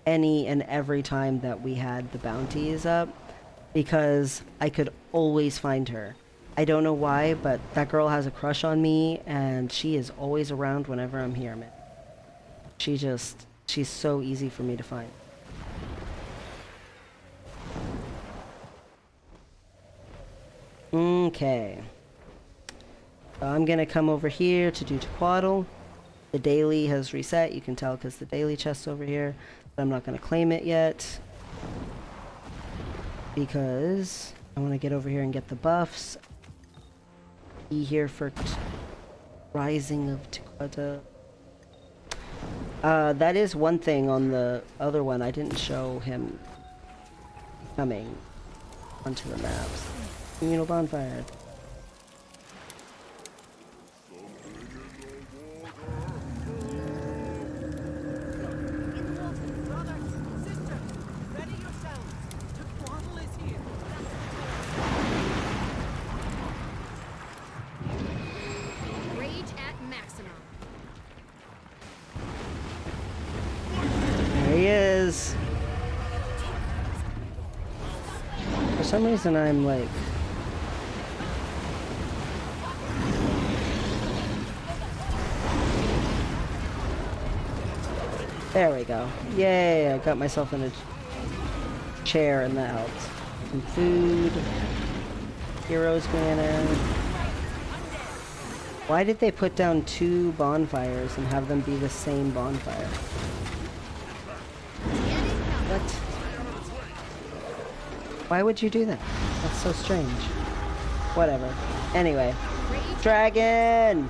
any and every time that we had the bounties up, because I could always find her. I don't know why, but that girl has a crush on me and she is always around whenever I'm here, man. She's so easy for me to find. Okay. So I'm gonna come over here to do Tequatl. The daily has reset, you can tell because the daily chest's over here. But I'm not gonna claim it yet, because I want to get over here and get the buffs. Be here for Rising of Dakota. That is one thing on the other one. I didn't show him coming onto the maps. Communal bonfire. Rage at maximum. There he is. For some reason I'm like... There we go. Yay, I got myself in a chair and that helped. Some food. Heroes Manor. Why did they put down 2 bonfires and have them be the same bonfire? What? Why would you do that? That's so strange. Whatever. Anyway. Dragon!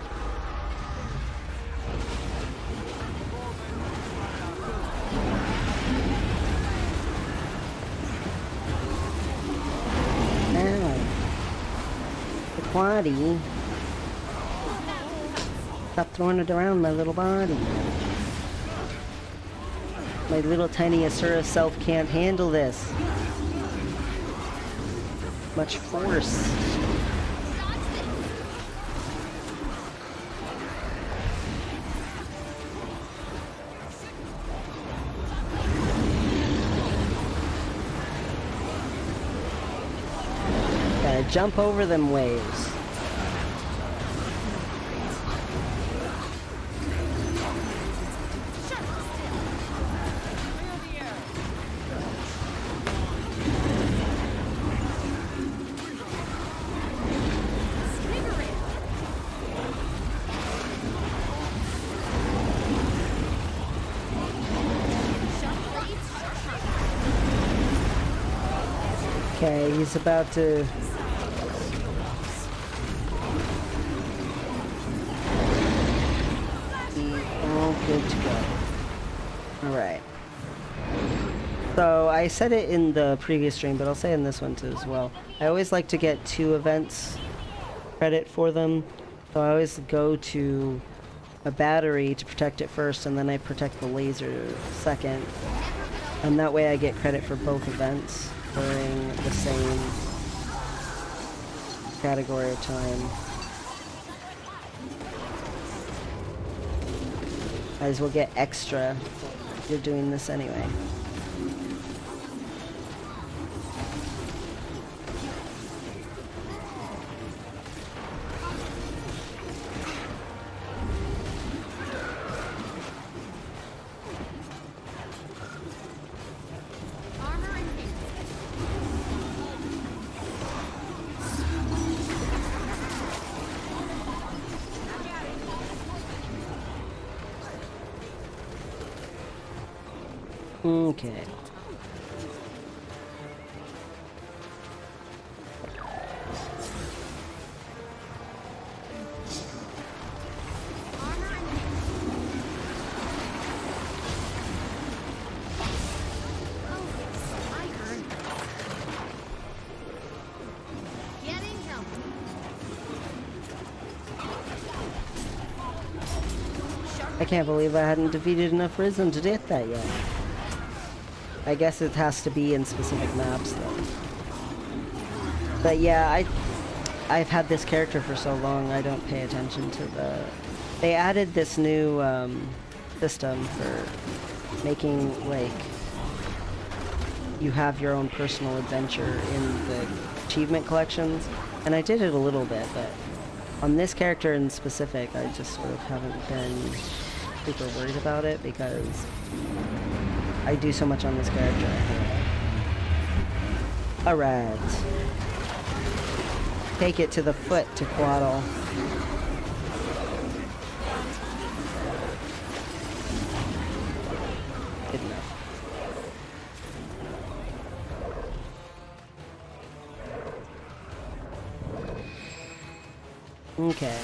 Ow. The quaddy. Stop throwing it around, my little body. My little tiny Asura self can't handle this. Much force. Gotta jump over them waves. Okay, he's about to... be all good to go. Alright. So, I said it in the previous stream, but I'll say in this one too as well. I always like to get 2 events credit for them. So I always go to a battery to protect it first, and then I protect the laser second. And that way I get credit for both events during the same category of time. Might as well get extra. You're doing this anyway. Okay. I can't believe I hadn't defeated enough Risen to get that yet. I guess it has to be in specific maps though. But yeah, I've had this character for so long I don't pay attention to the... They added this new system for making, like, you have your own personal adventure in the achievement collections. And I did it a little bit, but on this character in specific, I just sort of haven't been super worried about it because I do so much on this character. Alright. Take it to the foot to Quaddle. Good enough. Okay.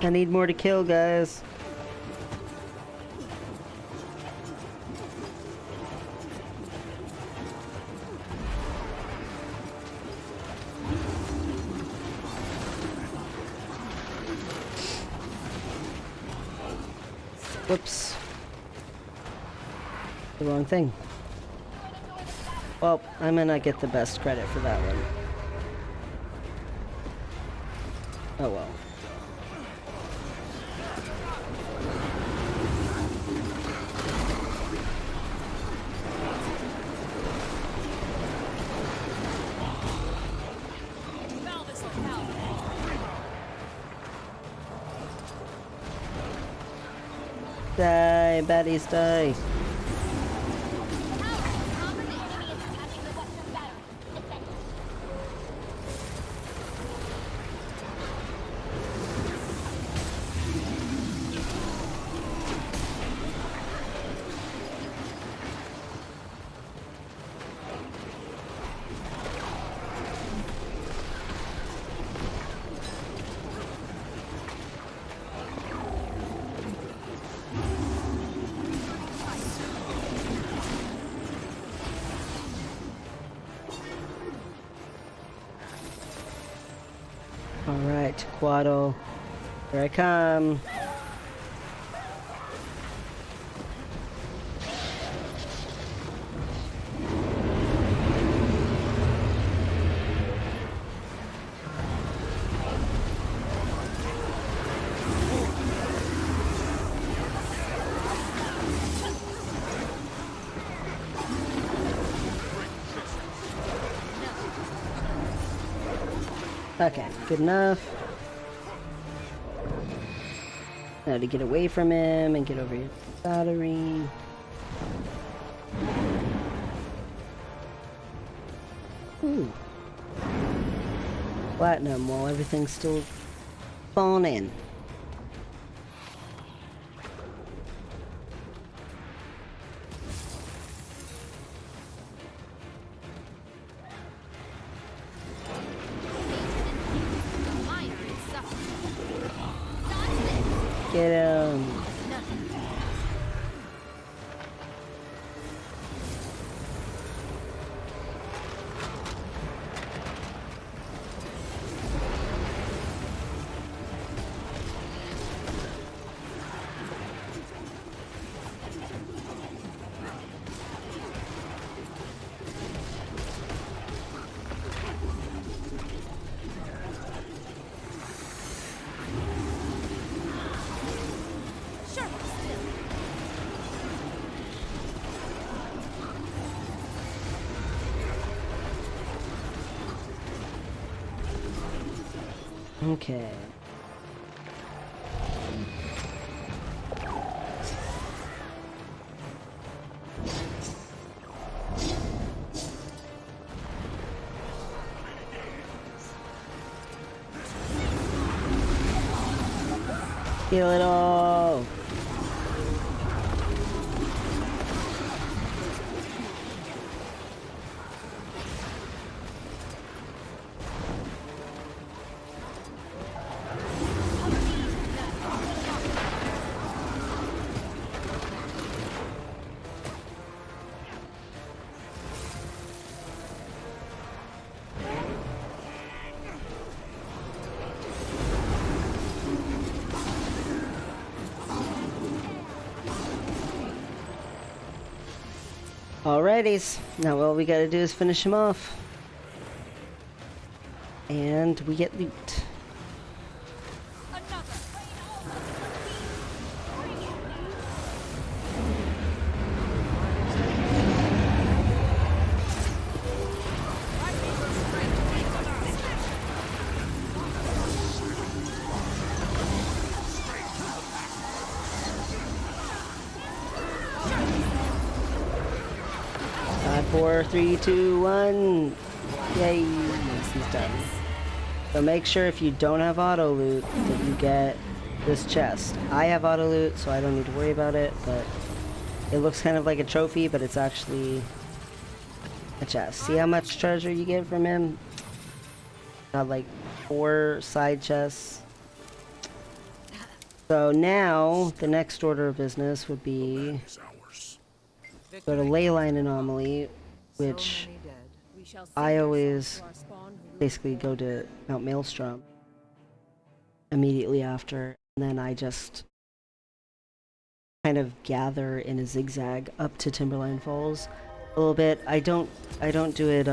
I need more to kill, guys. Whoops. The wrong thing. Well, I may not get the best credit for that one. Oh well. Die, baddies, die. Alright, Quado. Here I come. Okay, good enough. Now to get away from him and get over here to the battery. Ooh. Platinum while everything's still falling in. Get him. Okay. Kill it all. Alrighties, now all we gotta do is finish him off. And we get loot. Four, three, two, one. Yay, he's done. So make sure if you don't have auto loot that you get this chest. I have auto loot, so I don't need to worry about it, but it looks kind of like a trophy, but it's actually a chest. See how much treasure you get from him? Got like 4 side chests. So now, the next order of business would be go to Leyline Anomaly, which I always basically go to Mount Maelstrom immediately after, and then I just kind of gather in a zigzag up to Timberline Falls a little bit. I don't do it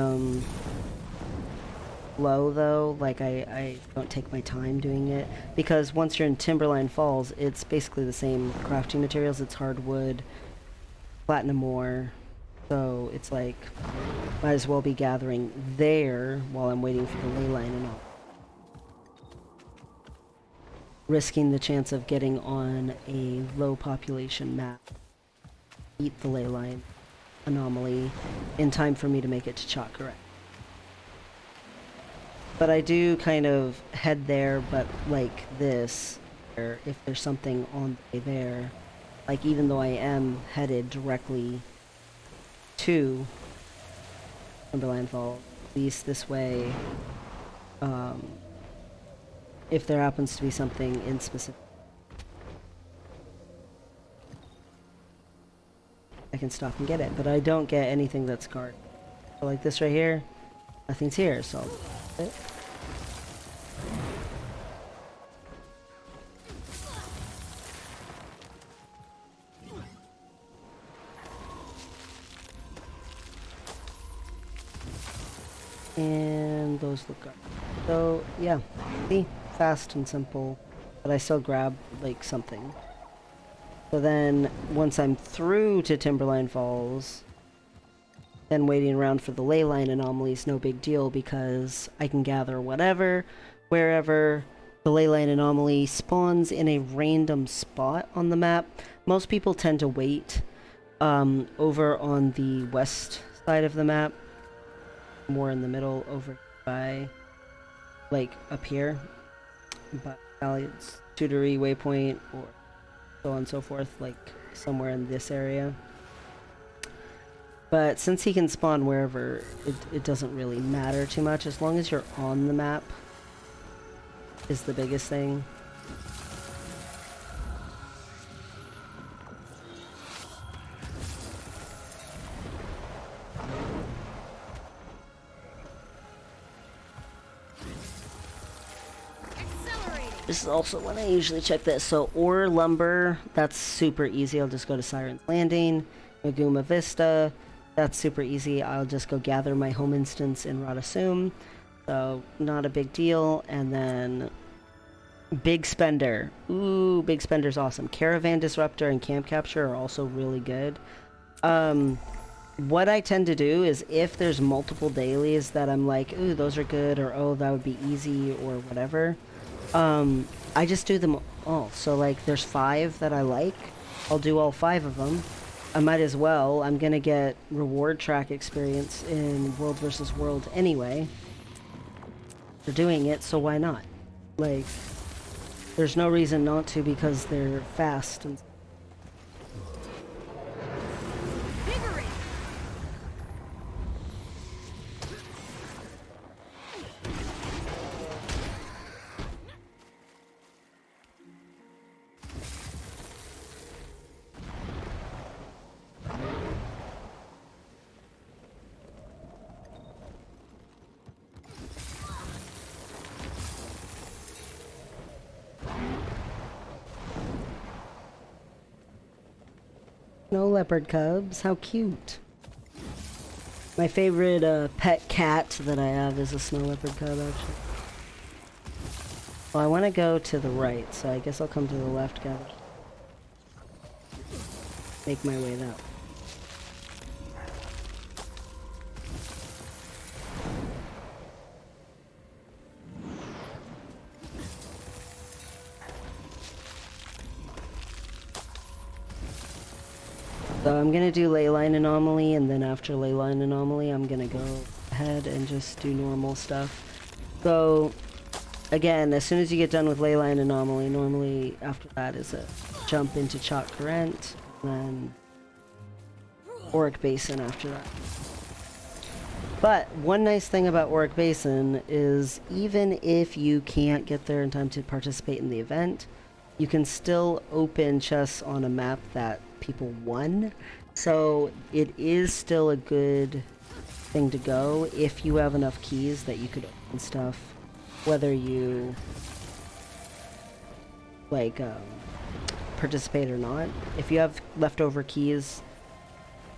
low though, like I don't take my time doing it, because once you're in Timberline Falls, it's basically the same crafting materials. It's hardwood, platinum ore, so it's like might as well be gathering there while I'm waiting for the ley line and all, risking the chance of getting on a low population map, eat the ley line anomaly in time for me to make it to Char. But I do kind of head there, but like this, or if there's something on the way there, like even though I am headed directly to Timberline Falls, at least this way, if there happens to be something in specific, I can stop and get it, but I don't get anything that's guarded. So like this right here, nothing's here, so I'll do it. And those look good. So yeah, see, fast and simple, but I still grab like something. So then once I'm through to Timberline Falls, then waiting around for the ley line anomaly is no big deal, because I can gather whatever, wherever the ley line anomaly spawns in a random spot on the map. Most people tend to wait over on the west side of the map, more in the middle, over by like up here by Valiant's Tutory Waypoint, or so on and so forth, like somewhere in this area. But since he can spawn wherever, it doesn't really matter too much, as long as you're on the map is the biggest thing. This is also when I usually check this. So ore lumber, that's super easy. I'll just go to Siren's Landing. Maguma Vista, that's super easy. I'll just go gather my home instance in Radasum. So not a big deal. And then Big Spender. Ooh, Big Spender's awesome. Caravan Disruptor and Camp Capture are also really good. What I tend to do is, if there's multiple dailies that I'm like, ooh, those are good, or oh, that would be easy, or whatever, I just do them all. So like there's 5 that I like, I'll do all 5 of them. I might as well. I'm gonna get reward track experience in World vs. World anyway for doing it, so why not? Like, there's no reason not to, because they're fast and snow leopard cubs. How cute. My favorite pet cat that I have is a snow leopard cub, actually. Well, I want to go to the right, so I guess I'll come to the left, gather. Make my way that way. So I'm gonna do Leyline Anomaly, and then after Leyline Anomaly, I'm gonna go ahead and just do normal stuff. So, again, as soon as you get done with Leyline Anomaly, normally after that is a jump into Chalk Current, and then Auric Basin after that. But one nice thing about Auric Basin is, even if you can't get there in time to participate in the event, you can still open chests on a map that people won. So it is still a good thing to go if you have enough keys that you could open stuff, whether you like participate or not. If you have leftover keys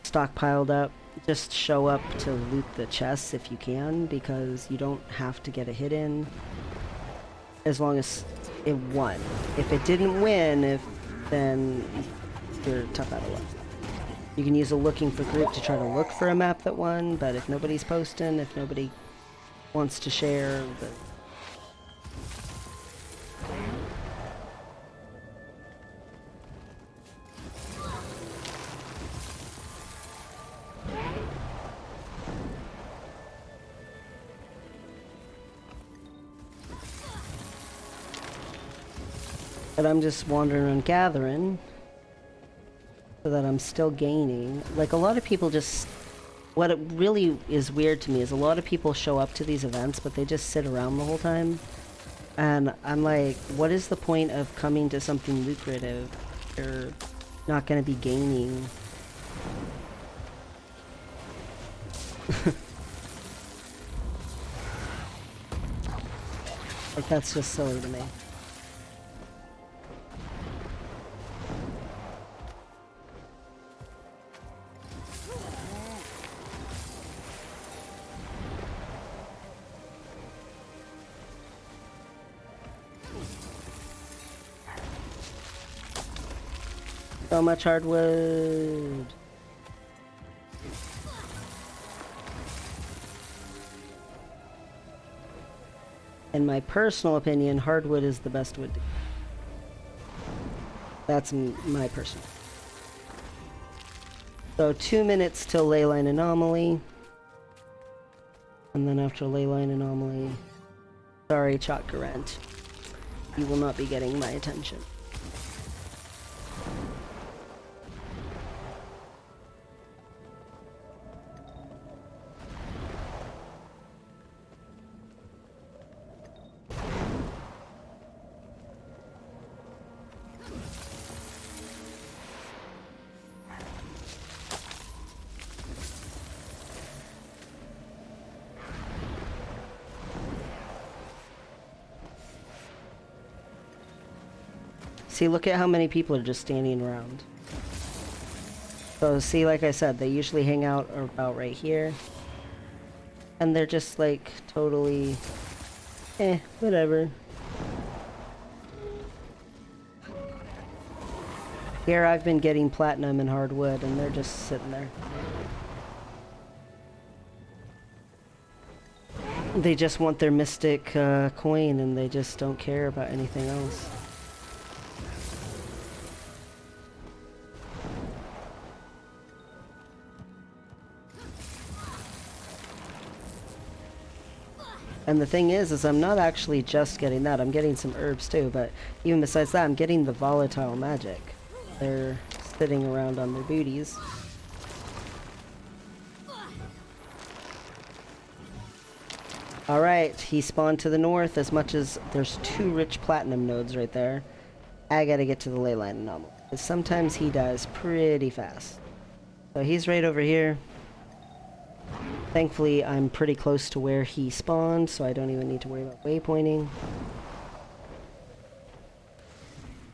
stockpiled up, just show up to loot the chests if you can, because you don't have to get a hit in as long as it won. If it didn't win, then you're tough out of luck. You can use a looking for group to try to look for a map that won, but if nobody's posting, if nobody wants to share, but I'm just wandering around gathering so that I'm still gaining. Like, a lot of people just... What it really is weird to me is a lot of people show up to these events, but they just sit around the whole time. And I'm like, what is the point of coming to something lucrative? You're not going to be gaining. Like, that's just silly to me. So much hardwood. In my personal opinion, hardwood is the best wood. That's my personal. So 2 minutes till leyline anomaly. And then after leyline anomaly, sorry, Chalk Garant, you will not be getting my attention. See, look at how many people are just standing around. So, see, like I said, they usually hang out about right here. And they're just, like, totally... whatever. Here I've been getting platinum and hardwood, and they're just sitting there. They just want their mystic coin, and they just don't care about anything else. And the thing is I'm not actually just getting that. I'm getting some herbs too, but even besides that, I'm getting the volatile magic. They're sitting around on their booties. Alright, he spawned to the north. As much as there's 2 rich platinum nodes right there, I gotta get to the ley line anomaly. Because sometimes he dies pretty fast. So he's right over here. Thankfully, I'm pretty close to where he spawned, so I don't even need to worry about waypointing.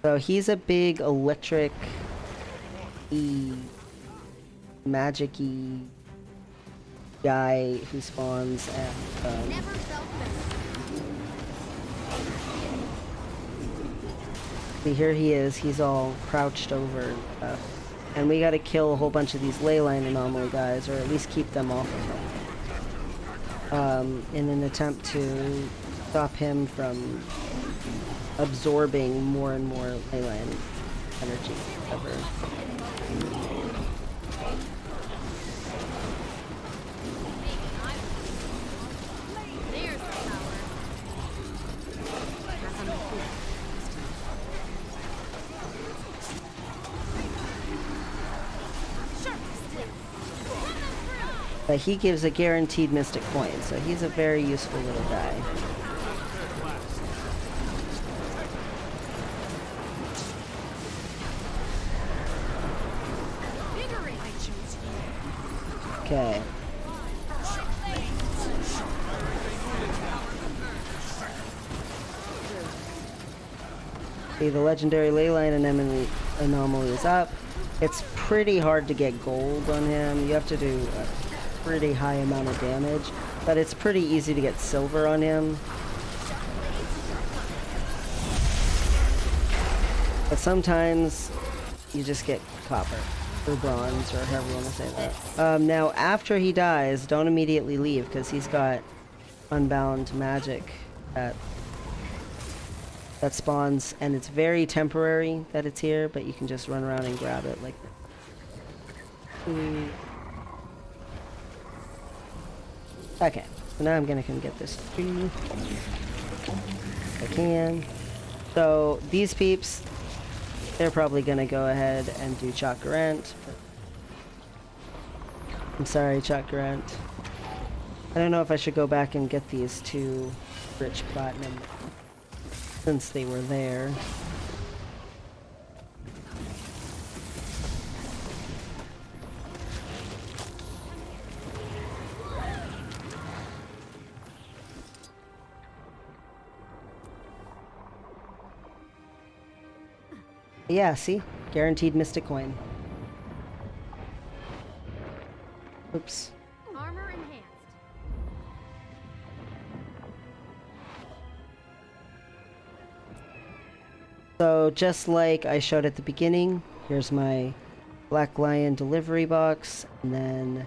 So he's a big electric-y, magic-y guy who spawns at... See, here he is. He's all crouched over and stuff. And we gotta kill a whole bunch of these leyline anomaly guys, or at least keep them off of him. In an attempt to stop him from absorbing more and more leyline energy. Whatever. But he gives a guaranteed mystic coin, so he's a very useful little guy. Okay. See, the legendary leyline anomaly is up. It's pretty hard to get gold on him. You have to do a pretty high amount of damage, but it's pretty easy to get silver on him. But sometimes you just get copper or bronze or however you want to say that. Now, after he dies, don't immediately leave because he's got unbound magic that spawns, and it's very temporary that it's here, but you can just run around and grab it like that. Okay, so now I'm gonna come get this tree. If I can. So these peeps, they're probably gonna go ahead and do Chakrant. I'm sorry, Chakrant. I don't know if I should go back and get these two rich platinum since they were there. Yeah, see? Guaranteed mystic coin. Oops. Armor enhanced. So just like I showed at the beginning, here's my Black Lion delivery box, and then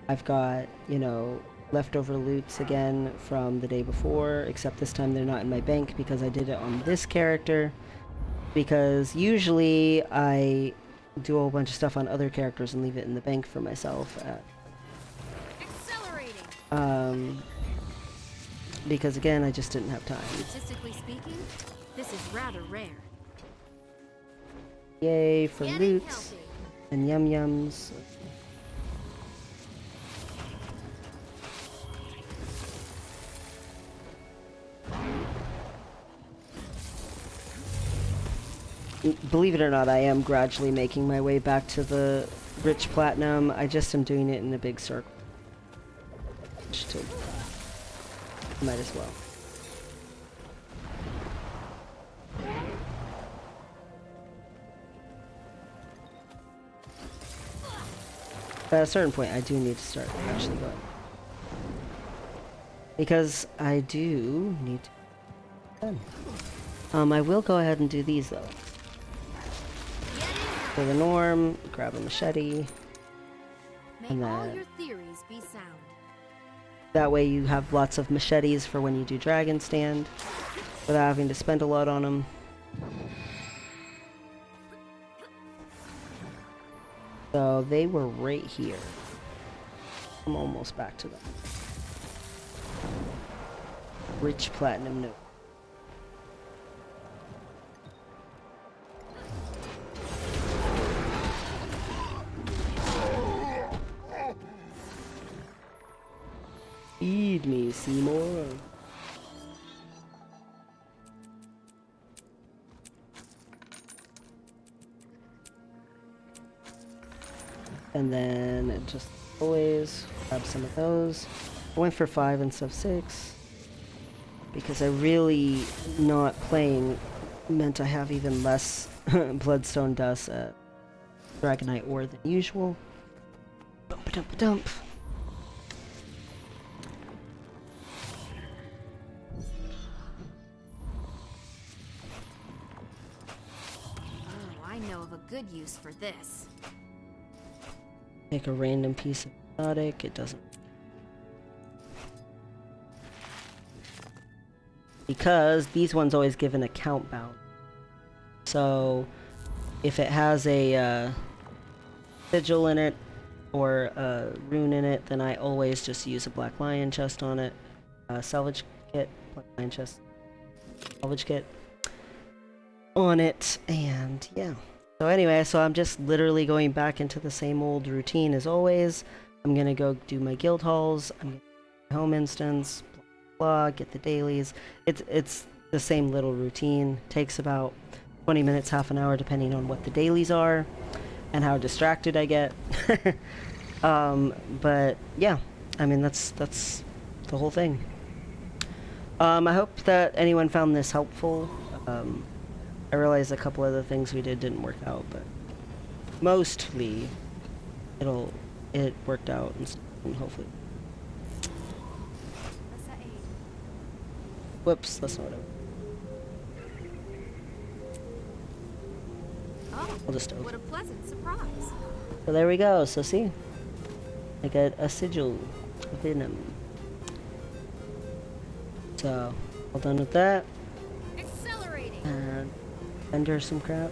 I've got, you know, leftover loots again from the day before, except this time they're not in my bank because I did it on this character. Because usually I do a whole bunch of stuff on other characters and leave it in the bank for myself. Because again, I just didn't have time. Statistically speaking, this is rather rare. Yay for loots and yum-yums. Believe it or not, I am gradually making my way back to the rich platinum. I just am doing it in a big circle. Might as well. At a certain point, I do need to start actually going. Because I do need to be done. I will go ahead and do these though. For the norm, grab a machete. And May all then your theories be sound. that way you have lots of machetes for when you do Dragon Stand without having to spend a lot on them. So they were right here. I'm almost back to them. Rich platinum note. Feed me, Seymour. And then just always grab some of those. I went for 5 instead of 6 because I really not playing meant I have even less bloodstone dust dragonite ore than usual. Dump dump dump. Oh, I know of a good use for this. Take a random piece of exotic, it doesn't. Because these ones always give an account bound. So if it has a sigil in it or a rune in it, then I always just use a Black Lion chest on it. Salvage kit, Black Lion chest, salvage kit on it, and yeah. So anyway, so I'm just literally going back into the same old routine as always. I'm gonna go do my guild halls, I'm gonna do my home instance, blah, blah, get the dailies. It's the same little routine. Takes about 20 minutes, half an hour, depending on what the dailies are and how distracted I get. But yeah, I mean, that's the whole thing. I hope that anyone found this helpful. I realize a couple other things we did didn't work out, but mostly it worked out and hopefully. Whoops, that's not what I'll just open. What a pleasant surprise. So there we go. So see, I got a sigil of venom. So all done with that. Accelerating. And render some crap.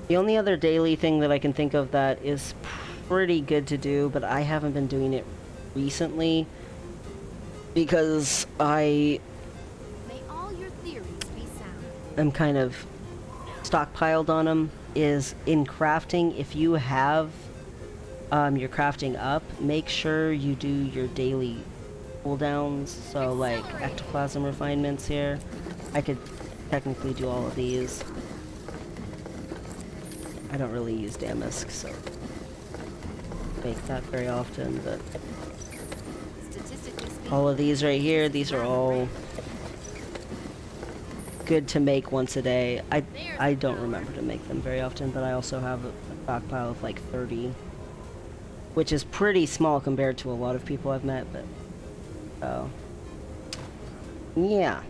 The only other daily thing that I can think of that is pretty good to do, but I haven't been doing it recently because I am kind of stockpiled on them, is in crafting. If you have your crafting up, make sure you do your daily cooldowns. So like ectoplasm refinements here, I could technically do all of these. I don't really use Damask, so make that very often, but all of these right here, these are all good to make once a day. I don't remember to make them very often, but I also have a stockpile of like 30, which is pretty small compared to a lot of people I've met, but yeah.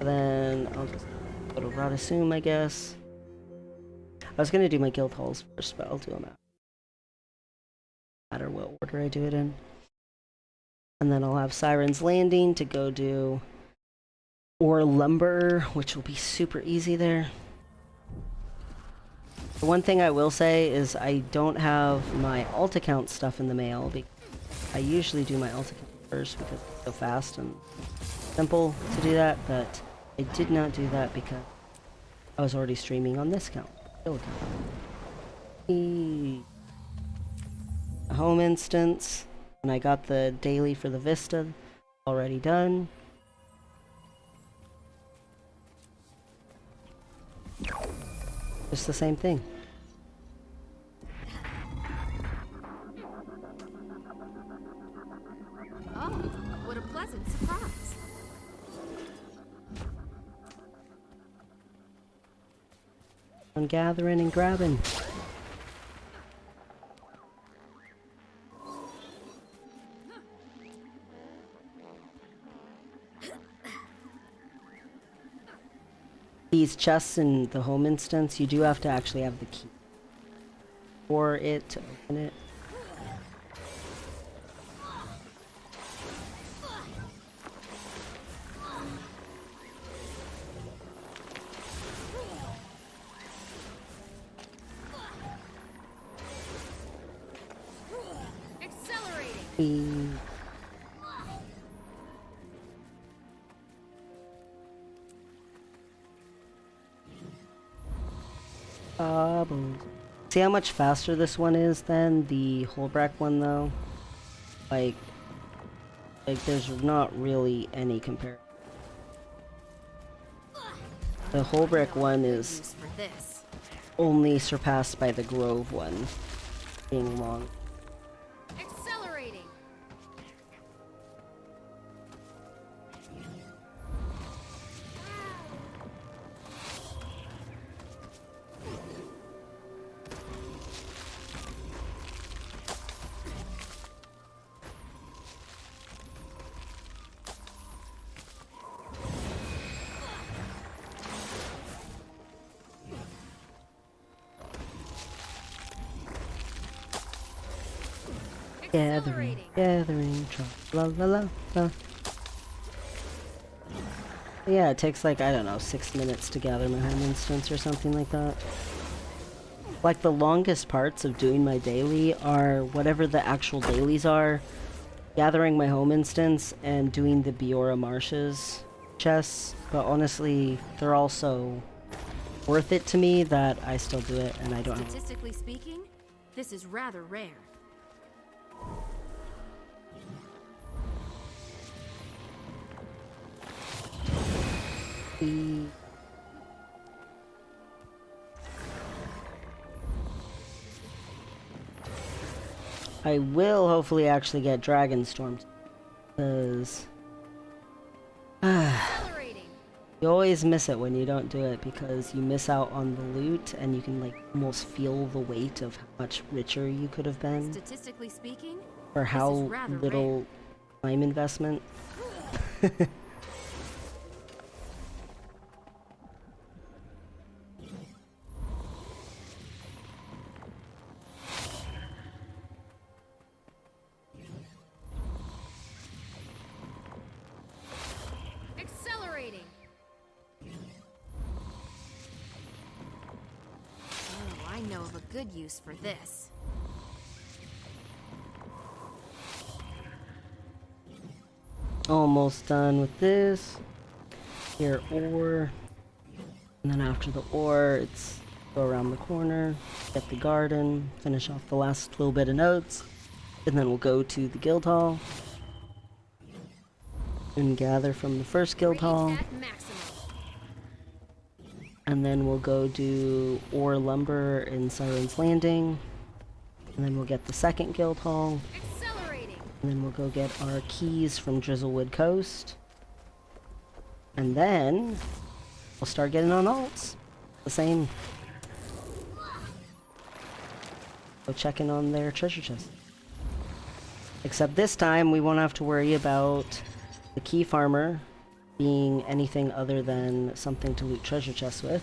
Then I'll just go to Radasum, I guess. I was gonna do my guild halls first, but I'll do them out. No matter what order I do it in. And then I'll have Siren's Landing to go do Ore Lumber, which will be super easy there. The one thing I will say is I don't have my alt account stuff in the mail, because I usually do my alt account first because it's so fast and simple to do that, but I did not do that because I was already streaming on this account. A home instance, and I got the daily for the Vista already done. Just the same thing. Oh, what a pleasant surprise. I'm gathering and grabbing. These chests in the home instance, you do have to actually have the key for it to open it. See how much faster this one is than the Holbrack one, though? Like there's not really any comparison. The Holbrack one is only surpassed by the Grove one, being long. Accelerating. Gathering, la la la la. Yeah, it takes like, I don't know, 6 minutes to gather my home instance or something like that. Like the longest parts of doing my daily are whatever the actual dailies are, gathering my home instance and doing the Biora Marshes chests, but honestly, they're all so worth it to me that I still do it, and I don't know. Statistically speaking, this is rather rare. I will hopefully actually get Dragonstorm, because you always miss it when you don't do it, because you miss out on the loot and you can like almost feel the weight of how much richer you could have been Statistically speaking, for how this is rather little time investment. accelerating. Oh, I know of a good use for this. Almost done with this. Here, ore. And then after the ore, it's go around the corner, get the garden, finish off the last little bit of notes, and then we'll go to the guild hall and gather from the first guild hall. And then we'll go do ore lumber in Siren's Landing. And then we'll get the second guild hall. And then we'll go get our keys from Drizzlewood Coast. And then we'll start getting on alts. The same. Go checking on their treasure chest. Except this time we won't have to worry about the key farmer being anything other than something to loot treasure chests with.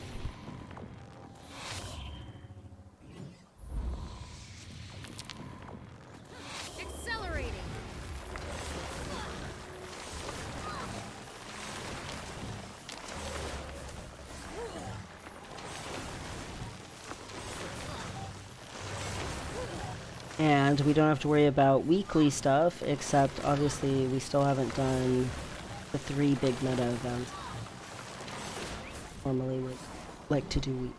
And we don't have to worry about weekly stuff, except obviously we still haven't done the 3 big meta events. Normally we like to do week.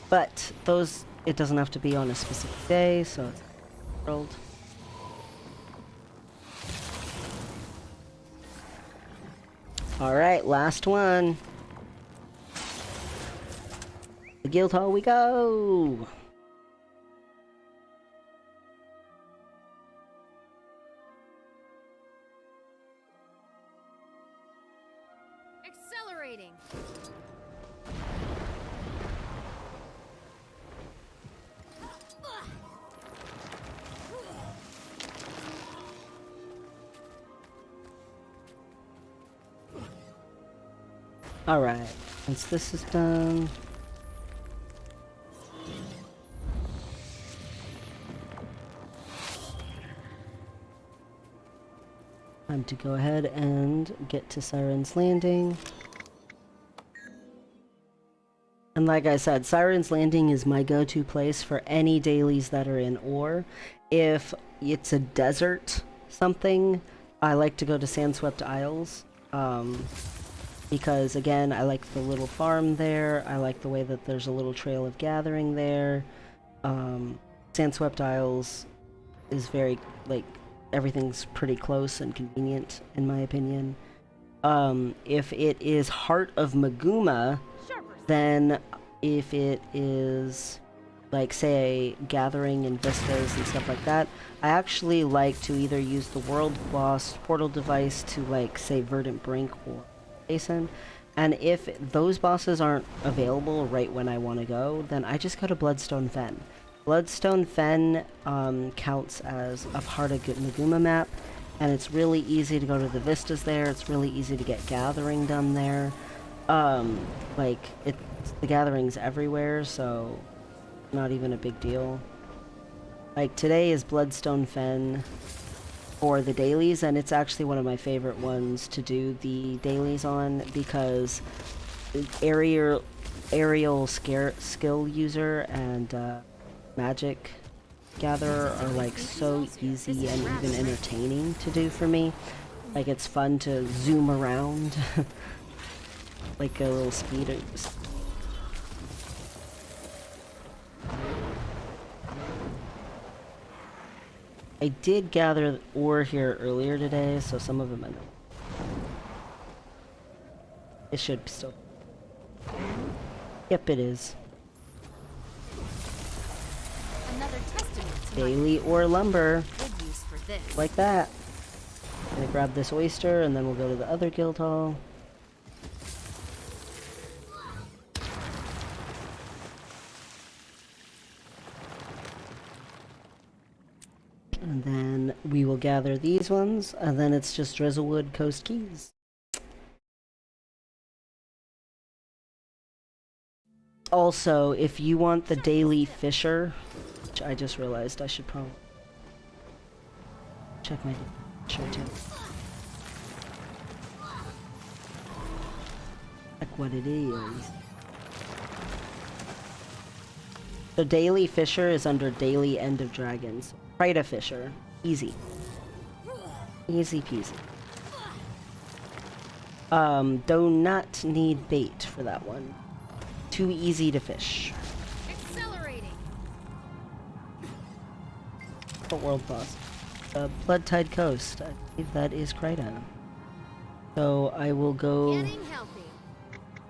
But those, it doesn't have to be on a specific day, so it's world. Alright, last one. The guild hall we go! Accelerating. Alright, once this is done, time to go ahead and get to Siren's Landing. And like I said, Siren's Landing is my go-to place for any dailies that are in ore. If it's a desert something, I like to go to Sandswept Isles. Because again, I like the little farm there. I like the way that there's a little trail of gathering there. Sandswept Isles is very, like, everything's pretty close and convenient, in my opinion. If it is Heart of Maguma, then if it is, like, say, gathering in vistas and stuff like that, I actually like to either use the world boss portal device to, like, say, Verdant Brink or Basin. And if those bosses aren't available right when I want to go, then I just go to Bloodstone Fen. Bloodstone Fen counts as a part of Maguma map, and it's really easy to go to the vistas there. It's really easy to get gathering done there. Like, the gathering's everywhere, so not even a big deal. Like, today is Bloodstone Fen for the dailies, and it's actually one of my favorite ones to do the dailies on, because aerial skill user and magic gatherer are like so easy and even entertaining to do for me. Like, it's fun to zoom around like a little speeder. I did gather ore here earlier today, so some of them it should still. Yep, it is. Another testament to Daily ore lumber. good use for this. Like that. I'm gonna grab this oyster and then we'll go to the other guild hall. And then we will gather these ones, and then it's just Drizzlewood Coast Keys. Also, if you want the daily fisher, which I just realized I should probably check my fisher too. Check what it is. So daily fisher is under daily end of dragons. Try to fisher. Easy. Easy peasy. Do not need bait for that one. Too easy to fish. Accelerating. What world boss? Blood Tide Coast. I believe that is Kryta. So I will go Getting healthy.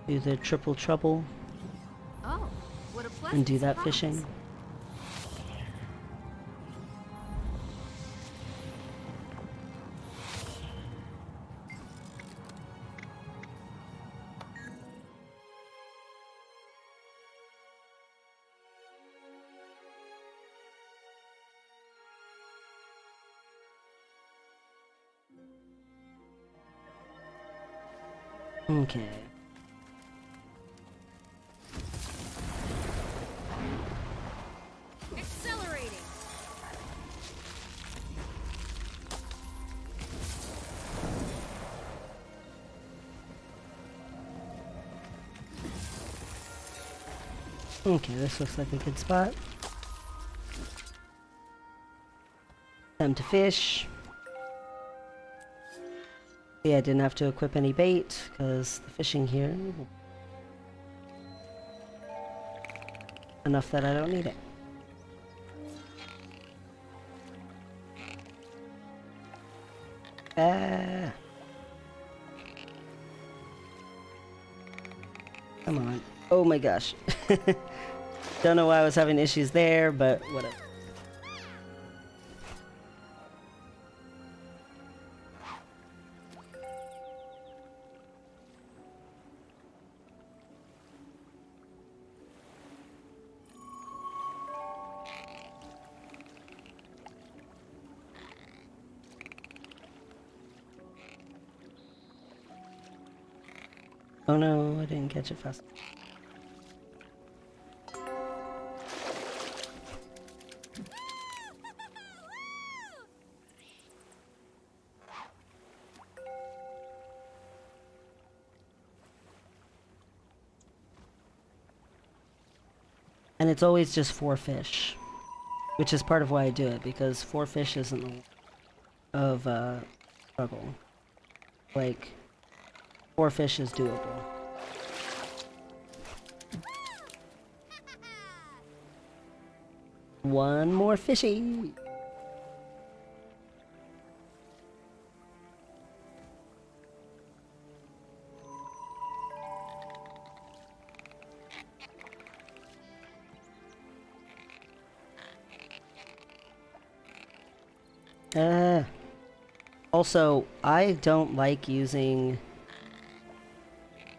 do the triple trouble Oh, what a pleasant and do that surprise. fishing. Okay. Accelerating. Okay, this looks like a good spot. Time to fish. Yeah, I didn't have to equip any bait because the fishing here enough that I don't need it. Ah. Come on. Oh my gosh. Don't know why I was having issues there, but whatever. Oh no, I didn't catch it fast. And it's always just 4 fish, which is part of why I do it, because 4 fish isn't a lot of struggle. Like, 4 fish is doable. One more fishy. Also, I don't like using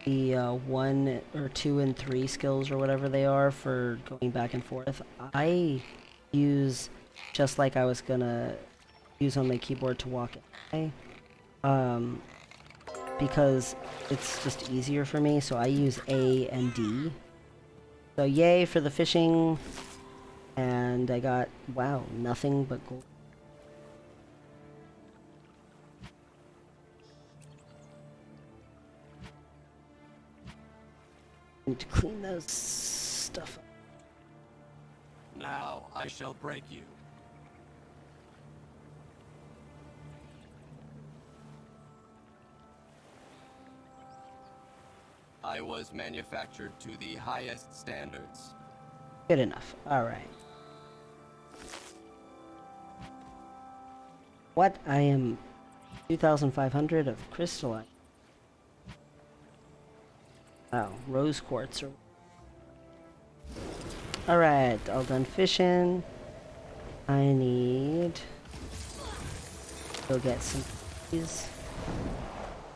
the 1 or 2 and 3 skills or whatever they are for going back and forth. I use just like I was gonna use on my keyboard to walk it. Because it's just easier for me, so I use A and D. So yay for the fishing, and I got, wow, nothing but gold. Need to clean those stuff up. Now I shall break you. I was manufactured to the highest standards. Good enough. Alright. What? I am 2,500 of crystalline. Wow, rose quartz. Alright, all done fishing. I need to go get some trees.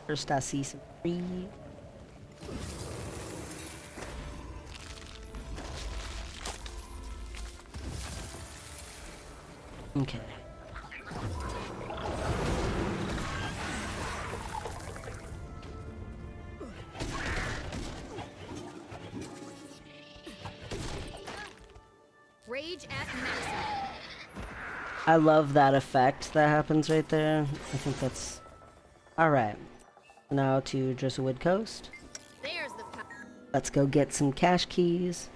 First I see some trees. Okay. Rage at maximum. I love that effect that happens right there. I think that's alright. Now to Drizzlewood Coast. There's the Let's go get some cash keys.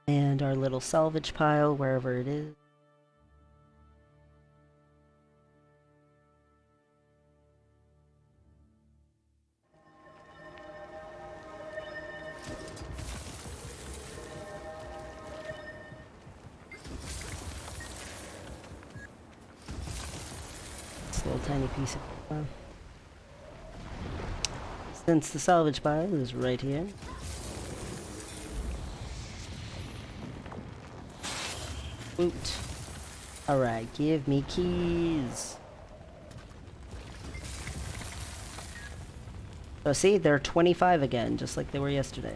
And our little salvage pile, wherever it is. This little tiny piece of since the salvage pile is right here. Woot. Alright, give me keys. So see, they're 25 again, just like they were yesterday.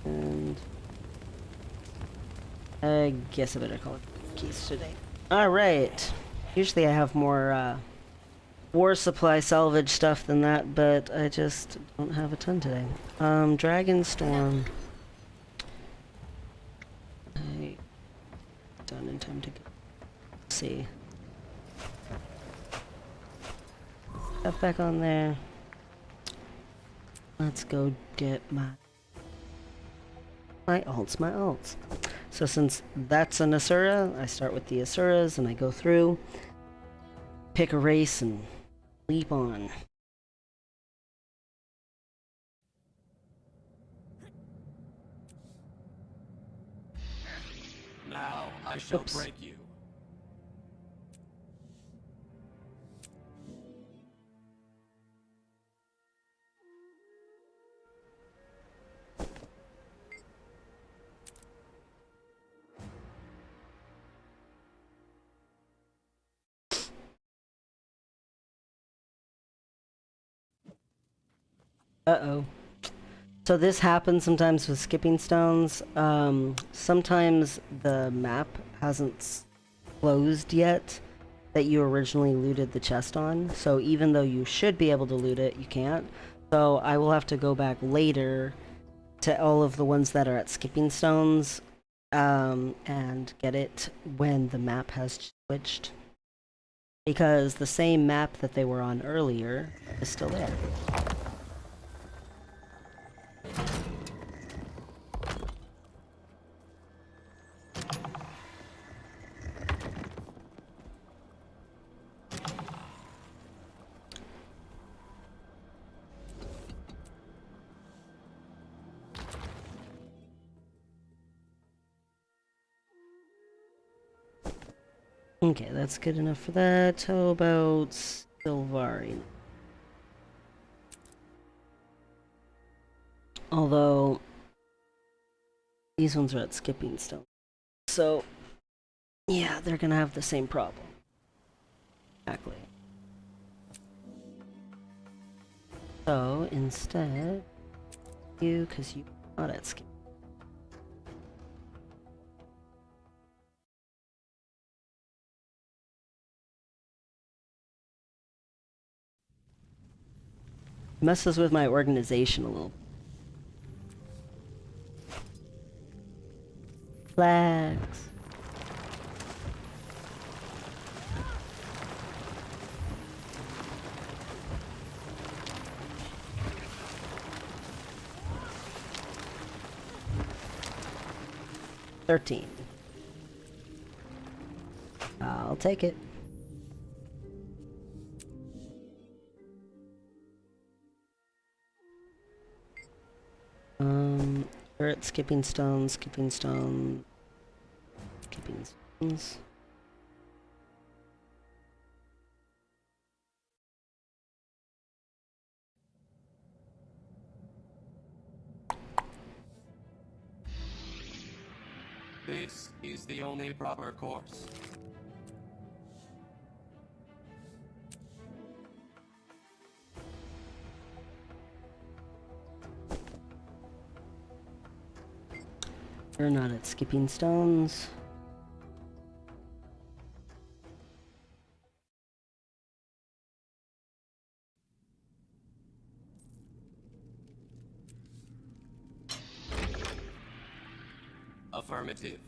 And I guess I better call it keys today. Alright. Usually I have more war supply salvage stuff than that, but I just don't have a ton today. Dragonstorm. I done in time to see. Stuff back on there. Let's go get my alts. So since that's an Asura, I start with the Asuras and I go through, pick a race and leap on. Now I shall Oops. break you. Uh-oh. So this happens sometimes with skipping stones. Sometimes the map hasn't closed yet that you originally looted the chest on. So even though you should be able to loot it, you can't. So I will have to go back later to all of the ones that are at skipping stones and get it when the map has switched. Because the same map that they were on earlier is still there. Okay, that's good enough for that. How about Sylvari? Although these ones are at skipping stone. So yeah, they're gonna have the same problem. Exactly. So instead, you, because you're not at skip. Messes with my organization a little. Flags. $13. I'll take it. We're at skipping stones, skipping stone, skipping stones. This is the only proper course. You're not at skipping stones. Affirmative.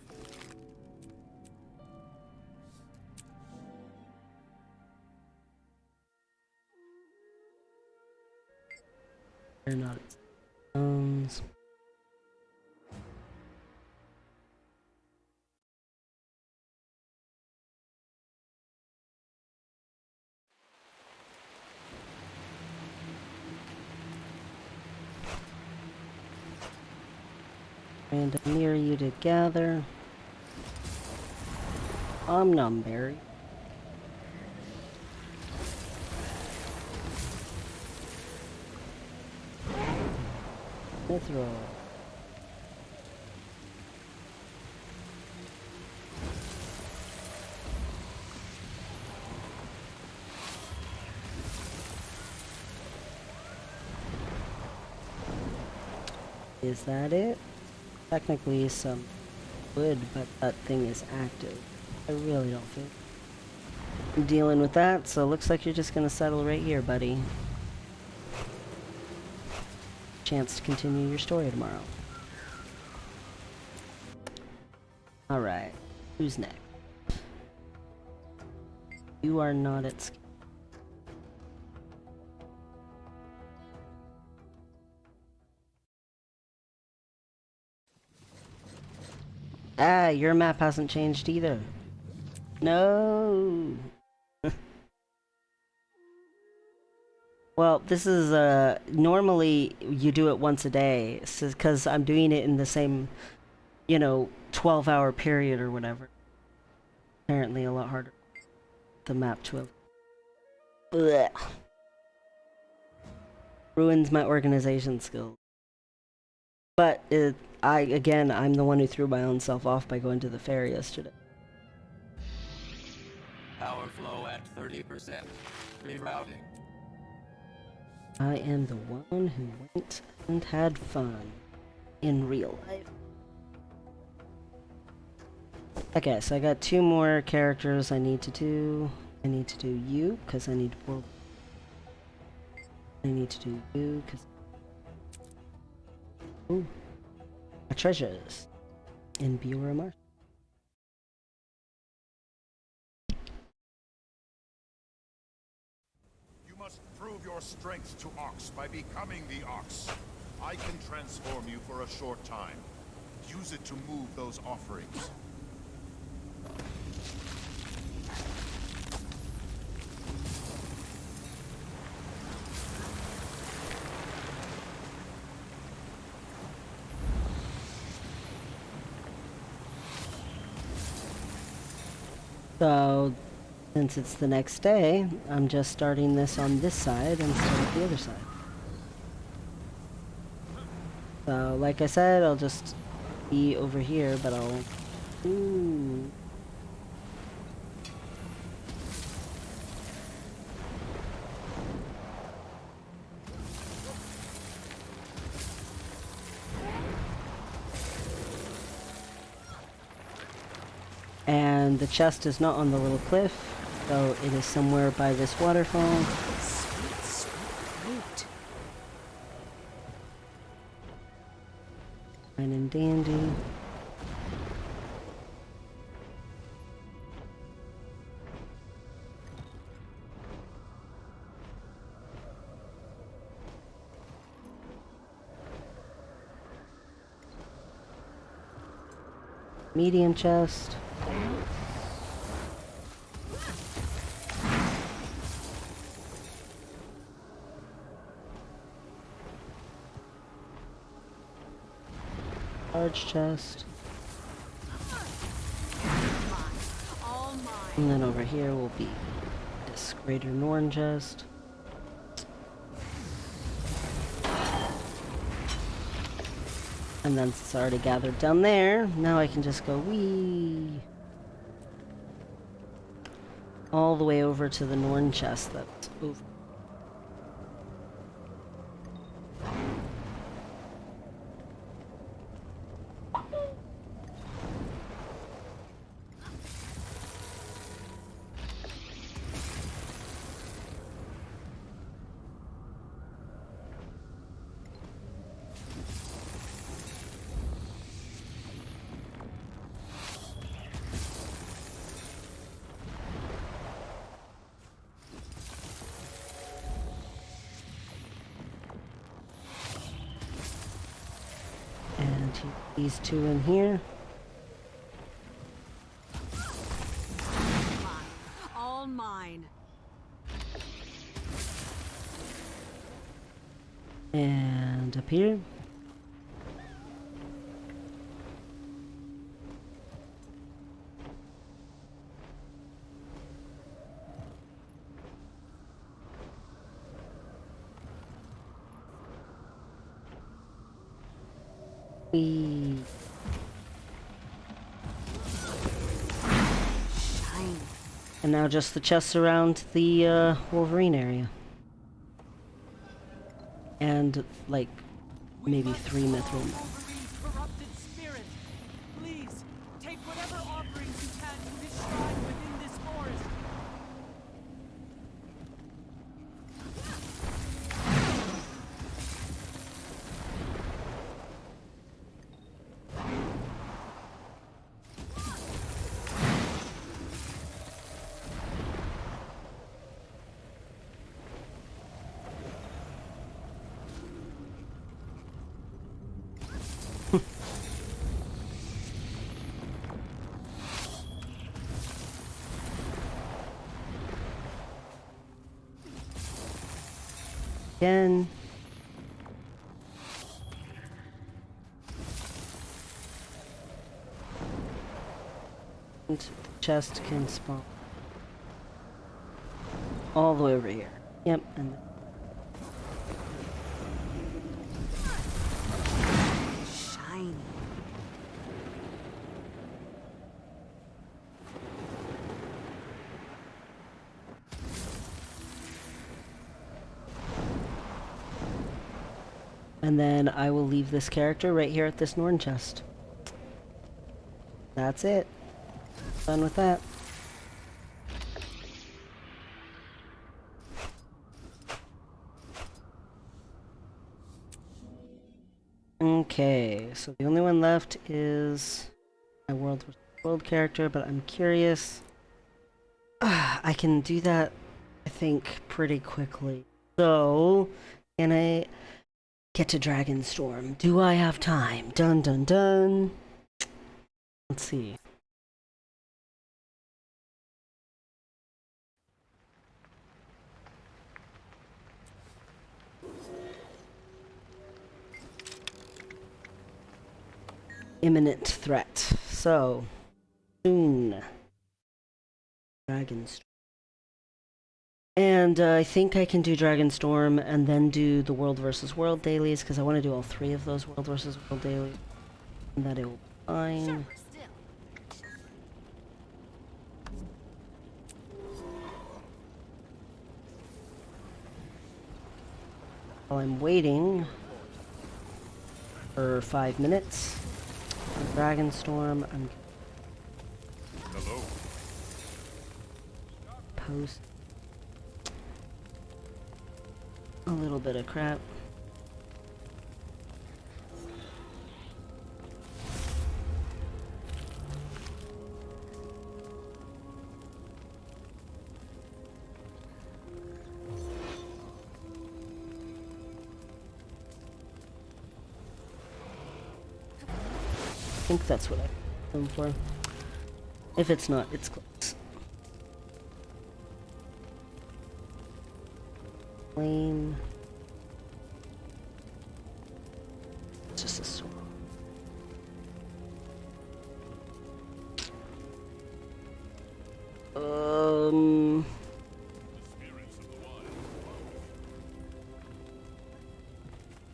You're not at stones. And near you to gather. Berry. Mithril. Is that it? Technically some wood, but that thing is active. I really don't think I'm dealing with that, so looks like you're just gonna settle right here, buddy. Chance to continue your story tomorrow. Alright, who's next? You are not at scale. Ah, your map hasn't changed either. No. Well, this is normally you do it once a day, because I'm doing it in the same, 12-hour period or whatever. Apparently a lot harder. The map to have. Blech. Ruins my organization skills. But I'm the one who threw my own self off by going to the fair yesterday. Power flow at 30%. Rerouting. I am the one who went and had fun in real life. Okay, so I got 2 more characters I need to do. I need to do you, because I need to... I need to do you, because... Ooh. My treasures in Bureau Marsh. You must prove your strength to Ox by becoming the Ox. I can transform you for a short time. Use it to move those offerings. So, since it's the next day, I'm just starting this on this side instead of the other side. So, like I said, I'll just be over here, but I'll... Ooh. And the chest is not on the little cliff, so it is somewhere by this waterfall. Sweet, sweet. Fine and dandy. Medium chest. Large chest. And then over here will be this greater Norn chest. And then it's already gathered down there. Now I can just go wee all the way over to the Norn chest that's over. These two in here. All mine. And up here. And now just the chests around the Wolverine area. And like maybe 3 mithril. Corrupted spirit, please take whatever offerings you can to this shrine within this forest. Again. And the chest can spawn all the way over here. Yep, and Shiny. and then I will leave this character right here at this Norn chest. That's it. Done with that. Okay, so the only one left is my world character, but I'm curious. I can do that, I think, pretty quickly. So, can I get to Dragonstorm? Do I have time? Dun dun dun. Let's see. Imminent threat. So, soon. Dragonstorm. And I think I can do Dragonstorm and then do the World vs. World dailies, because I want to do all 3 of those World vs. World dailies. And that it will be fine. While I'm waiting for 5 minutes for Dragonstorm, I'm post a little bit of crap. I think that's what I'm looking for. If it's not, it's close. Flame. It's just a sword.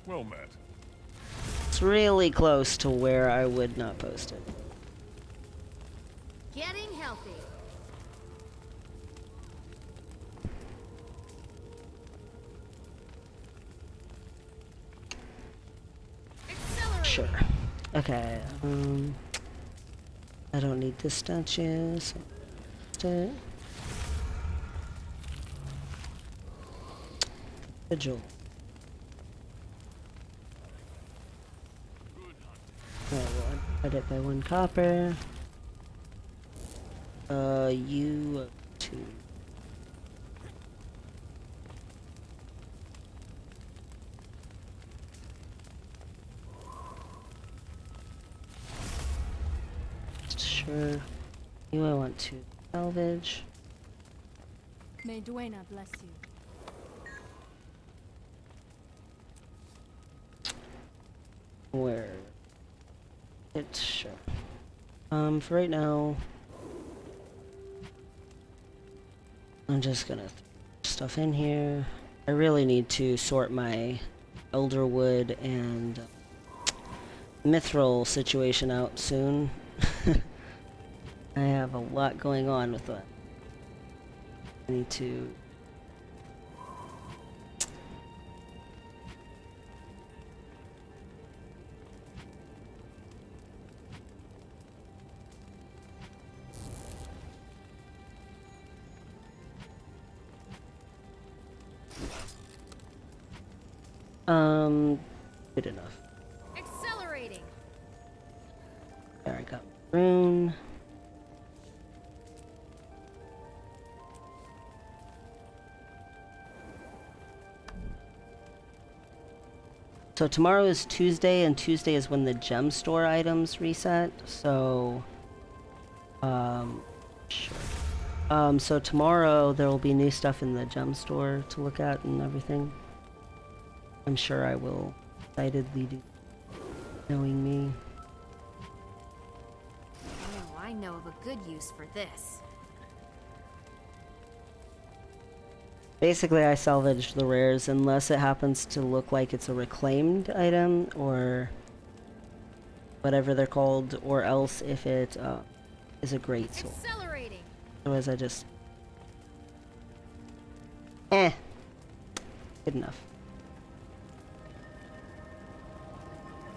Well met. It's really close to where I would not post it. Getting healthy. Sure. Okay. I don't need this statue. So Vigil. Oh, well, I cut it by 1 copper. You 2. Sure. You I want to salvage. May Duena bless you. Where? It's sure. For right now, I'm just gonna throw stuff in here. I really need to sort my elderwood and mithril situation out soon. I have a lot going on with that. I need to good enough. Accelerating. There, I got rune. So tomorrow is Tuesday, and Tuesday is when the gem store items reset, so sure. So tomorrow there will be new stuff in the gem store to look at and everything. I'm sure I will excitedly do, knowing me. Oh, I know of a good use for this. Basically, I salvage the rares unless it happens to look like it's a reclaimed item or whatever they're called, or else if it is a great soul. Accelerating. Otherwise, I just good enough.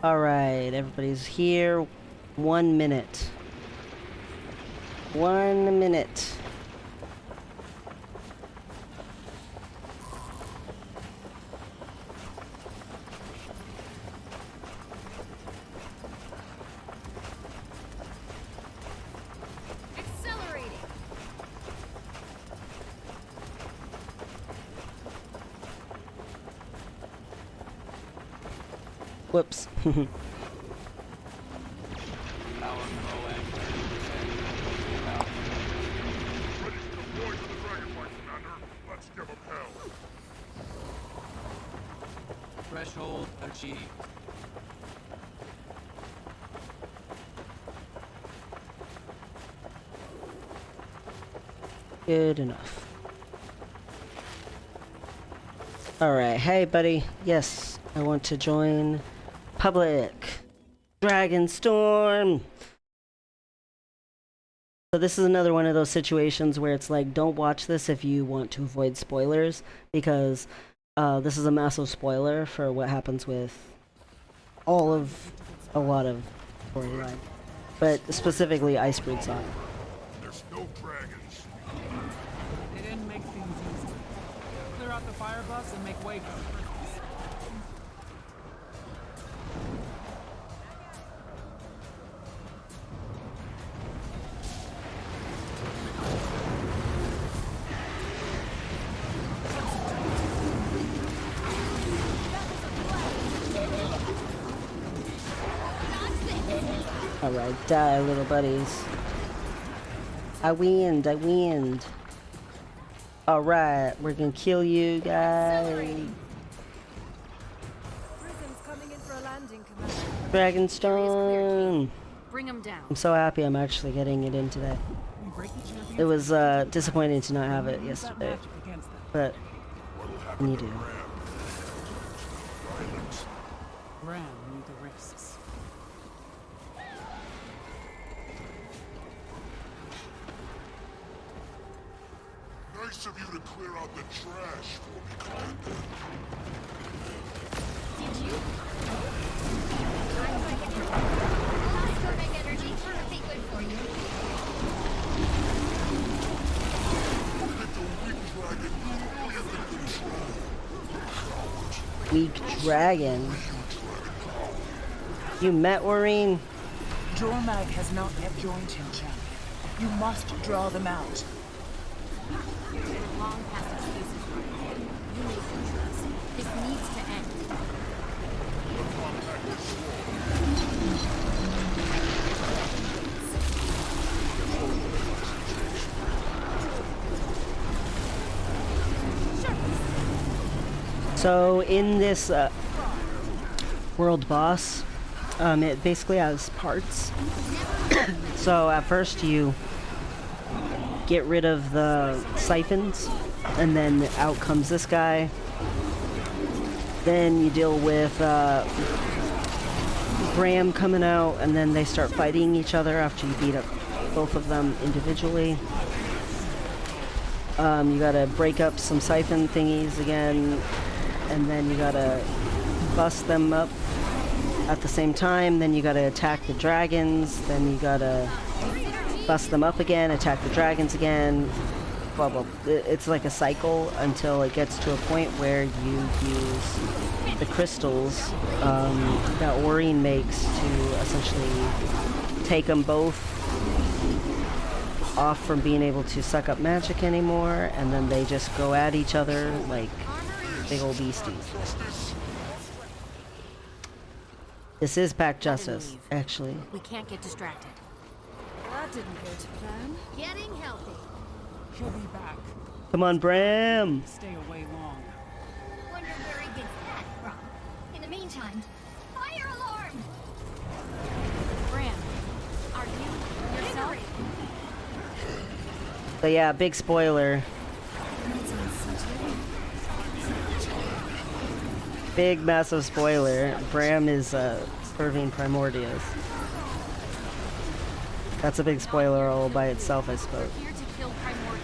All right, everybody's here. 1 minute. 1 minute. Accelerating. Whoops. Threshold achieved. Good enough. Alright, hey buddy. Yes, I want to join public. Dragon Storm! So this is another one of those situations where it's like, don't watch this if you want to avoid spoilers, because this is a massive spoiler for what happens with a lot of storyline. But specifically Icebreed Song. There's no dragons. They didn't make things easy. Clear out the fire buffs and make way for the prisoners. Alright, die, little buddies. I winned, I winned. Alright, we're gonna kill you guys. Prison's coming in for a landing, Commander. Dragonstone! Bring them down. I'm so happy I'm actually getting it in today. It was disappointing to not have it yesterday. But you do. Ram knew the risks. Nice of you to clear out the trash for me, Commander. Did you? Lots of big energy. That'd be good for you. Weak dragon. You met Wareen? Jormag has not yet joined him, champion. You must draw them out. Long past excuses, Ryan. You need some trust. This needs to end. So in this world boss, it basically has parts. So at first you get rid of the siphons, and then out comes this guy. Then you deal with Bram coming out, and then they start fighting each other after you beat up both of them individually. You gotta break up some siphon thingies again, and then you gotta bust them up at the same time. Then you gotta attack the dragons, then you gotta bust them up again, attack the dragons again, blah blah. It's like a cycle until it gets to a point where you use the crystals that Wareen makes to essentially take them both off from being able to suck up magic anymore, and then they just go at each other like big old beasties. This is Pack Justice, actually. We can't get distracted. That didn't go to plan. Getting healthy. He'll be back. Come on, Bram! Stay away long. Wonder where he gets that from. In the meantime, fire alarm! Bram, are you yourself? So yeah, big spoiler. Big massive spoiler. Bram is serving Primordius. That's a big spoiler all by itself, I suppose. Here to kill Primordius.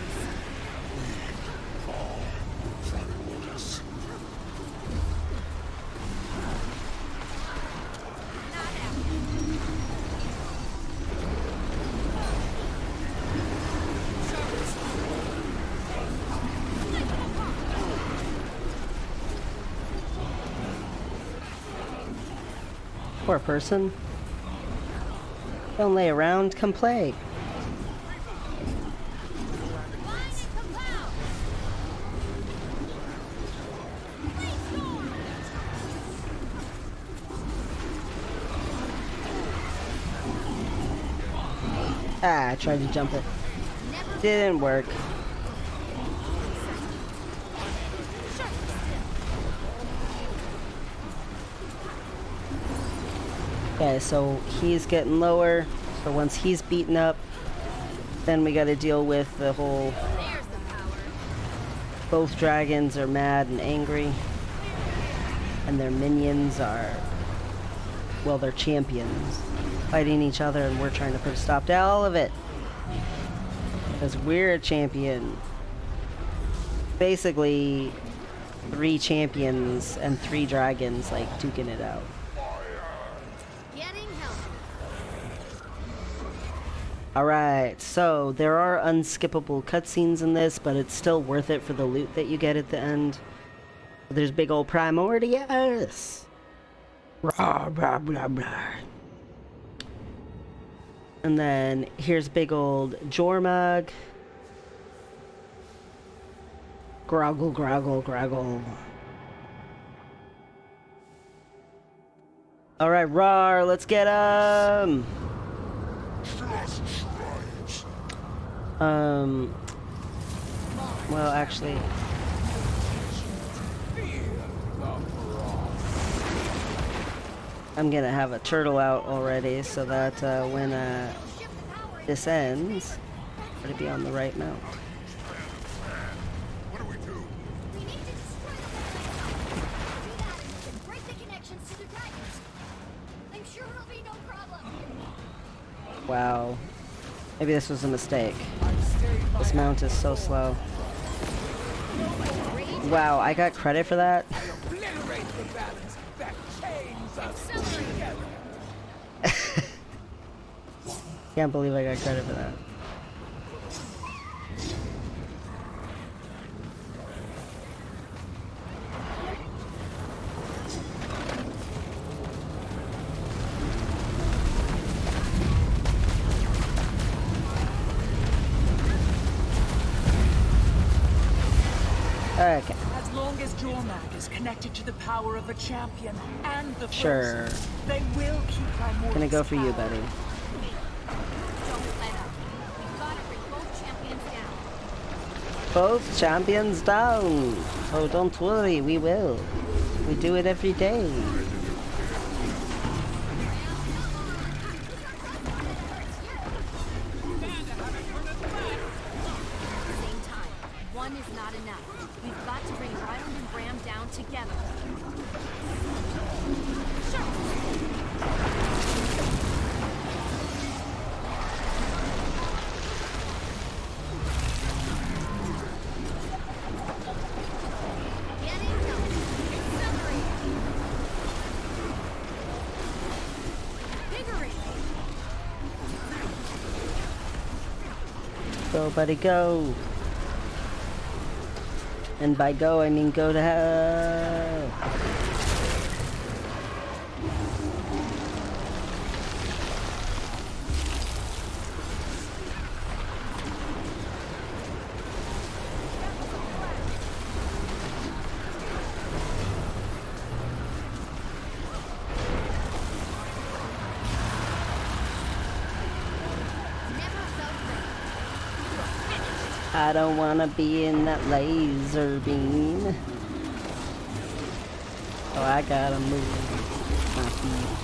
Poor person. Don't lay around, come play. Ah, I tried to jump it. Didn't work. Okay, so he's getting lower. So once he's beaten up, then we gotta deal with the whole... Both dragons are mad and angry. And their minions are... Well, they're champions. Fighting each other, and we're trying to put a stop to all of it. Because we're a champion. Basically, 3 champions and 3 dragons, like, duking it out. Alright, so there are unskippable cutscenes in this, but it's still worth it for the loot that you get at the end. There's big old Primordius! Blah, blah, blah, blah. And then here's big old Jormag. Groggle, groggle, groggle. Alright, rawr, let's get 'em! Well, actually... I'm gonna have a turtle out already so that when this ends, it'll be on the right mount. What do we do? We need to destroy the do that and we can break the connections to the dragons. I'm sure it'll be no problem. Wow. Maybe this was a mistake. This mount is so slow. Wow, I got credit for that? Obliterate the balance that chains us together. Can't believe I got credit for that. Okay. As long as Jormak is connected to the power of a champion and the Sure. Frozen, they will keep Primordial's Gonna go for you, power. buddy. Don't let up. We've got to bring both champions down. Both champions down! Oh, don't worry, we will. We do it every day. Same time. One is not enough. We've got to bring Ryland and Bram down together. Go, buddy, go! And by go, I mean go to hell! I don't wanna be in that laser beam. Oh, I gotta move my feet.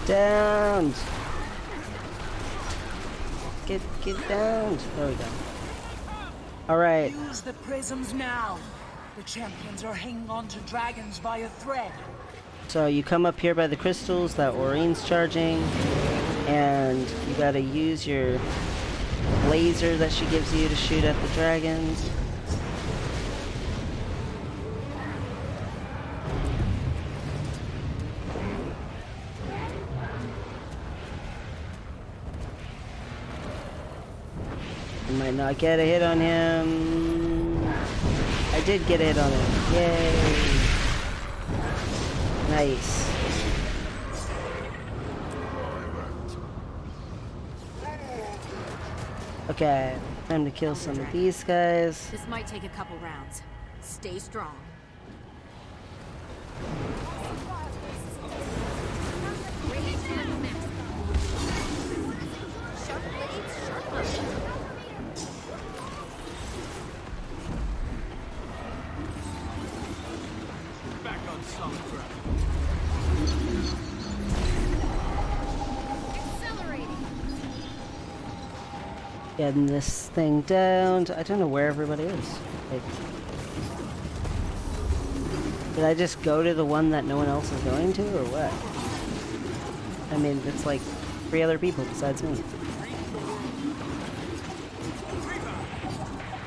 Down! Get down! There we go. Alright. Use the prisms now. The champions are hanging on to dragons by a thread. So you come up here by the crystals that Aureen's charging, and you gotta use your laser that she gives you to shoot at the dragons. You might not get a hit on him. I did get a hit on him. Yay! Nice. Okay, time to kill some of these guys. This might take a couple rounds. Stay strong. Sharp blades, sharp blades. Back on solid ground. Accelerating. Getting this thing down. I don't know where everybody is. Like, did I just go to the one that no one else is going to, or what? I mean, it's like 3 other people besides me.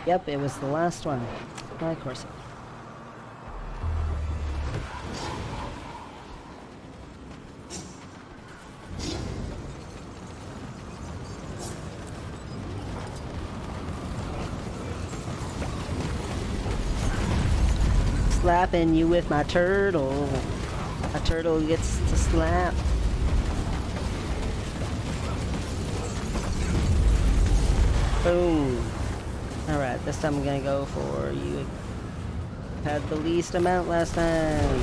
Yep, it was the last one. Well, of course. Slapping you with my turtle. My turtle gets to slap. Boom. Alright, this time I'm gonna go for you. Had the least amount last time.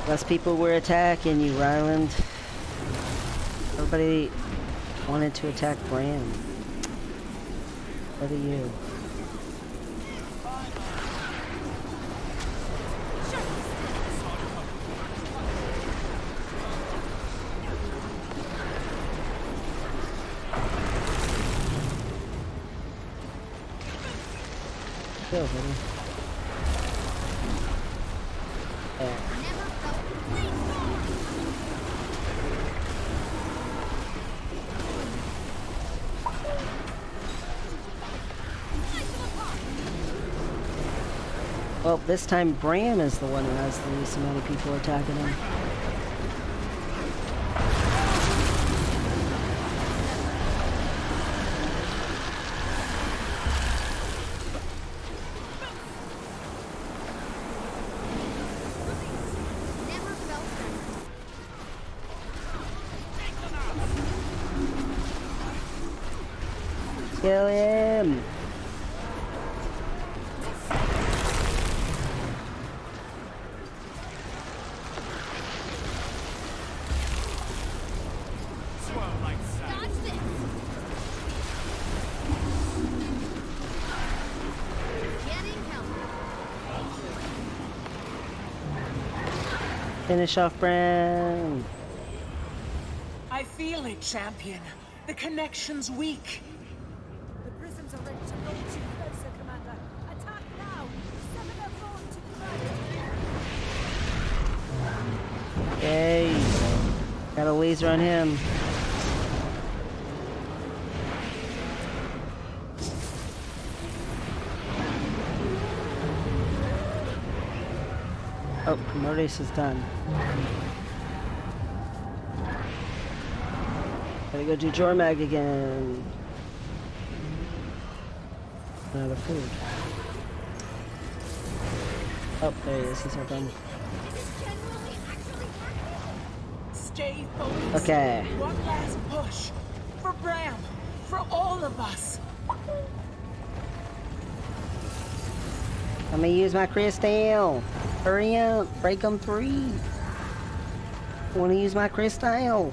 Less people were attacking you, Ryland. Everybody wanted to attack Bram. What are you? Go, buddy. There. Well, this time Bram is the one who has the least amount of people attacking him. Kill him! Finish off Bram. I feel it, champion. The connection's weak. The prisms are ready to launch you closer, Commander. Attack now! Summon a bond to command. Yay. Got a laser on him. Oh, my race is done. Gotta go do Jormag again. Out of food. Oh, there he is. He's not done. Stay focused. Okay. One last push. For Bram. For all of us. I'm gonna use my crystal. Hurry up. Break them free. I wanna use my crystal.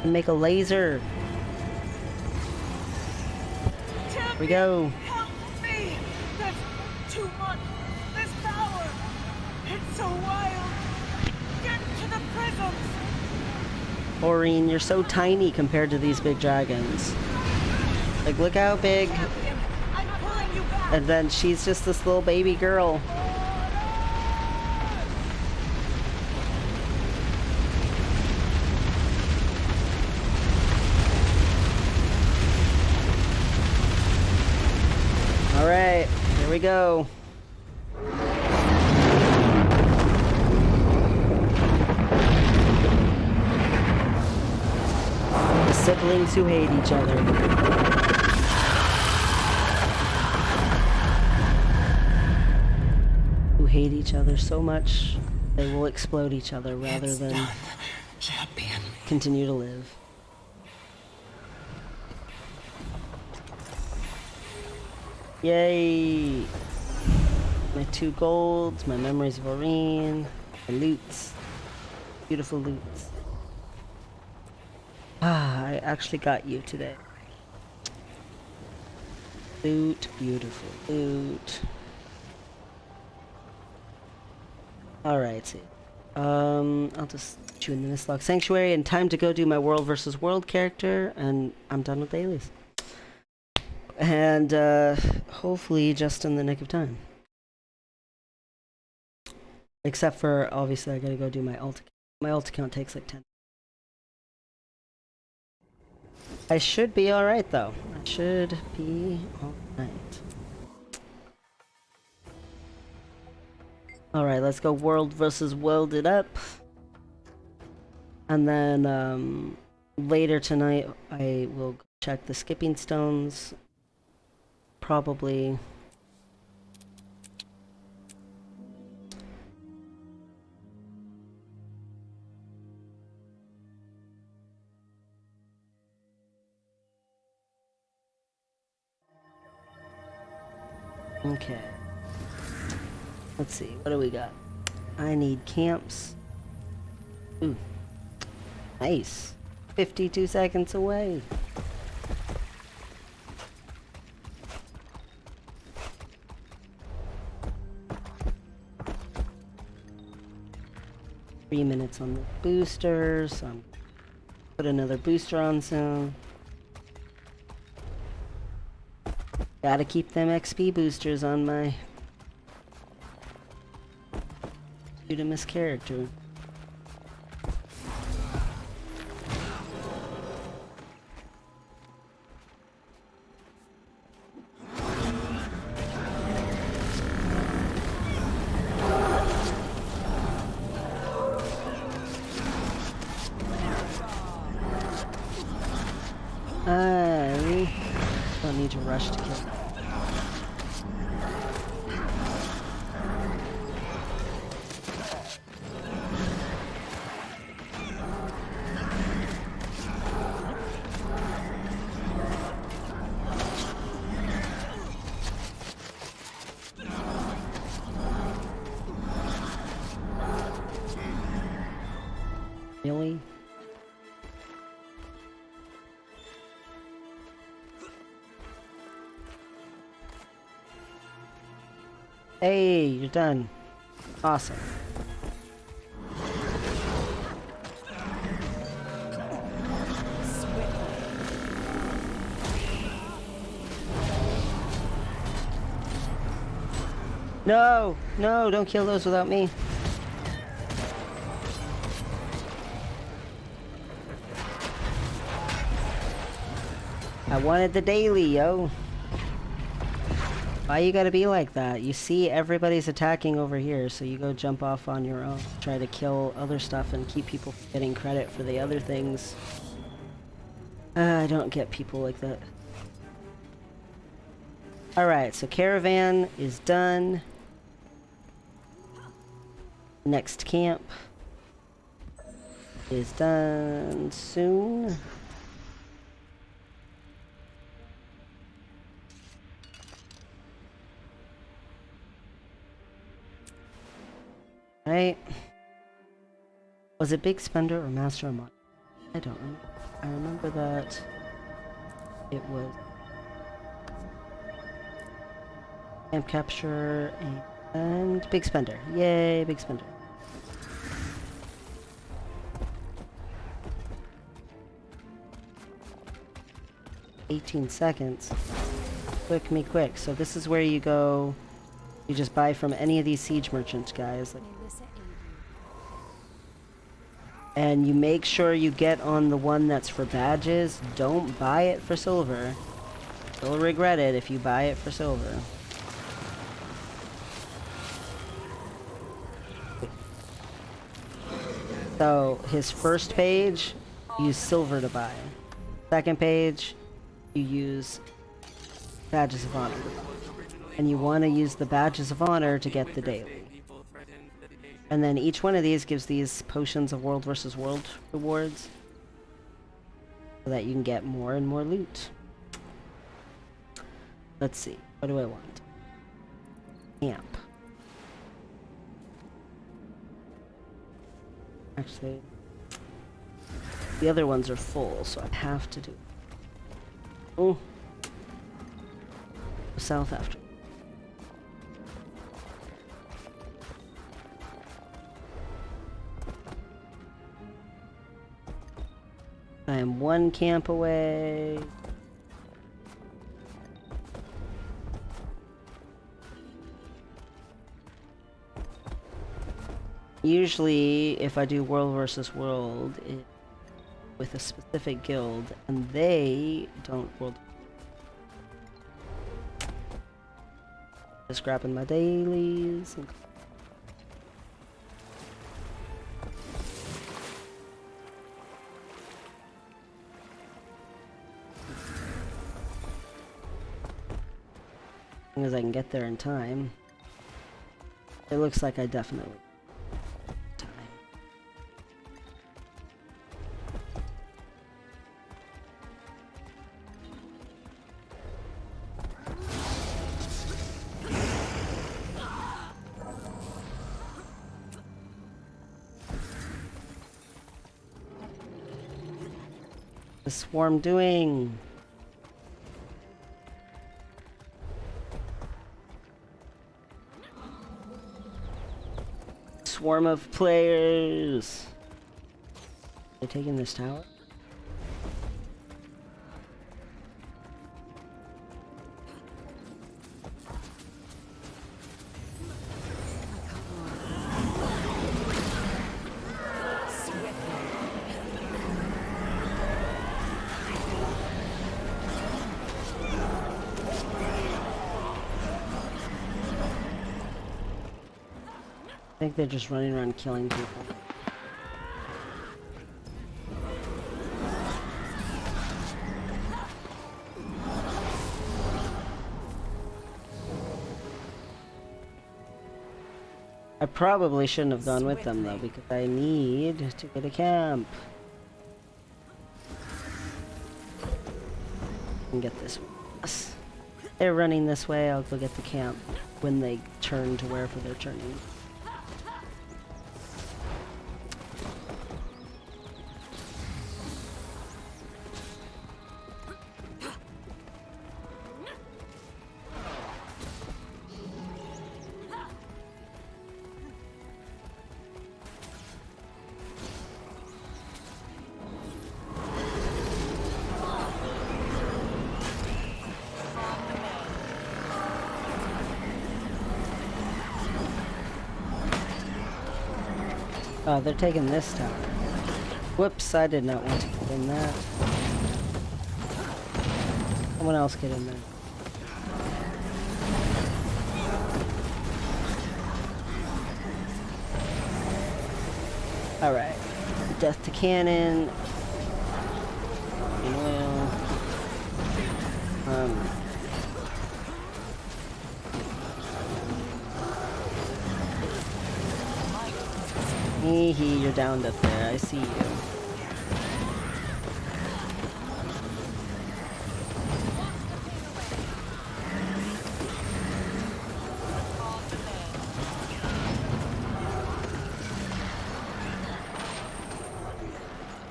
And make a laser. Here we go. Help me! There's too much. This power. It's so wild. Get to the prisms. Maureen, you're so tiny compared to these big dragons. Like, look how big. And then she's just this little baby girl. All right, here we go. The siblings who hate each other. Hate each other so much they will explode each other rather than continue to live. Yay! My 2 golds, my memories of Oreen, my loots. Beautiful loots. Ah, I actually got you today. Loot, beautiful loot. Alright, I'll just chew in the Mistlog Sanctuary and time to go do my World versus World character, and I'm done with dailies. And hopefully just in the nick of time. Except for, obviously, I gotta go do my ult. My ult account takes like 10. I should be alright though. I should be alright. Alright, let's go World versus World it up. And then later tonight I will check the skipping stones. Probably Okay. Let's see, what do we got? I need camps. Ooh. Nice. 52 seconds away. Three minutes on the booster, so I'm put another booster on soon. Gotta keep them XP boosters on my Udamus character. I don't need to rush to kill. Really? Hey, you're done. Awesome. No! No, don't kill those without me. I wanted the daily, yo. Why you gotta be like that? You see everybody's attacking over here, so you go jump off on your own. Try to kill other stuff and keep people getting credit for the other things. I don't get people like that. Alright, so caravan is done. Next camp is done soon. Right? Was it Big Spender or Master of Mod? I don't remember. I remember that it was Camp Capture and Big Spender. Yay, Big Spender. $18 seconds. Quick me quick. So this is where you go. You just buy from any of these siege merchants, guys. And you make sure you get on the one that's for badges. Don't buy it for silver. You'll regret it if you buy it for silver. So, his first page, use silver to buy. Second page, you use badges of honor. And you want to use the badges of honor to get the daily. And then each one of these gives these potions of world versus world rewards. So that you can get more and more loot. Let's see. What do I want? Camp. Actually, the other ones are full, so I have to do. Oh. South after. I am one camp away. Usually, if I do world versus world, it's with a specific guild, and they don't world. Just grabbing my dailies. And as long as I can get there in time. It looks like I definitely. The swarm doing? Swarm of players. They're taking this tower. I think they're just running around killing people. I probably shouldn't have gone with them though, because I need to get a camp. And get this one. Yes. They're running this way, I'll go get the camp when they turn to wherever they're turning. Oh, they're taking this tower. Whoops, I did not want to get in that. Someone else get in there. Alright. Death to cannon. Oil. Hee, you're downed up there. I see you.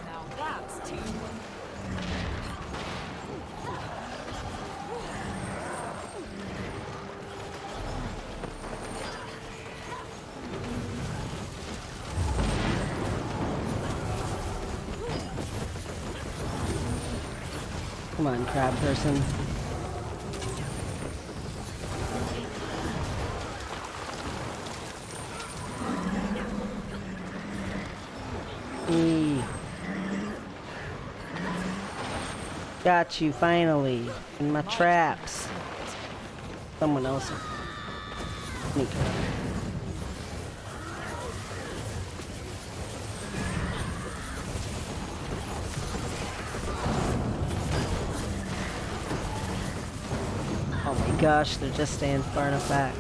Now that's teamwork. Come on, crab person. Got you, finally. In my traps. Someone else. Sneak around. Oh my gosh, they're just staying far enough back.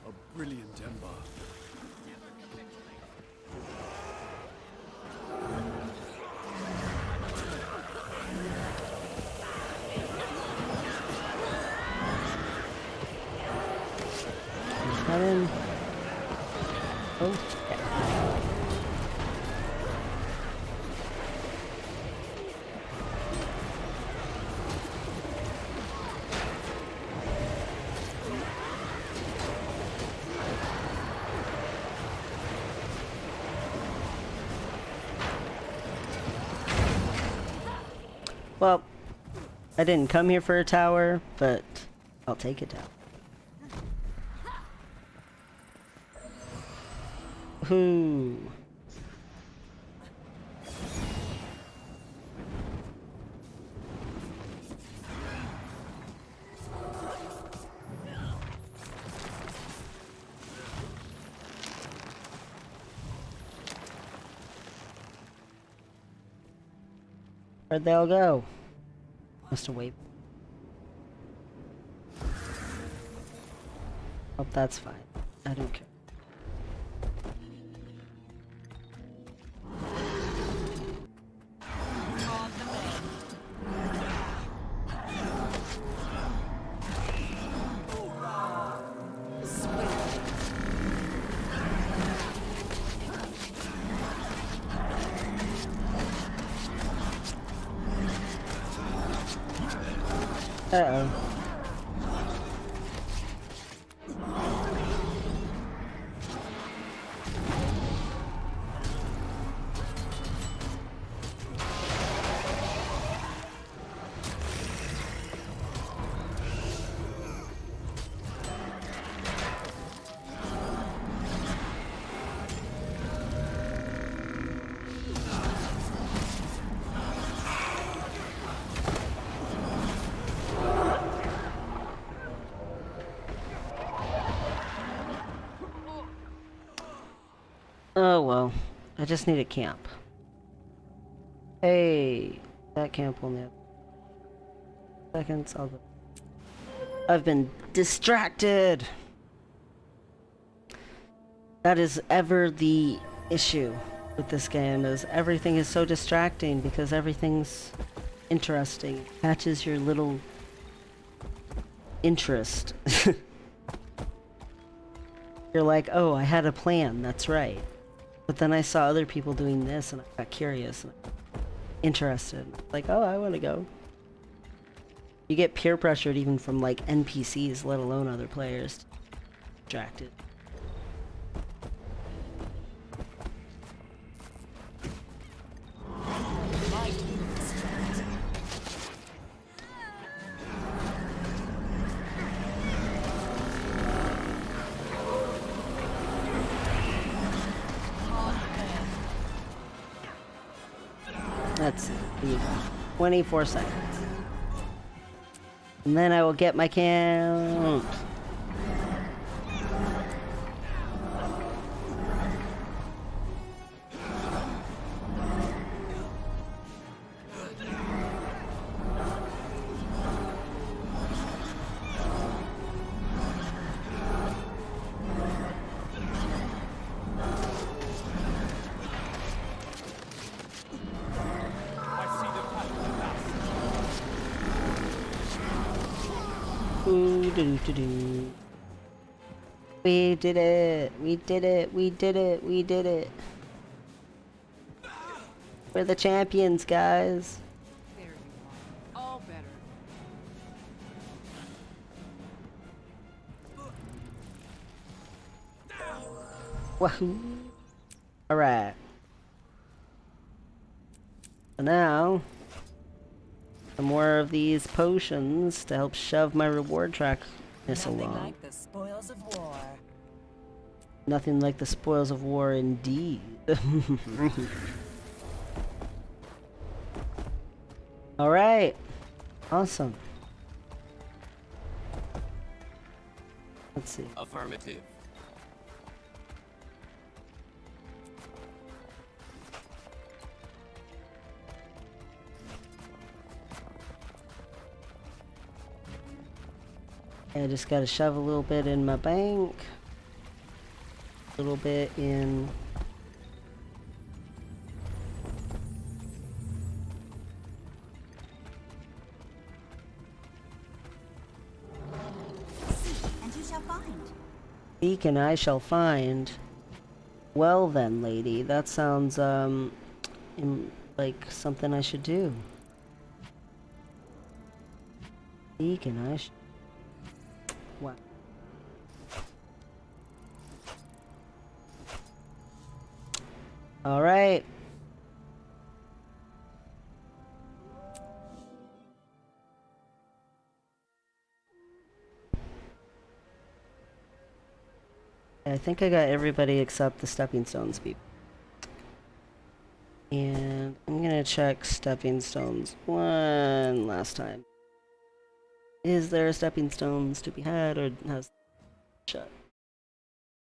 A brilliant ember. Heaven. Oh, yeah. Well, I didn't come here for a tower, but I'll take a tower. Whoo. Where'd they all go? Must have waited. Oh, that's fine. I don't care. Uh-oh. Oh well, I just need a camp. Hey, that camp will have seconds. I've been distracted. That is ever the issue with this game, is everything is so distracting because everything's interesting. Catches your little interest. You're like, oh, I had a plan, that's right. But then I saw other people doing this and I got curious and interested. Like, oh, I want to go. You get peer pressured even from like NPCs, let alone other players. Distracted. Let's see. 24 seconds. And then I will get my count. We did it! We did it! We did it! We did it! We're the champions, guys! There you are. All better. Wahoo! Alright. So now, some more of these potions to help shove my reward track along. Like the spoils of war. Nothing like the spoils of war, indeed. All right, awesome. Let's see. Affirmative. I just gotta shove a little bit in my bank. A little bit in. Seek and you shall find. Seek and I shall find. Well then, lady, that sounds like something I should do. Seek and I should. Wow. All right. I think I got everybody except the stepping stones people. And I'm gonna check stepping stones one last time. Is there stepping stones to be had, or has shut?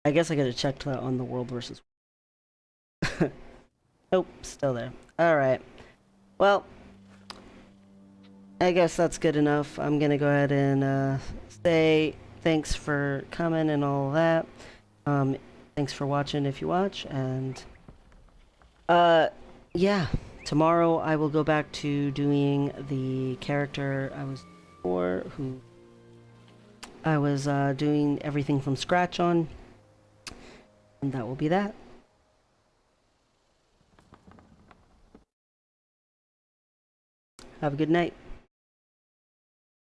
I guess I gotta check that on the world versus. Nope, still there. Alright. Well, I guess that's good enough. I'm gonna go ahead and say thanks for coming and all of that. Thanks for watching if you watch, and yeah, tomorrow I will go back to doing the character I was before, who I was doing everything from scratch on, and that will be that. Have a good night.